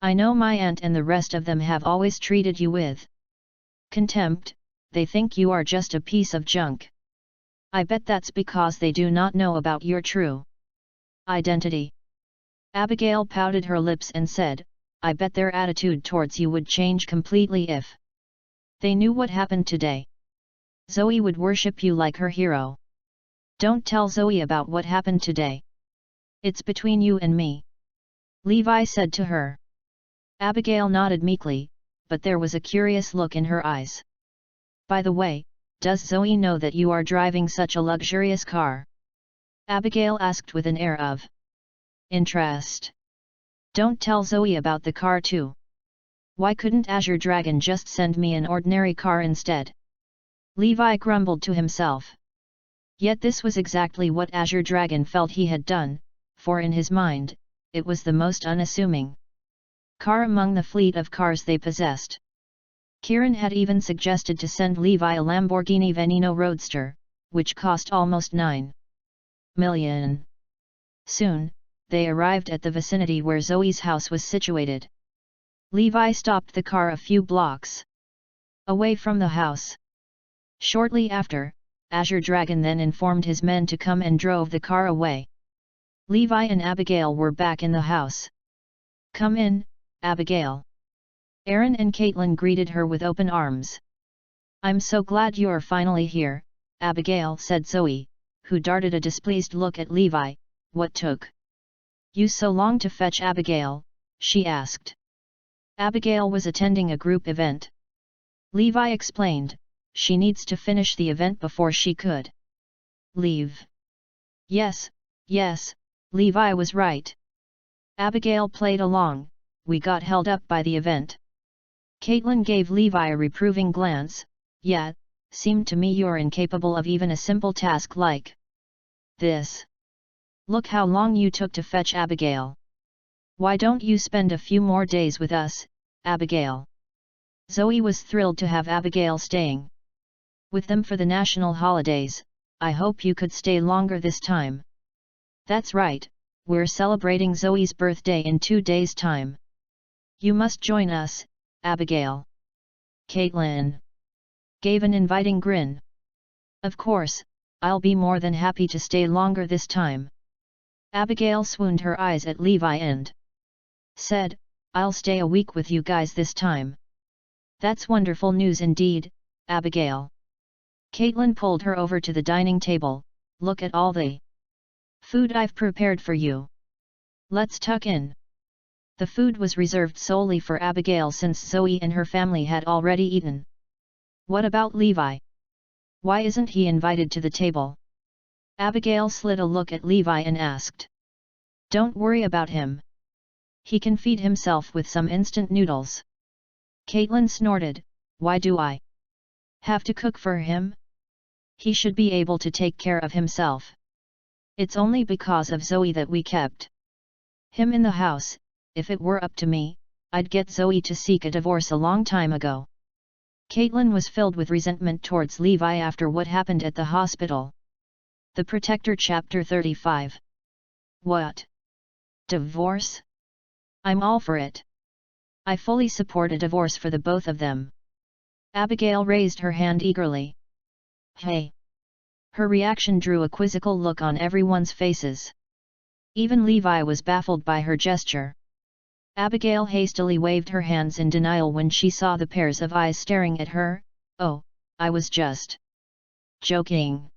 I know my aunt and the rest of them have always treated you with contempt. They think you are just a piece of junk. I bet that's because they do not know about your true identity." Abigail pouted her lips and said, "I bet their attitude towards you would change completely if they knew what happened today. Zoe would worship you like her hero." "Don't tell Zoe about what happened today. It's between you and me," Levi said to her. Abigail nodded meekly, but there was a curious look in her eyes. "By the way, does Zoe know that you are driving such a luxurious car?" Abigail asked with an air of interest. "Don't tell Zoe about the car too. Why couldn't Azure Dragon just send me an ordinary car instead?" Levi grumbled to himself. Yet this was exactly what Azure Dragon felt he had done, for in his mind, it was the most unassuming car among the fleet of cars they possessed. Kieran had even suggested to send Levi a Lamborghini Veneno Roadster, which cost almost 9 million. Soon, they arrived at the vicinity where Zoe's house was situated. Levi stopped the car a few blocks away from the house. Shortly after, Azure Dragon then informed his men to come and drove the car away. Levi and Abigail were back in the house. "Come in, Abigail." Aaron and Caitlin greeted her with open arms. "I'm so glad you're finally here, Abigail," said Zoe, who darted a displeased look at Levi. "What took you so long to fetch Abigail?" she asked. Abigail was attending a group event. Levi explained, "She needs to finish the event before she could leave." Yes, Levi was right. Abigail played along. "We got held up by the event." Caitlin gave Levi a reproving glance. "Yeah, seemed to me you're incapable of even a simple task like this. Look how long you took to fetch Abigail. Why don't you spend a few more days with us, Abigail?" Zoe was thrilled to have Abigail staying with them for the national holidays. "I hope you could stay longer this time." "That's right, we're celebrating Zoe's birthday in 2 days' time. You must join us, Abigail." Caitlin gave an inviting grin. "Of course, I'll be more than happy to stay longer this time." Abigail swooned her eyes at Levi and said, "I'll stay a week with you guys this time." "That's wonderful news indeed, Abigail." Caitlin pulled her over to the dining table. "Look at all the food I've prepared for you. Let's tuck in." The food was reserved solely for Abigail since Zoe and her family had already eaten. "What about Levi? Why isn't he invited to the table?" Abigail slid a look at Levi and asked. "Don't worry about him. He can feed himself with some instant noodles." Caitlin snorted, "Why do I have to cook for him? He should be able to take care of himself. It's only because of Zoe that we kept him in the house. If it were up to me, I'd get Zoe to seek a divorce a long time ago." Caitlin was filled with resentment towards Levi after what happened at the hospital. The Protector Chapter 35. What? Divorce? I'm all for it. I fully support a divorce for the both of them. Abigail raised her hand eagerly. "Hey!" Her reaction drew a quizzical look on everyone's faces. Even Levi was baffled by her gesture. Abigail hastily waved her hands in denial when she saw the pairs of eyes staring at her. "Oh, I was just joking.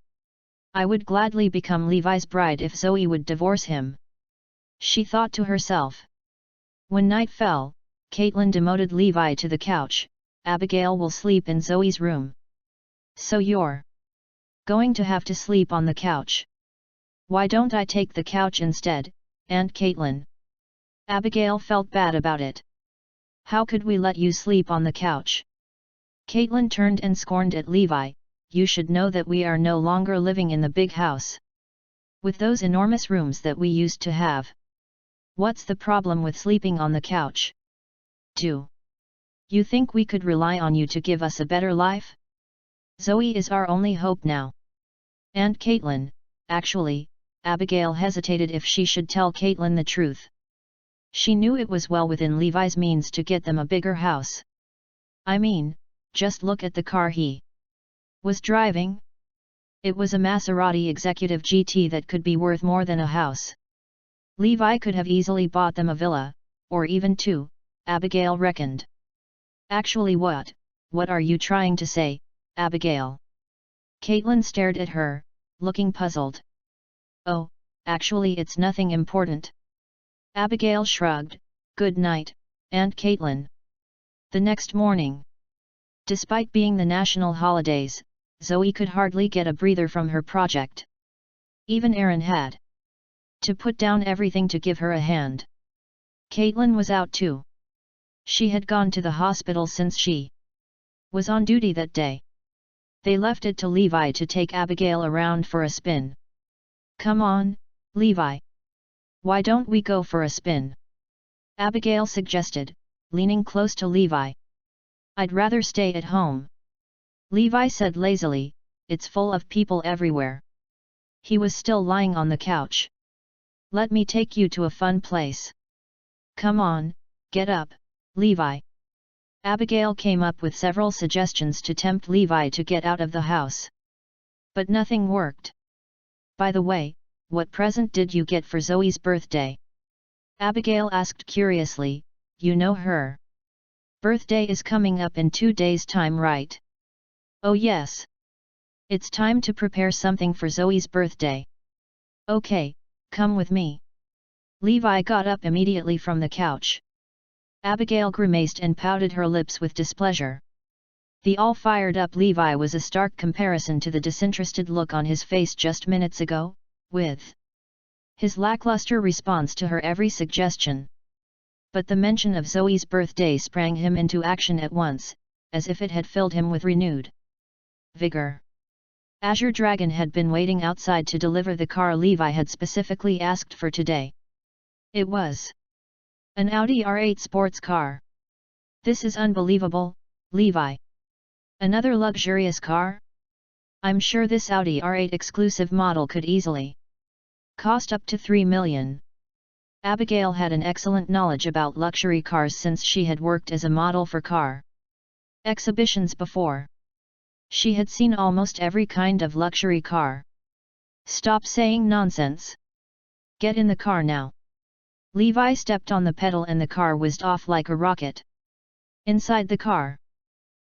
I would gladly become Levi's bride if Zoe would divorce him," she thought to herself. When night fell, Caitlin demoted Levi to the couch. "Abigail will sleep in Zoe's room. So you're going to have to sleep on the couch. Why don't I take the couch instead, Aunt Caitlin?" Abigail felt bad about it. "How could we let you sleep on the couch?" Caitlin turned and scorned at Levi. "You should know that we are no longer living in the big house with those enormous rooms that we used to have. What's the problem with sleeping on the couch? Do you think we could rely on you to give us a better life? Zoe is our only hope now." And Caitlin, actually, Abigail hesitated if she should tell Caitlin the truth. She knew it was well within Levi's means to get them a bigger house. I mean, just look at the car he was driving. It was a Maserati Executive GT that could be worth more than a house. Levi could have easily bought them a villa, or even 2, Abigail reckoned. "Actually what are you trying to say, Abigail?" Caitlin stared at her, looking puzzled. "Oh, actually it's nothing important." Abigail shrugged. "Good night, Aunt Caitlin." The next morning, despite being the national holidays, Zoe could hardly get a breather from her project. Even Aaron had to put down everything to give her a hand. Caitlin was out too. She had gone to the hospital since she was on duty that day. They left it to Levi to take Abigail around for a spin. "Come on, Levi. Why don't we go for a spin?" Abigail suggested, leaning close to Levi. "I'd rather stay at home," Levi said lazily. it's full of people everywhere. He was still lying on the couch. Let me take you to a fun place. Come on, get up, Levi. Abigail came up with several suggestions to tempt Levi to get out of the house. But nothing worked. By the way, what present did you get for Zoe's birthday? Abigail asked curiously. You know her birthday is coming up in 2 days' time, right? Oh yes. It's time to prepare something for Zoe's birthday. Okay, come with me. Levi got up immediately from the couch. Abigail grimaced and pouted her lips with displeasure. The all-fired-up Levi was a stark comparison to the disinterested look on his face just minutes ago, with his lackluster response to her every suggestion. But the mention of Zoe's birthday sprang him into action at once, as if it had filled him with renewed vigor. Azure Dragon had been waiting outside to deliver the car Levi had specifically asked for today. It was an Audi R8 sports car. This is unbelievable, Levi. Another luxurious car? I'm sure this Audi R8 exclusive model could easily cost up to $3 million. Abigail had an excellent knowledge about luxury cars since she had worked as a model for car exhibitions before. She had seen almost every kind of luxury car. Stop saying nonsense. Get in the car now. Levi stepped on the pedal and the car whizzed off like a rocket. Inside the car,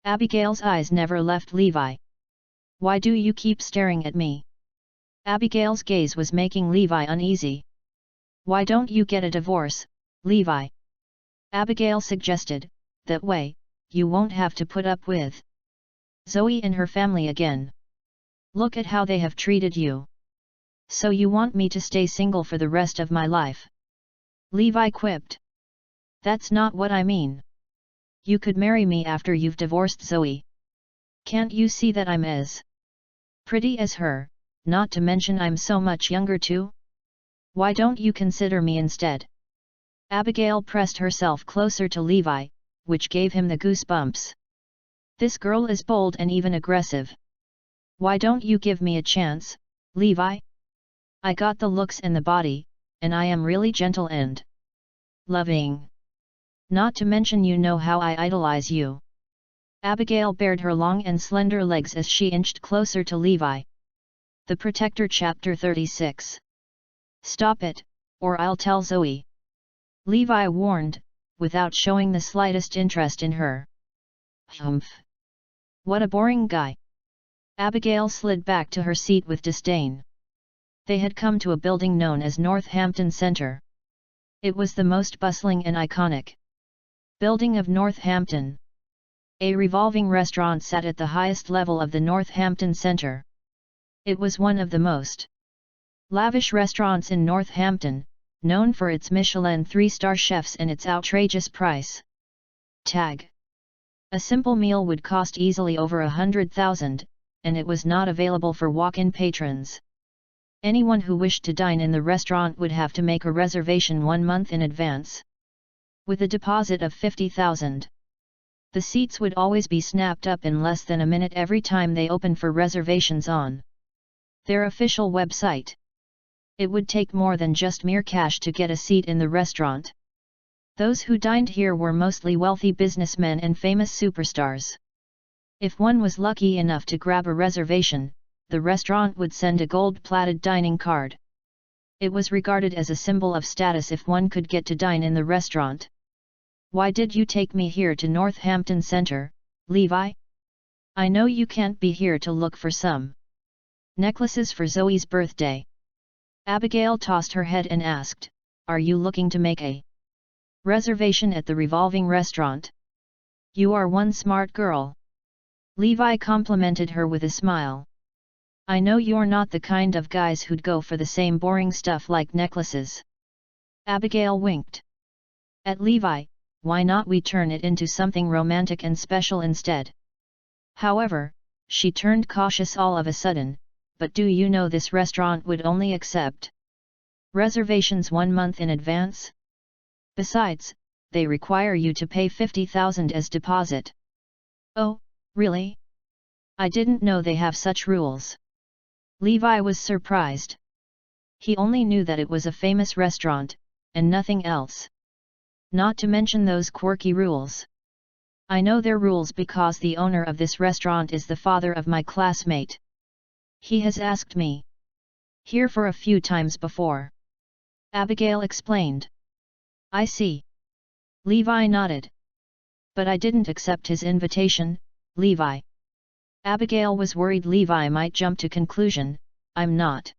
Abigail's eyes never left Levi. Why do you keep staring at me? Abigail's gaze was making Levi uneasy. Why don't you get a divorce, Levi? Abigail suggested. That way, you won't have to put up with Zoe and her family again. Look at how they have treated you. So you want me to stay single for the rest of my life? Levi quipped. That's not what I mean. You could marry me after you've divorced Zoe. Can't you see that I'm as pretty as her, not to mention I'm so much younger too? Why don't you consider me instead? Abigail pressed herself closer to Levi, which gave him the goosebumps. This girl is bold and even aggressive. Why don't you give me a chance, Levi? I got the looks and the body, and I am really gentle and loving. Not to mention you know how I idolize you. Abigail bared her long and slender legs as she inched closer to Levi. The Protector Chapter 36. Stop it, or I'll tell Zoe. Levi warned, without showing the slightest interest in her. Humph. What a boring guy. Abigail slid back to her seat with disdain. They had come to a building known as Northampton Centre. It was the most bustling and iconic building of Northampton. A revolving restaurant sat at the highest level of the Northampton Centre. It was one of the most lavish restaurants in Northampton, known for its Michelin 3-star chefs and its outrageous price tag. A simple meal would cost easily over 100,000, and it was not available for walk-in patrons. Anyone who wished to dine in the restaurant would have to make a reservation 1 month in advance. With a deposit of 50,000. The seats would always be snapped up in less than a minute every time they opened for reservations on their official website. It would take more than just mere cash to get a seat in the restaurant. Those who dined here were mostly wealthy businessmen and famous superstars. If one was lucky enough to grab a reservation, the restaurant would send a gold-plated dining card. It was regarded as a symbol of status if one could get to dine in the restaurant. Why did you take me here to Northampton Centre, Levi? I know you can't be here to look for some necklaces for Zoe's birthday. Abigail tossed her head and asked, are you looking to make a reservation at the revolving restaurant? You are one smart girl. Levi complimented her with a smile. I know you're not the kind of guys who'd go for the same boring stuff like necklaces. Abigail winked at Levi. Why not we turn it into something romantic and special instead? However, she turned cautious all of a sudden. But do you know this restaurant would only accept reservations 1 month in advance? Besides, they require you to pay 50,000 as deposit. Oh, really? I didn't know they have such rules. Levi was surprised. He only knew that it was a famous restaurant, and nothing else. Not to mention those quirky rules. I know their rules because the owner of this restaurant is the father of my classmate. He has asked me here for a few times before. Abigail explained. I see. Levi nodded. But I didn't accept his invitation, Levi. Abigail was worried Levi might jump to conclusion, I'm not.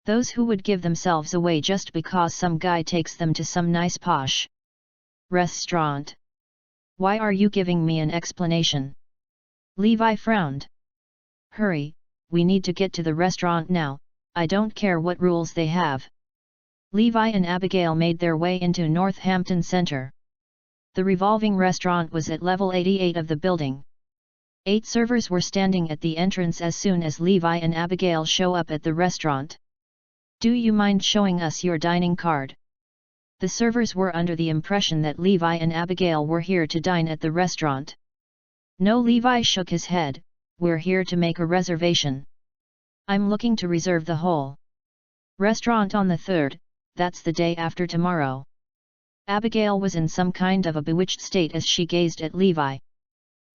Those who would give themselves away just because some guy takes them to some nice posh restaurant. Why are you giving me an explanation? Levi frowned. Hurry, we need to get to the restaurant now, I don't care what rules they have. Levi and Abigail made their way into Northampton Center. The revolving restaurant was at level 88 of the building. 8 servers were standing at the entrance as soon as Levi and Abigail show up at the restaurant. Do you mind showing us your dining card? The servers were under the impression that Levi and Abigail were here to dine at the restaurant. No, Levi shook his head, we're here to make a reservation. I'm looking to reserve the whole restaurant on the 3rd, that's the day after tomorrow. Abigail was in some kind of a bewitched state as she gazed at Levi.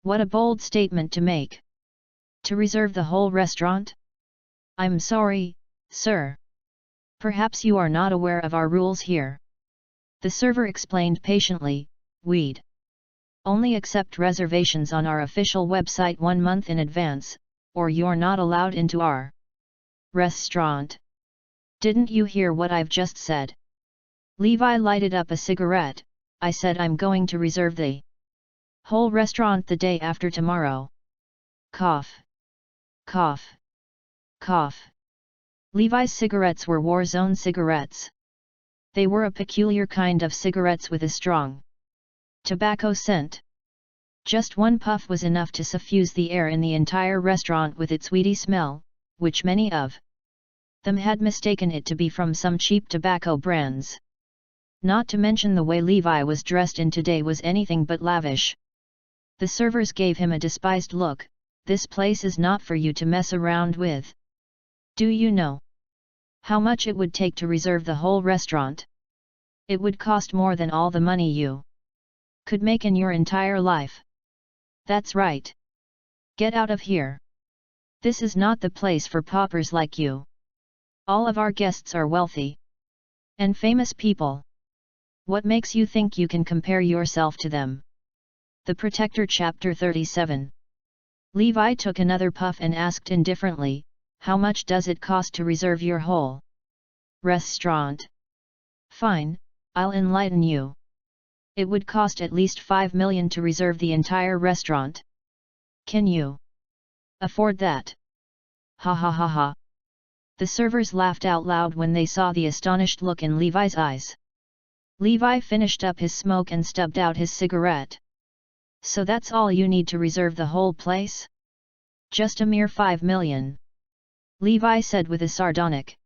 What a bold statement to make. To reserve the whole restaurant? I'm sorry, sir. Perhaps you are not aware of our rules here. The server explained patiently, we'd only accept reservations on our official website 1 month in advance, or you're not allowed into our restaurant. Didn't you hear what I've just said? Levi lighted up a cigarette. I said I'm going to reserve the whole restaurant the day after tomorrow. Cough. Cough. Cough. Levi's cigarettes were war zone cigarettes. They were a peculiar kind of cigarettes with a strong tobacco scent. Just one puff was enough to suffuse the air in the entire restaurant with its weedy smell, which many of them had mistaken it to be from some cheap tobacco brands. Not to mention the way Levi was dressed in today was anything but lavish. The servers gave him a despised look. This place is not for you to mess around with. Do you know how much it would take to reserve the whole restaurant? It would cost more than all the money you could make in your entire life. That's right. Get out of here. This is not the place for paupers like you. All of our guests are wealthy and famous people. What makes you think you can compare yourself to them? The Protector Chapter 37. Levi took another puff and asked indifferently, how much does it cost to reserve your whole restaurant? Fine, I'll enlighten you. It would cost at least 5 million to reserve the entire restaurant. Can you afford that? Ha ha ha ha. The servers laughed out loud when they saw the astonished look in Levi's eyes. Levi finished up his smoke and stubbed out his cigarette. So that's all you need to reserve the whole place? Just a mere 5 million. Levi said with a sardonic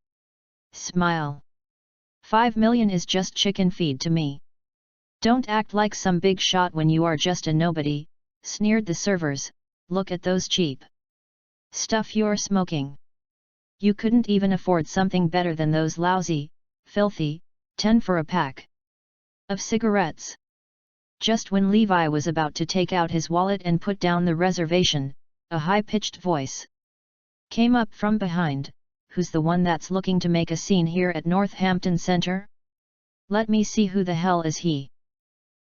smile. 5 million is just chicken feed to me. Don't act like some big shot when you are just a nobody, sneered the servers. Look at those cheap stuff you're smoking. You couldn't even afford something better than those lousy, filthy, 10 for a pack of cigarettes. Just when Levi was about to take out his wallet and put down the reservation, a high-pitched voice came up from behind. Who's the one that's looking to make a scene here at Northampton Center? Let me see who the hell is he.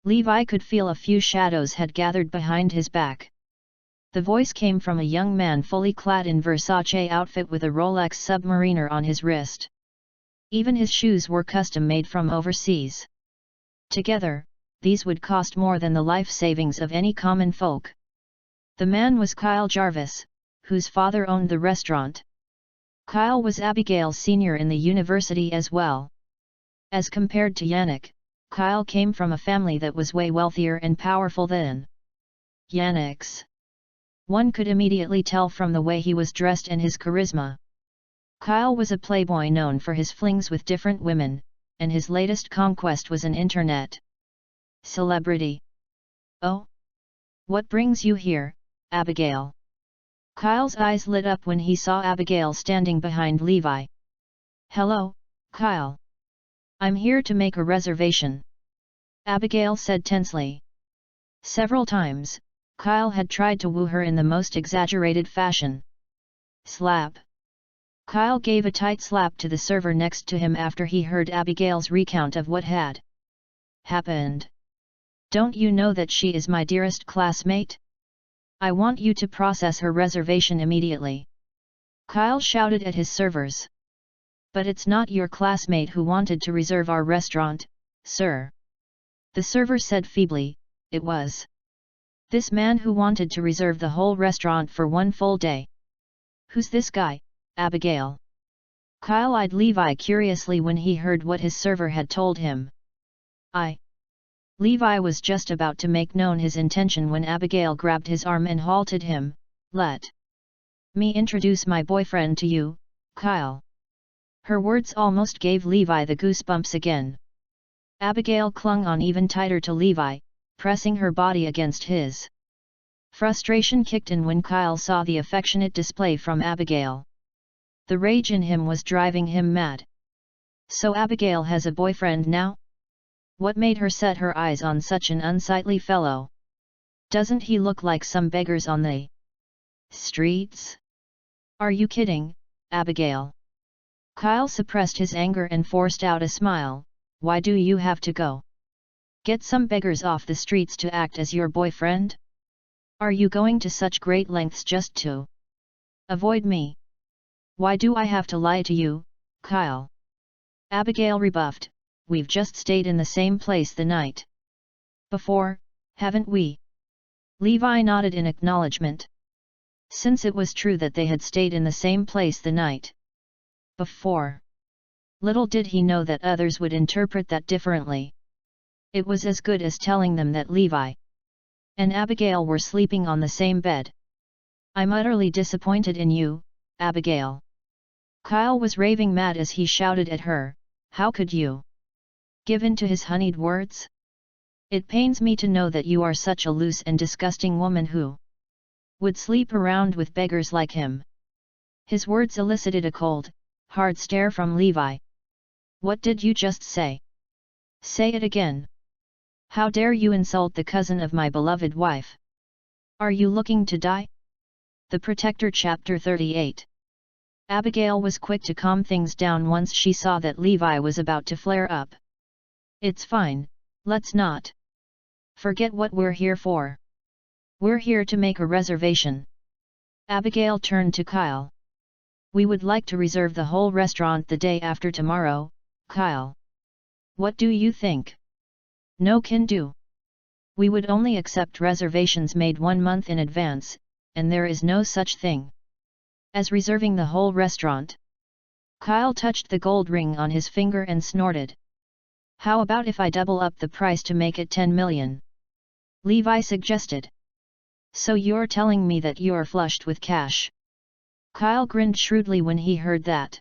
Levi could feel a few shadows had gathered behind his back. The voice came from a young man fully clad in Versace outfit with a Rolex Submariner on his wrist. Even his shoes were custom-made from overseas. Together, these would cost more than the life savings of any common folk. The man was Kyle Jarvis, whose father owned the restaurant. Kyle was Abigail's senior in the university as well. As compared to Yannick, Kyle came from a family that was way wealthier and powerful than Yannick's. One could immediately tell from the way he was dressed and his charisma. Kyle was a playboy known for his flings with different women, and his latest conquest was an internet celebrity. Oh? What brings you here, Abigail? Kyle's eyes lit up when he saw Abigail standing behind Levi. "Hello, Kyle. I'm here to make a reservation," Abigail said tensely. Several times, Kyle had tried to woo her in the most exaggerated fashion. Slap. Kyle gave a tight slap to the server next to him after he heard Abigail's recount of what had happened. "Don't you know that she is my dearest classmate? I want you to process her reservation immediately," Kyle shouted at his servers. "But it's not your classmate who wanted to reserve our restaurant, sir," the server said feebly. "It was this man who wanted to reserve the whole restaurant for one full day." "Who's this guy, Abigail?" Kyle eyed Levi curiously when he heard what his server had told him. Levi was just about to make known his intention when Abigail grabbed his arm and halted him. "Let me introduce my boyfriend to you, Kyle." Her words almost gave Levi the goosebumps again. Abigail clung on even tighter to Levi, pressing her body against his. Frustration kicked in when Kyle saw the affectionate display from Abigail. The rage in him was driving him mad. So Abigail has a boyfriend now? What made her set her eyes on such an unsightly fellow? Doesn't he look like some beggars on the streets? Are you kidding, Abigail? Kyle suppressed his anger and forced out a smile. "Why do you have to go get some beggars off the streets to act as your boyfriend? Are you going to such great lengths just to avoid me? Why do I have to lie to you, Kyle?" Abigail rebuffed. "We've just stayed in the same place the night before, haven't we?" Levi nodded in acknowledgement. Since it was true that they had stayed in the same place the night before, little did he know that others would interpret that differently. It was as good as telling them that Levi and Abigail were sleeping on the same bed. "I'm utterly disappointed in you, Abigail." Kyle was raving mad as he shouted at her. "How could you give in to his honeyed words? It pains me to know that you are such a loose and disgusting woman who would sleep around with beggars like him." His words elicited a cold, hard stare from Levi. "What did you just say? Say it again. How dare you insult the cousin of my beloved wife? Are you looking to die?" The Protector Chapter 38. Abigail was quick to calm things down once she saw that Levi was about to flare up. "It's fine, let's not forget what we're here for. We're here to make a reservation." Abigail turned to Kyle. "We would like to reserve the whole restaurant the day after tomorrow, Kyle. What do you think?" "No can do. We would only accept reservations made 1 month in advance, and there is no such thing as reserving the whole restaurant." Kyle touched the gold ring on his finger and snorted. "How about if I double up the price to make it 10 million? Levi suggested. "So you're telling me that you're flushed with cash?" Kyle grinned shrewdly when he heard that.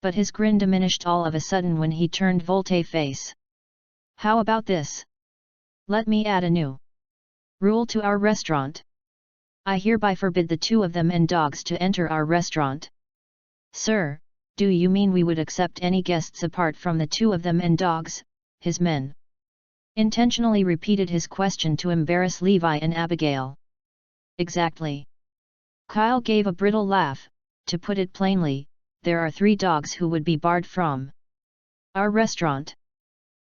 But his grin diminished all of a sudden when he turned volte-face. "How about this? Let me add a new rule to our restaurant. I hereby forbid the 2 of them and dogs to enter our restaurant." "Sir, do you mean we would accept any guests apart from the 2 of them and dogs, his men?" Intentionally repeated his question to embarrass Levi and Abigail. "Exactly." Kyle gave a brittle laugh. "To put it plainly, there are 3 dogs who would be barred from our restaurant."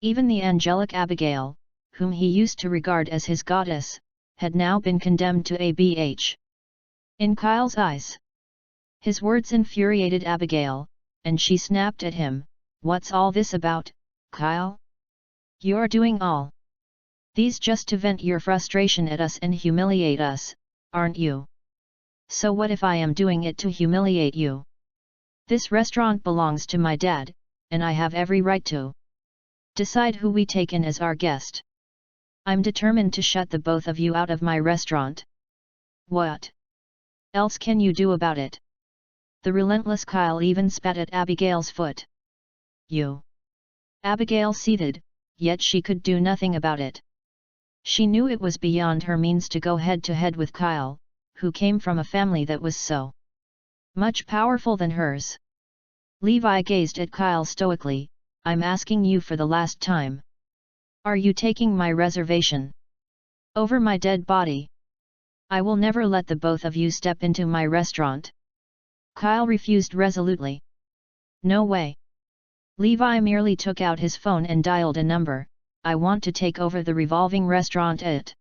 Even the angelic Abigail, whom he used to regard as his goddess, had now been condemned to ABH. In Kyle's eyes. His words infuriated Abigail, and she snapped at him. "What's all this about, Kyle? You're doing all these just to vent your frustration at us and humiliate us, aren't you? So what if I am doing it to humiliate you? This restaurant belongs to my dad, and I have every right to decide who we take in as our guest. I'm determined to shut the both of you out of my restaurant. What else can you do about it?" The relentless Kyle even spat at Abigail's foot. "You." Abigail seethed, yet she could do nothing about it. She knew it was beyond her means to go head-to-head with Kyle, who came from a family that was so much powerful than hers. Levi gazed at Kyle stoically. I'm asking you for the last time. Are you taking my reservation over my dead body? I will never let the both of you step into my restaurant. Kyle refused resolutely. No way. Levi merely took out his phone and dialed a number. I want to take over the revolving restaurant at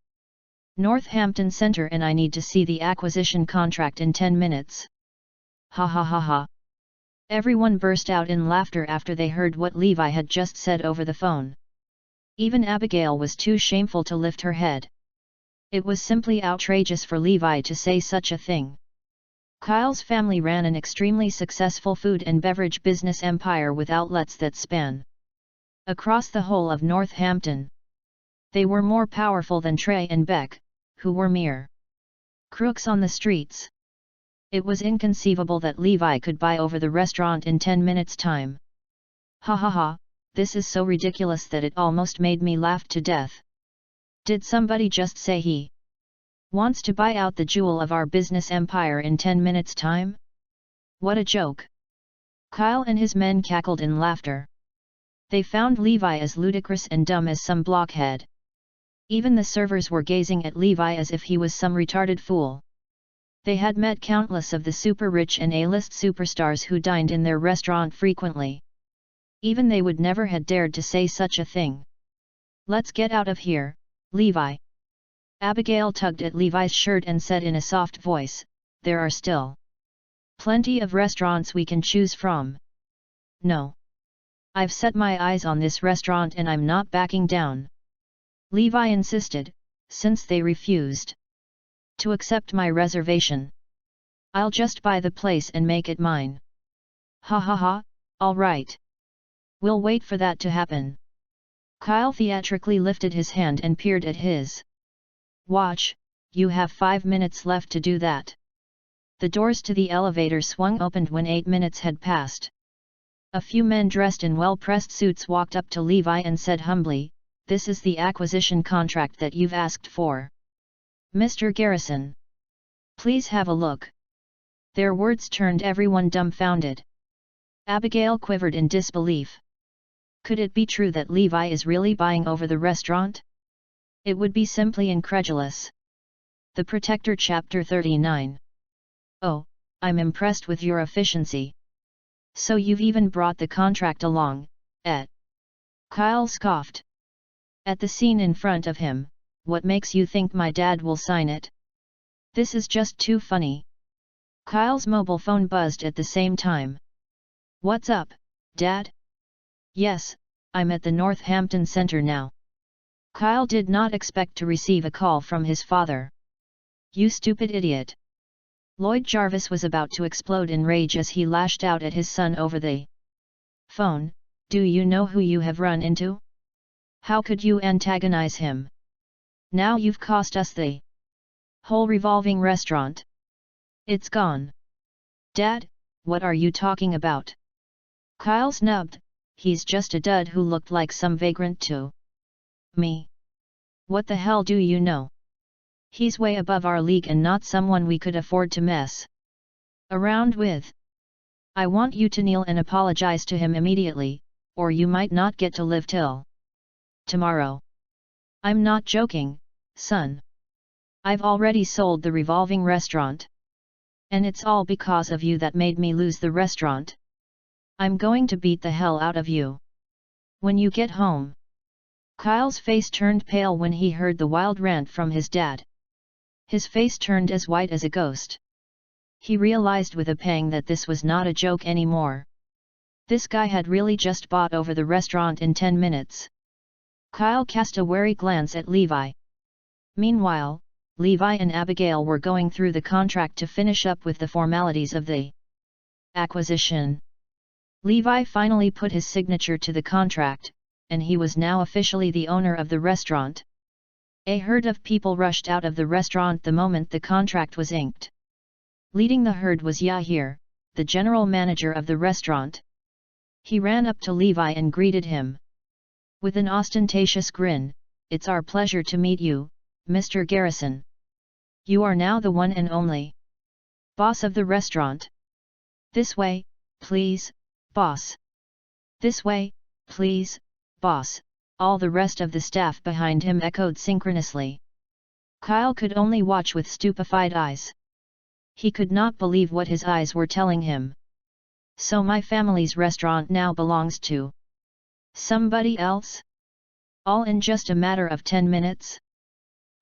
Northampton Center and I need to see the acquisition contract in 10 minutes. Ha ha ha ha. Everyone burst out in laughter after they heard what Levi had just said over the phone. Even Abigail was too shameful to lift her head. It was simply outrageous for Levi to say such a thing. Kyle's family ran an extremely successful food and beverage business empire with outlets that span across the whole of Northampton. They were more powerful than Trey and Beck, who were mere crooks on the streets. It was inconceivable that Levi could buy over the restaurant in 10 minutes' time. Ha ha ha, this is so ridiculous that it almost made me laugh to death. Did somebody just say he wants to buy out the jewel of our business empire in 10 minutes' time? What a joke! Kyle and his men cackled in laughter. They found Levi as ludicrous and dumb as some blockhead. Even the servers were gazing at Levi as if he was some retarded fool. They had met countless of the super-rich and A-list superstars who dined in their restaurant frequently. Even they would never have dared to say such a thing. Let's get out of here, Levi. Abigail tugged at Levi's shirt and said in a soft voice, there are still plenty of restaurants we can choose from. No. I've set my eyes on this restaurant and I'm not backing down. Levi insisted, since they refused to accept my reservation. I'll just buy the place and make it mine. Ha ha ha, all right. We'll wait for that to happen. Kyle theatrically lifted his hand and peered at his watch. You have 5 minutes left to do that. The doors to the elevator swung open when 8 minutes had passed. A few men dressed in well-pressed suits walked up to Levi and said humbly, this is the acquisition contract that you've asked for. Mr. Garrison. Please have a look. Their words turned everyone dumbfounded. Abigail quivered in disbelief. Could it be true that Levi is really buying over the restaurant? It would be simply incredulous. The Protector Chapter 39. Oh, I'm impressed with your efficiency. So you've even brought the contract along, Kyle scoffed. At the scene in front of him, what makes you think my dad will sign it? This is just too funny. Kyle's mobile phone buzzed at the same time. What's up, Dad? Yes, I'm at the Northampton Center now. Kyle did not expect to receive a call from his father. You stupid idiot. Lloyd Jarvis was about to explode in rage as he lashed out at his son over the phone. Do you know who you have run into? How could you antagonize him? Now you've cost us the whole revolving restaurant. It's gone. Dad, what are you talking about? Kyle snubbed. He's just a dud who looked like some vagrant to me. What the hell do you know? He's way above our league and not someone we could afford to mess around with. I want you to kneel and apologize to him immediately, or you might not get to live till tomorrow. I'm not joking, son. I've already sold the revolving restaurant. And it's all because of you that made me lose the restaurant. I'm going to beat the hell out of you when you get home. Kyle's face turned pale when he heard the wild rant from his dad. His face turned as white as a ghost. He realized with a pang that this was not a joke anymore. This guy had really just bought over the restaurant in 10 minutes. Kyle cast a wary glance at Levi. Meanwhile, Levi and Abigail were going through the contract to finish up with the formalities of the acquisition. Levi finally put his signature to the contract, and he was now officially the owner of the restaurant. A herd of people rushed out of the restaurant the moment the contract was inked. Leading the herd was Yahir, the general manager of the restaurant. He ran up to Levi and greeted him with an ostentatious grin. It's our pleasure to meet you, Mr. Garrison. You are now the one and only boss of the restaurant. This way, please, boss. This way, please, boss, all the rest of the staff behind him echoed synchronously. Kyle could only watch with stupefied eyes. He could not believe what his eyes were telling him. So my family's restaurant now belongs to somebody else? All in just a matter of 10 minutes?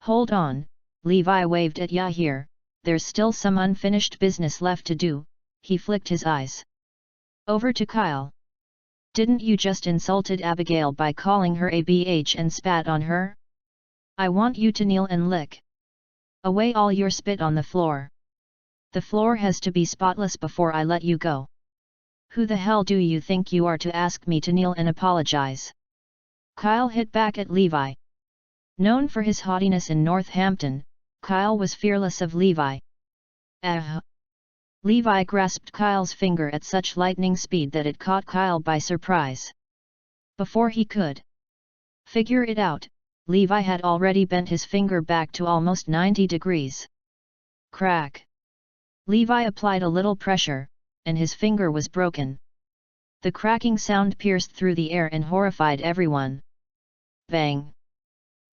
Hold on, Levi waved at Yahir, there's still some unfinished business left to do. He flicked his eyes over to Kyle. Didn't you just insulted Abigail by calling her a BH and spat on her? I want you to kneel and lick away all your spit on the floor. The floor has to be spotless before I let you go. Who the hell do you think you are to ask me to kneel and apologize? Kyle hit back at Levi. Known for his haughtiness in Northampton, Kyle was fearless of Levi. Levi grasped Kyle's finger at such lightning speed that it caught Kyle by surprise. Before he could figure it out, Levi had already bent his finger back to almost 90 degrees. Crack! Levi applied a little pressure, and his finger was broken. The cracking sound pierced through the air and horrified everyone. Bang!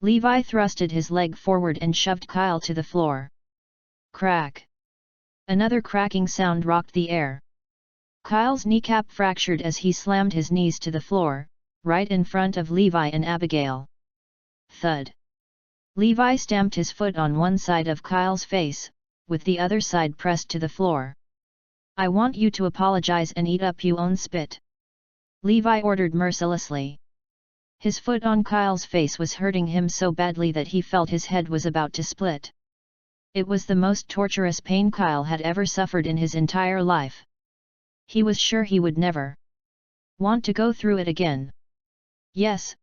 Levi thrusted his leg forward and shoved Kyle to the floor. Crack! Another cracking sound rocked the air. Kyle's kneecap fractured as he slammed his knees to the floor, right in front of Levi and Abigail. Thud! Levi stamped his foot on one side of Kyle's face, with the other side pressed to the floor. I want you to apologize and eat up your own spit. Levi ordered mercilessly. His foot on Kyle's face was hurting him so badly that he felt his head was about to split. It was the most torturous pain Kyle had ever suffered in his entire life. He was sure he would never want to go through it again. Yes,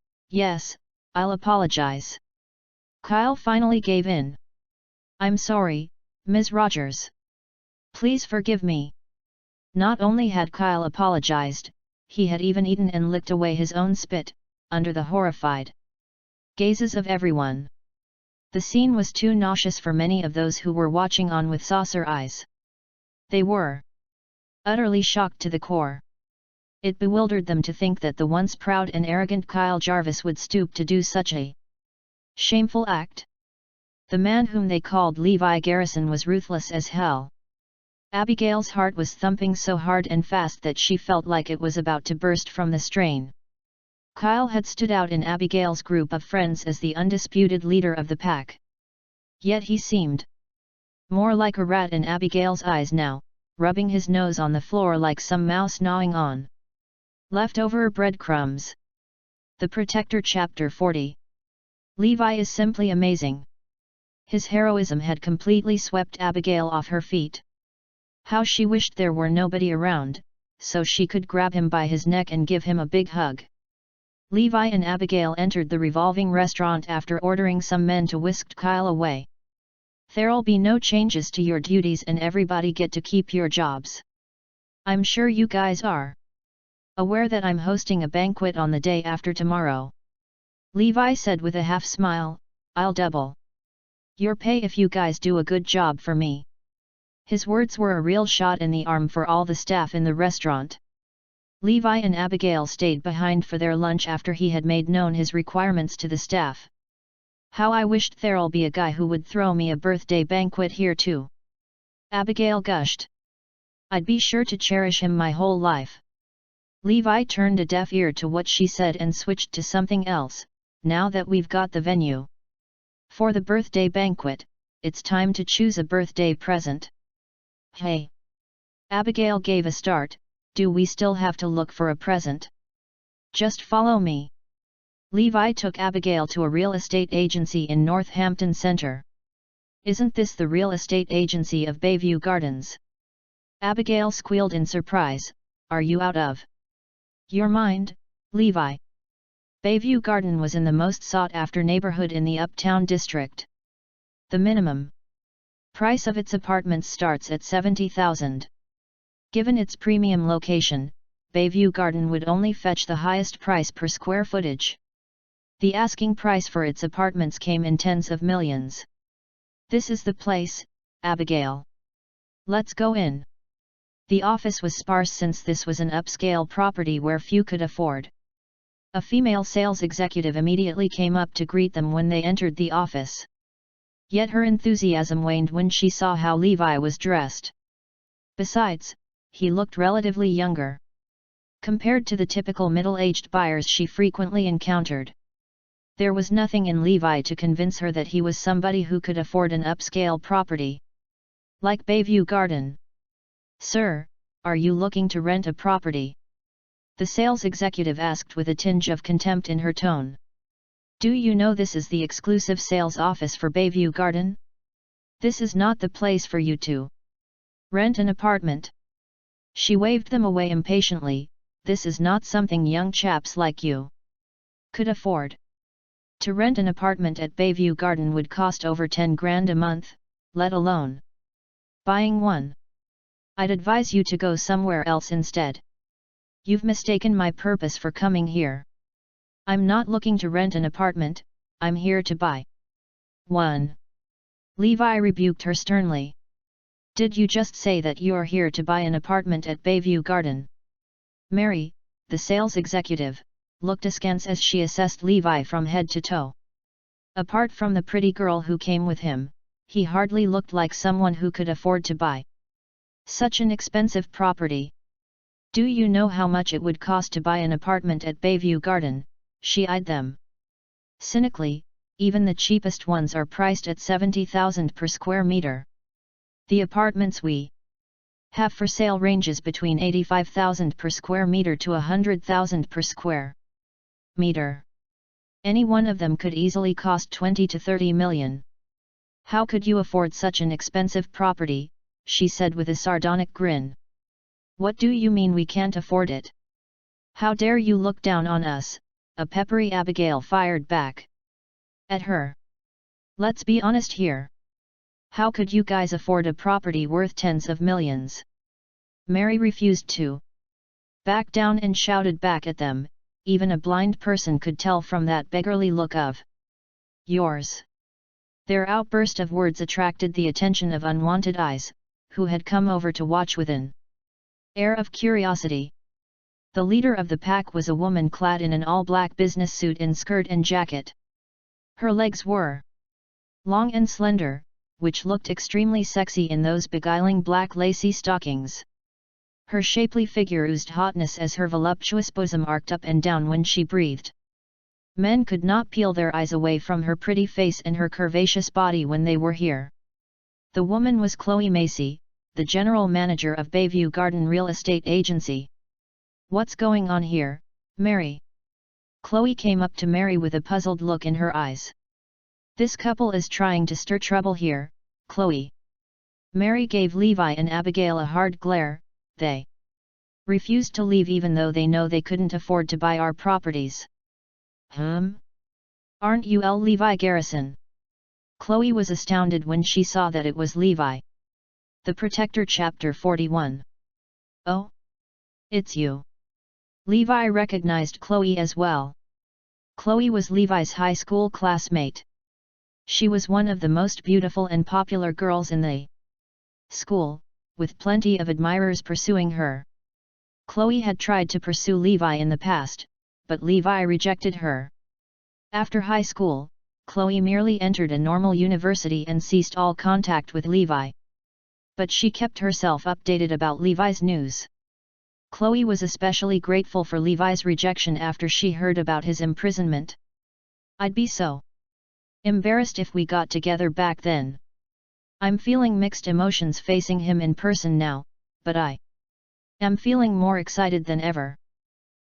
I'll apologize. Kyle finally gave in. I'm sorry, Ms. Rogers. Please forgive me. Not only had Kyle apologized, he had even eaten and licked away his own spit, under the horrified gazes of everyone. The scene was too nauseous for many of those who were watching on with saucer eyes. They were utterly shocked to the core. It bewildered them to think that the once proud and arrogant Kyle Jarvis would stoop to do such a shameful act. The man whom they called Levi Garrison was ruthless as hell. Abigail's heart was thumping so hard and fast that she felt like it was about to burst from the strain. Kyle had stood out in Abigail's group of friends as the undisputed leader of the pack. Yet he seemed more like a rat in Abigail's eyes now, rubbing his nose on the floor like some mouse gnawing on leftover breadcrumbs. The Protector Chapter 40. Levi is simply amazing. His heroism had completely swept Abigail off her feet. How she wished there were nobody around, so she could grab him by his neck and give him a big hug. Levi and Abigail entered the revolving restaurant after ordering some men to whisk Kyle away. There'll be no changes to your duties and everybody get to keep your jobs. I'm sure you guys are aware that I'm hosting a banquet on the day after tomorrow. Levi said with a half smile, I'll double your pay if you guys do a good job for me. His words were a real shot in the arm for all the staff in the restaurant. Levi and Abigail stayed behind for their lunch after he had made known his requirements to the staff. How I wished there'll be a guy who would throw me a birthday banquet here too. Abigail gushed. I'd be sure to cherish him my whole life. Levi turned a deaf ear to what she said and switched to something else. Now that we've got the venue for the birthday banquet, it's time to choose a birthday present. Hey! Abigail gave a start. Do we still have to look for a present? Just follow me. Levi took Abigail to a real estate agency in Northampton Center. Isn't this the real estate agency of Bayview Gardens? Abigail squealed in surprise. Are you out of your mind, Levi? Bayview Garden was in the most sought-after neighborhood in the Uptown District. The minimum price of its apartments starts at $70,000. Given its premium location, Bayview Garden would only fetch the highest price per square footage. The asking price for its apartments came in tens of millions. This is the place, Abigail. Let's go in. The office was sparse since this was an upscale property where few could afford. A female sales executive immediately came up to greet them when they entered the office. Yet her enthusiasm waned when she saw how Levi was dressed. Besides, he looked relatively younger compared to the typical middle-aged buyers she frequently encountered. There was nothing in Levi to convince her that he was somebody who could afford an upscale property like Bayview Garden. "Sir, are you looking to rent a property?" the sales executive asked with a tinge of contempt in her tone. "Do you know this is the exclusive sales office for Bayview Garden? This is not the place for you to rent an apartment." She waved them away impatiently. "This is not something young chaps like you could afford. To rent an apartment at Bayview Garden would cost over 10 grand a month, let alone buying one. I'd advise you to go somewhere else instead. You've mistaken my purpose for coming here. I'm not looking to rent an apartment, I'm here to buy one." Levi rebuked her sternly. "Did you just say that you're here to buy an apartment at Bayview Garden?" Mary, the sales executive, looked askance as she assessed Levi from head to toe. Apart from the pretty girl who came with him, he hardly looked like someone who could afford to buy such an expensive property. "Do you know how much it would cost to buy an apartment at Bayview Garden?" She eyed them cynically. "Even the cheapest ones are priced at 70,000 per square meter. The apartments we have for sale ranges between 85,000 per square meter to 100,000 per square meter. Any one of them could easily cost 20 to 30 million. How could you afford such an expensive property?" she said with a sardonic grin. "What do you mean we can't afford it? How dare you look down on us?" a peppery Abigail fired back at her. "Let's be honest here. How could you guys afford a property worth tens of millions?" Mary refused to back down and shouted back at them. "Even a blind person could tell from that beggarly look of yours." Their outburst of words attracted the attention of unwanted eyes, who had come over to watch with an air of curiosity. The leader of the pack was a woman clad in an all-black business suit in skirt and jacket. Her legs were long and slender, which looked extremely sexy in those beguiling black lacy stockings. Her shapely figure oozed hotness as her voluptuous bosom arced up and down when she breathed. Men could not peel their eyes away from her pretty face and her curvaceous body when they were here. The woman was Chloe Macy, the general manager of Bayview Garden Real Estate Agency. "What's going on here, Mary?" Chloe came up to Mary with a puzzled look in her eyes. "This couple is trying to stir trouble here, Chloe." Mary gave Levi and Abigail a hard glare. "They refused to leave even though they know they couldn't afford to buy our properties." Aren't you Levi Garrison?" Chloe was astounded when she saw that it was Levi. The Protector Chapter 41. "Oh? It's you." Levi recognized Chloe as well. Chloe was Levi's high school classmate. She was one of the most beautiful and popular girls in the school, with plenty of admirers pursuing her. Chloe had tried to pursue Levi in the past, but Levi rejected her. After high school, Chloe merely entered a normal university and ceased all contact with Levi. But she kept herself updated about Levi's news. Chloe was especially grateful for Levi's rejection after she heard about his imprisonment. "I'd be so embarrassed if we got together back then. I'm feeling mixed emotions facing him in person now, but I am feeling more excited than ever.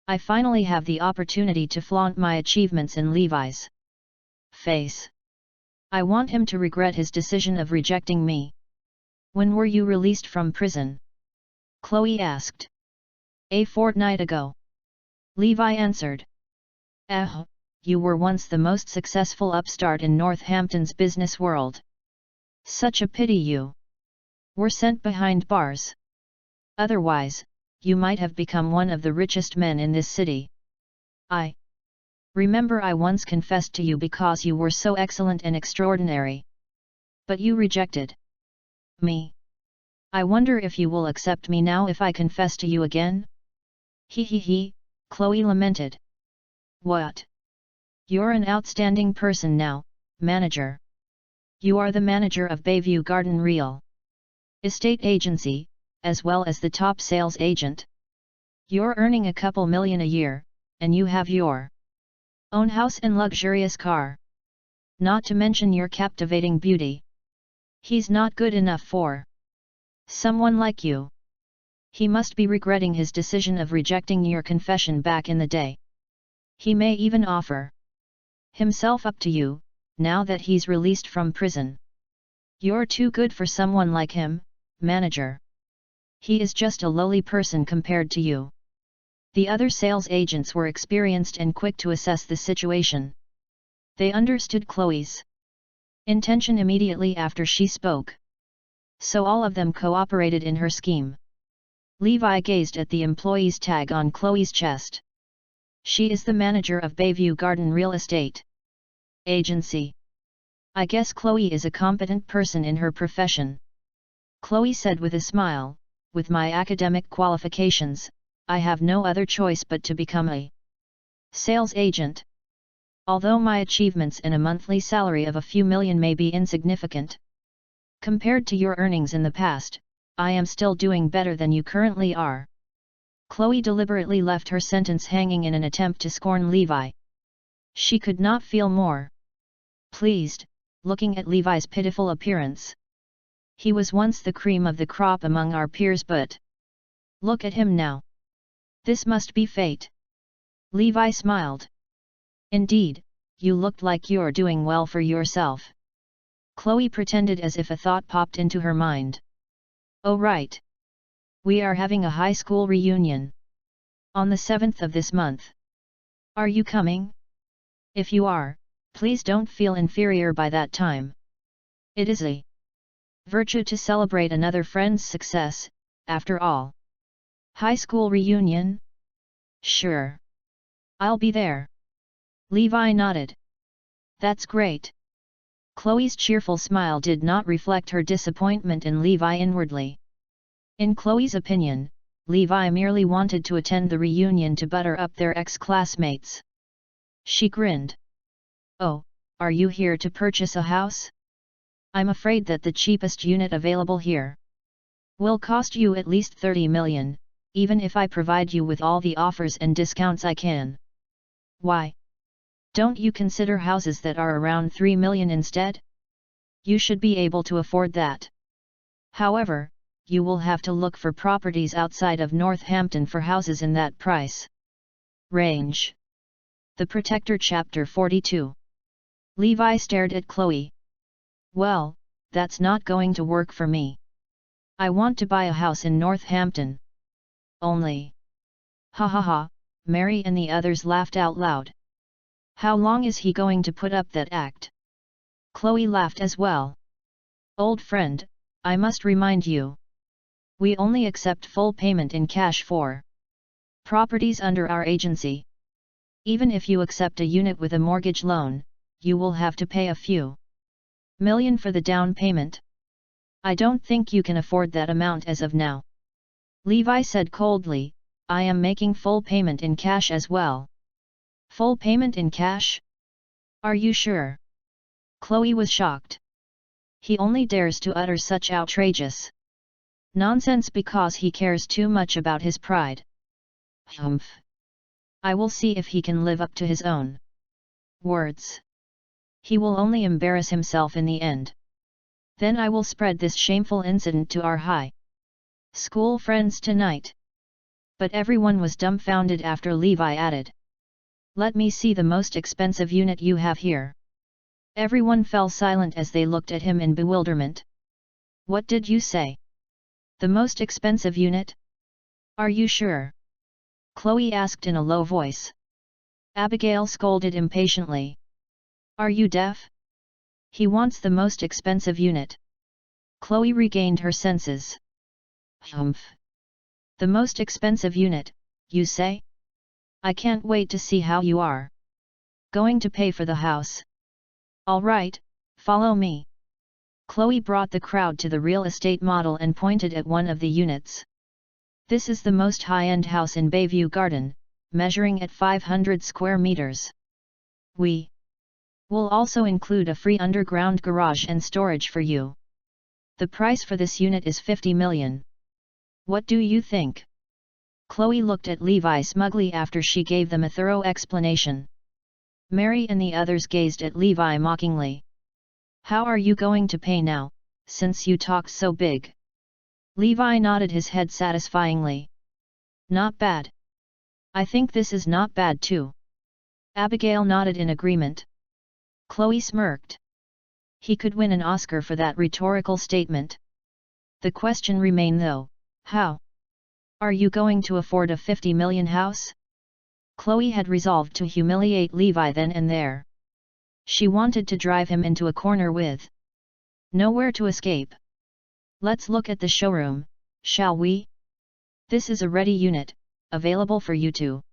I finally have the opportunity to flaunt my achievements in Levi's face. I want him to regret his decision of rejecting me." "When were you released from prison?" Chloe asked. "A fortnight ago." Levi answered. You were once the most successful upstart in Northampton's business world. Such a pity you were sent behind bars. Otherwise, you might have become one of the richest men in this city. I remember I once confessed to you because you were so excellent and extraordinary. But you rejected me. I wonder if you will accept me now if I confess to you again? He, Chloe lamented. What? You're an outstanding person now, manager. You are the manager of Bayview Garden Real Estate Agency, as well as the top sales agent. You're earning a couple million a year, and you have your own house and luxurious car. Not to mention your captivating beauty. He's not good enough for someone like you. He must be regretting his decision of rejecting your confession back in the day. He may even offer himself up to you, now that he's released from prison. You're too good for someone like him, manager. He is just a lowly person compared to you. The other sales agents were experienced and quick to assess the situation. They understood Chloe's intention immediately after she spoke. So all of them cooperated in her scheme. Levi gazed at the employee's tag on Chloe's chest. She is the manager of Bayview Garden Real Estate Agency. I guess Chloe is a competent person in her profession. Chloe said with a smile, with my academic qualifications, I have no other choice but to become a sales agent. Although my achievements in a monthly salary of a few million may be insignificant compared to your earnings in the past, I am still doing better than you currently are. Chloe deliberately left her sentence hanging in an attempt to scorn Levi. She could not feel more pleased, looking at Levi's pitiful appearance. He was once the cream of the crop among our peers, but look at him now. This must be fate. Levi smiled. Indeed, you looked like you're doing well for yourself. Chloe pretended as if a thought popped into her mind. Oh right. We are having a high school reunion. On the 7th of this month. Are you coming? If you are, please don't feel inferior by that time. It is a virtue to celebrate another friend's success, after all. High school reunion? Sure. I'll be there. Levi nodded. That's great. Chloe's cheerful smile did not reflect her disappointment in Levi inwardly. In Chloe's opinion, Levi merely wanted to attend the reunion to butter up their ex-classmates. She grinned. Oh, are you here to purchase a house? I'm afraid that the cheapest unit available here will cost you at least 30 million, even if I provide you with all the offers and discounts I can. Why? Don't you consider houses that are around 3 million instead? You should be able to afford that. However, you will have to look for properties outside of Northampton for houses in that price range. The Protector Chapter 42. Levi stared at Chloe. Well, that's not going to work for me. I want to buy a house in Northampton. Only. Ha ha ha, Mary and the others laughed out loud. How long is he going to put up that act? Chloe laughed as well. Old friend, I must remind you. We only accept full payment in cash for properties under our agency. Even if you accept a unit with a mortgage loan, you will have to pay a few million for the down payment. I don't think you can afford that amount as of now. Levi said coldly, I am making full payment in cash as well. Full payment in cash? Are you sure? Chloe was shocked. He only dares to utter such outrageous nonsense because he cares too much about his pride. Humph. I will see if he can live up to his own words. He will only embarrass himself in the end. Then I will spread this shameful incident to our high school friends tonight. But everyone was dumbfounded after Levi added. Let me see the most expensive unit you have here. Everyone fell silent as they looked at him in bewilderment. What did you say? The most expensive unit? Are you sure? Chloe asked in a low voice. Abigail scolded impatiently. Are you deaf? He wants the most expensive unit. Chloe regained her senses. Humph. The most expensive unit, you say? I can't wait to see how you are going to pay for the house. All right, follow me. Chloe brought the crowd to the real estate model and pointed at one of the units. This is the most high-end house in Bayview Garden, measuring at 500 square meters. We will also include a free underground garage and storage for you. The price for this unit is $50 million. What do you think? Chloe looked at Levi smugly after she gave them a thorough explanation. Mary and the others gazed at Levi mockingly. How are you going to pay now, since you talk so big? Levi nodded his head satisfyingly. Not bad. I think this is not bad too. Abigail nodded in agreement. Chloe smirked. He could win an Oscar for that rhetorical statement. The question remained though, how? Are you going to afford a $50 million house? Chloe had resolved to humiliate Levi then and there. She wanted to drive him into a corner with nowhere to escape. Let's look at the showroom, shall we? This is a ready unit, available for you to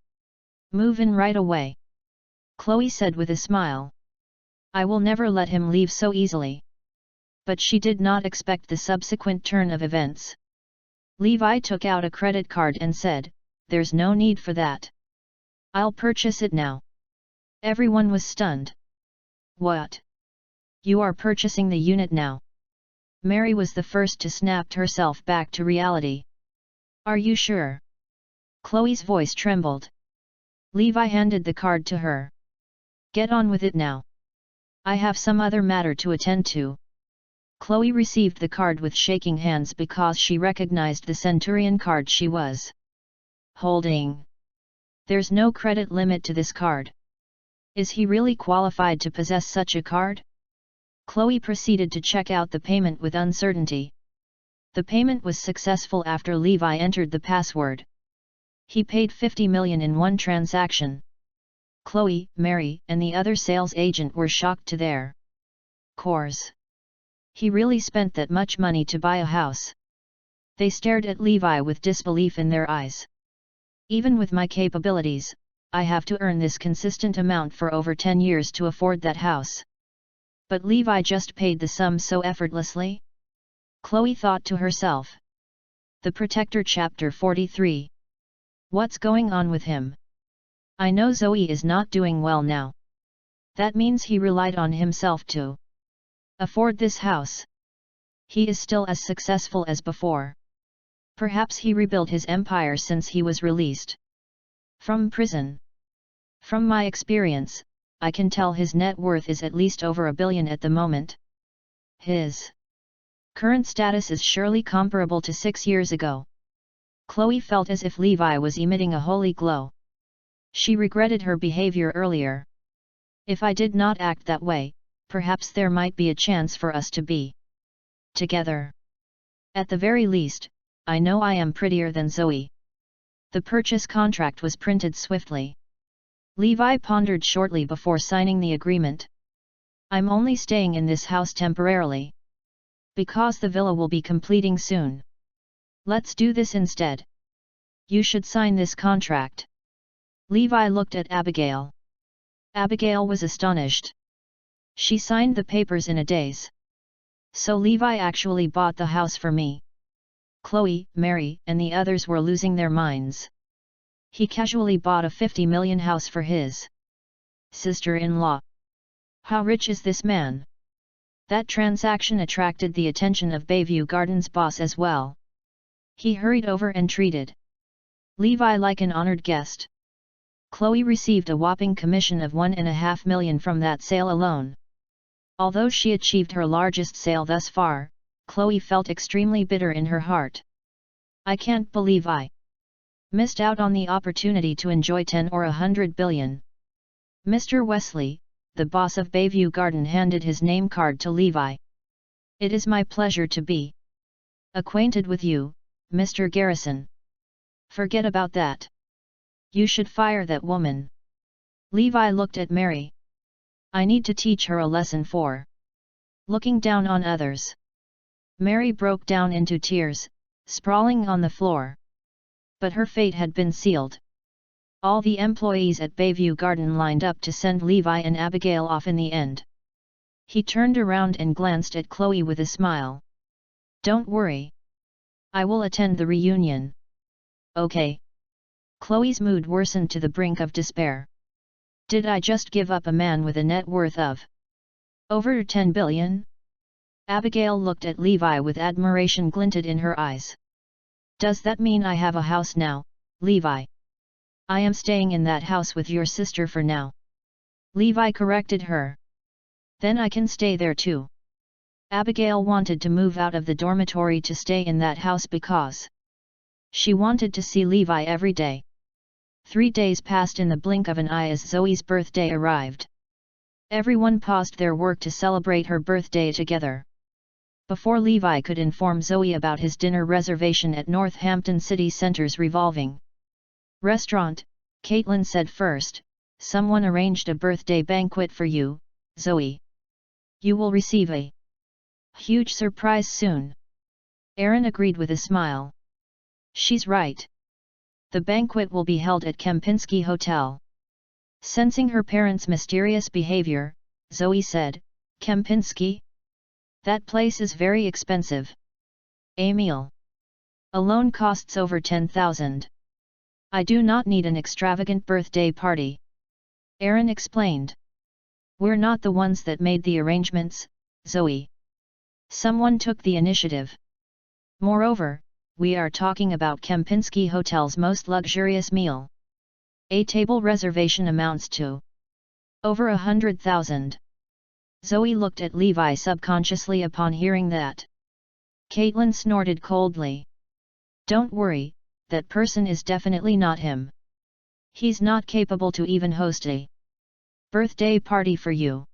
move in right away. Chloe said with a smile. I will never let him leave so easily. But she did not expect the subsequent turn of events. Levi took out a credit card and said, there's no need for that. I'll purchase it now. Everyone was stunned. What? You are purchasing the unit now? Mary was the first to snap herself back to reality. Are you sure? Chloe's voice trembled. Levi handed the card to her. Get on with it now. I have some other matter to attend to. Chloe received the card with shaking hands because she recognized the Centurion card she was holding. There's no credit limit to this card. Is he really qualified to possess such a card? Chloe proceeded to check out the payment with uncertainty. The payment was successful after Levi entered the password. He paid $50 million in one transaction. Chloe, Mary, and the other sales agent were shocked to their cores. He really spent that much money to buy a house. They stared at Levi with disbelief in their eyes. Even with my capabilities, I have to earn this consistent amount for over 10 years to afford that house. But Levi just paid the sum so effortlessly? Chloe thought to herself. The Protector Chapter 43. What's going on with him? I know Zoe is not doing well now. That means he relied on himself to afford this house. He is still as successful as before. Perhaps he rebuilt his empire since he was released from prison. From my experience, I can tell his net worth is at least over $1 billion at the moment. His current status is surely comparable to 6 years ago. Chloe felt as if Levi was emitting a holy glow. She regretted her behavior earlier. If I did not act that way, perhaps there might be a chance for us to be together. At the very least, I know I am prettier than Zoe. The purchase contract was printed swiftly. Levi pondered shortly before signing the agreement. I'm only staying in this house temporarily. Because the villa will be completing soon. Let's do this instead. You should sign this contract. Levi looked at Abigail. Abigail was astonished. She signed the papers in a daze. So Levi actually bought the house for me. Chloe, Mary, and the others were losing their minds. He casually bought a $50 million house for his sister-in-law. How rich is this man? That transaction attracted the attention of Bayview Gardens' boss as well. He hurried over and treated Levi like an honored guest. Chloe received a whopping commission of $1.5 million from that sale alone. Although she achieved her largest sale thus far, Chloe felt extremely bitter in her heart. I can't believe I missed out on the opportunity to enjoy 10 or 100 billion. Mr. Wesley, the boss of Bayview Garden, handed his name card to Levi. It is my pleasure to be acquainted with you, Mr. Garrison. Forget about that. You should fire that woman. Levi looked at Mary. I need to teach her a lesson for looking down on others. Mary broke down into tears, sprawling on the floor. But her fate had been sealed. All the employees at Bayview Garden lined up to send Levi and Abigail off in the end. He turned around and glanced at Chloe with a smile. Don't worry. I will attend the reunion. Okay. Chloe's mood worsened to the brink of despair. Did I just give up a man with a net worth of over 10 billion? Abigail looked at Levi with admiration glinted in her eyes. Does that mean I have a house now, Levi? I am staying in that house with your sister for now. Levi corrected her. Then I can stay there too. Abigail wanted to move out of the dormitory to stay in that house because she wanted to see Levi every day. 3 days passed in the blink of an eye as Zoe's birthday arrived. Everyone paused their work to celebrate her birthday together. Before Levi could inform Zoe about his dinner reservation at Northampton City Center's revolving restaurant, Caitlin said first, someone arranged a birthday banquet for you, Zoe. You will receive a huge surprise soon. Erin agreed with a smile. She's right. The banquet will be held at Kempinski Hotel. Sensing her parents' mysterious behavior, Zoe said, Kempinski? That place is very expensive. A meal alone costs over 10,000. I do not need an extravagant birthday party. Erin explained. We're not the ones that made the arrangements, Zoe. Someone took the initiative. Moreover, we are talking about Kempinski Hotel's most luxurious meal. A table reservation amounts to over 100,000. Zoe looked at Levi subconsciously upon hearing that. Caitlin snorted coldly. Don't worry, that person is definitely not him. He's not capable to even host a birthday party for you.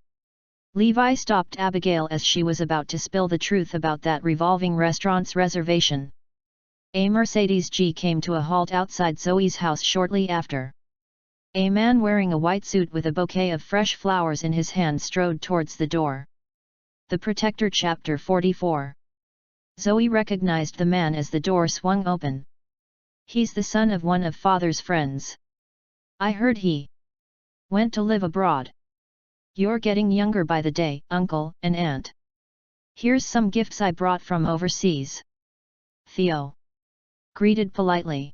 Levi stopped Abigail as she was about to spill the truth about that revolving restaurant's reservation. A Mercedes G came to a halt outside Zoe's house shortly after. A man wearing a white suit with a bouquet of fresh flowers in his hand strode towards the door. The Protector Chapter 44. Zoe recognized the man as the door swung open. He's the son of one of father's friends. I heard he went to live abroad. You're getting younger by the day, uncle and aunt. Here's some gifts I brought from overseas. Theo greeted politely.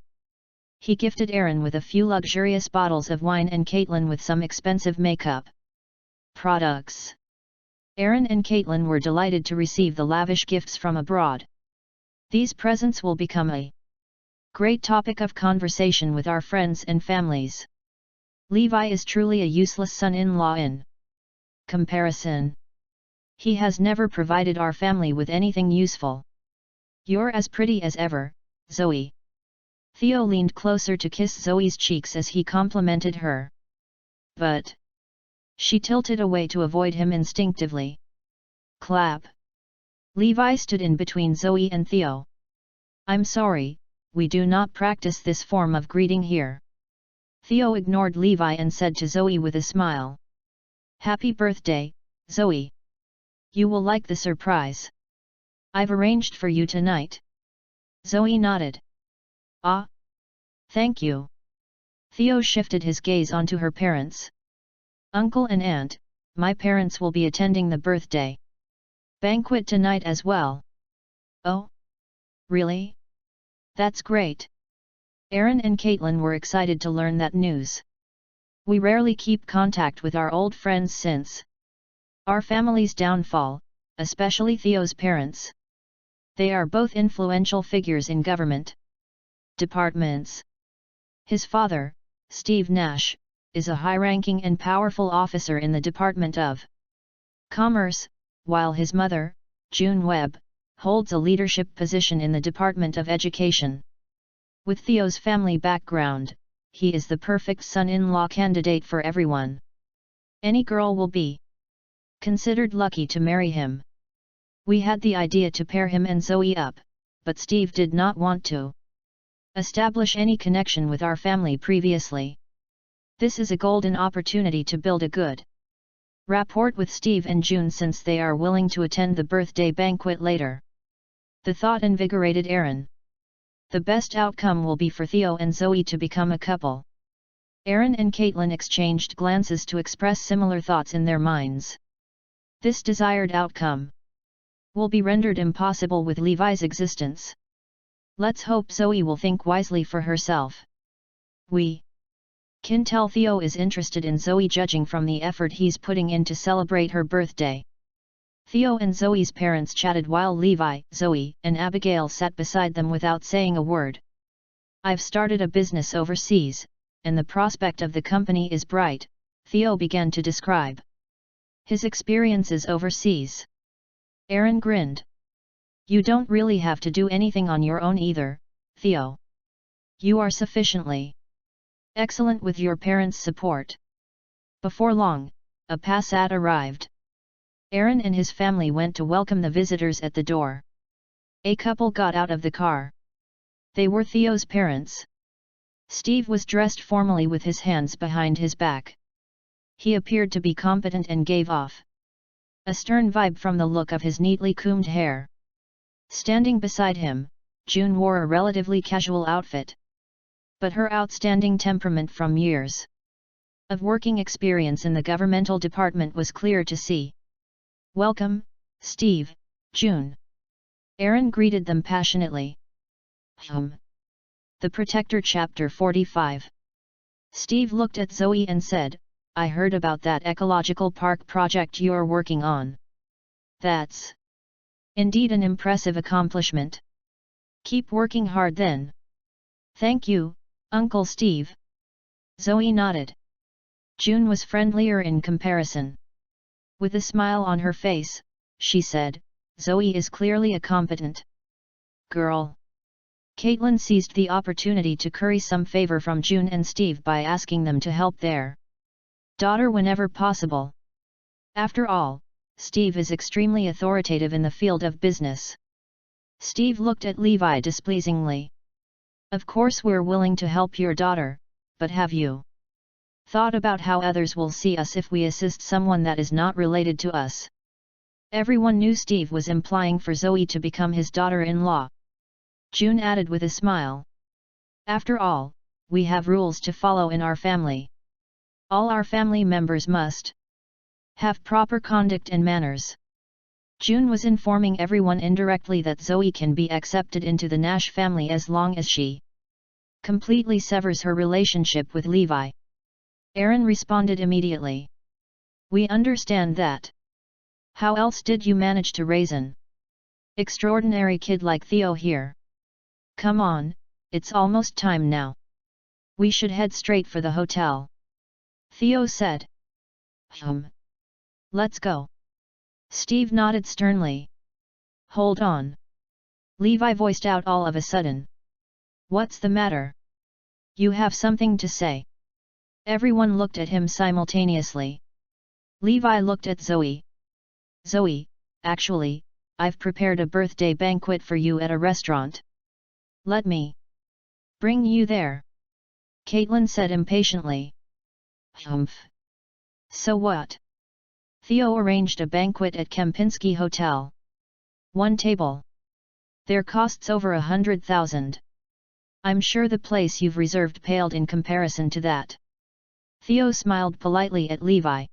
He gifted Erin with a few luxurious bottles of wine and Caitlin with some expensive makeup products. Erin and Caitlin were delighted to receive the lavish gifts from abroad. These presents will become a great topic of conversation with our friends and families. Levi is truly a useless son-in-law in comparison. He has never provided our family with anything useful. You're as pretty as ever, Zoe. Theo leaned closer to kiss Zoe's cheeks as he complimented her. But she tilted away to avoid him instinctively. Clap. Levi stood in between Zoe and Theo. I'm sorry, we do not practice this form of greeting here. Theo ignored Levi and said to Zoe with a smile. Happy birthday, Zoe. You will like the surprise I've arranged for you tonight. Zoe nodded. Ah. Thank you. Theo shifted his gaze onto her parents. Uncle and aunt, my parents will be attending the birthday banquet tonight as well. Oh? Really? That's great. Erin and Caitlin were excited to learn that news. We rarely keep contact with our old friends since our family's downfall, especially Theo's parents. They are both influential figures in government departments. His father, Steve Nash, is a high-ranking and powerful officer in the Department of Commerce, while his mother, June Webb, holds a leadership position in the Department of Education. With Theo's family background, he is the perfect son-in-law candidate for everyone. Any girl will be considered lucky to marry him. We had the idea to pair him and Zoe up, but Steve did not want to establish any connection with our family previously. This is a golden opportunity to build a good rapport with Steve and June since they are willing to attend the birthday banquet later. The thought invigorated Erin. The best outcome will be for Theo and Zoe to become a couple. Erin and Caitlin exchanged glances to express similar thoughts in their minds. This desired outcome will be rendered impossible with Levi's existence. Let's hope Zoe will think wisely for herself. We can tell Theo is interested in Zoe, judging from the effort he's putting in to celebrate her birthday. Theo and Zoe's parents chatted while Levi, Zoe, and Abigail sat beside them without saying a word. I've started a business overseas, and the prospect of the company is bright, Theo began to describe his experiences overseas. Aaron grinned. You don't really have to do anything on your own either, Theo. You are sufficiently excellent with your parents' support. Before long, a passat arrived. Aaron and his family went to welcome the visitors at the door. A couple got out of the car. They were Theo's parents. Steve was dressed formally with his hands behind his back. He appeared to be competent and gave off a stern vibe from the look of his neatly combed hair. Standing beside him, June wore a relatively casual outfit. But her outstanding temperament from years of working experience in the governmental department was clear to see. Welcome, Steve, June. Aaron greeted them passionately. The Protector Chapter 45. Steve looked at Zoe and said, I heard about that ecological park project you're working on. That's indeed an impressive accomplishment. Keep working hard then. Thank you, Uncle Steve. Zoe nodded. June was friendlier in comparison. With a smile on her face, she said, Zoe is clearly a competent girl. Caitlin seized the opportunity to curry some favor from June and Steve by asking them to help their daughter whenever possible. After all, Steve is extremely authoritative in the field of business. Steve looked at Levi displeasingly. Of course we're willing to help your daughter, but have you thought about how others will see us if we assist someone that is not related to us? Everyone knew Steve was implying for Zoe to become his daughter-in-law. June added with a smile. After all, we have rules to follow in our family. All our family members must have proper conduct and manners. June was informing everyone indirectly that Zoe can be accepted into the Nash family as long as she completely severs her relationship with Levi. Aaron responded immediately. We understand that. How else did you manage to raise an extraordinary kid like Theo here? Come on, it's almost time now. We should head straight for the hotel. Theo said. Let's go. Steve nodded sternly. Hold on. Levi voiced out all of a sudden. What's the matter? You have something to say? Everyone looked at him simultaneously. Levi looked at Zoe. Zoe, actually, I've prepared a birthday banquet for you at a restaurant. Let me bring you there. Caitlin said impatiently. So what? Theo arranged a banquet at Kempinski Hotel. One table. Their costs over 100,000. I'm sure the place you've reserved paled in comparison to that. Theo smiled politely at Levi.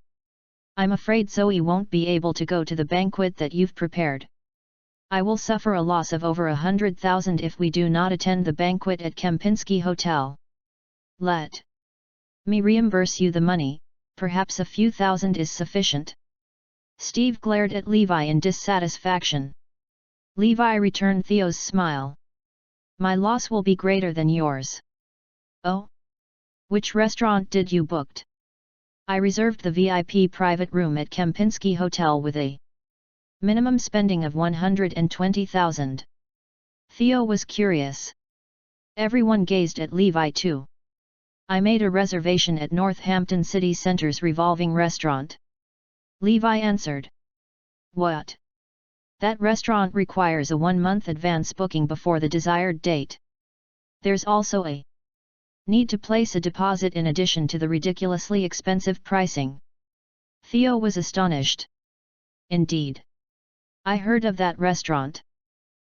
I'm afraid Zoe won't be able to go to the banquet that you've prepared. I will suffer a loss of over 100,000 if we do not attend the banquet at Kempinski Hotel. Let me reimburse you the money, perhaps a few thousand is sufficient. Steve glared at Levi in dissatisfaction. Levi returned Theo's smile. My loss will be greater than yours. Oh? Which restaurant did you book? I reserved the VIP private room at Kempinski Hotel with a minimum spending of 120,000. Theo was curious. Everyone gazed at Levi too. I made a reservation at Northampton City Centre's revolving restaurant. Levi answered. What? That restaurant requires a 1-month advance booking before the desired date. There's also a need to place a deposit in addition to the ridiculously expensive pricing. Theo was astonished. Indeed. I heard of that restaurant.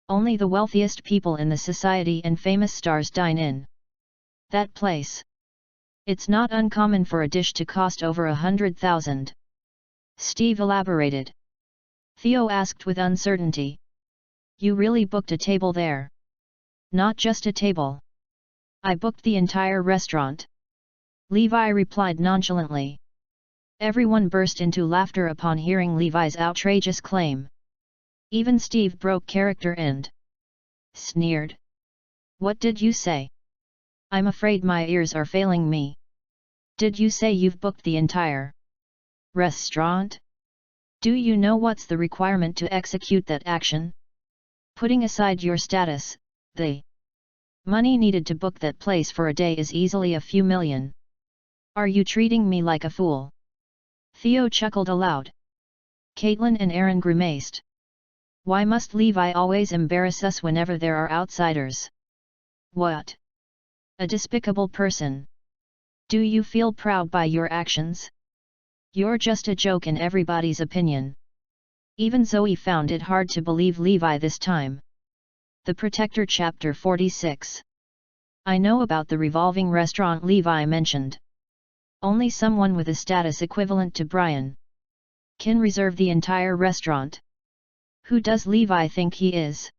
Only the wealthiest people in the society and famous stars dine in that place. It's not uncommon for a dish to cost over 100,000. Steve elaborated. Theo asked with uncertainty. You really booked a table there? Not just a table. I booked the entire restaurant. Levi replied nonchalantly. Everyone burst into laughter upon hearing Levi's outrageous claim. Even Steve broke character and sneered. What did you say? I'm afraid my ears are failing me. Did you say you've booked the entire restaurant? Do you know what's the requirement to execute that action? Putting aside your status, the money needed to book that place for a day is easily a few million. Are you treating me like a fool? Theo chuckled aloud. Caitlin and Aaron grimaced. Why must Levi always embarrass us whenever there are outsiders? What a despicable person. Do you feel proud by your actions? You're just a joke in everybody's opinion. Even Zoe found it hard to believe Levi this time. The Protector Chapter 46. I know about the revolving restaurant Levi mentioned. Only someone with a status equivalent to Brian can reserve the entire restaurant. Who does Levi think he is?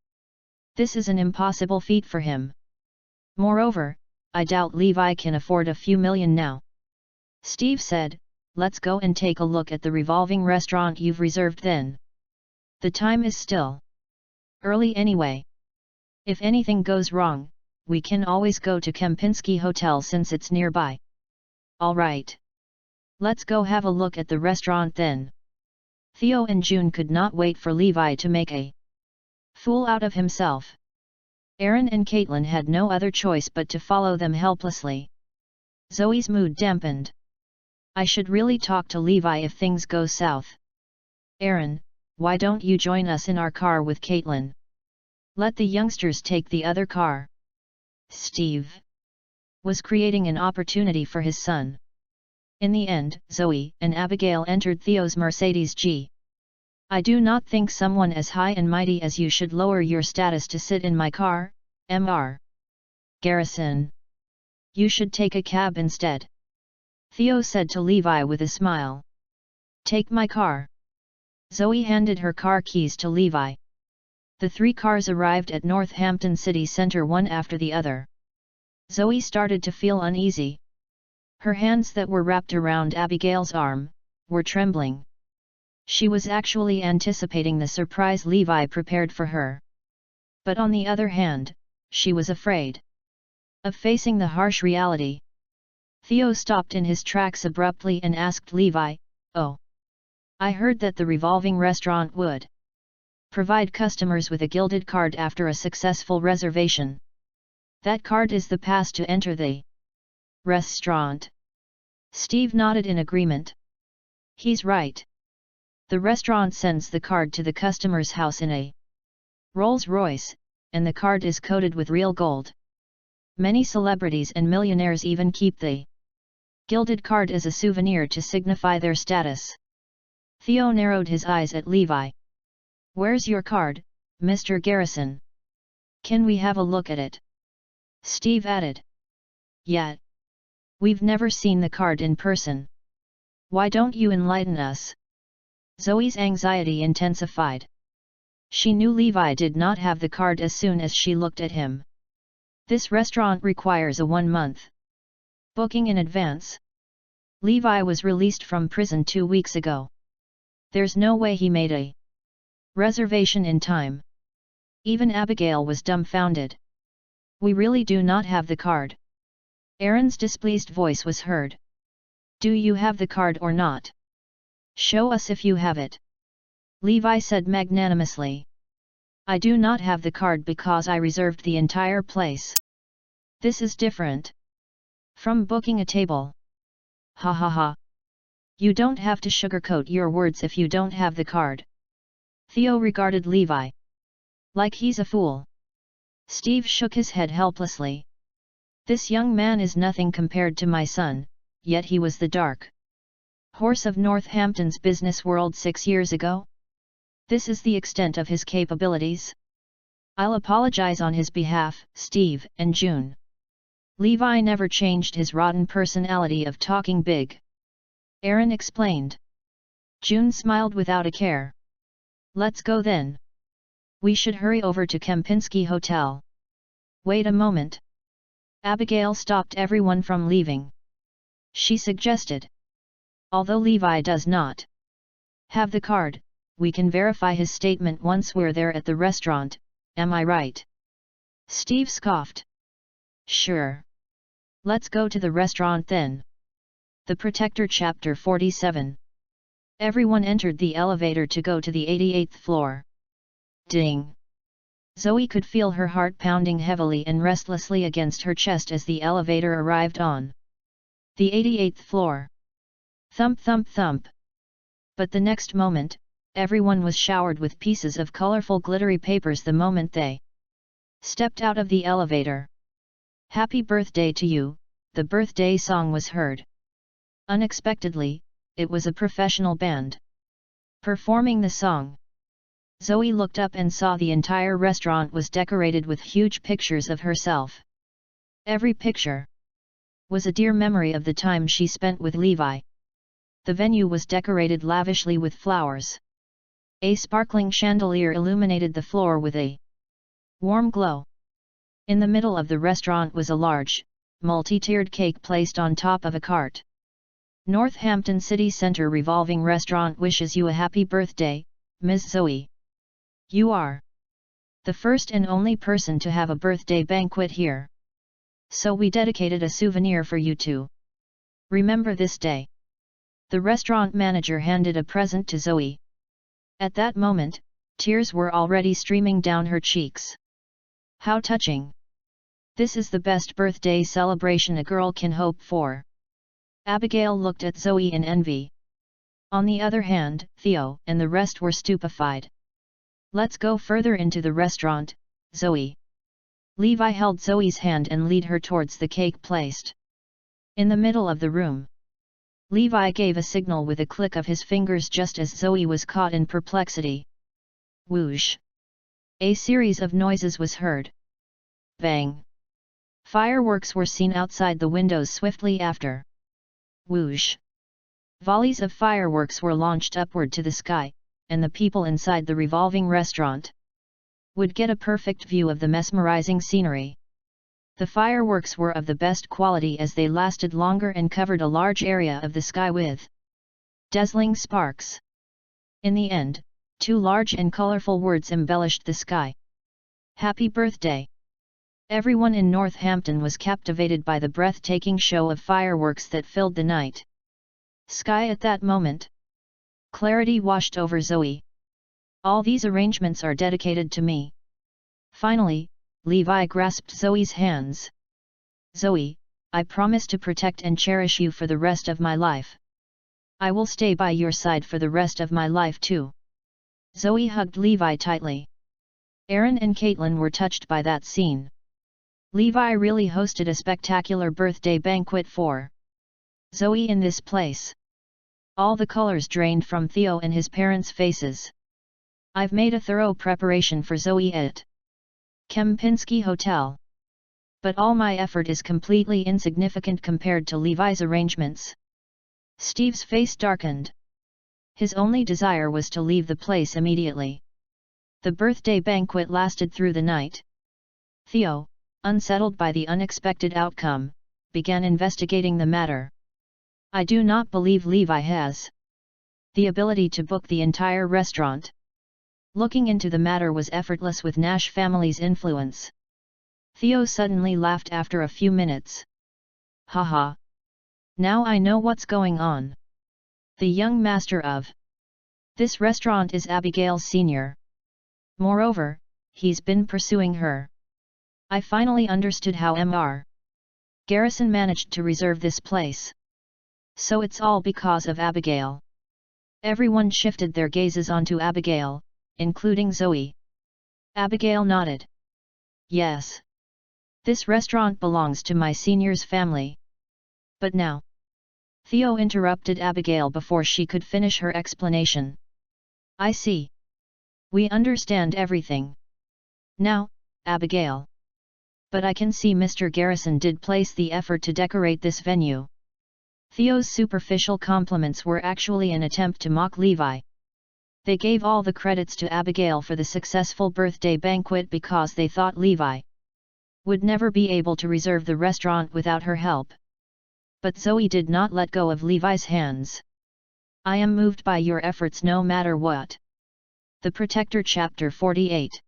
This is an impossible feat for him. Moreover, I doubt Levi can afford a few million now. Steve said, let's go and take a look at the revolving restaurant you've reserved then. The time is still early anyway. If anything goes wrong, we can always go to Kempinski Hotel since it's nearby. Alright. Let's go have a look at the restaurant then. Theo and June could not wait for Levi to make a fool out of himself. Aaron and Caitlin had no other choice but to follow them helplessly. Zoe's mood dampened. I should really talk to Levi if things go south. Aaron, why don't you join us in our car with Caitlin? Let the youngsters take the other car. Steve was creating an opportunity for his son. In the end, Zoe and Abigail entered Theo's Mercedes G. I do not think someone as high and mighty as you should lower your status to sit in my car, Mr. Garrison. You should take a cab instead. Theo said to Levi with a smile. Take my car. Zoe handed her car keys to Levi. The three cars arrived at Northampton City Centre one after the other. Zoe started to feel uneasy. Her hands that were wrapped around Abigail's arm were trembling. She was actually anticipating the surprise Levi prepared for her. But on the other hand, she was afraid of facing the harsh reality. Theo stopped in his tracks abruptly and asked Levi, "Oh, I heard that the revolving restaurant would provide customers with a gilded card after a successful reservation. That card is the pass to enter the restaurant." Steve nodded in agreement. He's right. The restaurant sends the card to the customer's house in a Rolls-Royce, and the card is coated with real gold. Many celebrities and millionaires even keep the gilded card as a souvenir to signify their status. Theo narrowed his eyes at Levi. Where's your card, Mr. Garrison? Can we have a look at it? Steve added. Yeah. We've never seen the card in person. Why don't you enlighten us? Zoe's anxiety intensified. She knew Levi did not have the card as soon as she looked at him. This restaurant requires a 1-month booking in advance. Levi was released from prison 2 weeks ago. There's no way he made a reservation in time. Even Abigail was dumbfounded. We really do not have the card. Aaron's displeased voice was heard. Do you have the card or not? Show us if you have it. Levi said magnanimously. I do not have the card because I reserved the entire place. This is different from booking a table. Ha ha ha. You don't have to sugarcoat your words if you don't have the card. Theo regarded Levi like he's a fool. Steve shook his head helplessly. This young man is nothing compared to my son, yet he was the dark horse of Northampton's business world 6 years ago. This is the extent of his capabilities. I'll apologize on his behalf, Steve and June. Levi never changed his rotten personality of talking big. Aaron explained. June smiled without a care. Let's go then. We should hurry over to Kempinski Hotel. Wait a moment. Abigail stopped everyone from leaving. She suggested. Although Levi does not have the card, we can verify his statement once we're there at the restaurant, am I right? Steve scoffed. Sure. Let's go to the restaurant then. The Protector Chapter 47. Everyone entered the elevator to go to the 88th floor. Ding! Zoe could feel her heart pounding heavily and restlessly against her chest as the elevator arrived on the 88th floor. Thump thump thump. But the next moment, everyone was showered with pieces of colorful glittery papers the moment they stepped out of the elevator. Happy birthday to you, the birthday song was heard. Unexpectedly, it was a professional band performing the song. Zoe looked up and saw the entire restaurant was decorated with huge pictures of herself. Every picture was a dear memory of the time she spent with Levi. The venue was decorated lavishly with flowers. A sparkling chandelier illuminated the floor with a warm glow. In the middle of the restaurant was a large, multi-tiered cake placed on top of a cart. Northampton City Centre Revolving Restaurant wishes you a happy birthday, Ms. Zoe. You are the first and only person to have a birthday banquet here. So we dedicated a souvenir for you to remember this day. The restaurant manager handed a present to Zoe. At that moment, tears were already streaming down her cheeks. How touching! This is the best birthday celebration a girl can hope for. Abigail looked at Zoe in envy. On the other hand, Theo and the rest were stupefied. Let's go further into the restaurant, Zoe. Levi held Zoe's hand and led her towards the cake placed in the middle of the room. Levi gave a signal with a click of his fingers just as Zoe was caught in perplexity. Whoosh! A series of noises was heard. Bang! Fireworks were seen outside the windows swiftly after. Whoosh! Volleys of fireworks were launched upward to the sky, and the people inside the revolving restaurant would get a perfect view of the mesmerizing scenery. The fireworks were of the best quality as they lasted longer and covered a large area of the sky with dazzling sparks. In the end, two large and colorful words embellished the sky. Happy birthday! Everyone in Northampton was captivated by the breathtaking show of fireworks that filled the night sky at that moment. Clarity washed over Zoe. All these arrangements are dedicated to me. Finally, Levi grasped Zoe's hands. Zoe, I promise to protect and cherish you for the rest of my life. I will stay by your side for the rest of my life too. Zoe hugged Levi tightly. Aaron and Caitlin were touched by that scene. Levi really hosted a spectacular birthday banquet for Zoe in this place. All the colors drained from Theo and his parents' faces. I've made a thorough preparation for Zoe at Kempinski Hotel. But all my effort is completely insignificant compared to Levi's arrangements. Steve's face darkened. His only desire was to leave the place immediately. The birthday banquet lasted through the night. Theo, unsettled by the unexpected outcome, began investigating the matter. I do not believe Levi has the ability to book the entire restaurant. Looking into the matter was effortless with Nash family's influence. Theo suddenly laughed after a few minutes. Haha! Now I know what's going on. The young master of this restaurant is Abigail Sr. Moreover, he's been pursuing her. I finally understood how Mr. Garrison managed to reserve this place. So it's all because of Abigail. Everyone shifted their gazes onto Abigail, including Zoe. Abigail nodded. Yes. This restaurant belongs to my senior's family. But now. Theo interrupted Abigail before she could finish her explanation. I see. We understand everything. Now, Abigail. But I can see Mr. Garrison did place the effort to decorate this venue. Theo's superficial compliments were actually an attempt to mock Levi. They gave all the credits to Abigail for the successful birthday banquet because they thought Levi would never be able to reserve the restaurant without her help. But Zoe did not let go of Levi's hands. I am moved by your efforts no matter what. The Protector Chapter 48.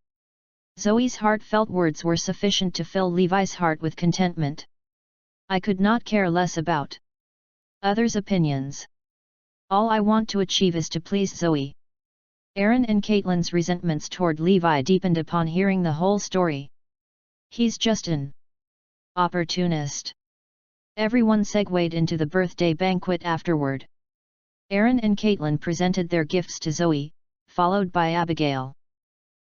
Zoe's heartfelt words were sufficient to fill Levi's heart with contentment. I could not care less about others' opinions. All I want to achieve is to please Zoe. Aaron and Caitlin's resentments toward Levi deepened upon hearing the whole story. He's just an opportunist. Everyone segued into the birthday banquet afterward. Aaron and Caitlin presented their gifts to Zoe, followed by Abigail.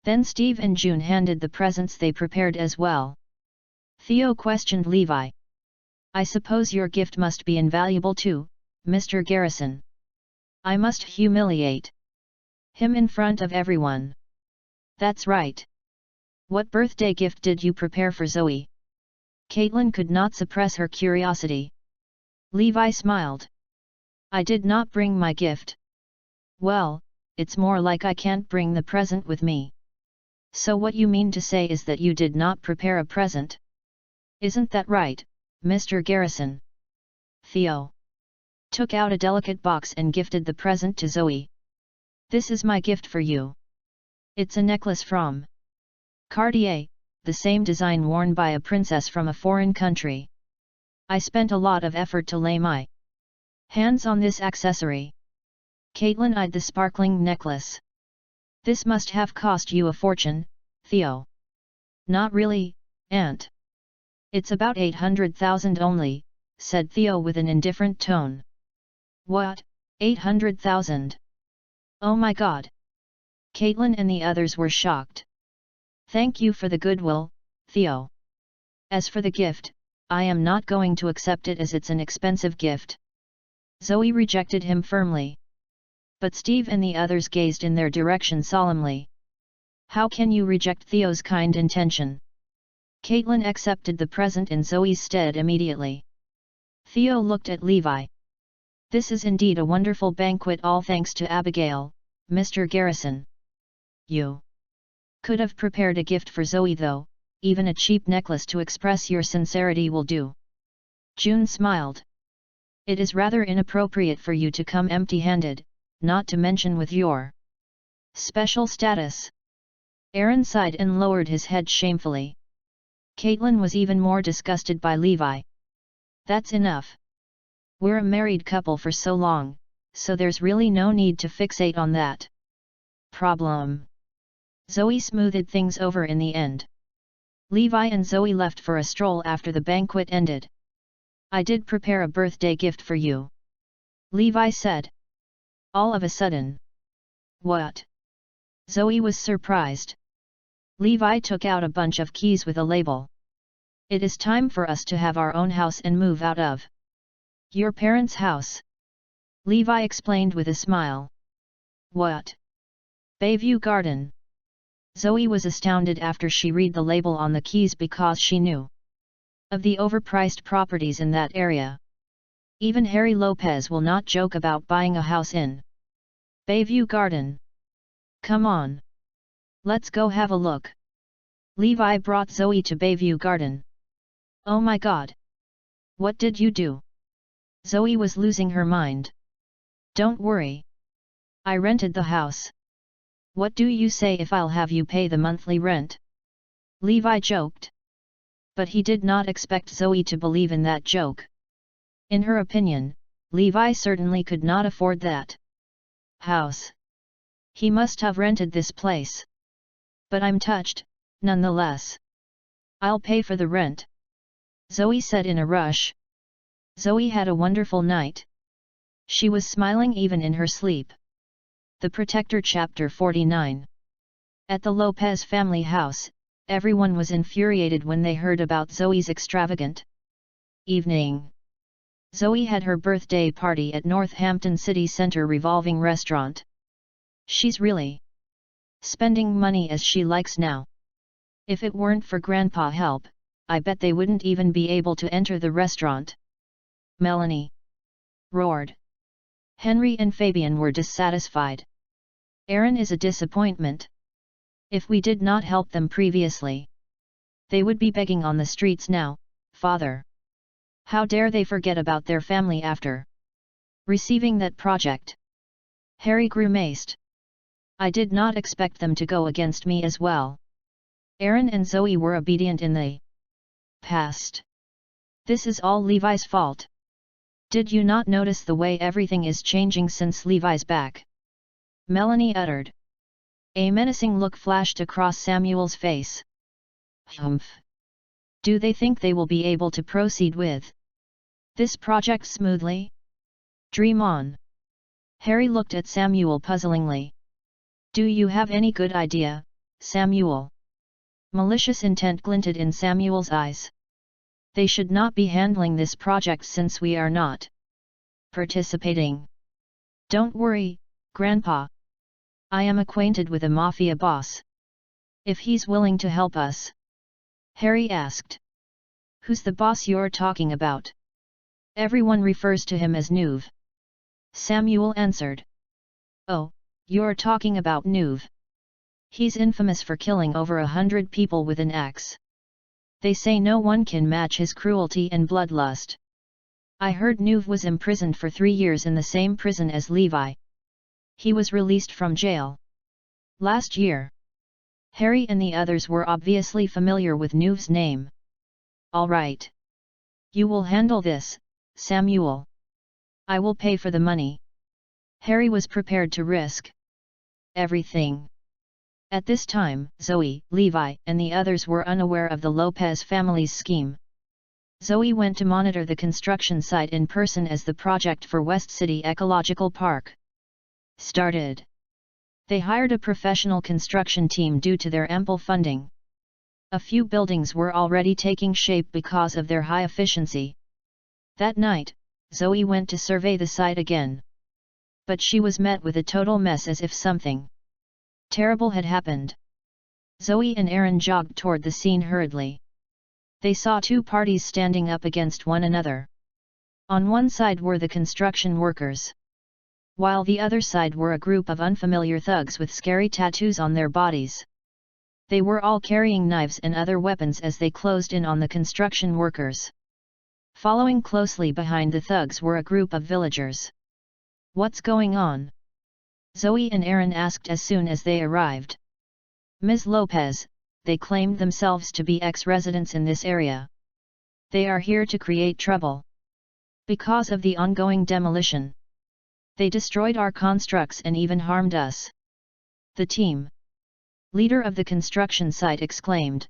Then Steve and June handed the presents they prepared as well. Theo questioned Levi. I suppose your gift must be invaluable too, Mr. Garrison. I must humiliate him in front of everyone. That's right. What birthday gift did you prepare for Zoe? Caitlin could not suppress her curiosity. Levi smiled. I did not bring my gift. Well, it's more like I can't bring the present with me. So what you mean to say is that you did not prepare a present? Isn't that right, Mr. Garrison? Theo took out a delicate box and gifted the present to Zoe. This is my gift for you. It's a necklace from Cartier, the same design worn by a princess from a foreign country. I spent a lot of effort to lay my hands on this accessory. Caitlin eyed the sparkling necklace. This must have cost you a fortune, Theo. Not really, Aunt. It's about 800,000 only, said Theo with an indifferent tone. What, 800,000? Oh my God! Caitlin and the others were shocked. Thank you for the goodwill, Theo. As for the gift, I am not going to accept it as it's an expensive gift. Zoe rejected him firmly. But Steve and the others gazed in their direction solemnly. How can you reject Theo's kind intention? Caitlin accepted the present in Zoe's stead immediately. Theo looked at Levi. This is indeed a wonderful banquet, all thanks to Abigail, Mr. Garrison. You could have prepared a gift for Zoe though, even a cheap necklace to express your sincerity will do. June smiled. It is rather inappropriate for you to come empty-handed, not to mention with your special status. Aaron sighed and lowered his head shamefully. Caitlin was even more disgusted by Levi. That's enough. We're a married couple for so long, so there's really no need to fixate on that problem. Zoe smoothed things over in the end. Levi and Zoe left for a stroll after the banquet ended. I did prepare a birthday gift for you, Levi said. All of a sudden. What? Zoe was surprised. Levi took out a bunch of keys with a label. It is time for us to have our own house and move out of your parents' house, Levi explained with a smile. What? Bayview Garden. Zoe was astounded after she read the label on the keys because she knew of the overpriced properties in that area. Even Harry Lopez will not joke about buying a house in Bayview Garden. Come on. Let's go have a look. Levi brought Zoe to Bayview Garden. Oh my God! What did you do? Zoe was losing her mind. Don't worry. I rented the house. What do you say if I'll have you pay the monthly rent? Levi joked. But he did not expect Zoe to believe in that joke. In her opinion, Levi certainly could not afford that house. He must have rented this place. But I'm touched, nonetheless. I'll pay for the rent, Zoe said in a rush. Zoe had a wonderful night. She was smiling even in her sleep. The Protector Chapter 49. At the Lopez family house, everyone was infuriated when they heard about Zoe's extravagant evening. Zoe had her birthday party at Northampton City Center revolving restaurant. She's really spending money as she likes now. If it weren't for Grandpa's help, I bet they wouldn't even be able to enter the restaurant. Melanie roared. Henry and Fabian were dissatisfied. Aaron is a disappointment. If we did not help them previously, they would be begging on the streets now, father. How dare they forget about their family after receiving that project? Harry grimaced. I did not expect them to go against me as well. Aaron and Zoe were obedient in the past. This is all Levi's fault. Did you not notice the way everything is changing since Levi's back? Melanie uttered. A menacing look flashed across Samuel's face. Humph. Do they think they will be able to proceed with this project smoothly? Dream on. Harry looked at Samuel puzzlingly. Do you have any good idea, Samuel? Malicious intent glinted in Samuel's eyes. They should not be handling this project since we are not participating. Don't worry, Grandpa. I am acquainted with a mafia boss. If he's willing to help us. Harry asked. Who's the boss you're talking about? Everyone refers to him as Nuv. Samuel answered. Oh, you're talking about Nuv. He's infamous for killing over 100 people with an axe. They say no one can match his cruelty and bloodlust. I heard Nuv was imprisoned for 3 years in the same prison as Levi. He was released from jail last year. Harry and the others were obviously familiar with Nuv's name. All right. You will handle this, Samuel. I will pay for the money. Harry was prepared to risk everything. At this time, Zoe, Levi, and the others were unaware of the Lopez family's scheme. Zoe went to monitor the construction site in person as the project for West City Ecological Park started. They hired a professional construction team due to their ample funding. A few buildings were already taking shape because of their high efficiency. That night, Zoe went to survey the site again. But she was met with a total mess, as if something terrible had happened. Zoe and Aaron jogged toward the scene hurriedly. They saw two parties standing up against one another. On one side were the construction workers, while the other side were a group of unfamiliar thugs with scary tattoos on their bodies. They were all carrying knives and other weapons as they closed in on the construction workers. Following closely behind the thugs were a group of villagers. What's going on? Zoe and Aaron asked as soon as they arrived. Ms. Lopez, they claimed themselves to be ex-residents in this area. They are here to create trouble. Because of the ongoing demolition, they destroyed our constructs and even harmed us. The team leader of the construction site exclaimed.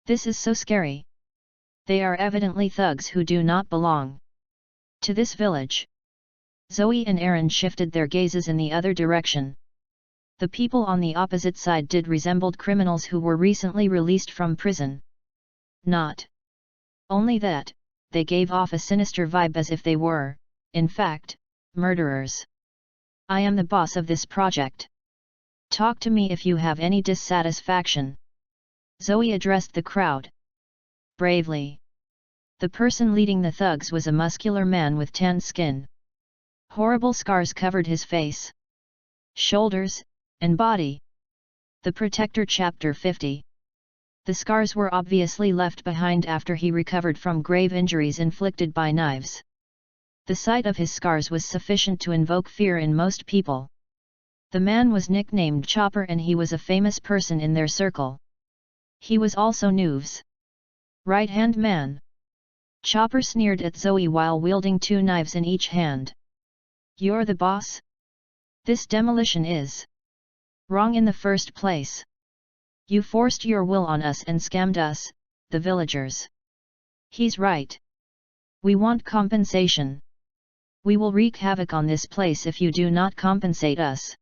This is so scary. They are evidently thugs who do not belong to this village. Zoe and Aaron shifted their gazes in the other direction. The people on the opposite side did resembled criminals who were recently released from prison. Not only that, they gave off a sinister vibe as if they were, in fact, murderers. I am the boss of this project. Talk to me if you have any dissatisfaction. Zoe addressed the crowd bravely. The person leading the thugs was a muscular man with tanned skin. Horrible scars covered his face, shoulders, and body. The Protector Chapter 50. The scars were obviously left behind after he recovered from grave injuries inflicted by knives. The sight of his scars was sufficient to invoke fear in most people. The man was nicknamed Chopper and he was a famous person in their circle. He was also Nuv's right-hand man. Chopper sneered at Zoe while wielding two knives in each hand. You're the boss? This demolition is wrong in the first place. You forced your will on us and scammed us, the villagers. He's right. We want compensation. We will wreak havoc on this place if you do not compensate us.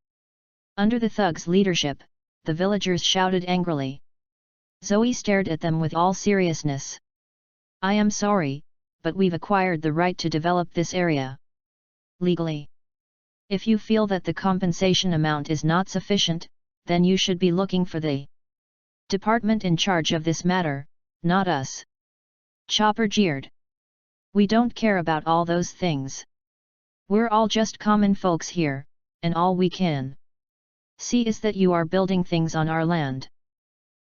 Under the thugs' leadership, the villagers shouted angrily. Zoe stared at them with all seriousness. I am sorry, but we've acquired the right to develop this area legally. If you feel that the compensation amount is not sufficient, then you should be looking for the department in charge of this matter, not us. Chopper jeered. We don't care about all those things. We're all just common folks here, and all we can See is that you are building things on our land.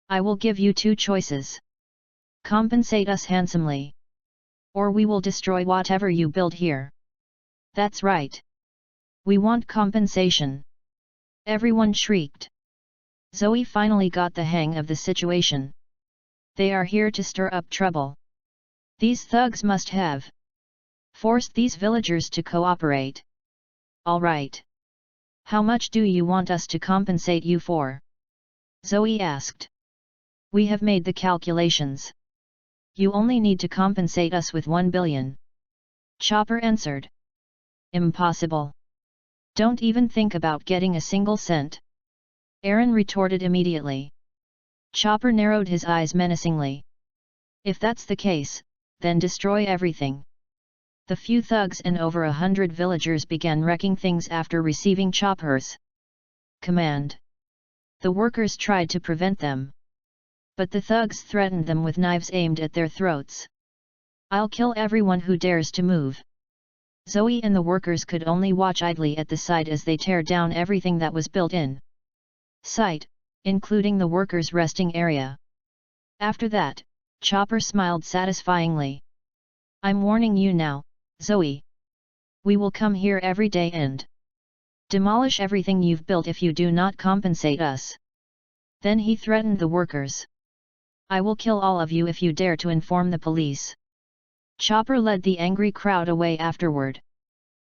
I will give you two choices. Compensate us handsomely. Or we will destroy whatever you build here. That's right. We want compensation. Everyone shrieked. Zoe finally got the hang of the situation. They are here to stir up trouble. These thugs must have forced these villagers to cooperate. All right. How much do you want us to compensate you for? Zoe asked. We have made the calculations. You only need to compensate us with 1 billion. Chopper answered. Impossible. Don't even think about getting a single cent. Aaron retorted immediately. Chopper narrowed his eyes menacingly. If that's the case, then destroy everything. The few thugs and over 100 villagers began wrecking things after receiving Chopper's command. The workers tried to prevent them. But the thugs threatened them with knives aimed at their throats. I'll kill everyone who dares to move. Zoe and the workers could only watch idly at the sight as they tear down everything that was built in sight, including the workers' resting area. After that, Chopper smiled satisfyingly. I'm warning you now, Zoe. We will come here every day and demolish everything you've built if you do not compensate us. Then he threatened the workers. I will kill all of you if you dare to inform the police. Chopper led the angry crowd away afterward.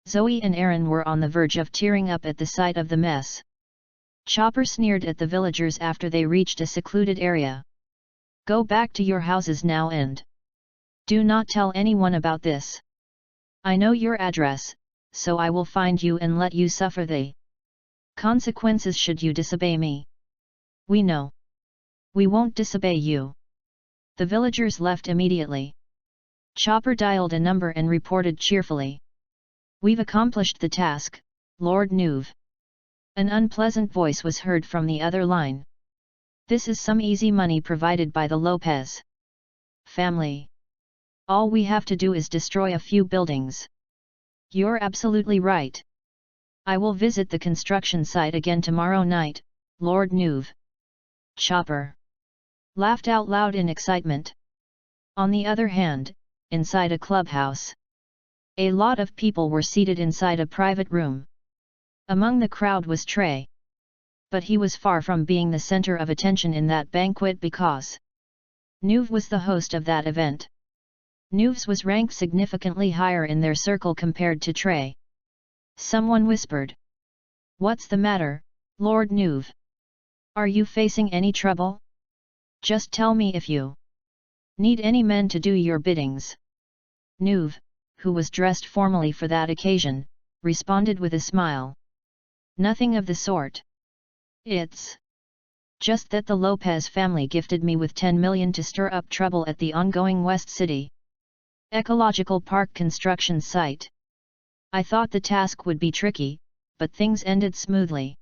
Zoe and Aaron were on the verge of tearing up at the sight of the mess. Chopper sneered at the villagers after they reached a secluded area. Go back to your houses now and do not tell anyone about this. I know your address, so I will find you and let you suffer the consequences should you disobey me. We know. We won't disobey you. The villagers left immediately. Chopper dialed a number and reported cheerfully. We've accomplished the task, Lord Nuve. An unpleasant voice was heard from the other line. This is some easy money provided by the Lopez family. All we have to do is destroy a few buildings. You're absolutely right. I will visit the construction site again tomorrow night, Lord Nuve. Chopper laughed out loud in excitement. On the other hand, inside a clubhouse, a lot of people were seated inside a private room. Among the crowd was Trey. But he was far from being the center of attention in that banquet because Nuve was the host of that event. Nuves was ranked significantly higher in their circle compared to Trey. Someone whispered. What's the matter, Lord Nuve? Are you facing any trouble? Just tell me if you need any men to do your biddings. Nuve, who was dressed formally for that occasion, responded with a smile. Nothing of the sort. It's just that the Lopez family gifted me with 10 million to stir up trouble at the ongoing West City Ecological Park construction site. I thought the task would be tricky, but things ended smoothly.